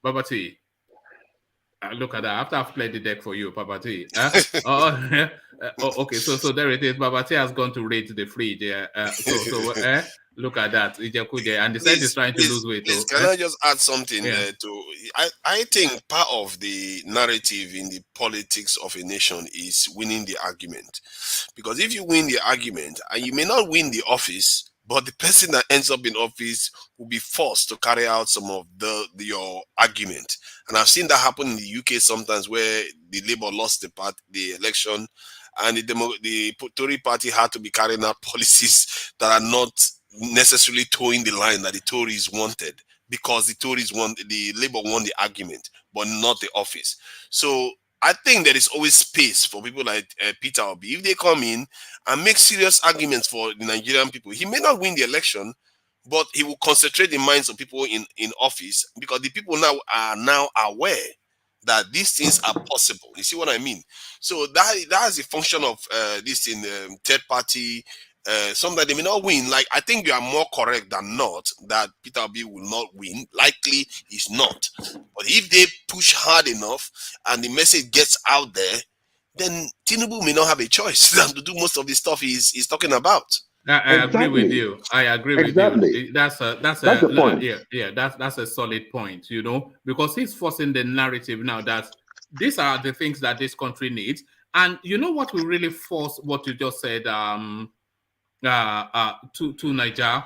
S1: Babati. Look at that. After I've played the deck for you, Babati. Okay, so there it is. Babati has gone to raid the fridge. Yeah. Look at that. And the side is trying to lose weight.
S8: Can I just add something to I think part of the narrative in the politics of a nation is winning the argument. Because if you win the argument, and you may not win the office, but the person that ends up in office will be forced to carry out some of your argument. And I've seen that happen in the UK sometimes, where the Labour lost the election, and the Tory party had to be carrying out policies that are not necessarily towing the line that the Tories wanted, because the Labour won the argument, but not the office. So I think there is always space for people like Peter Obi. If they come in and make serious arguments for the Nigerian people, he may not win the election, but he will concentrate the minds of people in office, because the people now are aware that these things are possible. You see what I mean? So that is a function of this in third party. Sometimes they may not win. Like, I think you are more correct than not that Peter Obi will not win. Likely he's not. But if they push hard enough and the message gets out there, then Tinubu may not have a choice than to do most of the stuff he's talking about.
S1: I agree with you. I agree with you. That's the point. Yeah, that's a solid point, because he's forcing the narrative now that these are the things that this country needs. And you know what will really force what you just said to Niger?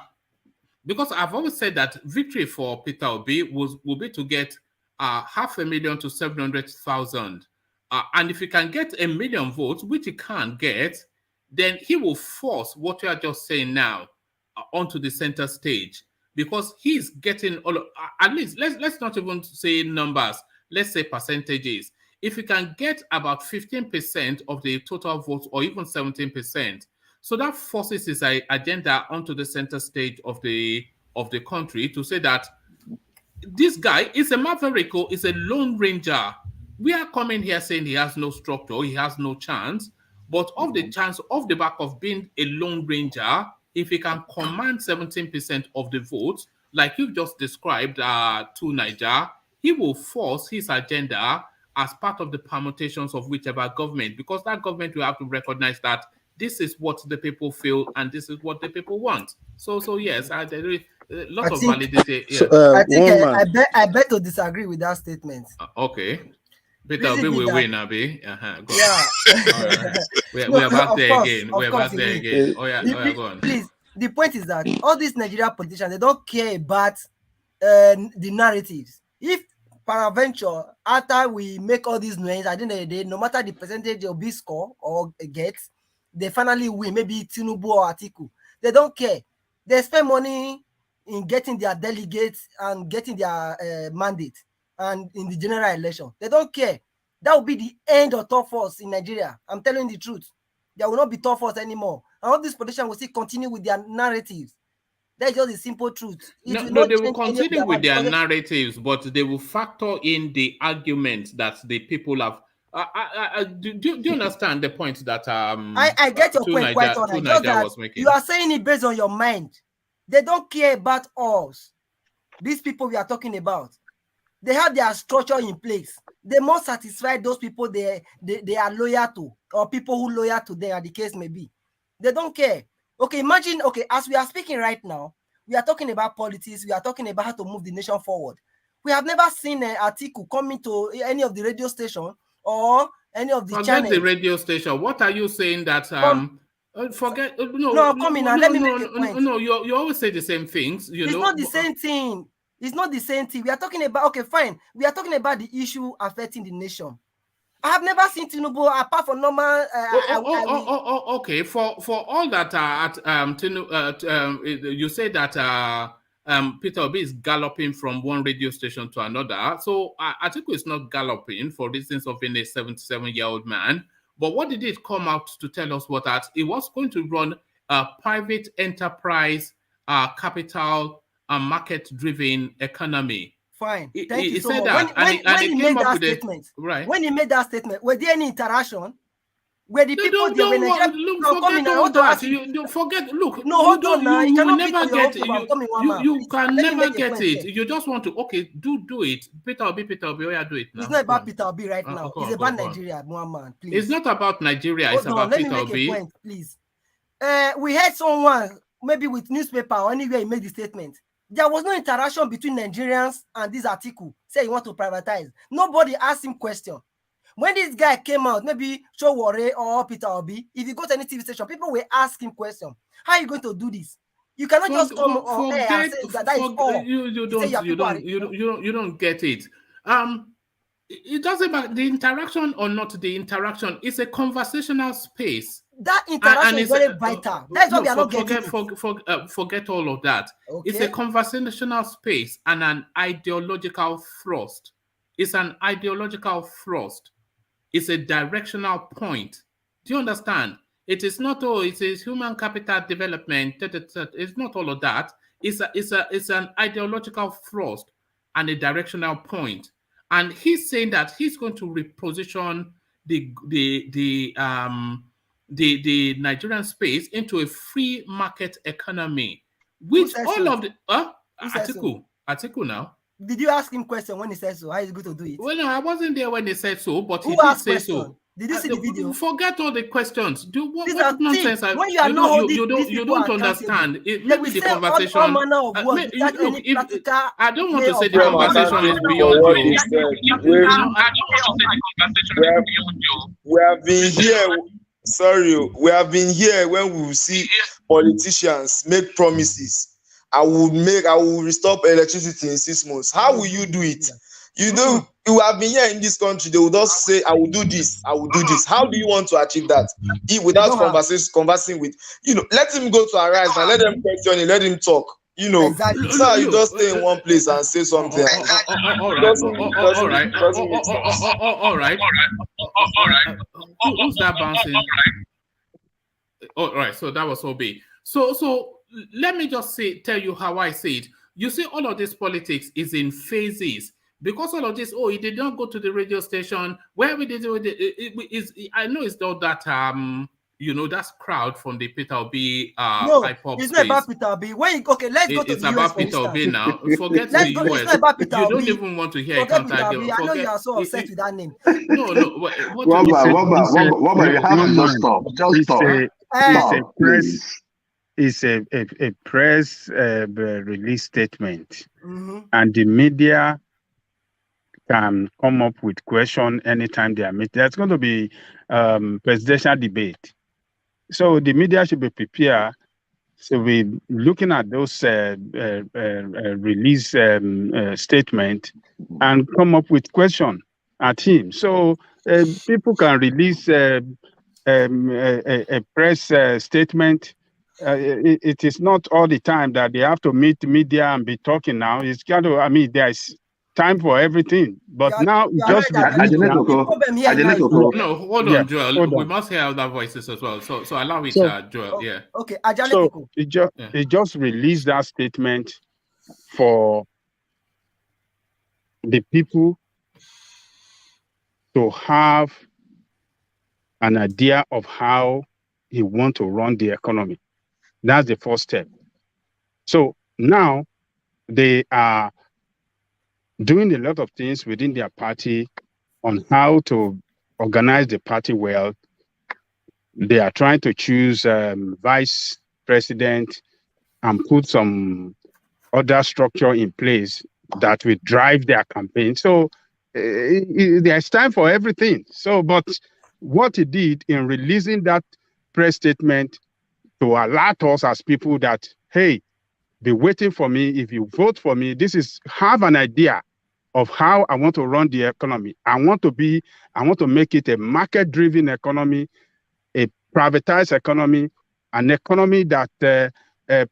S1: Because I've always said that victory for Peter Obi will be to get 500,000 to 700,000. And if he can get 1 million votes, which he can't get, then he will force what you are just saying now onto the center stage, because he's getting at least, let's not even say numbers, let's say percentages. If he can get about 15% of the total votes, or even 17%, so that forces his agenda onto the center stage of the country to say that this guy is a maverick, is a lone ranger. We are coming here saying he has no structure, he has no chance. But of the chance, off the back of being a lone ranger, if he can command 17% of the votes, like you just described to Niger, he will force his agenda as part of the permutations of whichever government, because that government will have to recognize that this is what the people feel and this is what the people want. So yes, there is a lot of validity.
S18: So,
S1: Yes.
S18: I bet to disagree with that statement.
S1: Okay. Peter Obi will win, Abi. Go
S18: yeah.
S1: Right. We have asked there again. We have asked there again.
S18: Oh yeah, go on. Please, the point is that all these Nigerian politicians, they don't care about the narratives. If peradventure, after we make all these noise, at the end of the day, no matter the percentage of B score or gets, they finally win, maybe Tinubu or Atiku. They don't care. They spend money in getting their delegates and getting their mandate and in the general election. They don't care. That will be the end of tough force in Nigeria. I'm telling the truth. There will not be tough force anymore. And all these politicians will still continue with their narratives. That's just the simple truth.
S1: No, they will continue with their narratives, but they will factor in the arguments that the people have. Do you understand the point that
S18: I get your point quite all right. Just that was making. You are saying it based on your mind. They don't care about us. These people we are talking about, they have their structure in place. They must satisfy those people they are loyal to, or people who loyal to them, as the case may be. They don't care. Okay, imagine, okay, as we are speaking right now, we are talking about politics, we are talking about how to move the nation forward. We have never seen an article coming to any of the radio station or any of the channels.
S1: The radio station. What are you saying that forget?
S18: No, coming now. Let me make a point.
S1: No, you always say the same things.
S18: It's not the same thing. It's not the same thing. We are talking about, okay, fine. We are talking about the issue affecting the nation. I have never seen Tinubu apart from normal.
S1: Okay. For all that you say that Peter Obi is galloping from one radio station to another. So Atiku is not galloping for reasons of being a 77-year-old man. But what did it come out to tell us? Was that he was going to run a private enterprise, capital, and market-driven economy.
S18: Fine. Thank you so much. When he made that statement, when he made that statement, were there any interaction? Were the people there when
S1: forget all that. You forget. Look, no, hold on now. You will never get it. You can never get it. You just want to do it. Peter Obi, yeah, do it now.
S18: It's not about Peter Obi right now. It's about Nigeria, one man. Please.
S1: It's not about Nigeria. It's about Peter Obi.
S18: Let me make a point, please. We had someone maybe with newspaper or anywhere he made the statement. There was no interaction between Nigerians and this article. Say you want to privatize. Nobody asked him question. When this guy came out, maybe Showore or Peter Obi, if you go to any TV station, people will ask him question. How are you going to do this? You cannot just come on air and say that is all.
S1: You don't get it. It doesn't matter the interaction or not the interaction. It's a conversational space.
S18: That interaction is very vital. That's why we are not getting
S1: it. Forget all of that. Okay. It's a conversational space and an ideological thrust. It's an ideological thrust. It's a directional point. Do you understand? It is not it is human capital development. It's not all of that. It's an ideological thrust and a directional point. And he's saying that he's going to reposition the Nigerian space into a free market economy, which all of the Atiku now.
S18: Did you ask him question when he said so? How is he going to do it?
S1: Well, no, I wasn't there when he said so, but he did say so.
S18: Did you see the video?
S1: Forget all the questions. What nonsense?
S18: When
S1: you don't understand. Maybe the conversation. I don't want to say the conversation is beyond you.
S11: We have been here. Sorry, we have been here when we see politicians make promises. I will restore electricity in 6 months. How will you do it? You have been here in this country. They will just say, I will do this. I will do this. How do you want to achieve that? Without conversing with, let him go to Arise and let them question him, let him talk.
S18: Exactly.
S11: So you just stay in one place and say something.
S1: All right. Who's that bouncing? All right. So that was OB. So let me just tell you how I see it. You see, all of this politics is in phases. Because all of this, he did not go to the radio station. Where we did it, I know it's not that you know, that's crowd from the Peter Obi
S18: No,
S1: IPOP
S18: it's
S1: space.
S18: not about Peter Obi. Okay, let's go to
S1: It's
S18: the US,
S1: about
S18: for
S1: Peter Obi
S18: instance.
S1: now. Forget
S18: Let's
S1: the
S18: go.
S1: US.
S18: It's not about Peter
S1: You
S18: Obi.
S1: don't even want to hear
S18: Forget
S1: counter
S18: Peter Obi.
S1: argument.
S18: I know you are so upset with that name.
S1: No. What
S2: Wabba, you have to just stop. Just stop. Stop, please.
S12: It's a press release statement,
S18: Mm-hmm.
S12: and the media can come up with question anytime they are meeting. There's going to be presidential debate, so the media should be prepared. So we're looking at those release statement and come up with question at him. So people can release a press statement. It is not all the time that they have to meet the media and be talking now. It's got to, I mean, there's time for everything. But now just
S1: No, hold on, Joel. We must hear other voices as well. So allow it, Joel. Yeah.
S18: Okay,
S12: so it just released that statement for the people to have an idea of how he want to run the economy. That's the first step. So now they are doing a lot of things within their party on how to organize the party well. They are trying to choose vice president and put some other structure in place that will drive their campaign. So there's time for everything. So, but what he did in releasing that press statement to alert us as people that, hey, be waiting for me. If you vote for me, have an idea of how I want to run the economy. I want to make it a market-driven economy, a privatized economy, an economy that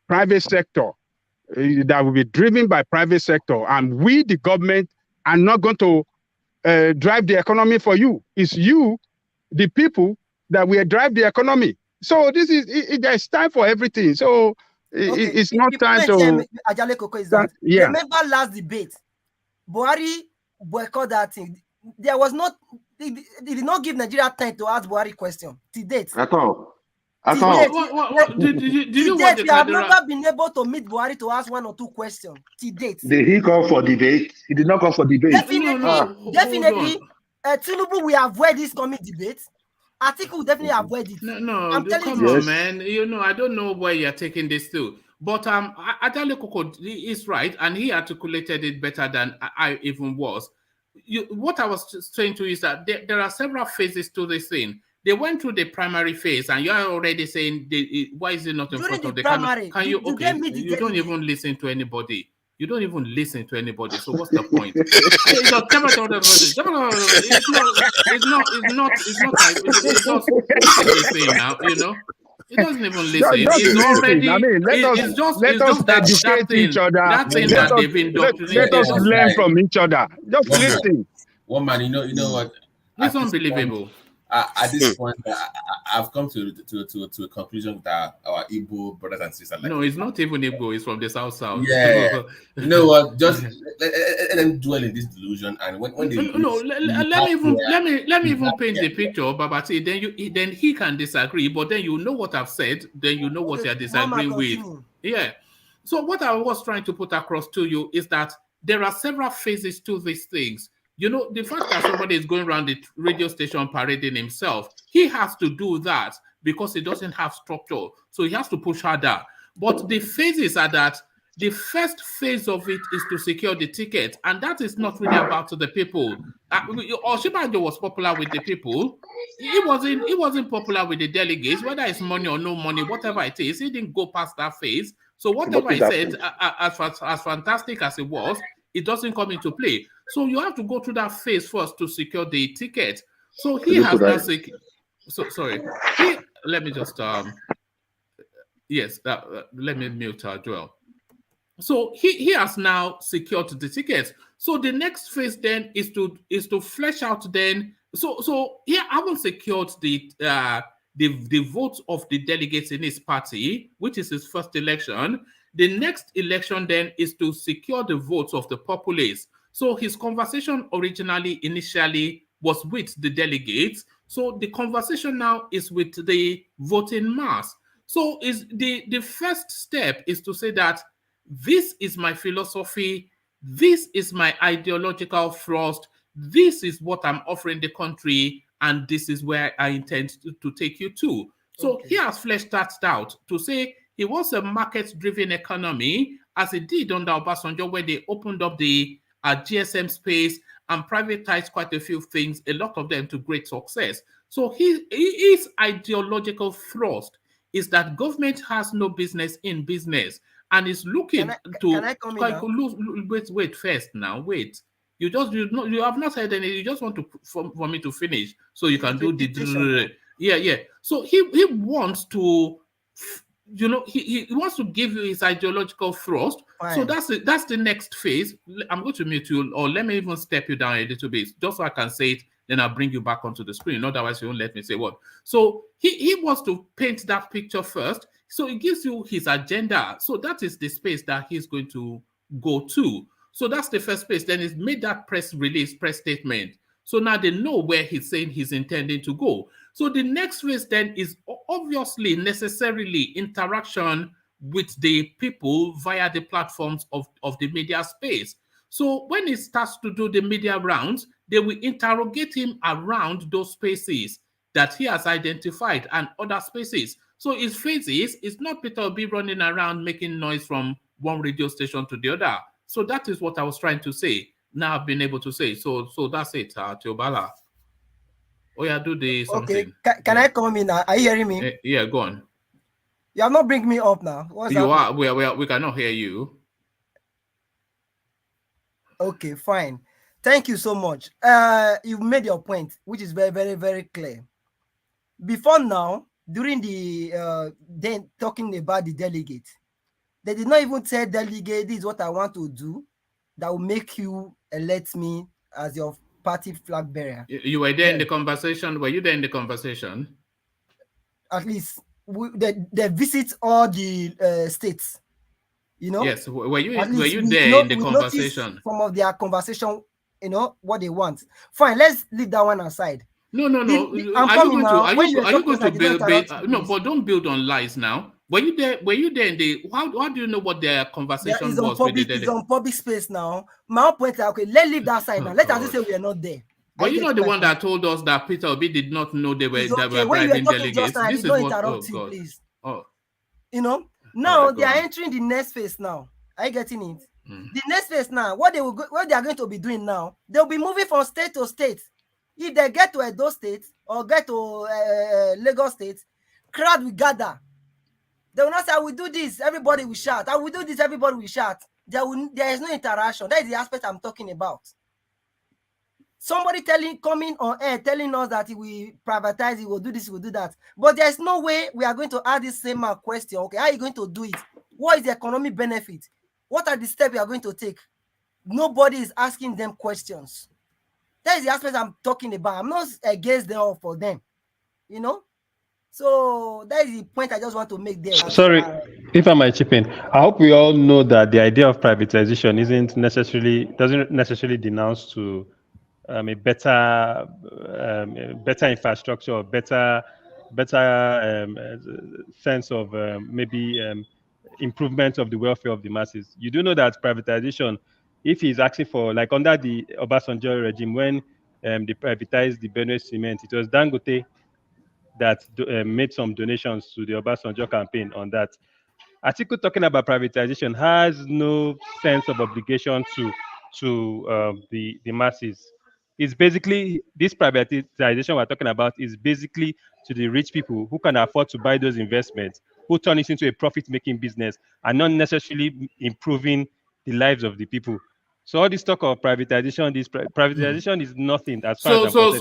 S12: private sector, that will be driven by private sector. And we, the government, are not going to drive the economy for you. It's you, the people, that will drive the economy. So there's time for everything. So it's not time to...
S18: Ajale Koko is that, remember last debate, Buhari boycott that thing. There was not, he did not give Nigeria time to ask Buhari question to date.
S2: At all.
S1: Did you
S18: we have never been able to meet Buhari to ask 1 or 2 questions to date.
S9: Did he call for debate? He did not call for debate.
S18: Definitely, Tinubu will avoid this coming debate. Atiku will definitely avoid it.
S1: No, come on, man. You know, I don't know where you're taking this to. But Ajale Koko is right, and he articulated it better than I even was. What I was saying to you is that there are several phases to this thing. They went through the primary phase, and you are already saying, why is it not in front of the
S18: primary?
S1: Can you? Okay, you don't even listen to anybody. You don't even listen to anybody. So what's the point? It's not saying now. You know. It doesn't even listen. It's already.
S12: I mean, let us educate each other. Let us learn from each other. Just listen.
S13: One man, you know what?
S1: It's unbelievable.
S13: At this point, I've come to a conclusion that our Igbo brothers and sisters.
S1: No, it's not even Igbo. It's from the south.
S13: Yeah, you know what? Just let them dwell in this delusion, and when they
S1: let me even paint the picture, Babati. Then he can disagree, but then you know what I've said. Then you know what you're disagreeing with. Yeah. So what I was trying to put across to you is that there are several phases to these things. You know, the fact that somebody is going around the radio station parading himself, he has to do that because he doesn't have structure. So he has to push harder. But the phases are that the first phase of it is to secure the ticket. And that is not really about the people. Oshibajo was popular with the people. He wasn't popular with the delegates, whether it's money or no money, whatever it is. He didn't go past that phase. So whatever he said, as fantastic as it was, it doesn't come into play. So you have to go through that phase first to secure the ticket. So he has not secured. So sorry. Let me just let me mute Joel. So he has now secured the ticket. So the next phase then is to flesh out then. So he haven't secured the votes of the delegates in his party, which is his first election. The next election then is to secure the votes of the populace. So his conversation initially was with the delegates So the conversation now is with the voting mass. So is the first step is to say that this is my philosophy, this is my ideological thrust, this is what I'm offering the country, and this is where I intend to take you to. So he has fleshed that out to say he wants a market-driven economy, as he did under Obasanjo, where they opened up the GSM space and privatized quite a few things, a lot of them to great success. So his ideological thrust is that government has no business in business and is looking
S18: can I come in now?
S1: Wait first now, wait. You have not said anything. You just want to for me to finish so you can do the yeah. So he wants to, you know, he wants to give you his ideological thrust.
S18: Fine.
S1: So that's the next phase. I'm going to mute you, or let me even step you down a little bit just so I can say it. Then I'll bring you back onto the screen. Otherwise, you won't let me say what. So he wants to paint that picture first. So it gives you his agenda. So that is the space that he's going to go to. So that's the first space. Then he's made that press release, press statement. So now they know where he's saying he's intending to go. So the next phase then is obviously necessarily interaction with the people via the platforms of the media space. So when he starts to do the media rounds, they will interrogate him around those spaces that he has identified and other spaces. So his phases is not Peter Obi running around making noise from one radio station to the other. So that is what I was trying to say. Now I've been able to say. So that's it, Teobala. Oh yeah, do the something.
S18: Okay, can I come in now? Are you hearing me?
S1: Yeah, go on.
S18: You have not bring me up now. What's
S1: you
S18: happening?
S1: are. We cannot hear you.
S18: Okay, fine. Thank you so much. You've made your point, which is very, very, very clear. Before now, during the then talking about the delegate, they did not even tell delegate, this is what I want to do that will make you elect me as your party flag bearer.
S1: You were there in the conversation. Were you there in the conversation?
S18: At least they visit all the states. You know.
S1: Yes. Were you there in the conversation?
S18: Some of their conversation, you know what they want. Fine. Let's leave that one aside.
S1: No. Are you going to build? No, but don't build on lies now. Were you there? In the? How do you know what their conversation was?
S18: It's on public space now. My point is, okay, let's leave that side now. Let us say we are not there.
S1: But you're not the one that told us that Peter Obi did not know they were bribing delegates.
S18: This is what. You, please. Oh. You know. Now they are entering the next phase now. Are you getting it? The next phase now, what they are going to be doing now, they'll be moving from state to state. If they get to Edo State or get to Lagos State, crowd will gather. They will not say, I will do this, everybody will shout. I will do this, everybody will shout. There is no interaction. That is the aspect I'm talking about. Somebody coming on air telling us that he will privatize, he will do this, he will do that. But there's no way we are going to ask this same question. Okay, how are you going to do it? What is the economic benefit? What are the steps you are going to take? Nobody is asking them questions. That is the aspect I'm talking about. I'm not against them or for them, you know. So that is the point I just want to make there.
S19: Sorry, if I might chip in. I hope we all know that the idea of privatization doesn't necessarily denounce to a better infrastructure, or better sense of improvement of the welfare of the masses. You do know that privatization, if he's asking for, like under the Obasanjo regime, when they privatized the Benue cement, it was Dangote that made some donations to the Obasanjo campaign on that. Article talking about privatization has no sense of obligation to the masses. It's basically, this privatization we're talking about is basically to the rich people who can afford to buy those investments, who turn it into a profit-making business and not necessarily improving the lives of the people. So all this talk of privatization, privatization is nothing as far as I'm concerned.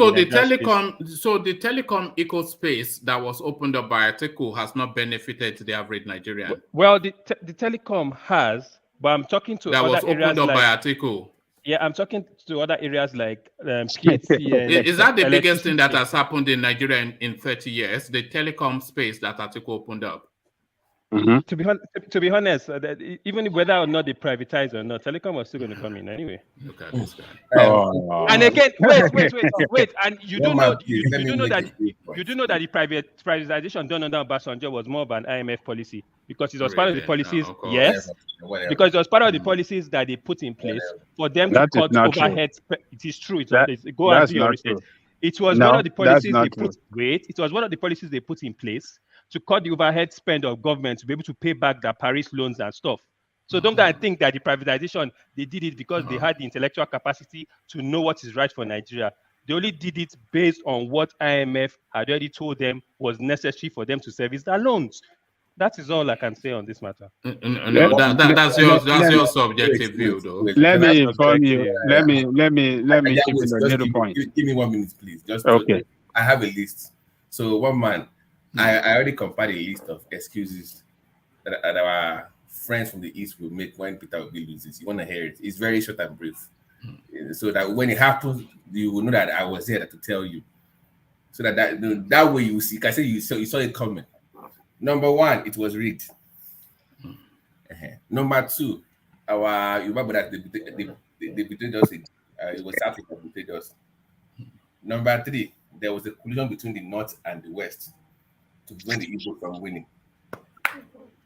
S1: So the telecom eco space that was opened up by Atiku has not benefited the average Nigerian.
S19: Well, the telecom has, but I'm talking to
S1: that
S19: other
S1: was opened
S19: areas
S1: up
S19: like,
S1: by Atiku.
S19: Yeah, I'm talking to other areas like PHC.
S1: Is that the biggest thing that has happened in Nigeria in 30 years? The telecom space that Atiku opened up.
S19: To be honest, even whether or not they privatize or not, telecom was still going to come in anyway.
S1: Look at this guy.
S19: And again, wait, and you do know that the privatization done under Obasanjo was more of an IMF policy because it was part of the policies. Yes, because it was part of the policies that they put in place for them to cut overheads. It is true. Go and do your research. It was one of the policies they put. It was one of the policies they put in place to cut the overhead spend of government to be able to pay back their Paris loans and stuff. So don't think that the privatization, they did it because they had the intellectual capacity to know what is right for Nigeria. They only did it based on what IMF had already told them was necessary for them to service their loans. That is all I can say on this matter.
S1: No, that's your subjective view, though.
S12: Let me inform you. Let me chip in a little point.
S13: Give me 1 minute, please. I have a list. So one man, I already compiled a list of excuses that our friends from the East will make when Peter Obi loses. You want to hear it? It's very short and brief. So that when it happens, you will know that I was there to tell you. So that way you see, I say you saw it coming. Number one, it was rigged. Number two, you remember that they betrayed us. It was South Africa betrayed us. Number three, there was a collision between the North and the West to prevent the Igbo from winning.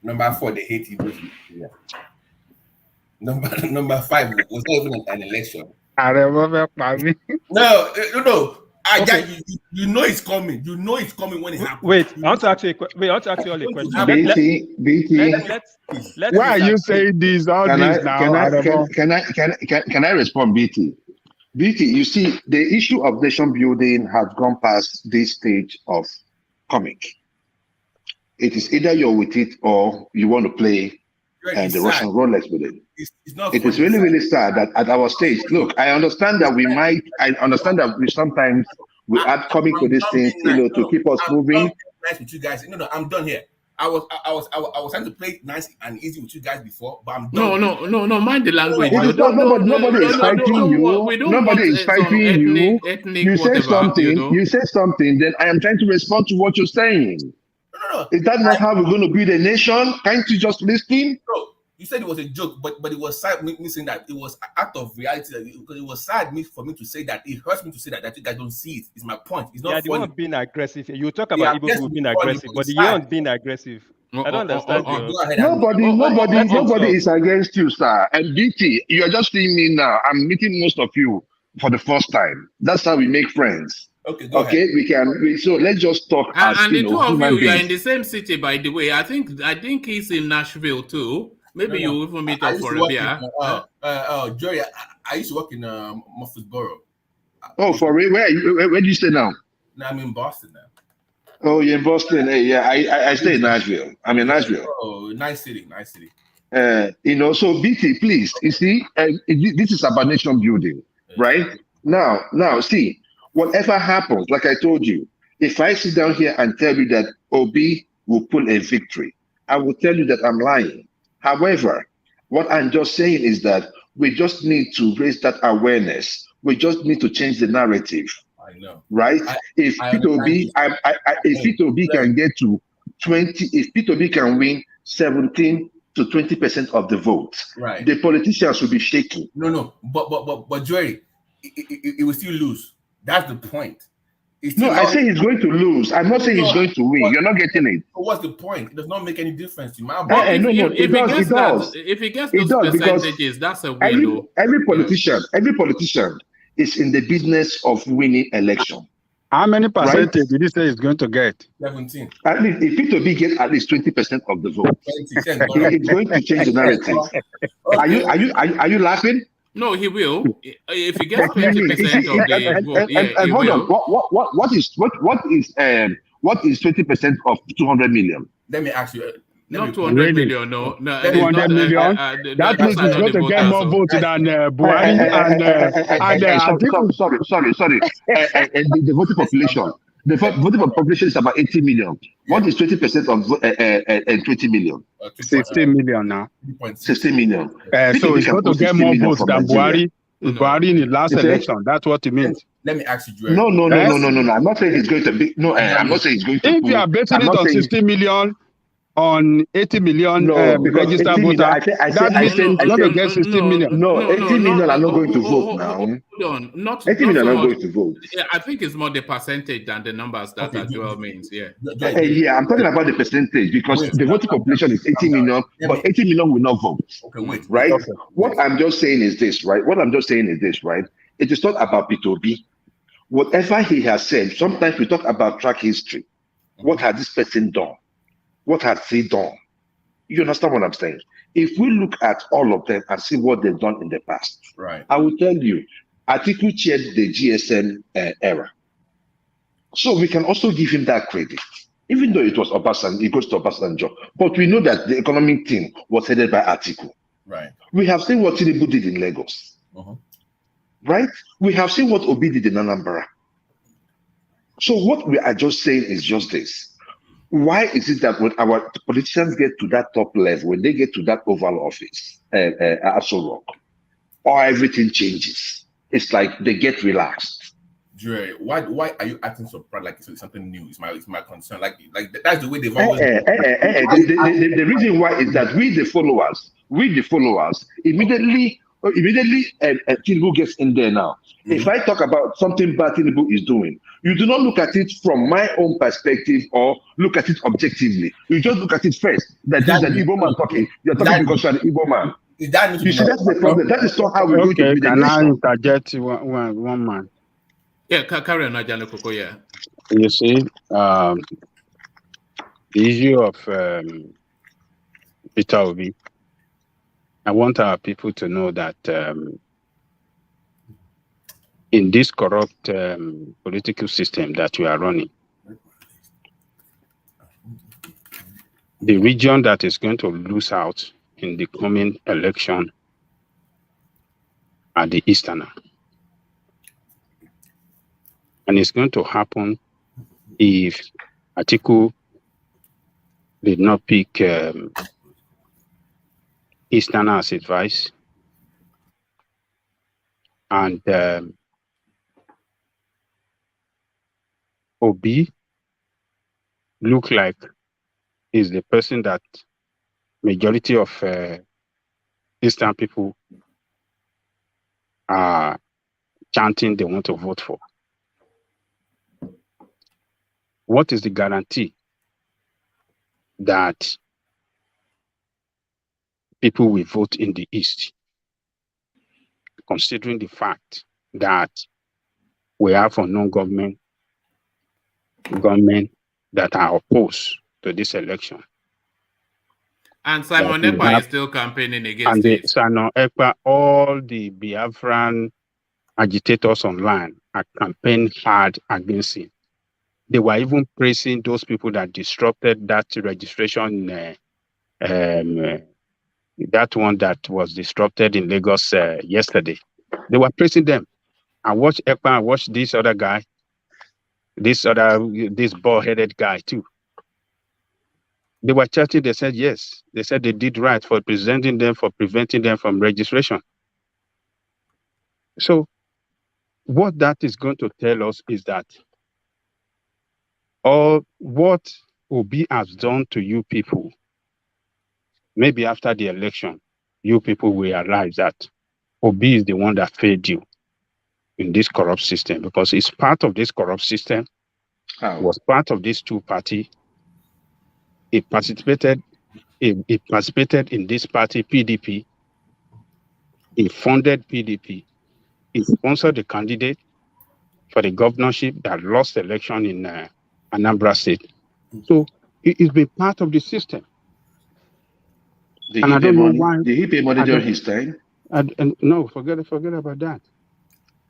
S13: Number four, they hate Igbos. Number five, it was not even an election. No. You know it's coming. You know it's coming when it happens.
S12: Wait, I want to ask you all a question. BT, why are you saying this?
S9: Can I respond, BT? BT, you see, the issue of nation building has gone past this stage of comic. It is either you're with it or you want to play the Russian Rolex with it. It is really, really sad that at our stage, look, I understand that we sometimes add comic to these things, to keep us moving.
S13: Nice with you guys. No, I'm done here. I was trying to play nice and easy with you guys before, but I'm done.
S1: No. Mind the language.
S9: Nobody is fighting you. Nobody is fighting you. You say something. You say something. Then I am trying to respond to what you're saying.
S13: No.
S9: Is that not how we're going to build a nation? Can't you just listen?
S13: No. You said it was a joke, but it was sad me saying that it was out of reality. Because it was sad for me to say that. It hurts me to say that you guys don't see it. It's my point. It's not
S19: the one being aggressive. You talk about Igbo people being aggressive, but the young being aggressive. I don't understand.
S9: Nobody is against you, sir. And BT, you are just seeing me now. I'm meeting most of you for the first time. That's how we make friends. Okay, we can. So let's just talk.
S1: And the two of you are in the same city, by the way. I think he's in Nashville too. Maybe you even meet up for a beer.
S13: Jory, I used to work in Murfreesboro.
S9: Oh, for real? Where do you stay now?
S13: No, I'm in Boston now.
S9: Oh, you're in Boston. Hey, yeah, I stay in Nashville. I'm in Nashville.
S13: Oh, nice city.
S9: So BT, please, you see, this is about nation building, right? Now, see, whatever happens, like I told you, if I sit down here and tell you that Obi will pull a victory, I will tell you that I'm lying. However, what I'm just saying is that we just need to raise that awareness. We just need to change the narrative.
S13: I know.
S9: Right? If Peter Obi can get to 20, if Peter Obi can win 17 to 20% of the vote,
S13: right,
S9: the politicians will be shaking.
S13: No. But Joey, it will still lose. That's the point.
S9: No, I say he's going to lose. I'm not saying he's going to win. You're not getting it.
S13: What's the point? It does not make any difference to my
S1: If he gets those percentages, that's a win.
S9: Every politician is in the business of winning election.
S12: How many percentage did he say he's going to get?
S13: 17.
S9: At least if Peter B gets at least 20% of the vote, it's going to change the narrative. Are you laughing?
S1: No, he will. If he gets 20% of the vote,
S9: and hold on. What is 20% of 200 million?
S13: Let me ask you.
S1: Not 200 million, no.
S12: 200 million? That means he's going to get more votes than Buhari and
S9: Sorry. And the voting population. The voting population is about 80 million. What is 20% of 20 million?
S12: 16 million now.
S9: 16 million.
S12: So he's going to get more votes than Buhari. Buhari in the last election. That's what it means.
S13: Let me ask you,
S9: No. I'm not saying he's going to be. No, I'm not saying he's going to.
S12: If you are betting it on 60 million on 80 million
S9: No, because
S12: registered
S9: 80 million,
S12: voters. That means it's going to get 60 million.
S9: No, 80 million are not going to vote now.
S1: Hold on, not
S9: 80 million
S1: so
S9: are not
S1: much.
S9: going to vote.
S1: Yeah, I think it's more the percentage than the numbers that Joel means. Yeah.
S9: Yeah, I'm talking about the percentage because the voting population is 80 million, but 80 million will not vote.
S13: Okay, wait.
S9: Right?
S12: Okay.
S9: What I'm just saying is this, right? What I'm just saying is this, right? It is not about P2B. Whatever he has said, sometimes we talk about track history. What has this person done? What has he done? You understand what I'm saying? If we look at all of them and see what they've done in the past,
S13: right?
S9: I will tell you, Atiku chaired the GSM era. So we can also give him that credit. Even though it was Obasanjo, it goes to Obasanjo. But we know that the economic team was headed by Atiku.
S13: Right.
S9: We have seen what Tinubu did in Lagos. Right? We have seen what Obi did in Anambra. So what we are just saying is just this. Why is it that when our politicians get to that top level, when they get to that Oval Office, Aso Rock, or everything changes? It's like they get relaxed.
S13: Dre, why are you acting so proud like it's something new? It's my concern. Like that's the way they've always.
S9: The reason why is that we the followers, immediately Tinubu gets in there now. If I talk about something bad Tinubu is doing, you do not look at it from my own perspective or look at it objectively. You just look at it first. That is an Igbo man talking. You're talking because you're an Igbo man. You see, that's the problem. That is not how we're going to be the
S12: Can I
S9: nation.
S12: interject one man?
S1: Yeah, carry on, Ajane Koko, yeah.
S12: You see, the issue of Peter Obi, I want our people to know that in this corrupt political system that we are running, the region that is going to lose out in the coming election are the Easterner. And it's going to happen if Atiku did not pick Easterner as advice. And Obi look like is the person that majority of Eastern people are chanting they want to vote for. What is the guarantee that people will vote in the East, considering the fact that we have a non-government government that are opposed to this election?
S1: And Simon Ekpa is still campaigning against it.
S12: Simon Ekpa, all the Biafran agitators online are campaigning hard against him. They were even praising those people that disrupted that registration, that one that was disrupted in Lagos yesterday. They were praising them. I watched Ekpa, I watched this other guy, this bald-headed guy too. They were chatting, they said yes. They said they did right for presenting them, for preventing them from registration. So what that is going to tell us is that or what Obi has done to you people, maybe after the election, you people will realize that Obi is the one that failed you in this corrupt system because it's part of this corrupt system. Was part of this two-party. It participated in this party, PDP. It funded PDP. It sponsored the candidate for the governorship that lost the election in Anambra State. So it's been part of the system.
S9: Did he pay money? Did he pay money during his time?
S12: No, forget about that.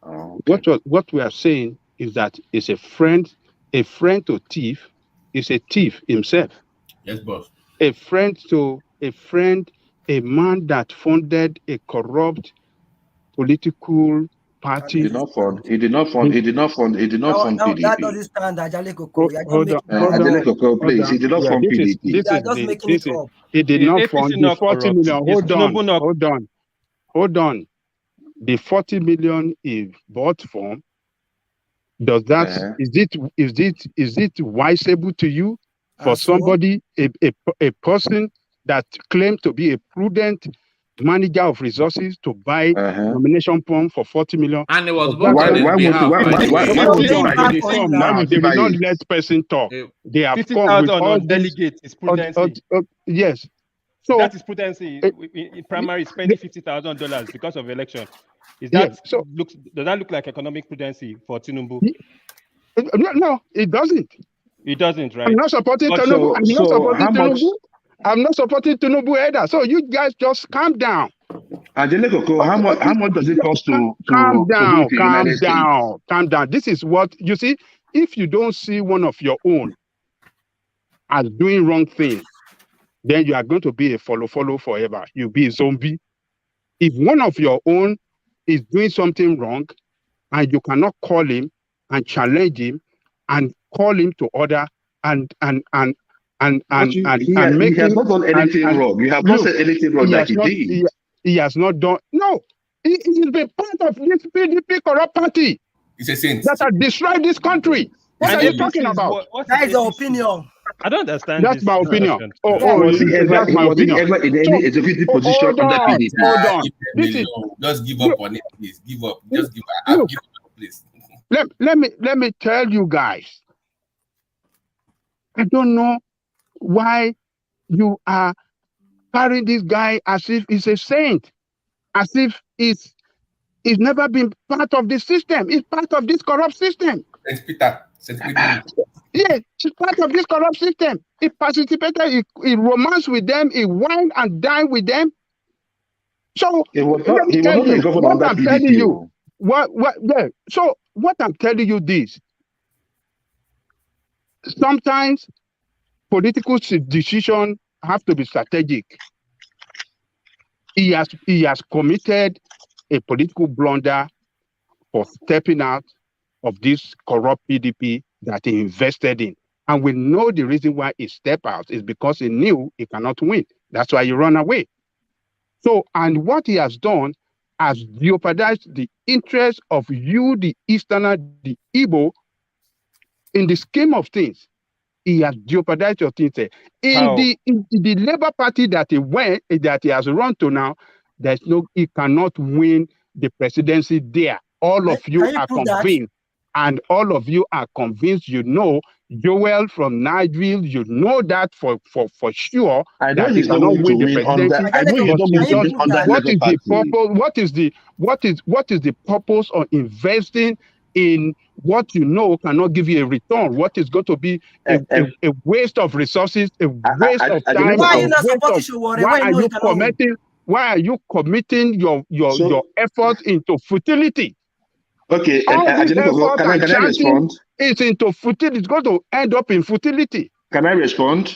S9: Oh, okay.
S12: What we are saying is that it's a friend to thief is a thief himself.
S13: Yes, boss.
S12: A man that funded a corrupt political party.
S9: He did not fund PDP.
S18: That doesn't stand, Ajale Koko.
S9: Ajale Koko, please. He did not fund PDP.
S18: You are just making it up.
S12: He did not fund the 40 million. Hold on. The 40 million he bought from, does that is it wiseable to you for somebody, a person that claimed to be a prudent manager of resources to buy nomination form for 40 million.
S1: And it was voted on his behalf.
S9: Why would he
S12: come now? They did not let person talk. They have come with all
S19: delegates is prudency.
S12: Yes. So
S19: that is prudency. In primary, spending $50,000 because of election. Is that does that look like economic prudency for Tinubu?
S12: No, it doesn't.
S19: It doesn't, right?
S12: I'm not supporting Tinubu. I'm not supporting Tinubu either. So you guys just calm down.
S9: Angelico, how much does it cost to
S12: calm down?
S9: Calm
S12: down. This is what you see. If you don't see one of your own as doing wrong thing, then you are going to be a follow forever. You'll be a zombie. If one of your own is doing something wrong, and you cannot call him and challenge him and call him to order and make
S9: he has not done anything wrong. You have not said anything wrong that he did.
S12: He has not done. No, he is a part of this PDP corrupt party.
S13: He's a saint
S12: that has destroyed this country. What are you talking about?
S18: That is the opinion.
S19: I don't understand.
S12: That's my opinion.
S9: Was he ever in any executive position under PDP?
S12: Hold on.
S13: Just give up on it, please. Give up. Just give up. I'll give up, please.
S12: Let me tell you guys. I don't know why you are carrying this guy as if he's a saint, as if he's never been part of this system. He's part of this corrupt system.
S13: Saint Peter.
S12: Yes, he's part of this corrupt system. He participated, he romanced with them, he wined and dined with them. So what I'm telling you, So what I'm telling you this. Sometimes political decisions have to be strategic. He has committed a political blunder for stepping out of this corrupt PDP that he invested in. And we know the reason why he stepped out is because he knew he cannot win. That's why he ran away. So, and what he has done has jeopardized the interest of you, the Easterner, the Igbo. In the scheme of things, he has jeopardized your things. In the Labour Party that he has run to now, he cannot win the presidency there. All of you are convinced. And all of you are convinced, Joel from Nigel, you know that for sure.
S9: I know he's not going to win under. I know you don't win under.
S12: What is the purpose of investing in what you know cannot give you a return? What is going to be a waste of resources, a waste of time? Why are you committing your effort into futility?
S9: Okay, can I respond?
S12: It's into futility. It's going to end up in futility.
S9: Can I respond?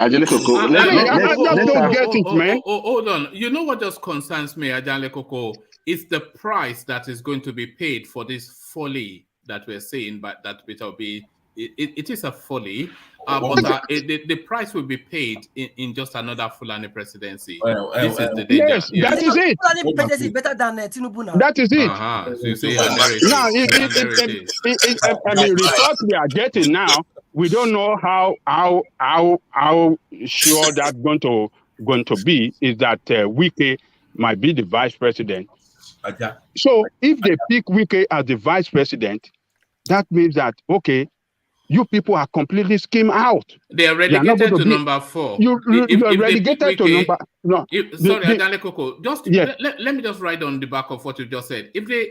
S9: Angelico,
S12: don't get it, man.
S1: Hold on. You know what just concerns me, Angelico? It's the price that is going to be paid for this folly that we're saying, but that will be. It is a folly, but the price will be paid in just another Fulani presidency. This is the danger.
S12: Yes, that is it.
S18: Fulani presidency is better than Tinubu now.
S12: That is it.
S1: So you say
S12: reports we are getting now, we don't know how sure that's going to be. Is that Wike might be the vice president? So if they pick Wike as the vice president, that means that you people are completely skimmed out.
S1: They are relegated to number 4.
S12: You are relegated to number. No.
S1: Sorry, Coco. Let me just write on the back of what you just said. If they,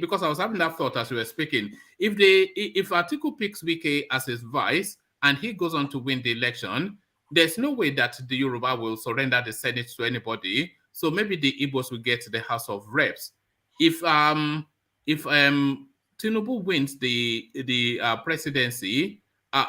S1: because I was having that thought as we were speaking. If Atiku picks Wike as his vice and he goes on to win the election, there's no way that the Yoruba will surrender the Senate to anybody. So maybe the Igbos will get the House of Reps. If Tinubu wins the presidency,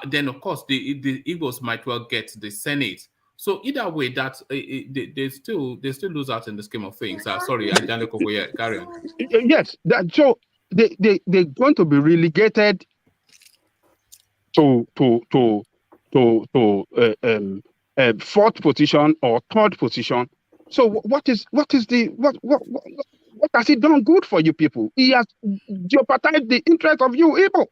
S1: then of course the Igbos might well get the Senate. So either way, that they still lose out in the scheme of things. Sorry, carry on.
S12: Yes, so they're going to be relegated to fourth position or third position. So what has he done good for you people? He has jeopardized the interest of you people.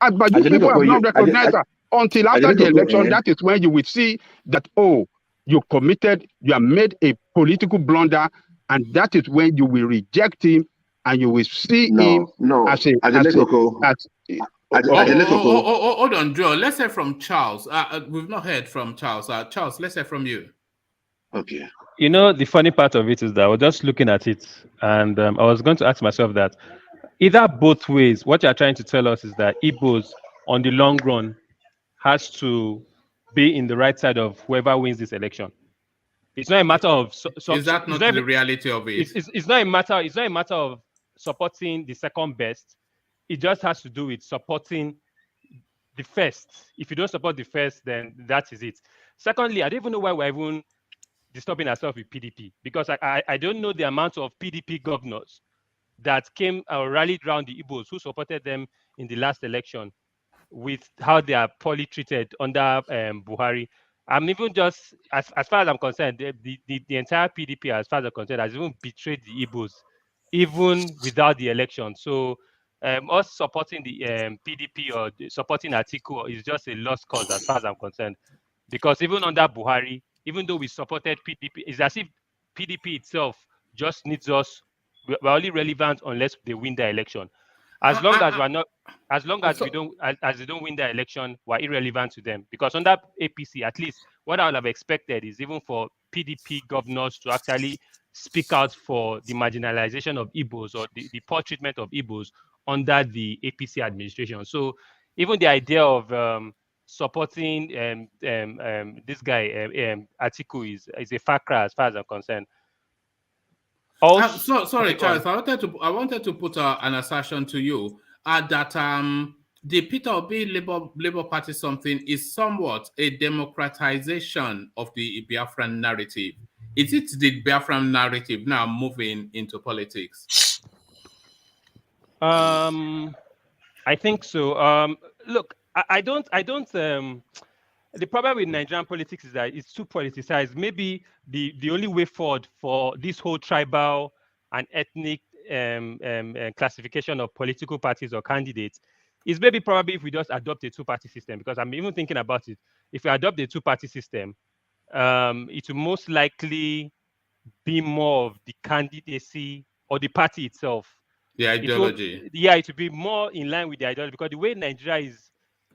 S12: But you people have not recognized that. Until after the election, that is when you will see that, oh, you have made a political blunder, and that is when you will reject him and you will see him as a
S1: hold on, Joe. Let's hear from Charles. We've not heard from Charles. Charles, let's hear from you.
S9: Okay.
S19: You know, the funny part of it is that I was just looking at it, and I was going to ask myself that either both ways, what you're trying to tell us is that Igbos, on the long run, has to be in the right side of whoever wins this election. It's not a matter of
S1: is that not the reality of it?
S19: It's not a matter. It's not a matter of supporting the second best. It just has to do with supporting the first. If you don't support the first, then that is it. Secondly, I don't even know why we're even disturbing ourselves with PDP, because I don't know the amount of PDP governors that came rallied around the Igbos who supported them in the last election, with how they are poorly treated under Buhari. I'm even just, as far as I'm concerned, the entire PDP, as far as I'm concerned, has even betrayed the Igbos, even without the election. So us supporting the PDP or supporting Atiku is just a lost cause as far as I'm concerned. Because even under Buhari, even though we supported PDP, it's as if PDP itself just needs us. We're only relevant unless they win the election. As long as we're not, as long as we don't, as they don't win the election, we're irrelevant to them. Because under APC, at least what I would have expected is even for PDP governors to actually speak out for the marginalization of Igbos or the poor treatment of Igbos under the APC administration. So even the idea of supporting this guy Atiku is a far cry as far as I'm concerned.
S1: Also, sorry, Charles. I wanted to put an assertion to you that the Peter Obi Labour Party something is somewhat a democratization of the Biafran narrative. Is it the Biafran narrative now moving into politics?
S19: I think so. Look, I don't. The problem with Nigerian politics is that it's too politicized. Maybe the only way forward for this whole tribal and ethnic classification of political parties or candidates is maybe probably if we just adopt a two-party system. Because I'm even thinking about it. If we adopt a two-party system, it will most likely be more of the candidacy or the party itself.
S1: The ideology.
S19: It will be more in line with the ideology, because the way Nigeria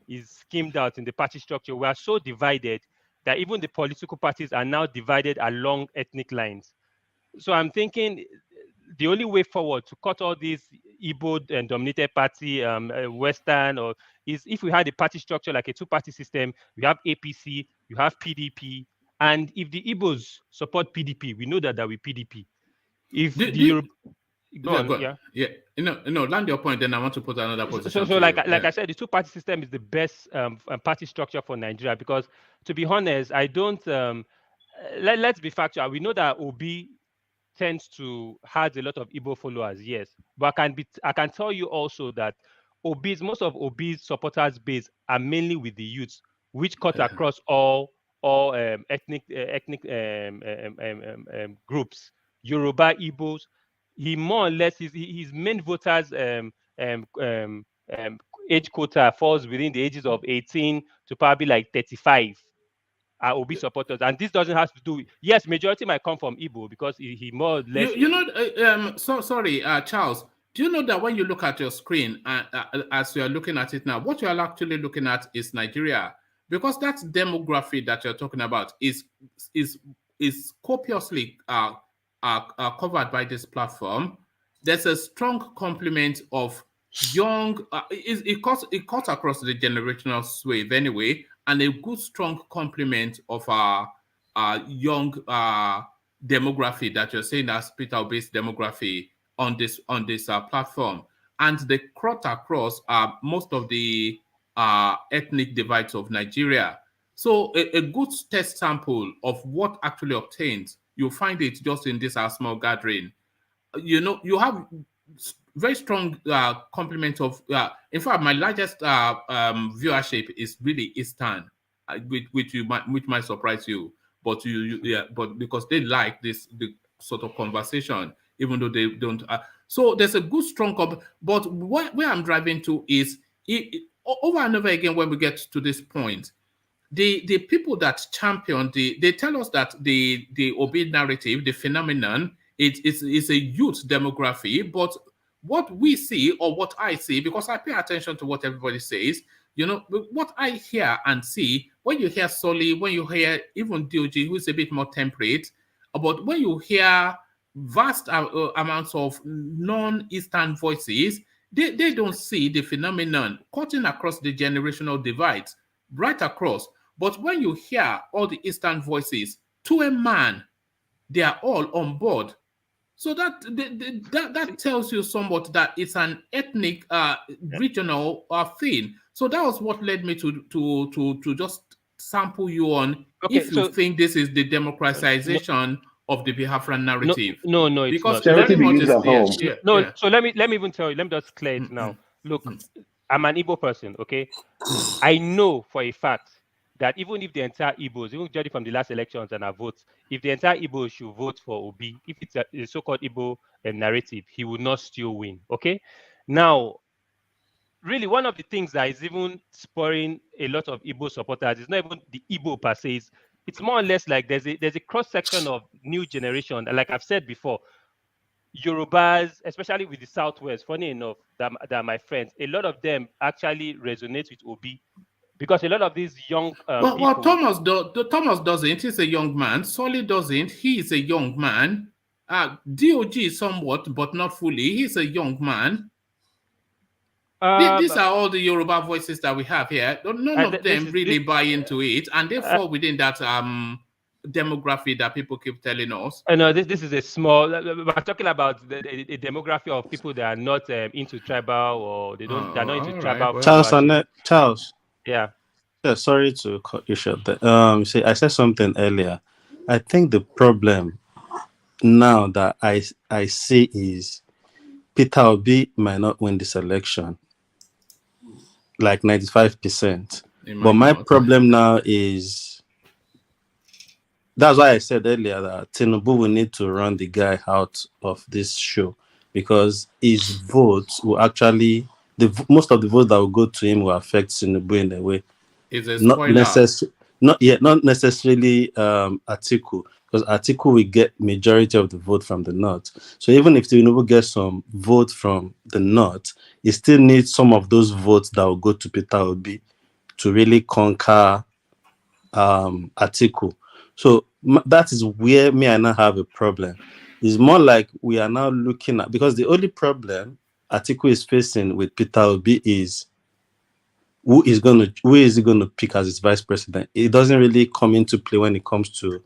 S19: is schemed out in the party structure, we are so divided that even the political parties are now divided along ethnic lines. So I'm thinking the only way forward to cut all these Igbo and dominated party, Western, or is if we had a party structure like a two-party system. We have APC, you have PDP, and if the Igbos support PDP, we know that there will be PDP. If
S1: land your point. Then I want to put another position.
S19: So like I said, the two-party system is the best party structure for Nigeria, because, to be honest, I don't. Let's be factual. We know that Obi tends to has a lot of Igbo followers, yes, but I can tell you also that most of Obi's supporters base are mainly with the youths, which cut across all ethnic groups, Yoruba, Igbos. He more or less his main voters age quota falls within the ages of 18 to probably like 35 are Obi supporters, and this doesn't have to do. Yes, majority might come from Igbo because he more or less.
S1: Sorry, Charles. Do you know that when you look at your screen as you are looking at it now, what you are actually looking at is Nigeria, because that demography that you're talking about is copiously covered by this platform. There's a strong complement of young. It cuts across the generational swathe anyway, and a good strong complement of our young demography that you're saying as Peter-based demography on this platform, and they cut across most of the ethnic divides of Nigeria. So a good test sample of what actually obtains, you'll find it just in this small gathering. You have very strong complement of. In fact, my largest viewership is really Eastern, which might surprise you, but but because they like the sort of conversation, even though they don't. So there's a good strong but where I'm driving to is over and over again, when we get to this point, the people that champion they tell us that the Obi narrative, the phenomenon, is a youth demography. But what we see, or what I see, because I pay attention to what everybody says, what I hear and see, when you hear Solly, when you hear even DOG, who is a bit more temperate, but when you hear vast amounts of non-Eastern voices, they don't see the phenomenon cutting across the generational divides, right across. But when you hear all the Eastern voices, to a man, they are all on board. So that tells you somewhat that it's an ethnic, regional thing. So that was what led me to just sample you on if you think this is the democratization of the Biafran narrative.
S19: No, it's
S1: because
S19: not.
S1: very much is
S9: home.
S19: No, so let me even tell you. Let me just clear it now. Look, I'm an Igbo person, okay? I know for a fact that even if the entire Igbos, even judging from the last elections and our votes, if the entire Igbos should vote for Obi, if it's a so-called Igbo narrative, he will not still win, okay? Now, really, one of the things that is even spurring a lot of Igbo supporters is not even the Igbo per se. It's more or less like there's a cross-section of new generation. Like I've said before, Yorubas, especially with the Southwest, funny enough, that are my friends, a lot of them actually resonate with Obi because a lot of these young people.
S1: Well, Thomas doesn't. He's a young man. Solly doesn't. He is a young man. DOG somewhat, but not fully. He's a young man. These are all the Yoruba voices that we have here. None of them really buy into it, and they fall within that demography that people keep telling us.
S19: No, this is a small. We're talking about a demography of people that are not into tribal, or they're not into tribal.
S4: Charles.
S19: Yeah.
S4: Yeah. Sorry to cut you short there. See, I said something earlier. I think the problem now that I see is Peter Obi might not win this election, like 95%. But my problem now is. That's why I said earlier that Tinubu will need to run the guy out of this show, because his votes will actually, most of the votes that will go to him will affect Tinubu in a way.
S1: It's a spoiler.
S4: Not necessarily Atiku, because Atiku will get majority of the vote from the north. So even if Tinubu gets some vote from the north, he still needs some of those votes that will go to Peter Obi to really conquer Atiku. So that is where me and I have a problem. It's more like we are now looking at, because the only problem Atiku is facing with Peter Obi is who is he going to pick as his vice president. It doesn't really come into play when it comes to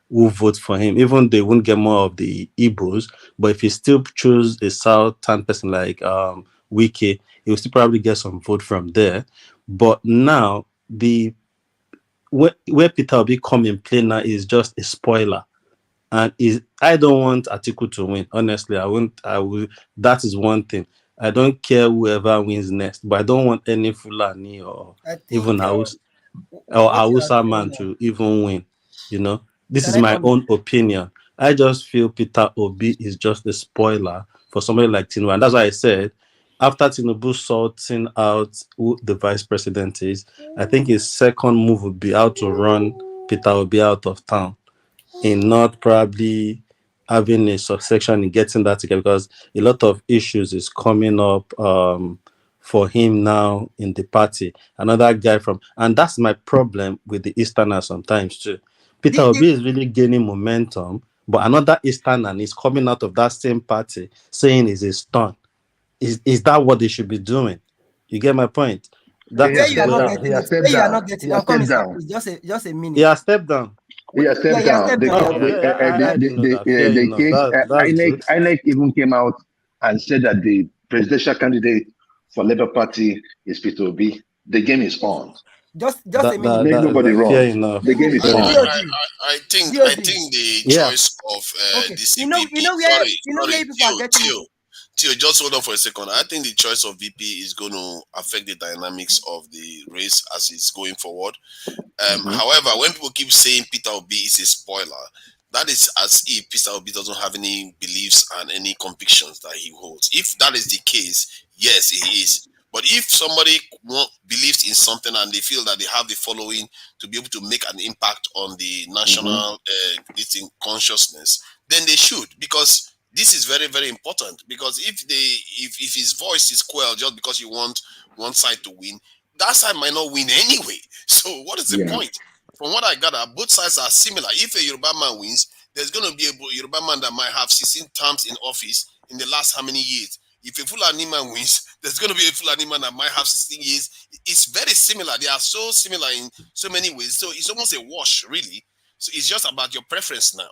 S4: who votes for him. Even they won't get more of the Igbos, but if he still choose a southern person like Wike, he will still probably get some vote from there. But now where Peter Obi come in play now is just a spoiler, and I don't want Atiku to win. Honestly, I will. That is one thing. I don't care whoever wins next, but I don't want any Fulani or even Hausa man to even win. This is my own opinion. I just feel Peter Obi is just a spoiler for somebody like Tinubu, and that's why I said, after Tinubu sorting out who the vice president is, I think his second move would be how to run Peter Obi out of town, in not probably having a succession in getting that ticket, because a lot of issues is coming up for him now in the party. Another guy and that's my problem with the Easterners sometimes too. Peter Obi is really gaining momentum, but another Easterner is coming out of that same party saying he's a stunt. Is that what they should be doing? You get my point?
S18: Just a minute.
S4: He has stepped down.
S9: He has stepped down. INEC even came out and said that the presidential candidate for Labour Party is Peter Obi. The game is on.
S18: Just a minute.
S9: Make nobody wrong. The game is on.
S8: I think the choice of this Theo, just hold on for a second. I think the choice of VP is going to affect the dynamics of the race as it's going forward. However, when people keep saying Peter Obi is a spoiler, that is as if Peter Obi doesn't have any beliefs and any convictions that he holds. If that is the case, yes, he is. But if somebody believes in something and they feel that they have the following to be able to make an impact on the national consciousness, then they should, because this is very, very important. Because if his voice is quelled just because you want one side to win, that side might not win anyway. So what is the point? From what I gather, both sides are similar. If a Yoruba man wins, there's going to be a Yoruba man that might have 16 terms in office in the last how many years. If a Fulani man wins, there's going to be a Fulani man that might have 16 years. It's very similar. They are so similar in so many ways. So it's almost a wash, really. So it's just about your preference now.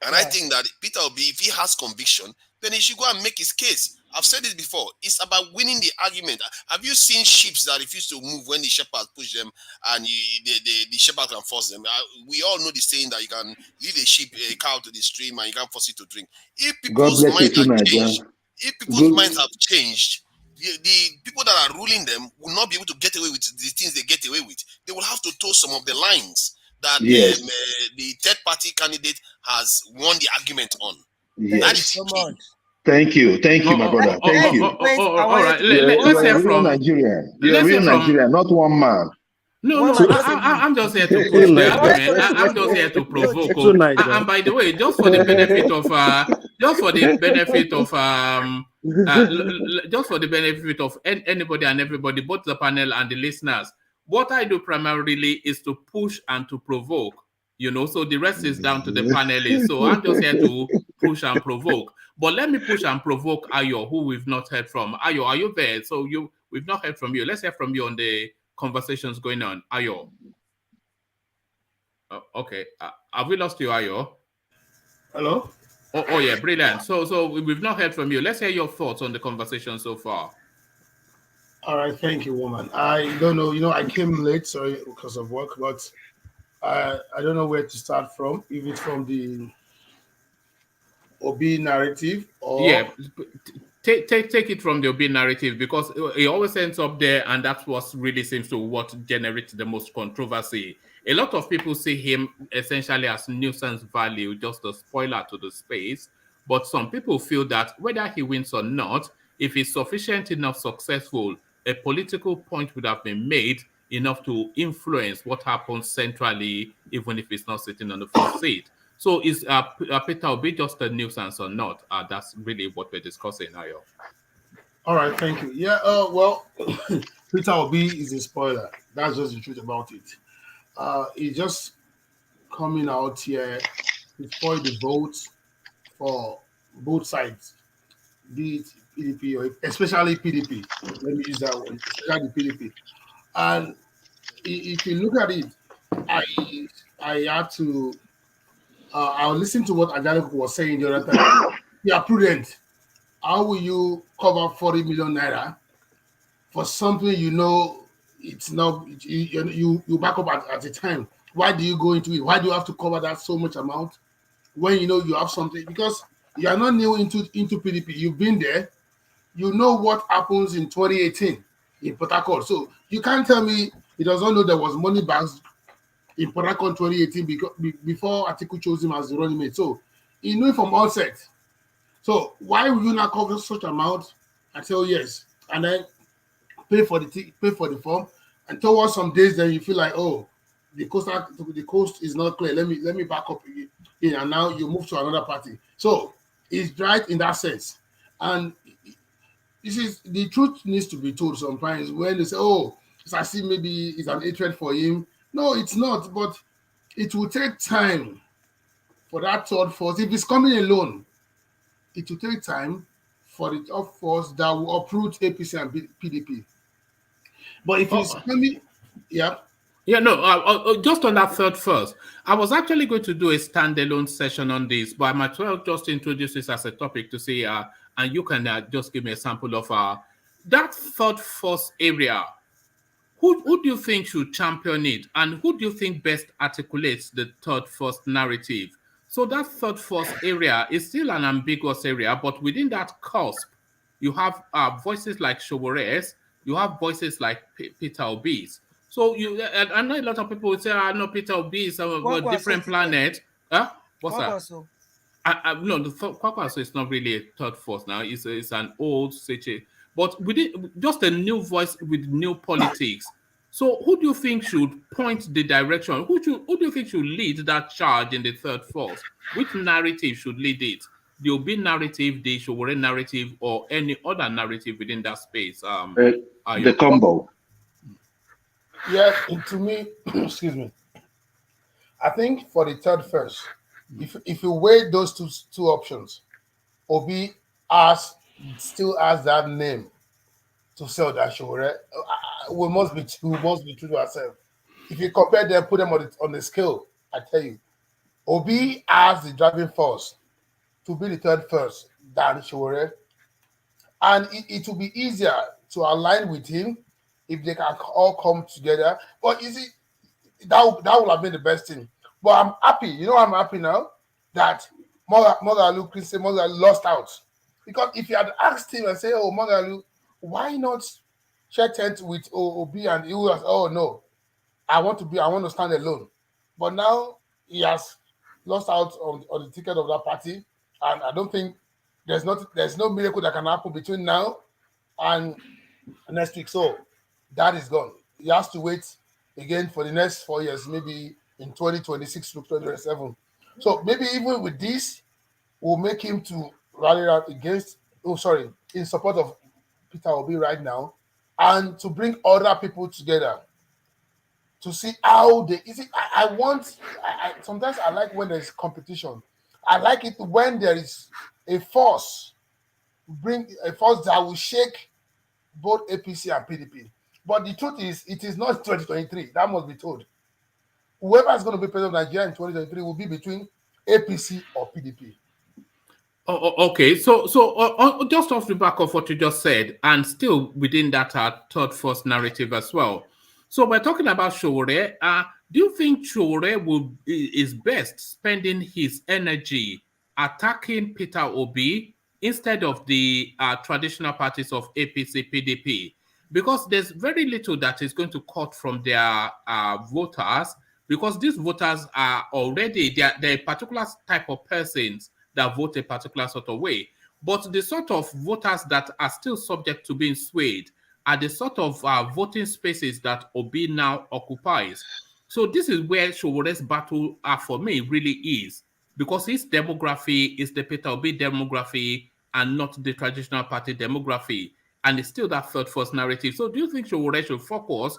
S8: And I think that Peter Obi, if he has conviction, then he should go and make his case. I've said it before. It's about winning the argument. Have you seen sheep that refuse to move when the shepherd push them and the shepherd can force them? We all know the saying that you can lead a cow to the stream and you can't force it to drink. If people's minds have changed, the people that are ruling them will not be able to get away with the things they get away with. They will have to toe some of the lines that the third party candidate has won the argument on. That is so much.
S9: Thank you, my brother. Thank you.
S1: All right,
S9: let's hear from Nigeria. You're a real Nigerian, not one man.
S1: No, I'm just here to push the argument. I'm just here to provoke. And by the way, just for the benefit of anybody and everybody, both the panel and the listeners, what I do primarily is to push and to provoke. So the rest is down to the panelists. So I'm just here to push and provoke. But let me push and provoke Ayo, who we've not heard from. Ayo, are you there? So we've not heard from you. Let's hear from you on the conversations going on. Ayo. Okay. Have we lost you, Ayo?
S17: Hello?
S1: Oh yeah, brilliant. So we've not heard from you. Let's hear your thoughts on the conversation so far.
S17: All right, thank you, woman. I don't know, I came late, sorry, because of work, but I don't know where to start from. If it's from the Obi narrative or
S1: take it from the Obi narrative, because it always ends up there, and that's what really seems to what generates the most controversy. A lot of people see him essentially as nuisance value, just a spoiler to the space. But some people feel that whether he wins or not, if he's sufficient enough successful, a political point would have been made enough to influence what happens centrally, even if he's not sitting on the first seat. So is Peter Obi just a nuisance or not? That's really what we're discussing, Ayo.
S17: All right, thank you. Yeah, well, Peter Obi is a spoiler. That's just the truth about it. He's just coming out here to spoil the votes for both sides, be it PDP or especially PDP. Let me use that one, especially PDP. And if you look at it, I had to. I'll listen to what Akeredolu was saying the other time. You are prudent. How will you cover 40 million naira for something it's not, you back up at the time? Why do you go into it? Why do you have to cover that so much amount when you have something? Because you are not new into PDP. You've been there. You know what happens in 2018 in Port Harcourt. So you can't tell me he does not know there was money bags in Port Harcourt 2018 before Atiku chose him as the running mate. So he knew it from onset. So why will you not cover such amount and say, oh yes, and then pay for the form, and towards some days then you feel like, oh, the coast is not clear. Let me back up again, and now you move to another party. So it's right in that sense. And this is the truth needs to be told sometimes when they say, oh, it's as if maybe it's an hatred for him. No, it's not, but it will take time for that third force. If it's coming alone, it will take time for the third force that will uproot APC and PDP. But if it's coming,
S1: just on that third first, I was actually going to do a standalone session on this, but I might well just introduce this as a topic to see, and you can just give me a sample of that third force area. Who do you think should champion it? And who do you think best articulates the third force narrative? So that third force area is still an ambiguous area, but within that cusp, you have voices like Showore's, you have voices like Peter Obi's. So I know a lot of people would say, I know Peter Obi is a different planet. What's that? No, the Kwakwaso is not really a third force now. It's an old situation. but within just a new voice with new politics. So who do you think should point the direction? Who do you think should lead that charge in the third force? Which narrative should lead it? The Obi narrative, the Sowore narrative, or any other narrative within that space?
S9: The combo.
S17: Yeah, to me, excuse me. I think for the third first, if you weigh those two options, Obi still has that name to sell that show, right? We must be true to ourselves. If you compare them, put them on the scale, I tell you, Obi has the driving force to be the third first than Showore. And it will be easier to align with him if they can all come together. But you see, that would have been the best thing. But I'm happy. You know, I'm happy now that Mogalu Christian lost out. Because if you had asked him and say, "Oh, Mogalu, why not share tent with Obi?" and he was, "Oh no, I want to stand alone." But now he has lost out on the ticket of that party, and I don't think there's no miracle that can happen between now and next week. So that is gone. He has to wait again for the next 4 years, maybe in 2026 to 2027. So maybe even with this, we'll make him to rally out in support of Peter Obi right now, and to bring other people together to see how they. You see, sometimes I like when there's competition. I like it when there is a force, bring a force that will shake both APC and PDP. But the truth is, it is not 2023. That must be told. Whoever is going to be president of Nigeria in 2023 will be between APC or PDP.
S1: Okay, so just off the back of what you just said, and still within that third force narrative as well. So we're talking about Sowore. Do you think Sowore is best spending his energy attacking Peter Obi instead of the traditional parties of APC, PDP? Because there's very little that is going to cut from their voters, because these voters are already, they're a particular type of persons that vote a particular sort of way. But the sort of voters that are still subject to being swayed are the sort of voting spaces that Obi now occupies. So this is where Showore's battle for me really is, because his demography is the Peter Obi demography and not the traditional party demography. And it's still that third force narrative. So do you think Showore should focus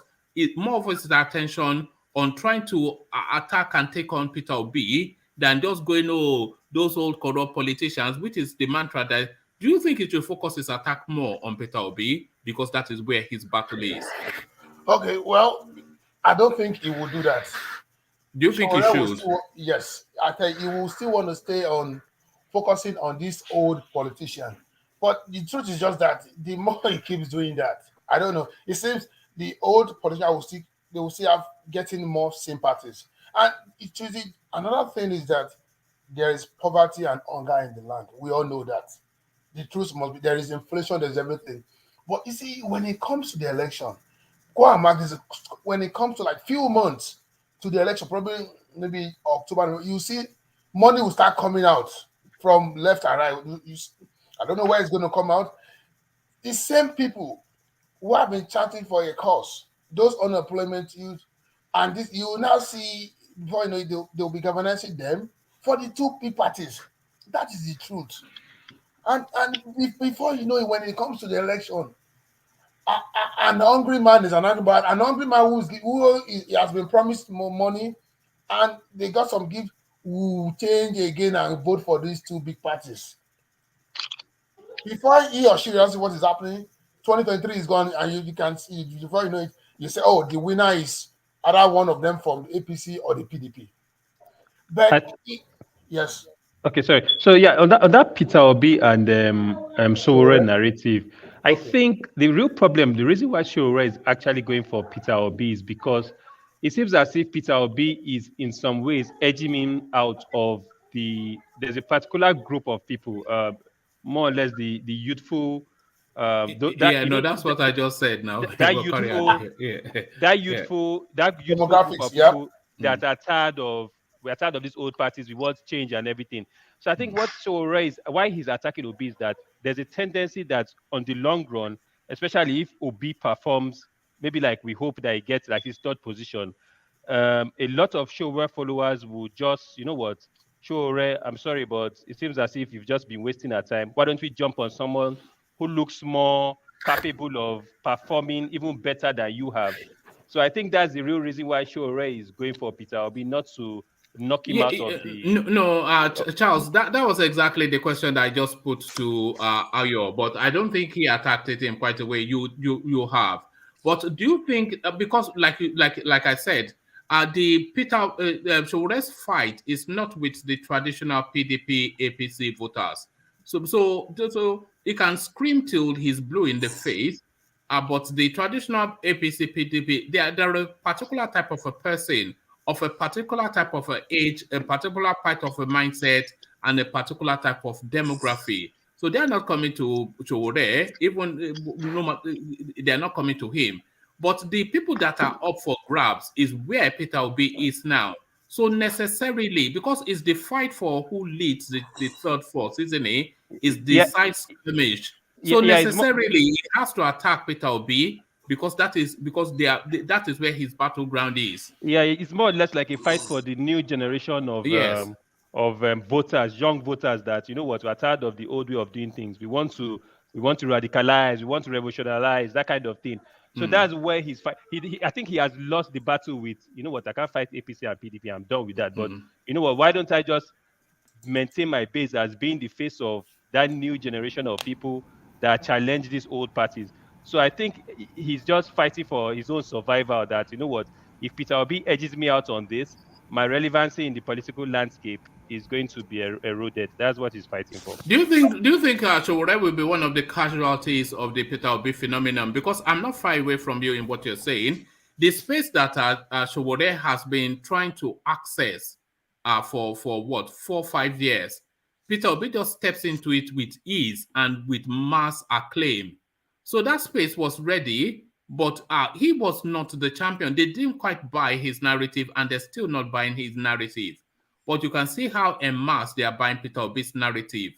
S1: more of his attention on trying to attack and take on Peter Obi than just going, oh, those old corrupt politicians, which is the mantra that, do you think he should focus his attack more on Peter Obi because that is where his battle is?
S17: Okay, well, I don't think he will do that.
S1: Do you think he should?
S17: Yes, I think he will still want to stay on focusing on this old politician. But the truth is just that the more he keeps doing that, I don't know. It seems the old politician will still have getting more sympathies. And another thing is that there is poverty and hunger in the land. We all know that. The truth must be there is inflation, there's everything. But you see, when it comes to the election, go and mark this. When it comes to like few months to the election, probably maybe October, you see money will start coming out from left and right. I don't know where it's going to come out. The same people who have been chanting for a cause, those unemployment youth, and this you will now see before you know it, they'll be governing them for the two big parties. That is the truth. And before you know it, when it comes to the election, an hungry man is an hungry man. An hungry man who has been promised more money, and they got some gift, will change again and vote for these two big parties. Before he or she realizes what is happening, 2023 is gone, and you can see before you know it, you say, "Oh, the winner is either one of them from the APC or the PDP." But yes.
S19: Okay, sorry. So yeah, on that Peter Obi and Sowore narrative, I think the real problem, the reason why Sowore is actually going for Peter Obi is because it seems as if Peter Obi is in some ways edging him out of there's a particular group of people, more or less the youthful.
S1: That's what I just said now.
S19: That youthful group of people that are tired of. We're tired of these old parties. We want change and everything. So I think what Sowore is, why he's attacking Obi is that there's a tendency that on the long run, especially if Obi performs, maybe like we hope that he gets like his third position, a lot of Showore followers will just, you know what, Showore, I'm sorry, but it seems as if you've just been wasting our time. Why don't we jump on someone who looks more capable of performing even better than you have? So I think that's the real reason why Showore is going for Peter Obi, not to knock him out of the.
S1: Charles, that was exactly the question that I just put to Ayo, but I don't think he attacked it in quite a way you have. But do you think because like I said, the Peter Showore's fight is not with the traditional PDP APC voters, so he can scream till he's blue in the face. But the traditional APC PDP, they're a particular type of a person, of a particular type of age, a particular part of a mindset, and a particular type of demography. So they're not coming to Showore, even they're not coming to him. But the people that are up for grabs is where Peter Obi is now. So necessarily, because it's the fight for who leads the third force, isn't it? Is the side skirmish. So necessarily, he has to attack Peter Obi because that is where his battleground is.
S19: Yeah, it's more or less like a fight for the new generation of voters, young voters. That, you know what, we're tired of the old way of doing things. We want to radicalize. We want to revolutionize, that kind of thing. So that's where he's fight. I think he has lost the battle with, you know what, I can't fight APC and PDP. I'm done with that. But you know what? Why don't I just maintain my base as being the face of that new generation of people that challenge these old parties? So I think he's just fighting for his own survival. That, you know what, if Peter Obi edges me out on this, my relevancy in the political landscape is going to be eroded. That's what he's fighting for.
S1: Do you think Showore will be one of the casualties of the Peter Obi phenomenon? Because I'm not far away from you in what you're saying. The space that Showore has been trying to access for what, 4 or 5 years, Peter Obi just steps into it with ease and with mass acclaim. So that space was ready, but he was not the champion. They didn't quite buy his narrative, and they're still not buying his narrative. But you can see how en masse they are buying Peter Obi's narrative.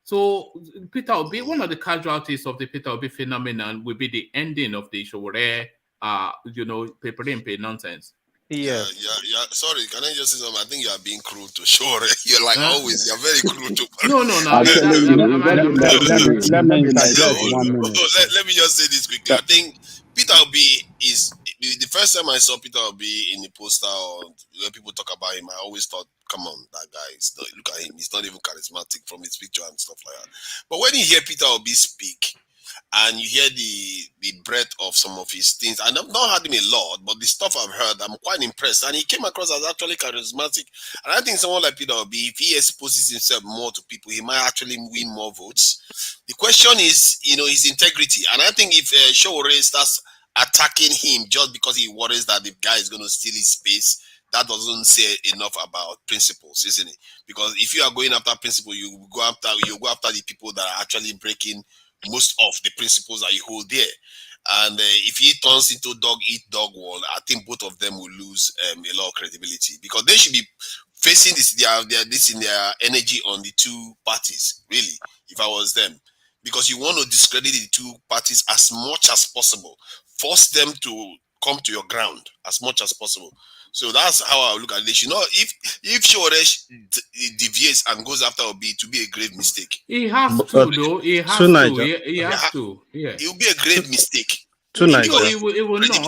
S1: So Peter Obi, one of the casualties of the Peter Obi phenomenon will be the ending of the Showore, paper nonsense.
S8: Yeah. Sorry, can I just say something? I think you are being cruel to Showore. You're like always. You're very cruel to.
S12: Let me interject 1 minute.
S8: Let me just say this quickly. I think Peter Obi is the first time I saw Peter Obi in the poster or when people talk about him, I always thought, come on, that guy. Look at him. He's not even charismatic from his picture and stuff like that. But when you hear Peter Obi speak, and you hear the breadth of some of his things, and I've not heard him a lot, but the stuff I've heard, I'm quite impressed. And he came across as actually charismatic. And I think someone like Peter Obi, if he exposes himself more to people, he might actually win more votes. The question is, his integrity. And I think if Showore starts attacking him just because he worries that the guy is going to steal his space, that doesn't say enough about principles, isn't it? Because if you are going after principle, you go after the people that are actually breaking most of the principles that you hold there. And if he turns into dog eat dog world, I think both of them will lose a lot of credibility, because they should be facing their energy on the two parties, really, if I was them. Because you want to discredit the two parties as much as possible. Force them to come to your ground as much as possible. So that's how I look at this. If Showore deviates and goes after Obi, to be a grave mistake.
S1: He has to, though. He has to. He has to. Yeah.
S8: It will be a grave mistake.
S1: He will not.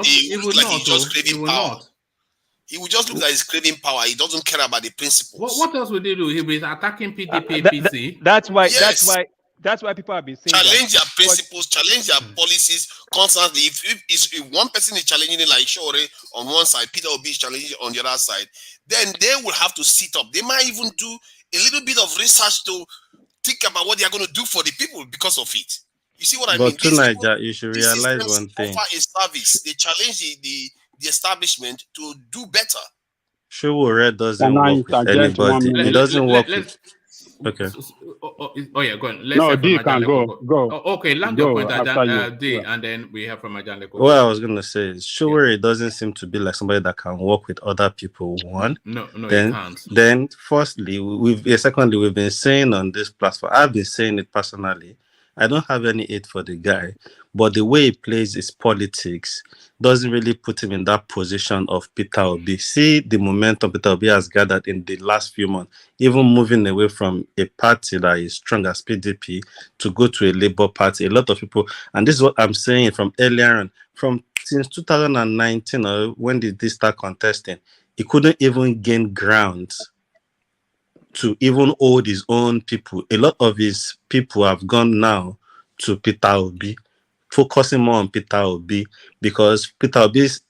S1: He will not.
S8: Just craving power. He will just look like he's craving power. He doesn't care about the principles.
S1: What else would he do? He'll be attacking PDP, PC.
S19: That's why people have been saying
S8: challenge their principles, challenge their policies constantly. If one person is challenging it like Showore on one side, Peter Obi is challenging it on the other side, then they will have to sit up. They might even do a little bit of research to think about what they are going to do for the people because of it. You see what I mean?
S4: But tonight, you should realize one thing.
S8: Offer a service. They challenge the establishment to do better.
S4: Showore doesn't work with anybody. It doesn't work with... Okay.
S1: Yeah, go on.
S12: No, D can go.
S1: Okay, land your point, D, and then we have from Ajan.
S4: What I was going to say is, Showore doesn't seem to be like somebody that can work with other people. One.
S1: No, he can't.
S4: Then, firstly, secondly, we've been saying on this platform, I've been saying it personally, I don't have any hate for the guy, but the way he plays his politics doesn't really put him in that position of Peter Obi. See the momentum Peter Obi has gathered in the last few months, even moving away from a party that is strong as PDP to go to a Labour Party. A lot of people, and this is what I'm saying from earlier on, since 2019, or when did they start contesting, he couldn't even gain ground to even hold his own people. A lot of his people have gone now to Peter Obi, focusing more on Peter Obi, because Peter Obi is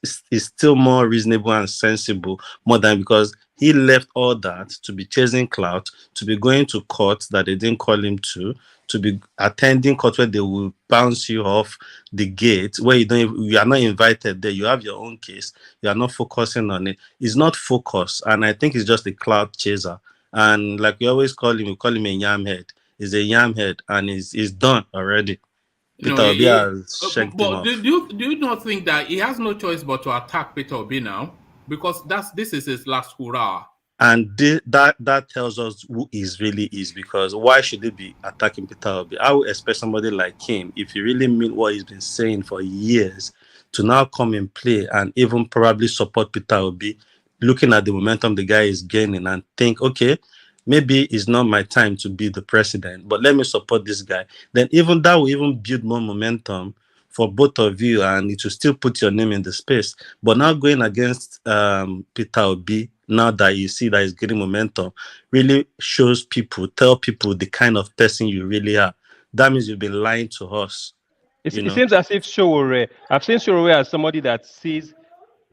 S4: still more reasonable and sensible, more than, because he left all that to be chasing clout, to be going to court that they didn't call him to be attending court where they will bounce you off the gate, where you are not invited there. You have your own case. You are not focusing on it. It's not focused, and I think it's just a clout chaser. And like we always call him, we call him a yam head. He's a yam head, and he's done already. Peter Obi has shanked him off.
S1: Do you not think that he has no choice but to attack Peter Obi now? Because this is his last hurrah.
S4: And that tells us who he really is, because why should he be attacking Peter Obi? I would expect somebody like him, if he really mean what he's been saying for years, to now come and play and even probably support Peter Obi, looking at the momentum the guy is gaining, and think, okay, maybe it's not my time to be the president, but let me support this guy. Then even that will even build more momentum for both of you, and it will still put your name in the space. But now going against Peter Obi, now that you see that he's getting momentum, really tell people the kind of person you really are. That means you've been lying to us.
S19: It seems as if Sowore, I've seen Sowore as somebody that sees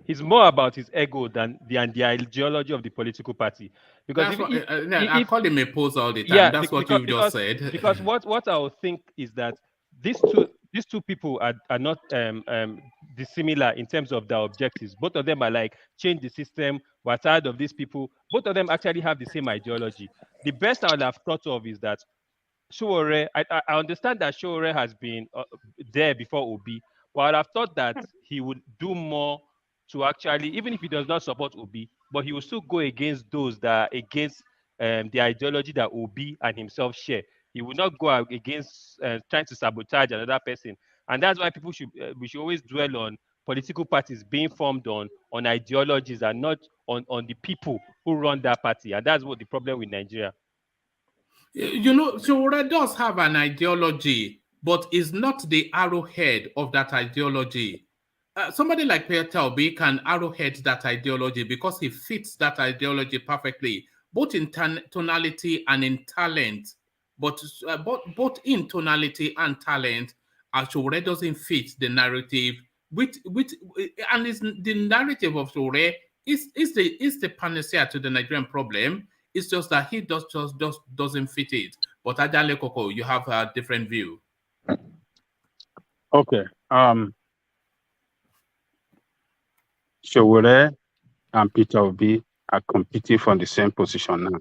S19: he's more about his ego than the ideology of the political party. Because
S1: I call him a pose all the time.
S19: Yeah,
S1: that's what you just said.
S19: Because what I would think is that these two people are not dissimilar in terms of their objectives. Both of them are like, change the system. We're tired of these people. Both of them actually have the same ideology. The best I would have thought of is that Sowore, I understand that Sowore has been there before Obi, but I'd have thought that he would do more to actually, even if he does not support Obi, but he will still go against those that are against the ideology that Obi and himself share. He will not go against trying to sabotage another person. And that's why we should always dwell on political parties being formed on ideologies and not on the people who run that party. And that's what the problem with Nigeria.
S1: Sowore does have an ideology, but is not the arrowhead of that ideology. Somebody like Peter Obi can arrowhead that ideology because he fits that ideology perfectly, both in tonality and in talent. But both in tonality and talent, Sowore doesn't fit the narrative. And the narrative of Sowore is the panacea to the Nigerian problem. It's just that he just doesn't fit it. But Ajale Koko, you have a different view.
S12: Okay. Sowore and Peter Obi are competing for the same position now.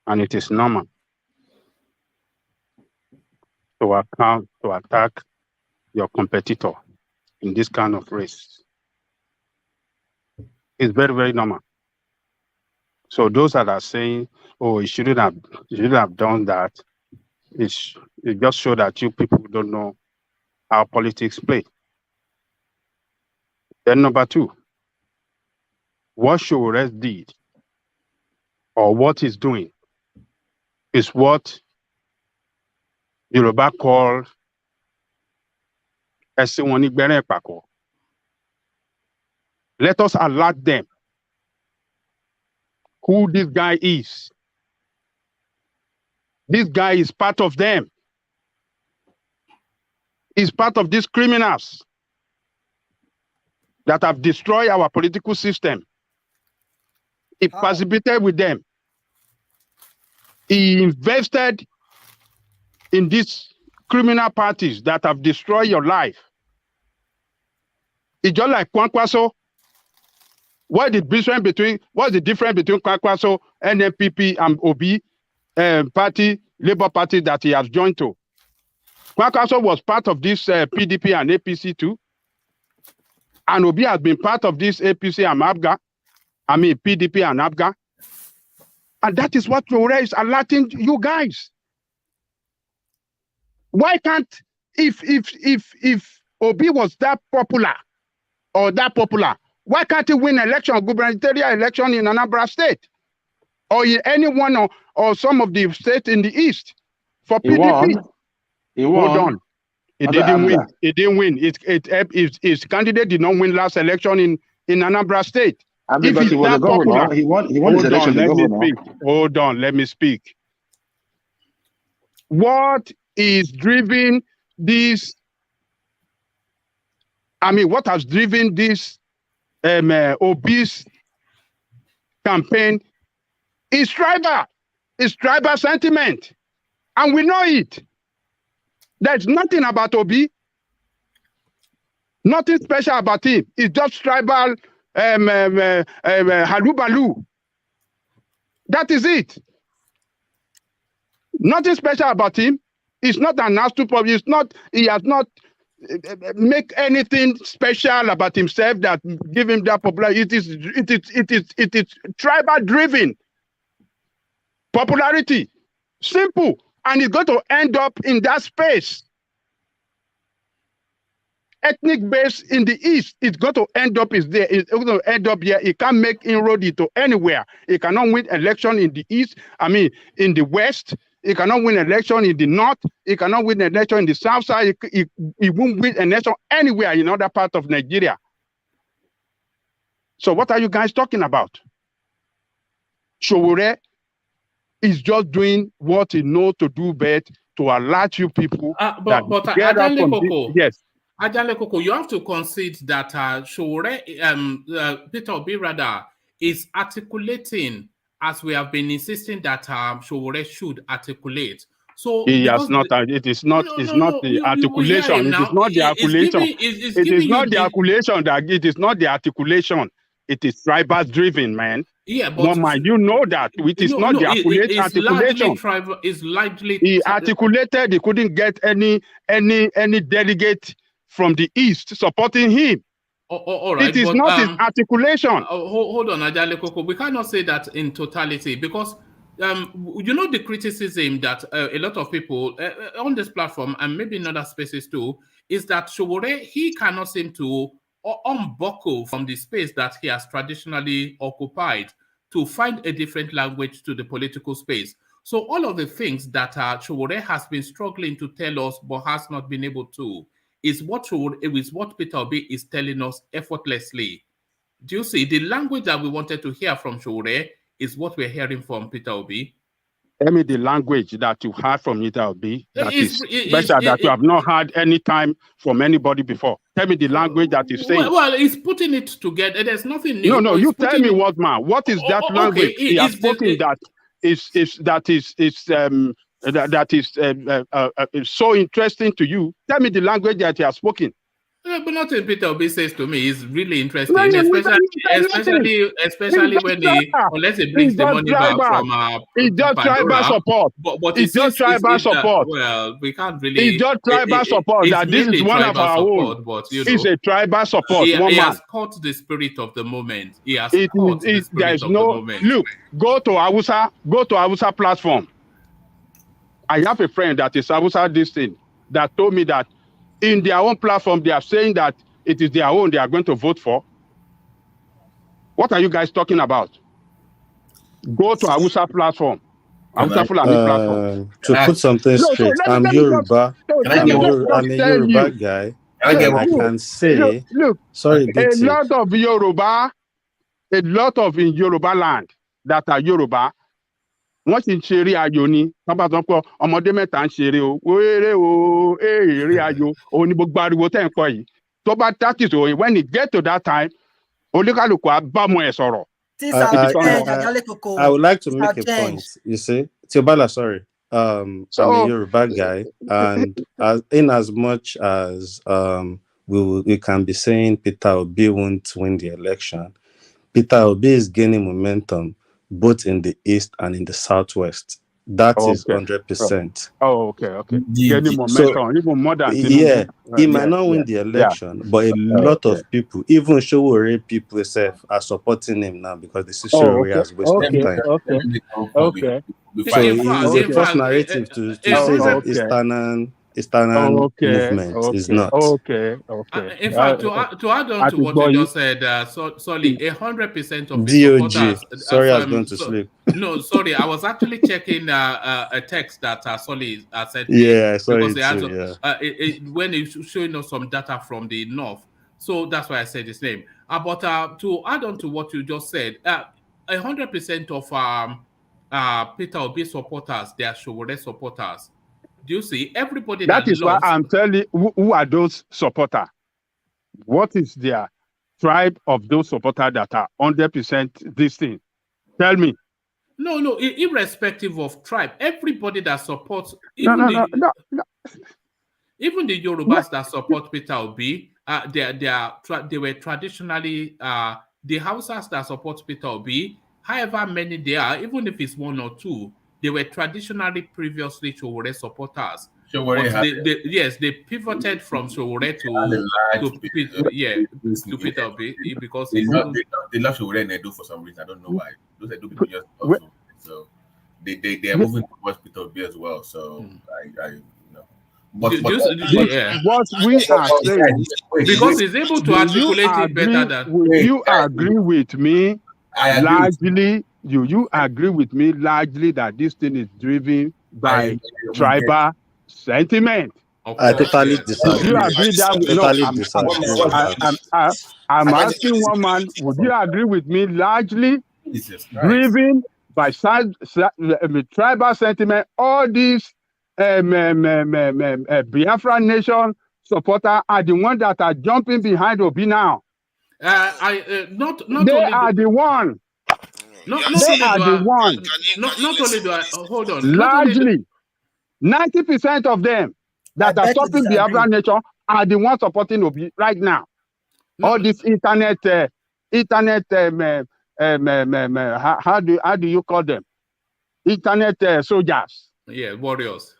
S12: And it is normal to attack your competitor in this kind of race. It's very, very normal. So those that are saying, oh, you shouldn't have done that, it just shows that you people don't know how politics play. Then number two, what Sowore did or what he's doing is what Yoruba call Esiwonigbere. Let us alert them who this guy is. This guy is part of them. He's part of these criminals that have destroyed our political system. He participated with them. He invested in these criminal parties that have destroyed your life. It's just like Kwankwaso. What's the difference between Kwankwaso, NNPP, and Obi party, Labour Party that he has joined to? Kwankwaso was part of this PDP and APC too. And Obi has been part of this APC and PDP and ABGA. And that is what Sowore is alerting you guys. Why can't, if Obi was that popular or that popular, why can't he win election, gubernatorial election in Anambra State? Or in any one or some of the states in the East for
S9: He
S12: PDP?
S9: won. He won.
S12: Hold on. It
S9: Under
S12: didn't win.
S9: ABGA.
S12: It didn't win. His candidate did not win last election in Anambra State.
S9: I mean,
S12: If
S9: but
S12: he's
S9: he was a
S12: that
S9: governor.
S12: popular,
S9: He won his
S12: hold
S9: election
S12: on,
S9: as
S12: let me
S9: governor.
S12: speak. Hold on, let me speak. What is driving this? I mean, what has driven this obese campaign is tribal. It's tribal sentiment. And we know it. There's nothing about Obi. Nothing special about him. It's just tribal halubalu. That is it. Nothing special about him. It's not an astute. It's not. He has not make anything special about himself that give him that popularity. It is tribal driven popularity. Simple, and it's going to end up in that space. Ethnic base in the East is going to end up there. It's going to end up here. It can't make inroad into anywhere. It cannot win election in the East. I mean, in the West. It cannot win election in the North. It cannot win election in the South side. It won't win election anywhere in other part of Nigeria. So what are you guys talking about? Sowore is just doing what he knows to do best to alert you people.
S1: But Ajale Koko,
S12: yes.
S1: Ajale Koko, you have to concede that Sowore, Peter Obi rather, is articulating, as we have been insisting that Sowore should articulate. So
S12: he has not. It is not. It's not the articulation. It is not the articulation. It is not the articulation. That it is not the articulation. It is tribal driven, man.
S1: Yeah, but
S12: you know that it is not the articulation.
S1: It's largely
S12: he articulated. He couldn't get any delegate from the East supporting him.
S1: All right,
S12: it is not his articulation.
S1: Hold on, Ajale Koko. We cannot say that in totality because you know the criticism that a lot of people on this platform and maybe in other spaces too is that Sowore, he cannot seem to unbuckle from the space that he has traditionally occupied to find a different language to the political space. So all of the things that Sowore has been struggling to tell us but has not been able to is what Peter Obi is telling us effortlessly. Do you see? The language that we wanted to hear from Sowore is what we're hearing from Peter Obi.
S12: Tell me the language that you heard from Peter Obi that is special, that you have not heard any time from anybody before. Tell me the language that is saying.
S1: Well, he's putting it together. There's nothing new.
S12: No, you tell me what, man. What is that language he has spoken that is so interesting to you? Tell me the language that he has spoken.
S1: But nothing Peter Obi says to me is really interesting, especially when unless he brings the money back from
S12: it's just tribal support.
S1: But
S12: it's just tribal support.
S1: Well, we can't really.
S12: It's just tribal support. That this is one of our own.
S1: But you know,
S12: it's a tribal support.
S1: He has caught the spirit of the moment. He has caught the spirit of the moment.
S12: Look, go to Hausa platform. I have a friend that is Hausa this thing that told me that in their own platform, they are saying that it is their own they are going to vote for. What are you guys talking about? Go to Hausa platform. Hausa Fulani platform.
S4: To put something straight, I'm Yoruba. I'm a Yoruba guy. I can say, sorry,
S12: a lot of in Yoruba land that are Yoruba, wọ́n sì ń ṣeré ayò ni wọ́n bá sọ pé ọmọdé mẹ́ta ń ṣeré o wéré o eré ayò òun ni gbogbo ariwo tẹ́ ń pọ̀ yìí tó bá tàkì sòyìn when it get to that time oníkàlùkù á bá ọmọ ẹ̀ sọ̀rọ̀.
S4: I would like to make a point. You see, Tiobala, sorry. I'm a Yoruba guy, and in as much as we can be saying Peter Obi won't win the election, Peter Obi is gaining momentum both in the East and in the Southwest. That is 100%.
S12: Oh, okay. Gaining momentum, even more than
S4: he might not win the election, but a lot of people, even Sowore people itself, are supporting him now because the Sowore has wasted time.
S12: Okay.
S4: So it's a false narrative to say that Eastern Eastern
S12: Okay,
S4: movement. It's
S12: okay,
S4: not.
S12: okay, okay.
S1: In fact, to add on to what you just said, Solly, 100% of the
S4: DOG.
S1: supporters.
S4: Sorry, I was going to sleep.
S1: No, sorry, I was actually checking a text that Solly sent me
S4: Yeah, I saw
S1: because
S4: it
S1: they had
S4: too.
S1: to,
S4: Yeah.
S1: when he's showing us some data from the north, so that's why I said his name. But to add on to what you just said, 100% of Peter Obi supporters, they are Showore supporters. Do you see? Everybody
S12: That
S1: that
S12: is why
S1: loves.
S12: I'm telling who are those supporters? What is their tribe of those supporters that are 100% this thing? Tell me.
S1: No, irrespective of tribe, everybody that supports,
S12: No.
S1: even the Yorubas that support Peter Obi, they were traditionally the Hausas that support Peter Obi, however many they are, even if it's one or two, they were traditionally previously Showore supporters.
S13: Showore
S1: But they pivoted from Showore to Peter Obi because
S13: they love Showore and Edo for some reason. I don't know why. Those Edo people just also so they are moving towards Peter Obi as well. So I
S12: what we are saying,
S1: because he's able to articulate it better than.
S12: You agree with me largely? You agree with me largely that this thing is driven by tribal sentiment?
S4: I totally disagree.
S12: You agree that? No, I'm asking one man. Would you agree with me largely driven by tribal sentiment? All these Biafra nation supporters are the ones that are jumping behind Obi now.
S1: They are
S12: the one.
S1: Not only do I hold on.
S12: Largely, 90% of them that are stopping Biafra nation are the ones supporting Obi right now. All this internet, how do you call them? Internet soldiers.
S1: Yeah, warriors.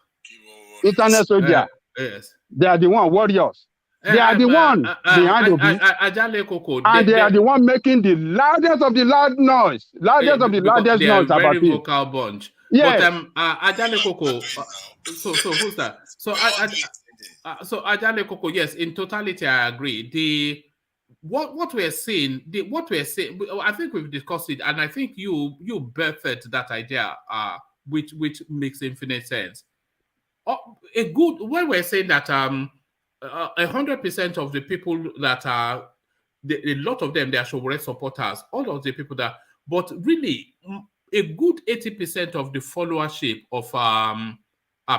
S12: Internet soldiers.
S1: Yes.
S12: They are the one warriors. They are the one behind Obi. And they are the one making the loudest of the loud noise. Loudest of the loudest noise about it.
S1: They are very vocal bunch.
S12: Yes.
S1: But Ajale Koko, so who's that? So Ajale Koko, yes, in totality I agree. What we're seeing, I think we've discussed it, and I think you birthed that idea, which makes infinite sense. When we're saying that 100% of the people that are, a lot of them, they are Showore supporters, all of the people that, but really a good 80% of the followership of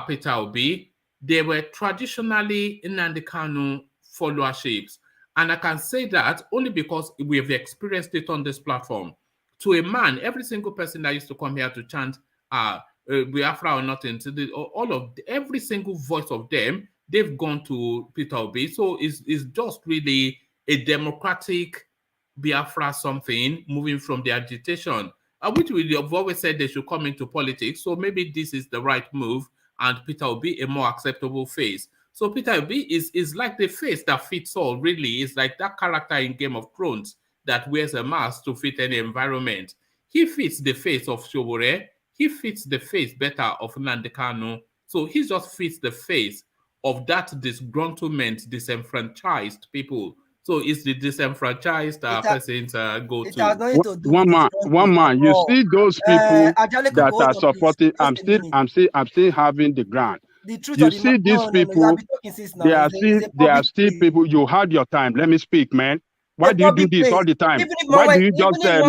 S1: Peter Obi, they were traditionally Nnamdi Kanu followerships. And I can say that only because we have experienced it on this platform. To a man, every single person that used to come here to chant Biafra or nothing, every single voice of them, they've gone to Peter Obi. So it's just really a democratic Biafra something moving from the agitation, which we have always said they should come into politics. So maybe this is the right move, and Peter Obi a more acceptable face. So Peter Obi is like the face that fits all, really. It's like that character in Game of Thrones that wears a mask to fit any environment. He fits the face of Showore. He fits the face better of Nnamdi Kanu. So he just fits the face of that disgruntlement, disenfranchised people. So it's the disenfranchised persons go to.
S12: One man. You see those people that are supporting. I'm still having the ground. You see these people. They are still people. You had your time. Let me speak, man. Why do you do this all the time? Why do you just every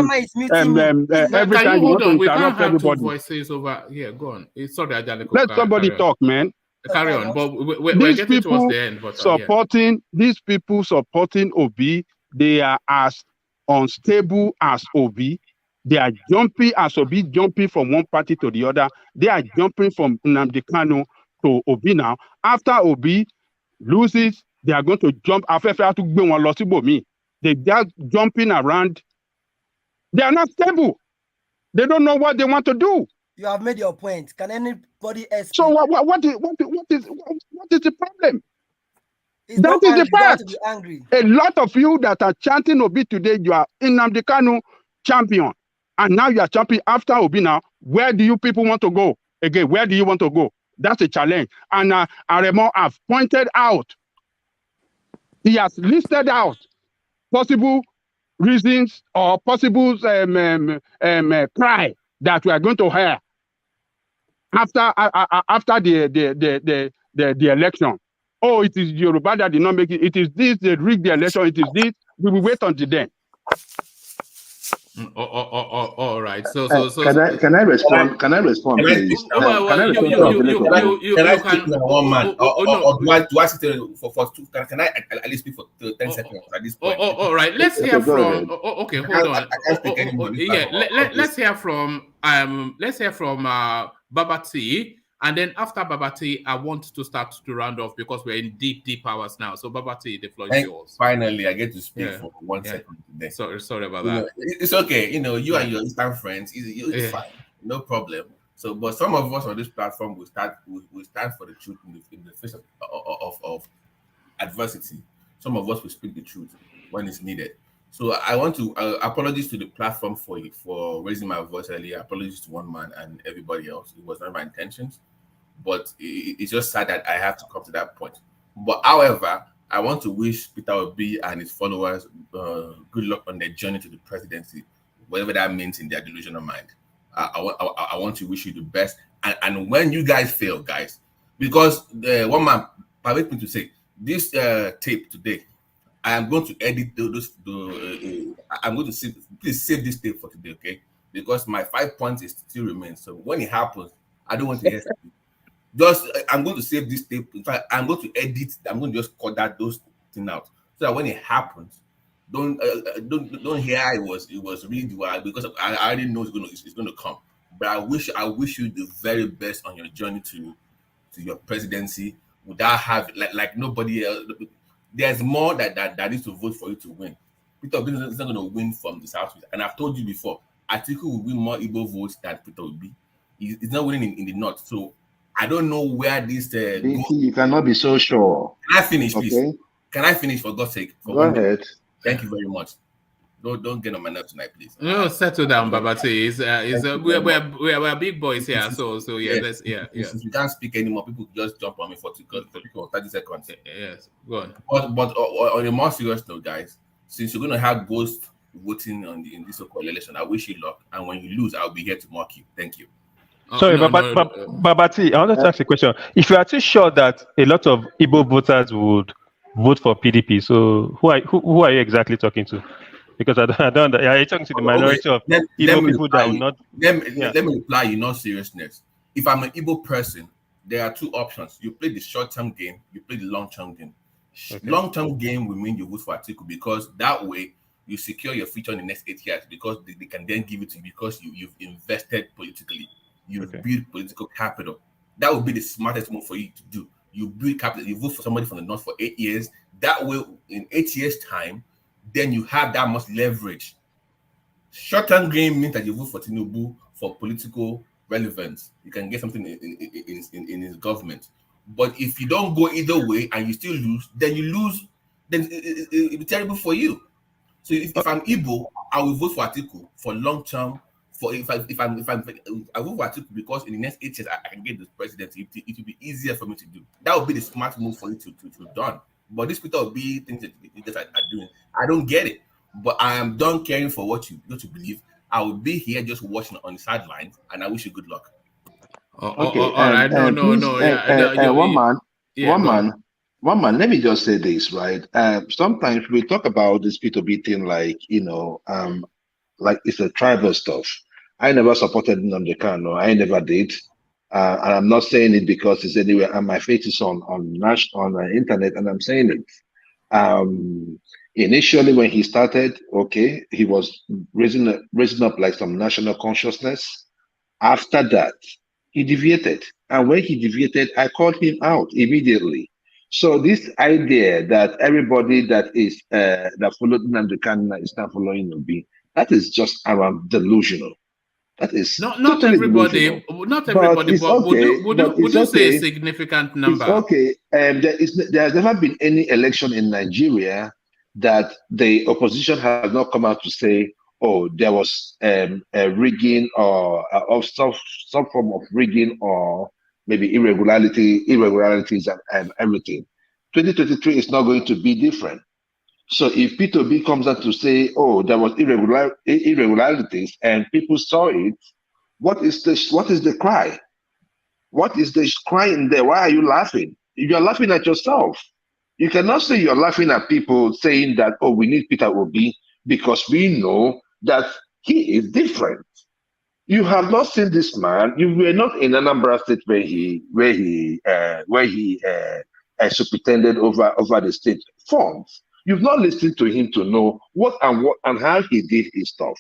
S12: time you want to interrupt everybody?
S1: Voices over here. Go on. Sorry, Ajale.
S12: Let somebody talk, man.
S1: Carry on. But we're getting towards the end. But
S12: these people supporting Obi, they are as unstable as Obi. They are jumping as Obi, jumping from one party to the other. They are jumping from Nnamdi Kanu to Obi now. After Obi loses, they are going to jump. They are jumping around. They are not stable. They don't know what they want to do.
S18: You have made your point. Can anybody else?
S12: So what is the problem? That is the fact. A lot of you that are chanting Obi today, you are Nnamdi Kanu champion, and now you are champion after Obi. Now, where do you people want to go again? Where do you want to go? That's a challenge. And Aremo have pointed out, he has listed out possible reasons or possible cry that we are going to hear after the election. Oh, it is Yoruba that did not make it. It is this, they rigged the election. It is this. We will wait until then.
S1: All right. So
S9: can I respond? Can I respond, please?
S13: Can I speak now, one man? Or do I sit there for two? Can I at least speak for 10 seconds at this point?
S1: All right. Let's hear from. Okay, hold on.
S13: I can't speak anymore.
S1: Let's hear from. Babati, and then after Babati, I want to start to round off because we're in deep hours now. So Babati, the floor is yours.
S13: Finally, I get to speak for 1 second today.
S1: Sorry about that.
S13: It's okay. You and your Eastern friends, it's fine, no problem. So, but some of us on this platform will stand for the truth in the face of adversity. Some of us will speak the truth when it's needed. So I want to apologize to the platform for raising my voice earlier. Apologies to one man and everybody else. It was not my intentions, but it's just sad that I have to come to that point. But however, I want to wish Peter Obi and his followers good luck on their journey to the presidency, whatever that means in their delusional mind. I want to wish you the best. And when you guys fail, guys, because one man permit me to say this tape today, I am going to edit I'm going to please save this tape for today, okay? Because my 5 points still remains. So when it happens, I don't want to hear something. I'm going to save this tape. In fact, I'm going to edit. I'm going to just cut those things out, so that when it happens, don't hear it was really wild, because I already know it's going to come. But I wish you the very best on your journey to your presidency, without having like nobody else. There's more that needs to vote for you to win. Peter Obi is not going to win from the South. And I've told you before, Atiku will win more Igbo votes than Peter Obi. He's not winning in the North. So I don't know where this...
S9: you cannot be so sure.
S13: Can I finish, please? Okay. Can I finish, for God's sake?
S9: Go ahead.
S13: Thank you very much. Don't get on my nerves tonight, please.
S1: No, settle down, Babati. We're big boys here, so yeah.
S13: Since we can't speak anymore, people just jump on me for 30 seconds.
S1: Yes, go on.
S13: But on a more serious note, guys, since you're going to have ghost voting in this so-called election, I wish you luck. And when you lose, I'll be here to mock you. Thank you.
S19: Sorry, Babati, I wanted to ask a question. If you are too sure that a lot of Igbo voters would vote for PDP, so who are you exactly talking to? Because I don't. Are you talking to the minority of Igbo people that will not?
S13: Let me reply in all seriousness. If I'm an Igbo person, there are two options. You play the short-term game, you play the long-term game. Okay. Long-term game will mean you vote for Atiku, because that way you secure your future in the next 8 years, because they can then give it to you because you've invested politically. You've built political capital. That would be the smartest move for you to do. You build capital, you vote for somebody from the North for 8 years. That way, in 8 years' time, then you have that much leverage. Short-term game means that you vote for Tinubu for political relevance. You can get something in his government. But if you don't go either way and you still lose, then it'll be terrible for you. So if I'm Igbo, I will vote for Atiku for long-term. I vote for Atiku because in the next 8 years I can get the presidency. It will be easier for me to do. That would be the smart move for you to done. But this Peter Obi things that you guys are doing, I don't get it. But I am done caring for what you believe. I will be here just watching on the sidelines, and I wish you good luck.
S9: Okay.
S1: All right. No.
S9: One man. Let me just say this, right? Sometimes we talk about this P2B thing like like it's a tribal stuff. I never supported Nnamdi Kanu. I never did. And I'm not saying it because it's anywhere, and my face is on the internet, and I'm saying it. Initially, when he started, he was raising up like some national consciousness. After that, he deviated, and when he deviated, I called him out immediately. So this idea that everybody that followed Nnamdi Kanu is not following Obi, that is just around delusional. That is
S1: not everybody. Not everybody, but would you say a significant number?
S9: It's okay. There has never been any election in Nigeria that the opposition has not come out to say, "Oh, there was a rigging or some form of rigging or maybe irregularities and everything. 2023 is not going to be different. So if P2B comes out to say, oh, there was irregularities and people saw it, what is the cry? What is the cry in there? Why are you laughing? You're laughing at yourself. You cannot say you're laughing at people saying that, oh, we need Peter Obi because we know that he is different. You have not seen this man. You were not in Anambra State where he superintended over the state funds. You've not listened to him to know what and how he did his stuff.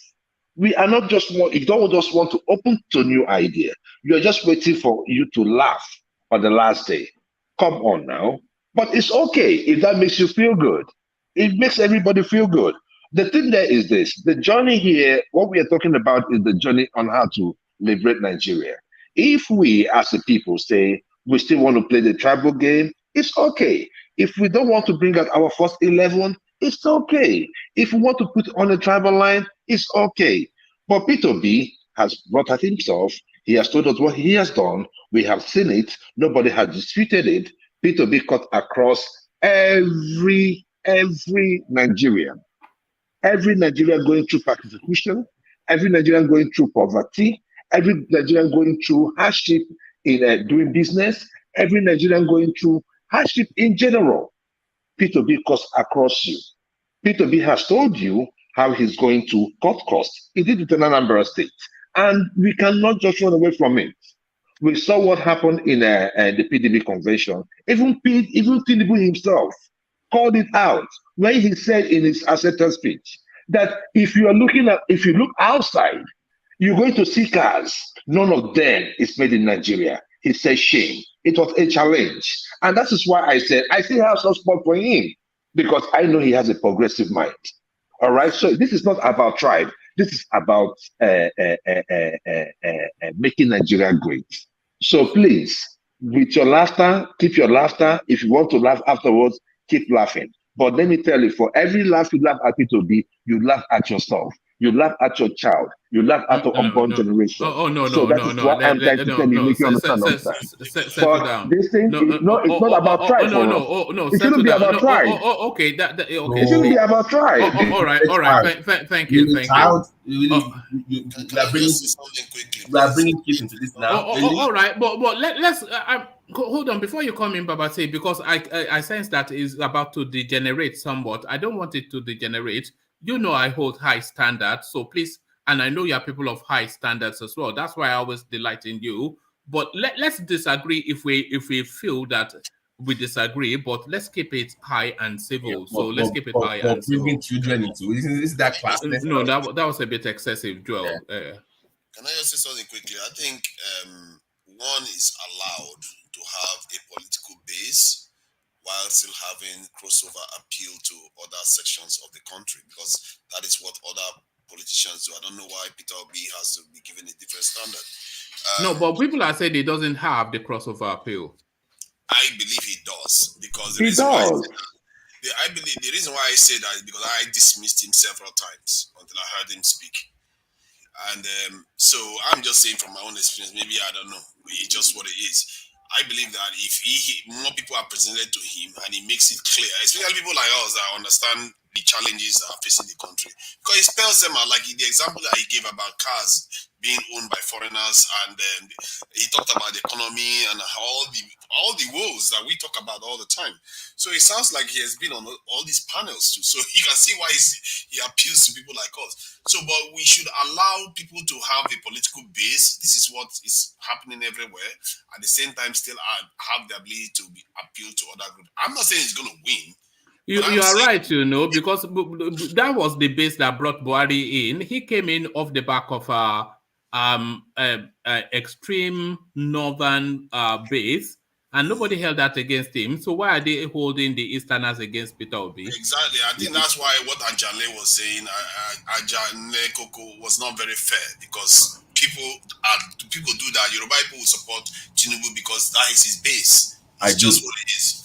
S9: We are not just you don't just want to open to new idea. You're just waiting for you to laugh on the last day. Come on now. But it's okay if that makes you feel good. It makes everybody feel good. The thing there is this, the journey here, what we are talking about is the journey on how to liberate Nigeria. If we as a people say we still want to play the tribal game, it's okay. If we don't want to bring out our first 11, it's okay. If we want to put on a tribal line, it's okay. But P2B has brought out himself. He has told us what he has done. We have seen it. Nobody has disputed it. P2B cut across every Nigerian. Every Nigerian going through persecution, every Nigerian going through poverty, every Nigerian going through hardship in doing business, every Nigerian going through hardship in general. P2B cuts across you. P2B has told you how he's going to cut costs. He did it in Anambra State, and we cannot just run away from it. We saw what happened in the PDB convention. Even Tinubu himself called it out when he said in his acceptance speech that if you look outside, you're going to see cars. None of them is made in Nigeria. He said shame. It was a challenge. And that is why I said I still have some spot for him, because I know he has a progressive mind. All right. So this is not about tribe. This is about making Nigeria great. So please, with your laughter, keep your laughter. If you want to laugh afterwards, keep laughing. But let me tell you, for every laugh you laugh at P2B, you laugh at yourself. You laugh at your child. You laugh at the unborn generation. So that is what I'm trying to tell you, make you understand. But this thing, it's not about tribe for us. It shouldn't be about tribe.
S1: Okay,
S9: It shouldn't be about tribe.
S1: All right. Thank you.
S13: We are bringing kids into this now.
S1: All right, but let's hold on before you come in, Babati, because I sense that is about to degenerate somewhat. I don't want it to degenerate. You know I hold high standards, so please, and I know you are people of high standards as well. That's why I always delight in you. But let's disagree if we feel that we disagree, but let's keep it high and civil. Let's keep it high and civil.
S13: Bringing children into is that class?
S1: No, that was a bit excessive, Joel.
S8: Can I just say something quickly? I think one is allowed to have a political base while still having crossover appeal to other sections of the country, because that is what other politicians do. I don't know why Peter Obi has to be given a different standard.
S1: No, but people are saying he doesn't have the crossover appeal.
S8: I believe he does, because
S9: the reason why
S8: I say that is because I dismissed him several times until I heard him speak. And so I'm just saying from my own experience, maybe I don't know, it's just what it is. I believe that if more people are presented to him and he makes it clear, especially people like us that understand the challenges that are facing the country, because he spells them out, like the example that he gave about cars being owned by foreigners, and then he talked about the economy and all the woes that we talk about all the time. So it sounds like he has been on all these panels too, so you can see why he appeals to people like us. So, but we should allow people to have a political base. This is what is happening everywhere. At the same time, still have the ability to be appealed to other groups. I'm not saying he's going to win.
S1: You are right, because that was the base that brought Buhari in. He came in off the back of extreme northern base, and nobody held that against him. So why are they holding the Easterners against Peter Obi?
S8: Exactly. I think that's why what Ajale was saying, Ajale Koko, was not very fair, because people do that. Yoruba people will support Tinubu because that is his base. It's just what it is.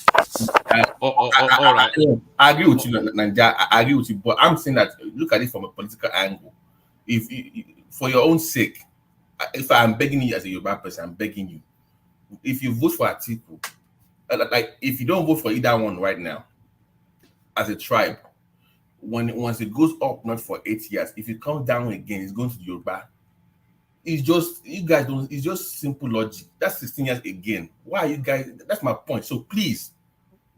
S1: All right.
S13: I agree with you, Nanja. I agree with you, but I'm saying that look at it from a political angle. If for your own sake, if I'm begging you as a Yoruba person, I'm begging you, if you vote for Atiku, like if you don't vote for either one right now, as a tribe, once it goes up not for 8 years, if it comes down again, it's going to Yoruba. It's just you guys don't. It's just simple logic. That's 16 years again. Why are you guys? That's my point. So please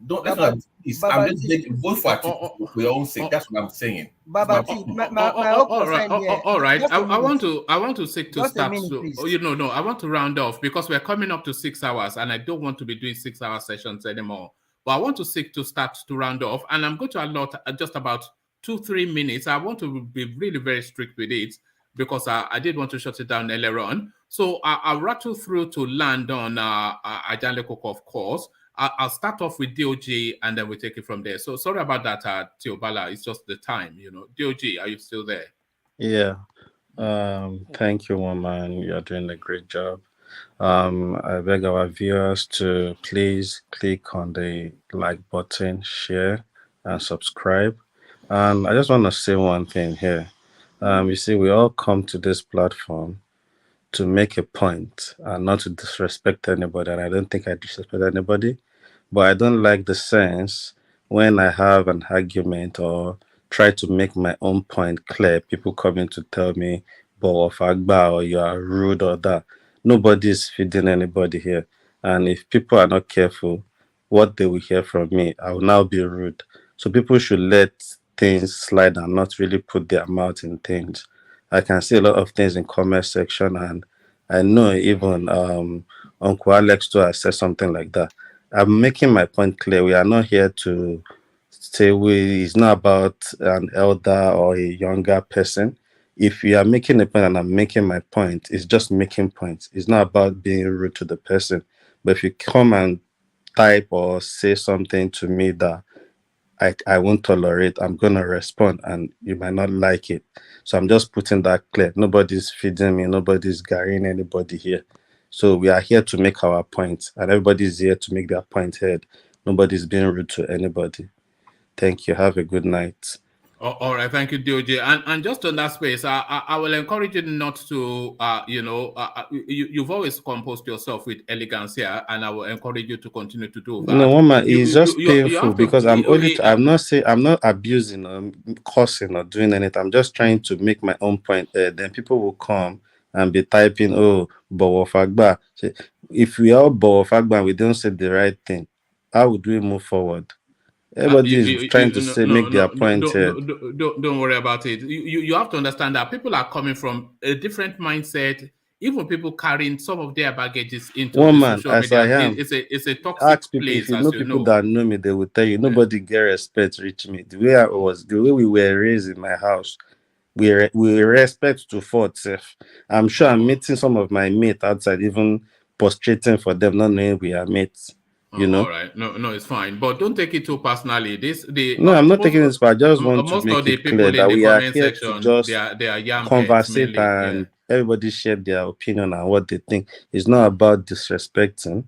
S13: don't. That's what I'm just begging. Vote for Atiku for your own sake. That's what I'm saying.
S18: Baba, see, my own concern there.
S1: All right.
S18: Just a
S1: I want
S18: minute.
S1: to seek to
S18: Just a
S1: start.
S18: minute,
S1: So,
S18: please.
S1: no. I want to round off because we're coming up to 6 hours, and I don't want to be doing 6-hour sessions anymore. But I want to seek to start to round off, and I'm going to allot just about 2-3 minutes. I want to be really very strict with it because I did want to shut it down earlier on. So I'll rattle through to land on Ajale Koko, of course. I'll start off with DOG and then we take it from there. So sorry about that, Teobala. It's just the time, DOG, are you still there?
S4: Yeah. Thank you, woman. You're doing a great job. I beg our viewers to please click on the like button, share, and subscribe. And I just want to say one thing here. You see, we all come to this platform to make a point and not to disrespect anybody. And I don't think I disrespect anybody, but I don't like the sense when I have an argument or try to make my own point clear, people coming to tell me, "Bo of Agba," or "you are rude," or that. Nobody is feeding anybody here. And if people are not careful, what they will hear from me, I will now be rude. So people should let things slide and not really put their mouth in things. I can see a lot of things in comment section, and I know even Uncle Alex too has said something like that. I'm making my point clear. We are not here to say it's not about an elder or a younger person. If you are making a point and I'm making my point, it's just making points. It's not about being rude to the person. But if you come and type or say something to me that I won't tolerate, I'm going to respond and you might not like it. So I'm just putting that clear. Nobody's feeding me. Nobody's garring anybody here. So we are here to make our point and everybody's here to make their point heard. Nobody's being rude to anybody. Thank you. Have a good night.
S1: All right, thank you, DOJ. And just on that space, I will encourage you not to, you've always composed yourself with elegance here, and I will encourage you to continue to do that.
S4: No, woman, it's just painful because I'm not abusing or cursing or doing anything. I'm just trying to make my own point. Then people will come and be typing, "Oh, Bowo Fagba." If we all Bowo Fagba and we don't say the right thing, how would we move forward? Everybody is trying to make their point here.
S1: Don't worry about it. You have to understand that people are coming from a different mindset. Even people carrying some of their baggages into the social media. It's a toxic
S4: Ask people,
S1: place,
S4: if you know people that know me, they will tell you nobody get respect reach me. The way we were raised in my house, we respect to fault. I'm sure I'm meeting some of my mates outside, even prostrating for them, not knowing we are mates.
S1: All right, no, it's fine, but don't take it too personally.
S4: I'm not taking this, but I just want to make it clear that we are here
S1: section,
S4: to just
S1: they are
S4: conversate and everybody share their opinion and what they think. It's not about disrespecting.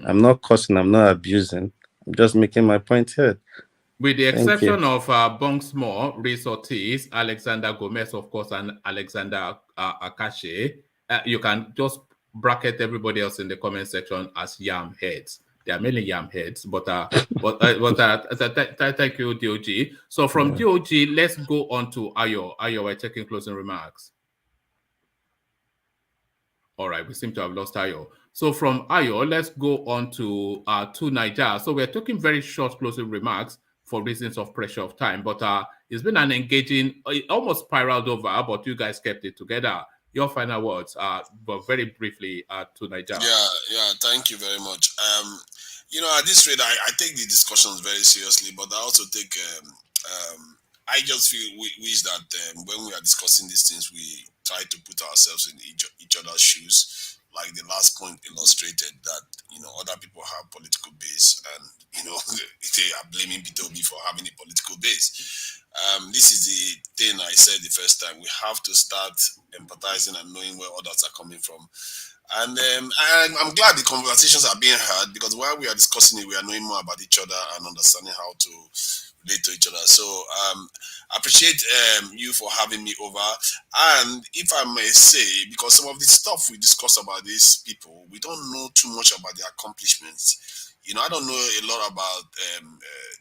S4: I'm not cursing. I'm not abusing. I'm just making my point here.
S1: With the exception of Bonksmore, Reese Ortiz, Alexander Gomez, of course, and Alexander Akache, you can just bracket everybody else in the comment section as yam heads. They are mainly yam heads, but thank you, DOG. So from DOG, let's go on to Ayo. Ayo, we're taking closing remarks. All right, we seem to have lost Ayo. So from Ayo, let's go on to Niger. So we're talking very short closing remarks for reasons of pressure of time, but it's been an engaging, it almost spiraled over, but you guys kept it together. Your final words, but very briefly to Niger.
S8: Yeah, thank you very much. At this rate, I take the discussions very seriously, but I also take, I just feel wish that when we are discussing these things, we try to put ourselves in each other's shoes. Like the last point illustrated that, other people have political base and, they are blaming P2B for having a political base. This is the thing I said the first time. We have to start empathizing and knowing where others are coming from. And I'm glad the conversations are being had because while we are discussing it, we are knowing more about each other and understanding how to relate to each other. So I appreciate you for having me over. And if I may say, because some of the stuff we discuss about these people, we don't know too much about their accomplishments. You know, I don't know a lot about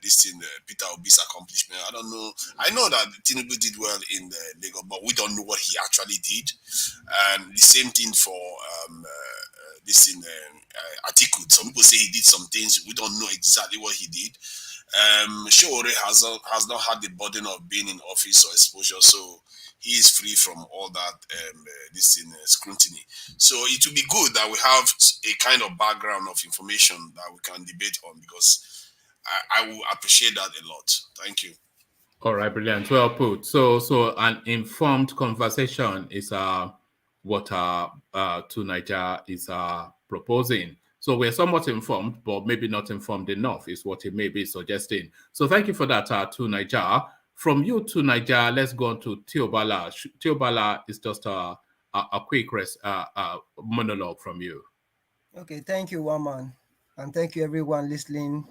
S8: this thing, Peter Obi's accomplishment. I don't know. I know that Tinubu did well in Lagos, but we don't know what he actually did. And the same thing for this in Atiku. Some people say he did some things. We don't know exactly what he did. Shore has not had the burden of being in office or exposure, so he is free from all that this in scrutiny. So it will be good that we have a kind of background of information that we can debate on, because I will appreciate that a lot. Thank you.
S1: All right, brilliant. Well put. So an informed conversation is what To Niger is proposing. So we're somewhat informed, but maybe not informed enough is what he may be suggesting. So thank you for that, To Niger. From you, To Niger, let's go on to Theobala. Theobala is just a quick monologue from you.
S18: Okay, thank you, Waman. And thank you, everyone listening.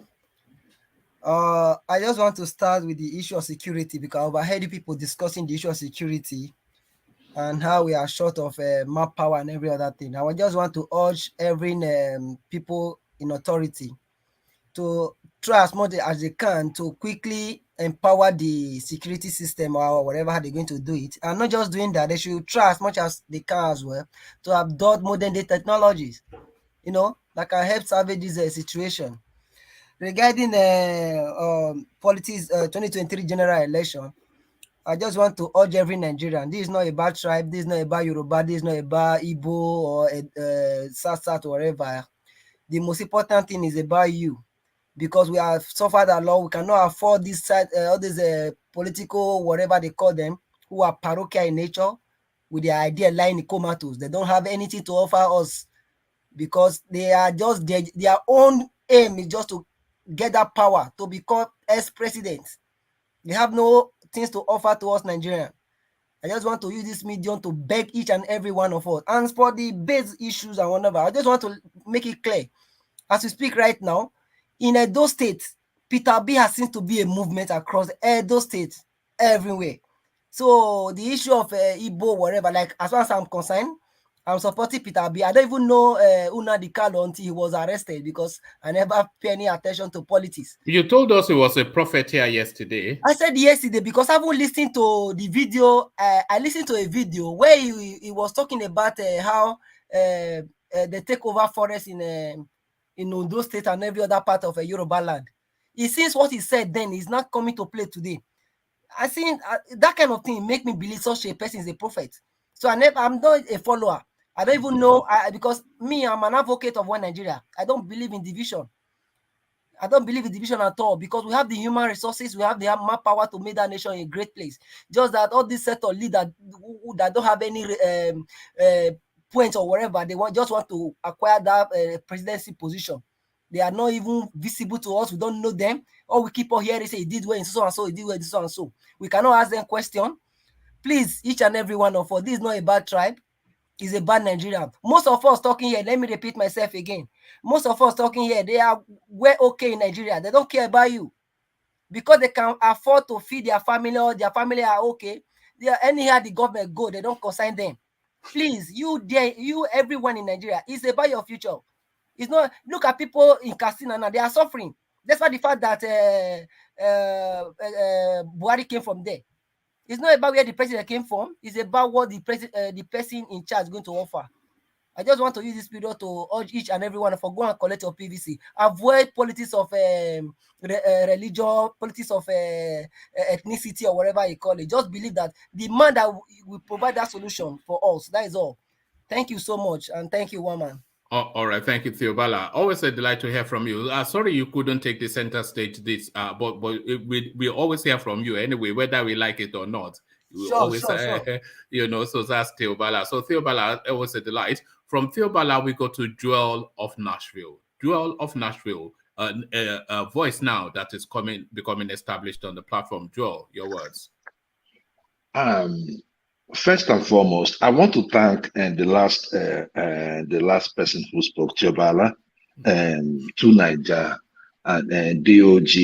S18: I just want to start with the issue of security, because I've heard people discussing the issue of security and how we are short of map power and every other thing. I just want to urge every people in authority to try as much as they can to quickly empower the security system or whatever they're going to do it. And not just doing that, they should try as much as they can as well to adopt modern day technologies, you know, that can help salvage this situation. Regarding politics 2023 general election, I just want to urge every Nigerian. This is not about tribe. This is not about Yoruba. This is not about Igbo or Sasat or whatever. The most important thing is about you, because we have suffered a lot. We cannot afford this side, all these political whatever they call them, who are parochial in nature, with their idea lying comatose. They don't have anything to offer us, because they are just their own aim is just to get that power to become ex-president. They have no things to offer to us Nigerians. I just want to use this medium to beg each and every one of us. And for the base issues and whatever, I just want to make it clear. As we speak right now, in Edo State, Peter B has seems to be a movement across Edo State, everywhere. So the issue of Igbo, whatever, like as far as I'm concerned, I'm supporting Peter B. I don't even know Una Di Carlo until he was arrested, because I never pay any attention to politics.
S1: You told us he was a prophet here yesterday.
S18: I said yesterday because I haven't listened to the video. I listened to a video where he was talking about how they take over forests in Ondo State and every other part of Yoruba land. It seems what he said then is not coming to play today. I think that kind of thing make me believe such a person is a prophet. So I'm not a follower. I don't even know, because me, I'm an advocate of one Nigeria. I don't believe in division. I don't believe in division at all, because we have the human resources, we have the power to make that nation a great place. Just that all these set of leaders that don't have any points or whatever, they just want to acquire that presidency position. They are not even visible to us. We don't know them. All we keep on hearing is say he did well in so and so, he did well in so and so. We cannot ask them question. Please, each and every one of us, this is not a bad tribe. It's a bad Nigerian. Most of us talking here, let me repeat myself again. Most of us talking here, they are well okay in Nigeria. They don't care about you, because they can afford to feed their family, or their family are okay. They are anyhow the government go, they don't consign them. Please, you everyone in Nigeria, it's about your future. It's not. Look at people in Katsina now; they are suffering. That's why the fact that Buhari came from there. It's not about where the president came from. It's about what the person in charge is going to offer. I just want to use this period to urge each and everyone for go and collect your PVC. Avoid politics of religion, politics of ethnicity, or whatever you call it. Just believe that the man that will provide that solution for us. That is all. Thank you so much, and thank you, Waman.
S1: All right, thank you, Theobala. Always a delight to hear from you. Sorry you couldn't take the center stage this, but we always hear from you anyway, whether we like it or not. We always, sure. You know, so that's Theobala. So Theobala, always a delight. From Theobala, we go to Joel of Nashville. Joel of Nashville, a voice now that is becoming established on the platform. Joel, your words.
S9: First and foremost, I want to thank the last person who spoke, Theobala, To Niger, and DOG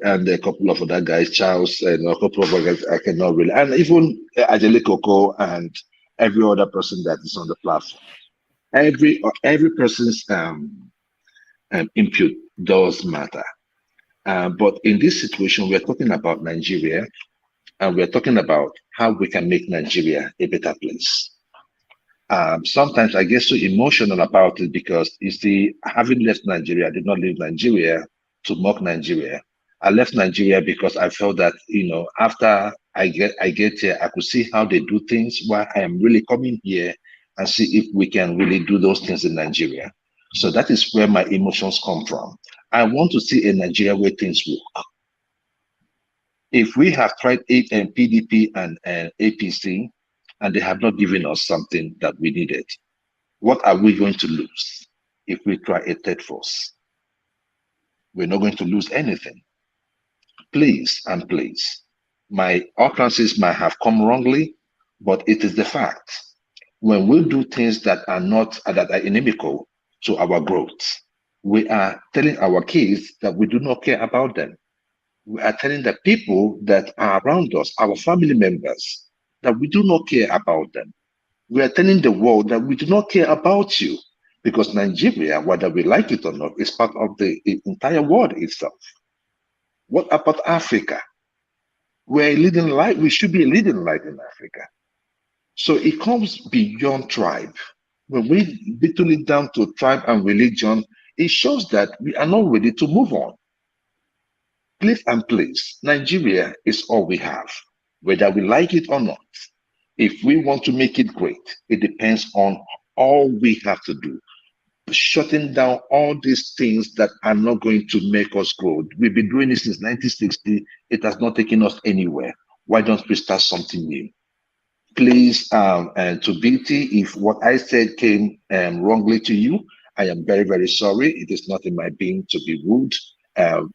S9: and a couple of other guys, Charles and a couple of other guys I cannot really, and even Ajele Coco and every other person that is on the platform. Every person's input does matter. But in this situation, we're talking about Nigeria, and we're talking about how we can make Nigeria a better place. Sometimes I get so emotional about it because you see, having left Nigeria, I did not leave Nigeria to mock Nigeria. I left Nigeria because I felt that, after I get here, I could see how they do things, why I am really coming here and see if we can really do those things in Nigeria. So that is where my emotions come from. I want to see a Nigeria where things work. If we have tried PDP and APC, and they have not given us something that we needed, what are we going to lose if we try a third force? We're not going to lose anything. Please and please, my utterances might have come wrongly, but it is the fact. When we do things that are inimical to our growth, we are telling our kids that we do not care about them. We are telling the people that are around us, our family members, that we do not care about them. We are telling the world that we do not care about you, because Nigeria, whether we like it or not, is part of the entire world itself. What about Africa? We're a leading light. We should be a leading light in Africa. So it comes beyond tribe. When we whittle it down to tribe and religion, it shows that we are not ready to move on. Please and please, Nigeria is all we have, whether we like it or not. If we want to make it great, it depends on all we have to do. Shutting down all these things that are not going to make us grow. We've been doing this since 1960. It has not taken us anywhere. Why don't we start something new? Please, and to BT, if what I said came wrongly to you, I am very, very sorry. It is not in my being to be rude.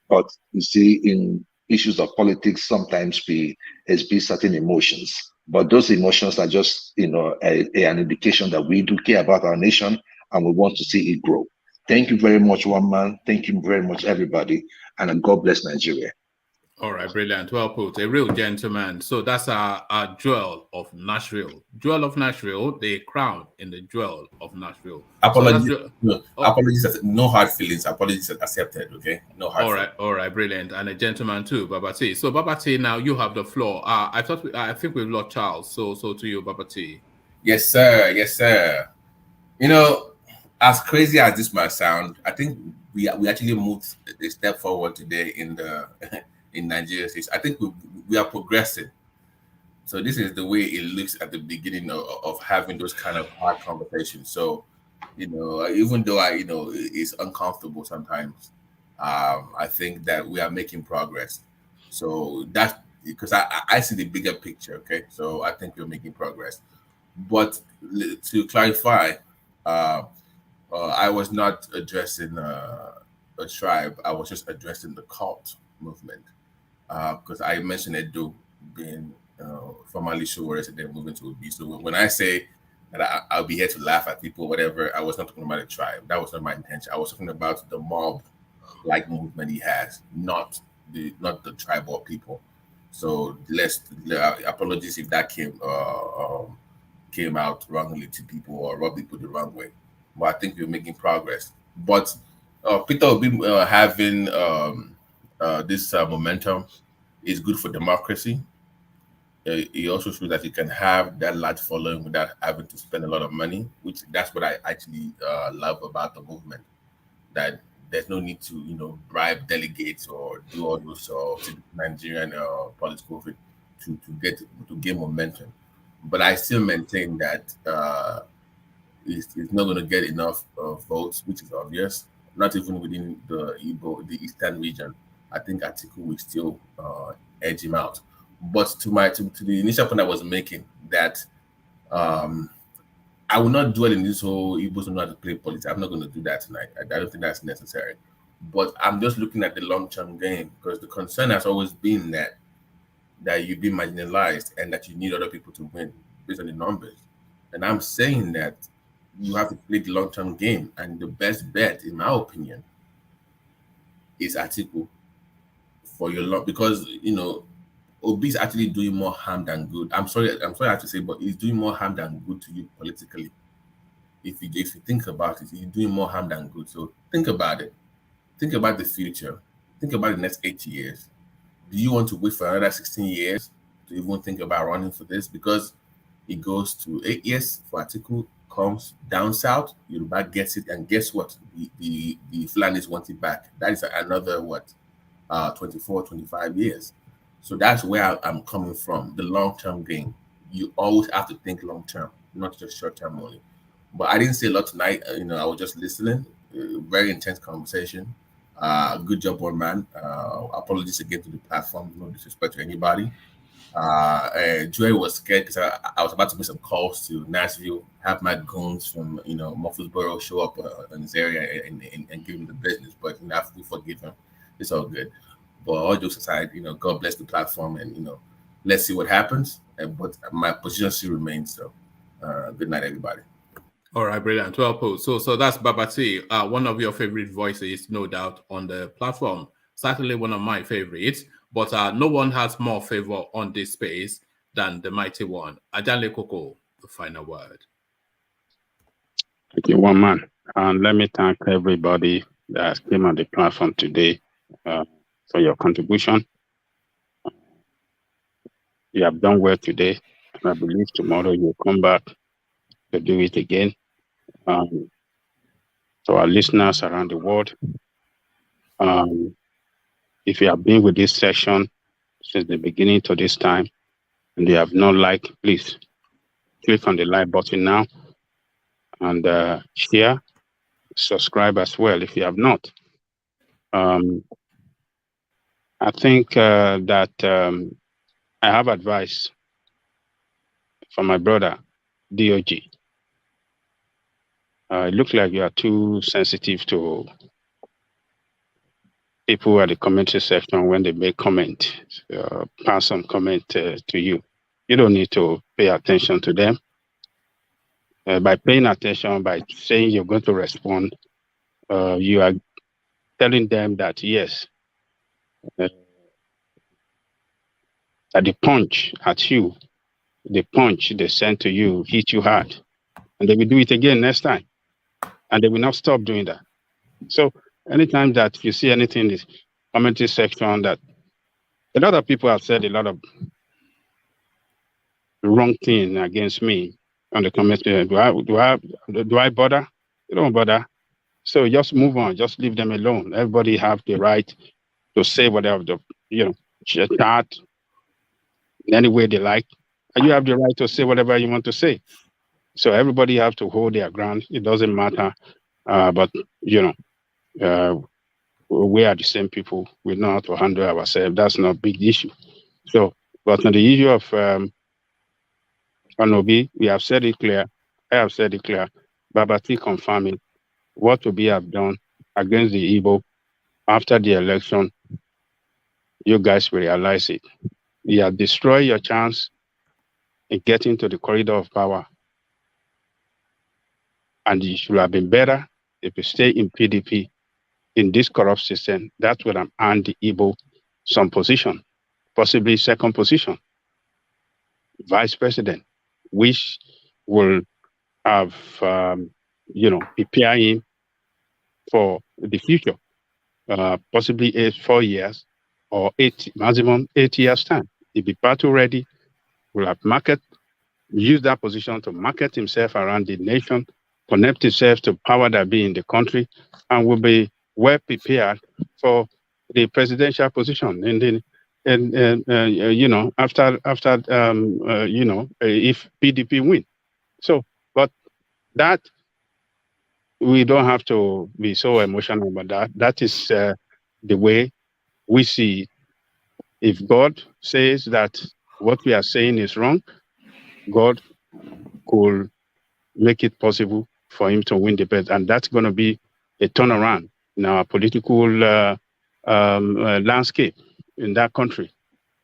S9: But you see, in issues of politics, sometimes we exhibit certain emotions. But those emotions are just, an indication that we do care about our nation and we want to see it grow. Thank you very much, one man. Thank you very much, everybody. And God bless Nigeria.
S1: All right, brilliant. Well put. A real gentleman. So that's our jewel of Nashville. Jewel of Nashville, the crown in the jewel of Nashville.
S13: Apologies.
S1: So
S13: apologies. No hard feelings. Apologies accepted. Okay. No hard feelings.
S1: All right, brilliant. And a gentleman too, Babati. So Babati, now you have the floor. I think we've lost Charles. So to you, Babati.
S13: Yes, sir. Yes, sir. As crazy as this might sound, I think we actually moved a step forward today in the in Nigeria. I think we are progressing. So this is the way it looks at the beginning of having those kind of hard conversations. So, even though it's uncomfortable sometimes, I think that we are making progress. So that's because I see the bigger picture. Okay, so I think we're making progress. But to clarify, I was not addressing a tribe. I was just addressing the cult movement. Because I mentioned Edo being formerly Showers and then moving to Obi. So when I say that I'll be here to laugh at people, whatever, I was not talking about a tribe. That was not my intention. I was talking about the mob-like movement he has, not the tribal people. So apologies if that came out wrongly to people or rubbed people the wrong way. But I think we're making progress. But Peter will be having this momentum is good for democracy. It also shows that you can have that large following without having to spend a lot of money, which that's what I actually love about the movement. That there's no need to bribe delegates or do all those Nigerian political to gain momentum. But I still maintain that it's not going to get enough votes, which is obvious. Not even within the Eastern region. I think Atiku will still edge him out. But to the initial point I was making, that I will not dwell in this whole Igbos don't know how to play politics. I'm not going to do that tonight. I don't think that's necessary. But I'm just looking at the long-term game, because the concern has always been that you've been marginalized and that you need other people to win based on the numbers. And I'm saying that you have to play the long-term game, and the best bet, in my opinion, is Atiku for your lot, because Obi is actually doing more harm than good. I'm sorry I have to say, but he's doing more harm than good to you politically. If you think about it, he's doing more harm than good. So think about it. Think about the future. Think about the next 8 years. Do you want to wait for another 16 years to even think about running for this? Because it goes to 8 years for Atiku, comes down south, Yoruba gets it, and guess what? The Fulanis want it back. That is another 24, 25 years. So that's where I'm coming from. The long-term game. You always have to think long-term, not just short-term only. But I didn't say a lot tonight. I was just listening. Very intense conversation. Good job, one man. Apologies again to the platform. No disrespect to anybody. Joy was scared because I was about to make some calls to Nashville, have my goons from Murfreesboro show up in this area and give him the business. But we forgive him. It's all good. But all jokes aside, God bless the platform, and let's see what happens. But my position still remains. So, good night, everybody.
S1: All right, brilliant. Well put. So that's Babati, one of your favorite voices, no doubt, on the platform. Certainly one of my favorites, but no one has more favor on this space than the mighty one. Ajale Koko, the final word.
S12: Thank you, one man. And let me thank everybody that came on the platform today for your contribution. You have done well today, and I believe tomorrow you'll come back to do it again. To our listeners around the world, if you have been with this session since the beginning to this time and you have not liked, please click on the like button now and share, subscribe as well if you have not. I think that I have advice from my brother, DOG. It looks like you are too sensitive to people at the commentary section when they make comment, pass some comment to you. You don't need to pay attention to them. By paying attention, by saying you're going to respond, you are telling them that yes, that the punch at you, the punch they sent to you hit you hard, and they will do it again next time, and they will not stop doing that. So anytime that you see anything in this commentary section, that a lot of people have said a lot of wrong thing against me on the commentary. Do I bother? You don't bother. So just move on. Just leave them alone. Everybody have the right to say whatever chat any way they like, and you have the right to say whatever you want to say. So everybody have to hold their ground. It doesn't matter. But we are the same people. We know how to handle ourselves. That's not a big issue. So, but on the issue of Anobi, we have said it clear. I have said it clear. Babati confirming what Obi have done against the Igbo after the election. You guys will realize it. You have destroyed your chance in getting to the corridor of power. And it should have been better if you stay in PDP in this corrupt system. That would have earned the Igbo some position, possibly second position, vice president, which will have, prepare him for the future, possibly 4 years or maximum 8 years time. He'll be battle ready, will have use that position to market himself around the nation, connect himself to power that be in the country, and will be well prepared for the presidential position. After if PDP win. So, but that we don't have to be so emotional about that. That is the way we see it. If God says that what we are saying is wrong, God could make it possible for him to win the bet, and that's going to be a turnaround in our political landscape in that country.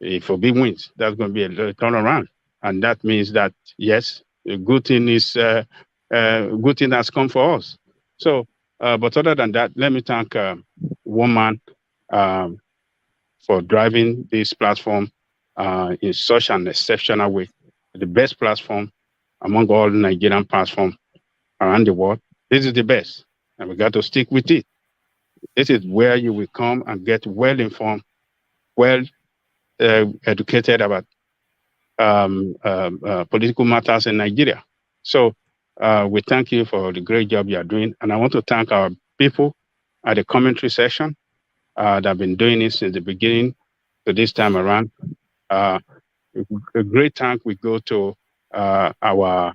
S12: If Obi wins, that's going to be a turnaround, and that means that yes, a good thing has come for us. So, but other than that, let me thank one man for driving this platform in such an exceptional way. The best platform among all Nigerian platforms around the world. This is the best, and we got to stick with it. This is where you will come and get well-informed, educated about political matters in Nigeria. So we thank you for the great job you are doing. And I want to thank our people at the commentary session that have been doing it since the beginning to this time around. A great thank we go to our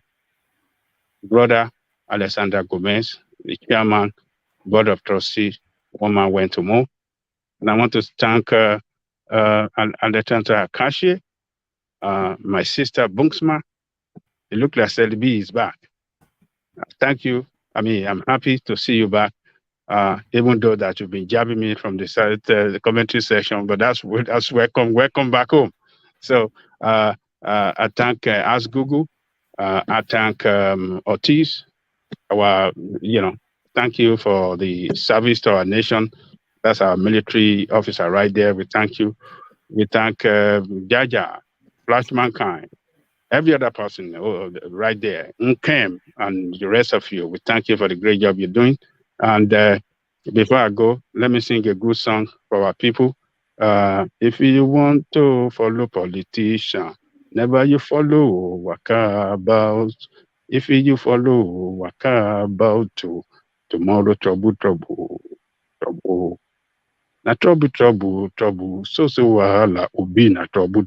S12: brother, Alexander Gomez, the chairman, board of trustees, one man went to more. And I want to thank Alexandra Akashi, my sister Bunksma. It looks like Selby is back. Thank you. I mean, I'm happy to see you back, even though that you've been jabbing me from the side, the commentary section, but that's welcome back home. So I thank Ask Google. I thank Ortiz. Thank you for the service to our nation. That's our military officer right there. We thank you. We thank Jaja, Flash Mankind, every other person right there, Nkem, and the rest of you. We thank you for the great job you're doing. And before I go, let me sing a good song for our people. If you want to follow politician, never you follow waka about. If you follow waka about tomorrow, trouble. Na trouble. So wahala ubi na trouble.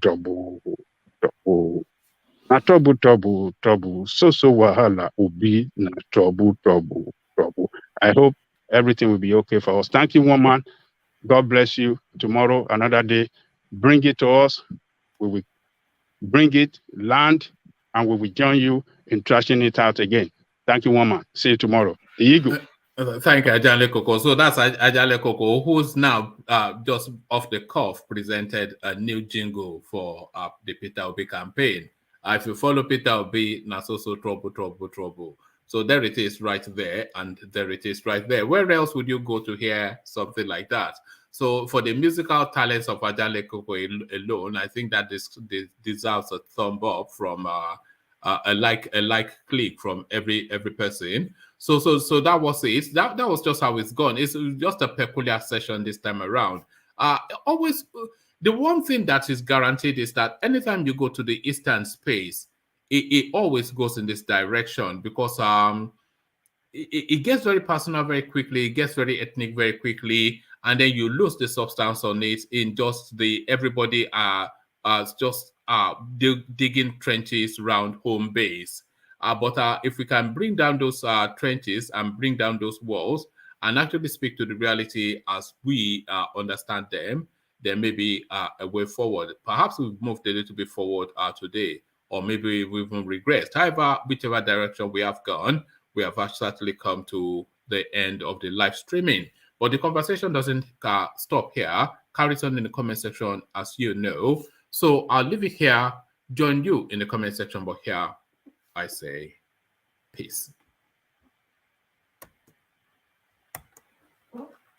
S12: Na trouble. So wahala ubi na trouble. I hope everything will be okay for us. Thank you, one man. God bless you. Tomorrow, another day. Bring it to us. We will bring it, land, and we will join you in trashing it out again. Thank you, one man. See you tomorrow. The Eagle.
S1: Thank you, Ajale Koko. So that's Ajale Koko, who's now just off the cuff presented a new jingle for the Peter Obi campaign. If you follow Peter Obi, na so trouble. So there it is right there, and there it is right there. Where else would you go to hear something like that? So for the musical talents of Ajale Koko alone, I think that this deserves a thumb up from a like click from every person. So that was it. That was just how it's gone. It's just a peculiar session this time around. Always, the one thing that is guaranteed is that anytime you go to the Eastern space, it always goes in this direction, because it gets very personal very quickly, it gets very ethnic very quickly, and then you lose the substance on it in just everybody just digging trenches around home base. But if we can bring down those trenches and bring down those walls and actually speak to the reality as we understand them, there may be a way forward. Perhaps we've moved a little bit forward today, or maybe we've even regressed. However, whichever direction we have gone, we have certainly come to the end of the live streaming. But the conversation doesn't stop here. Carries on in the comment section, as you know. So I'll leave it here. Join you in the comment section. But here, I say peace.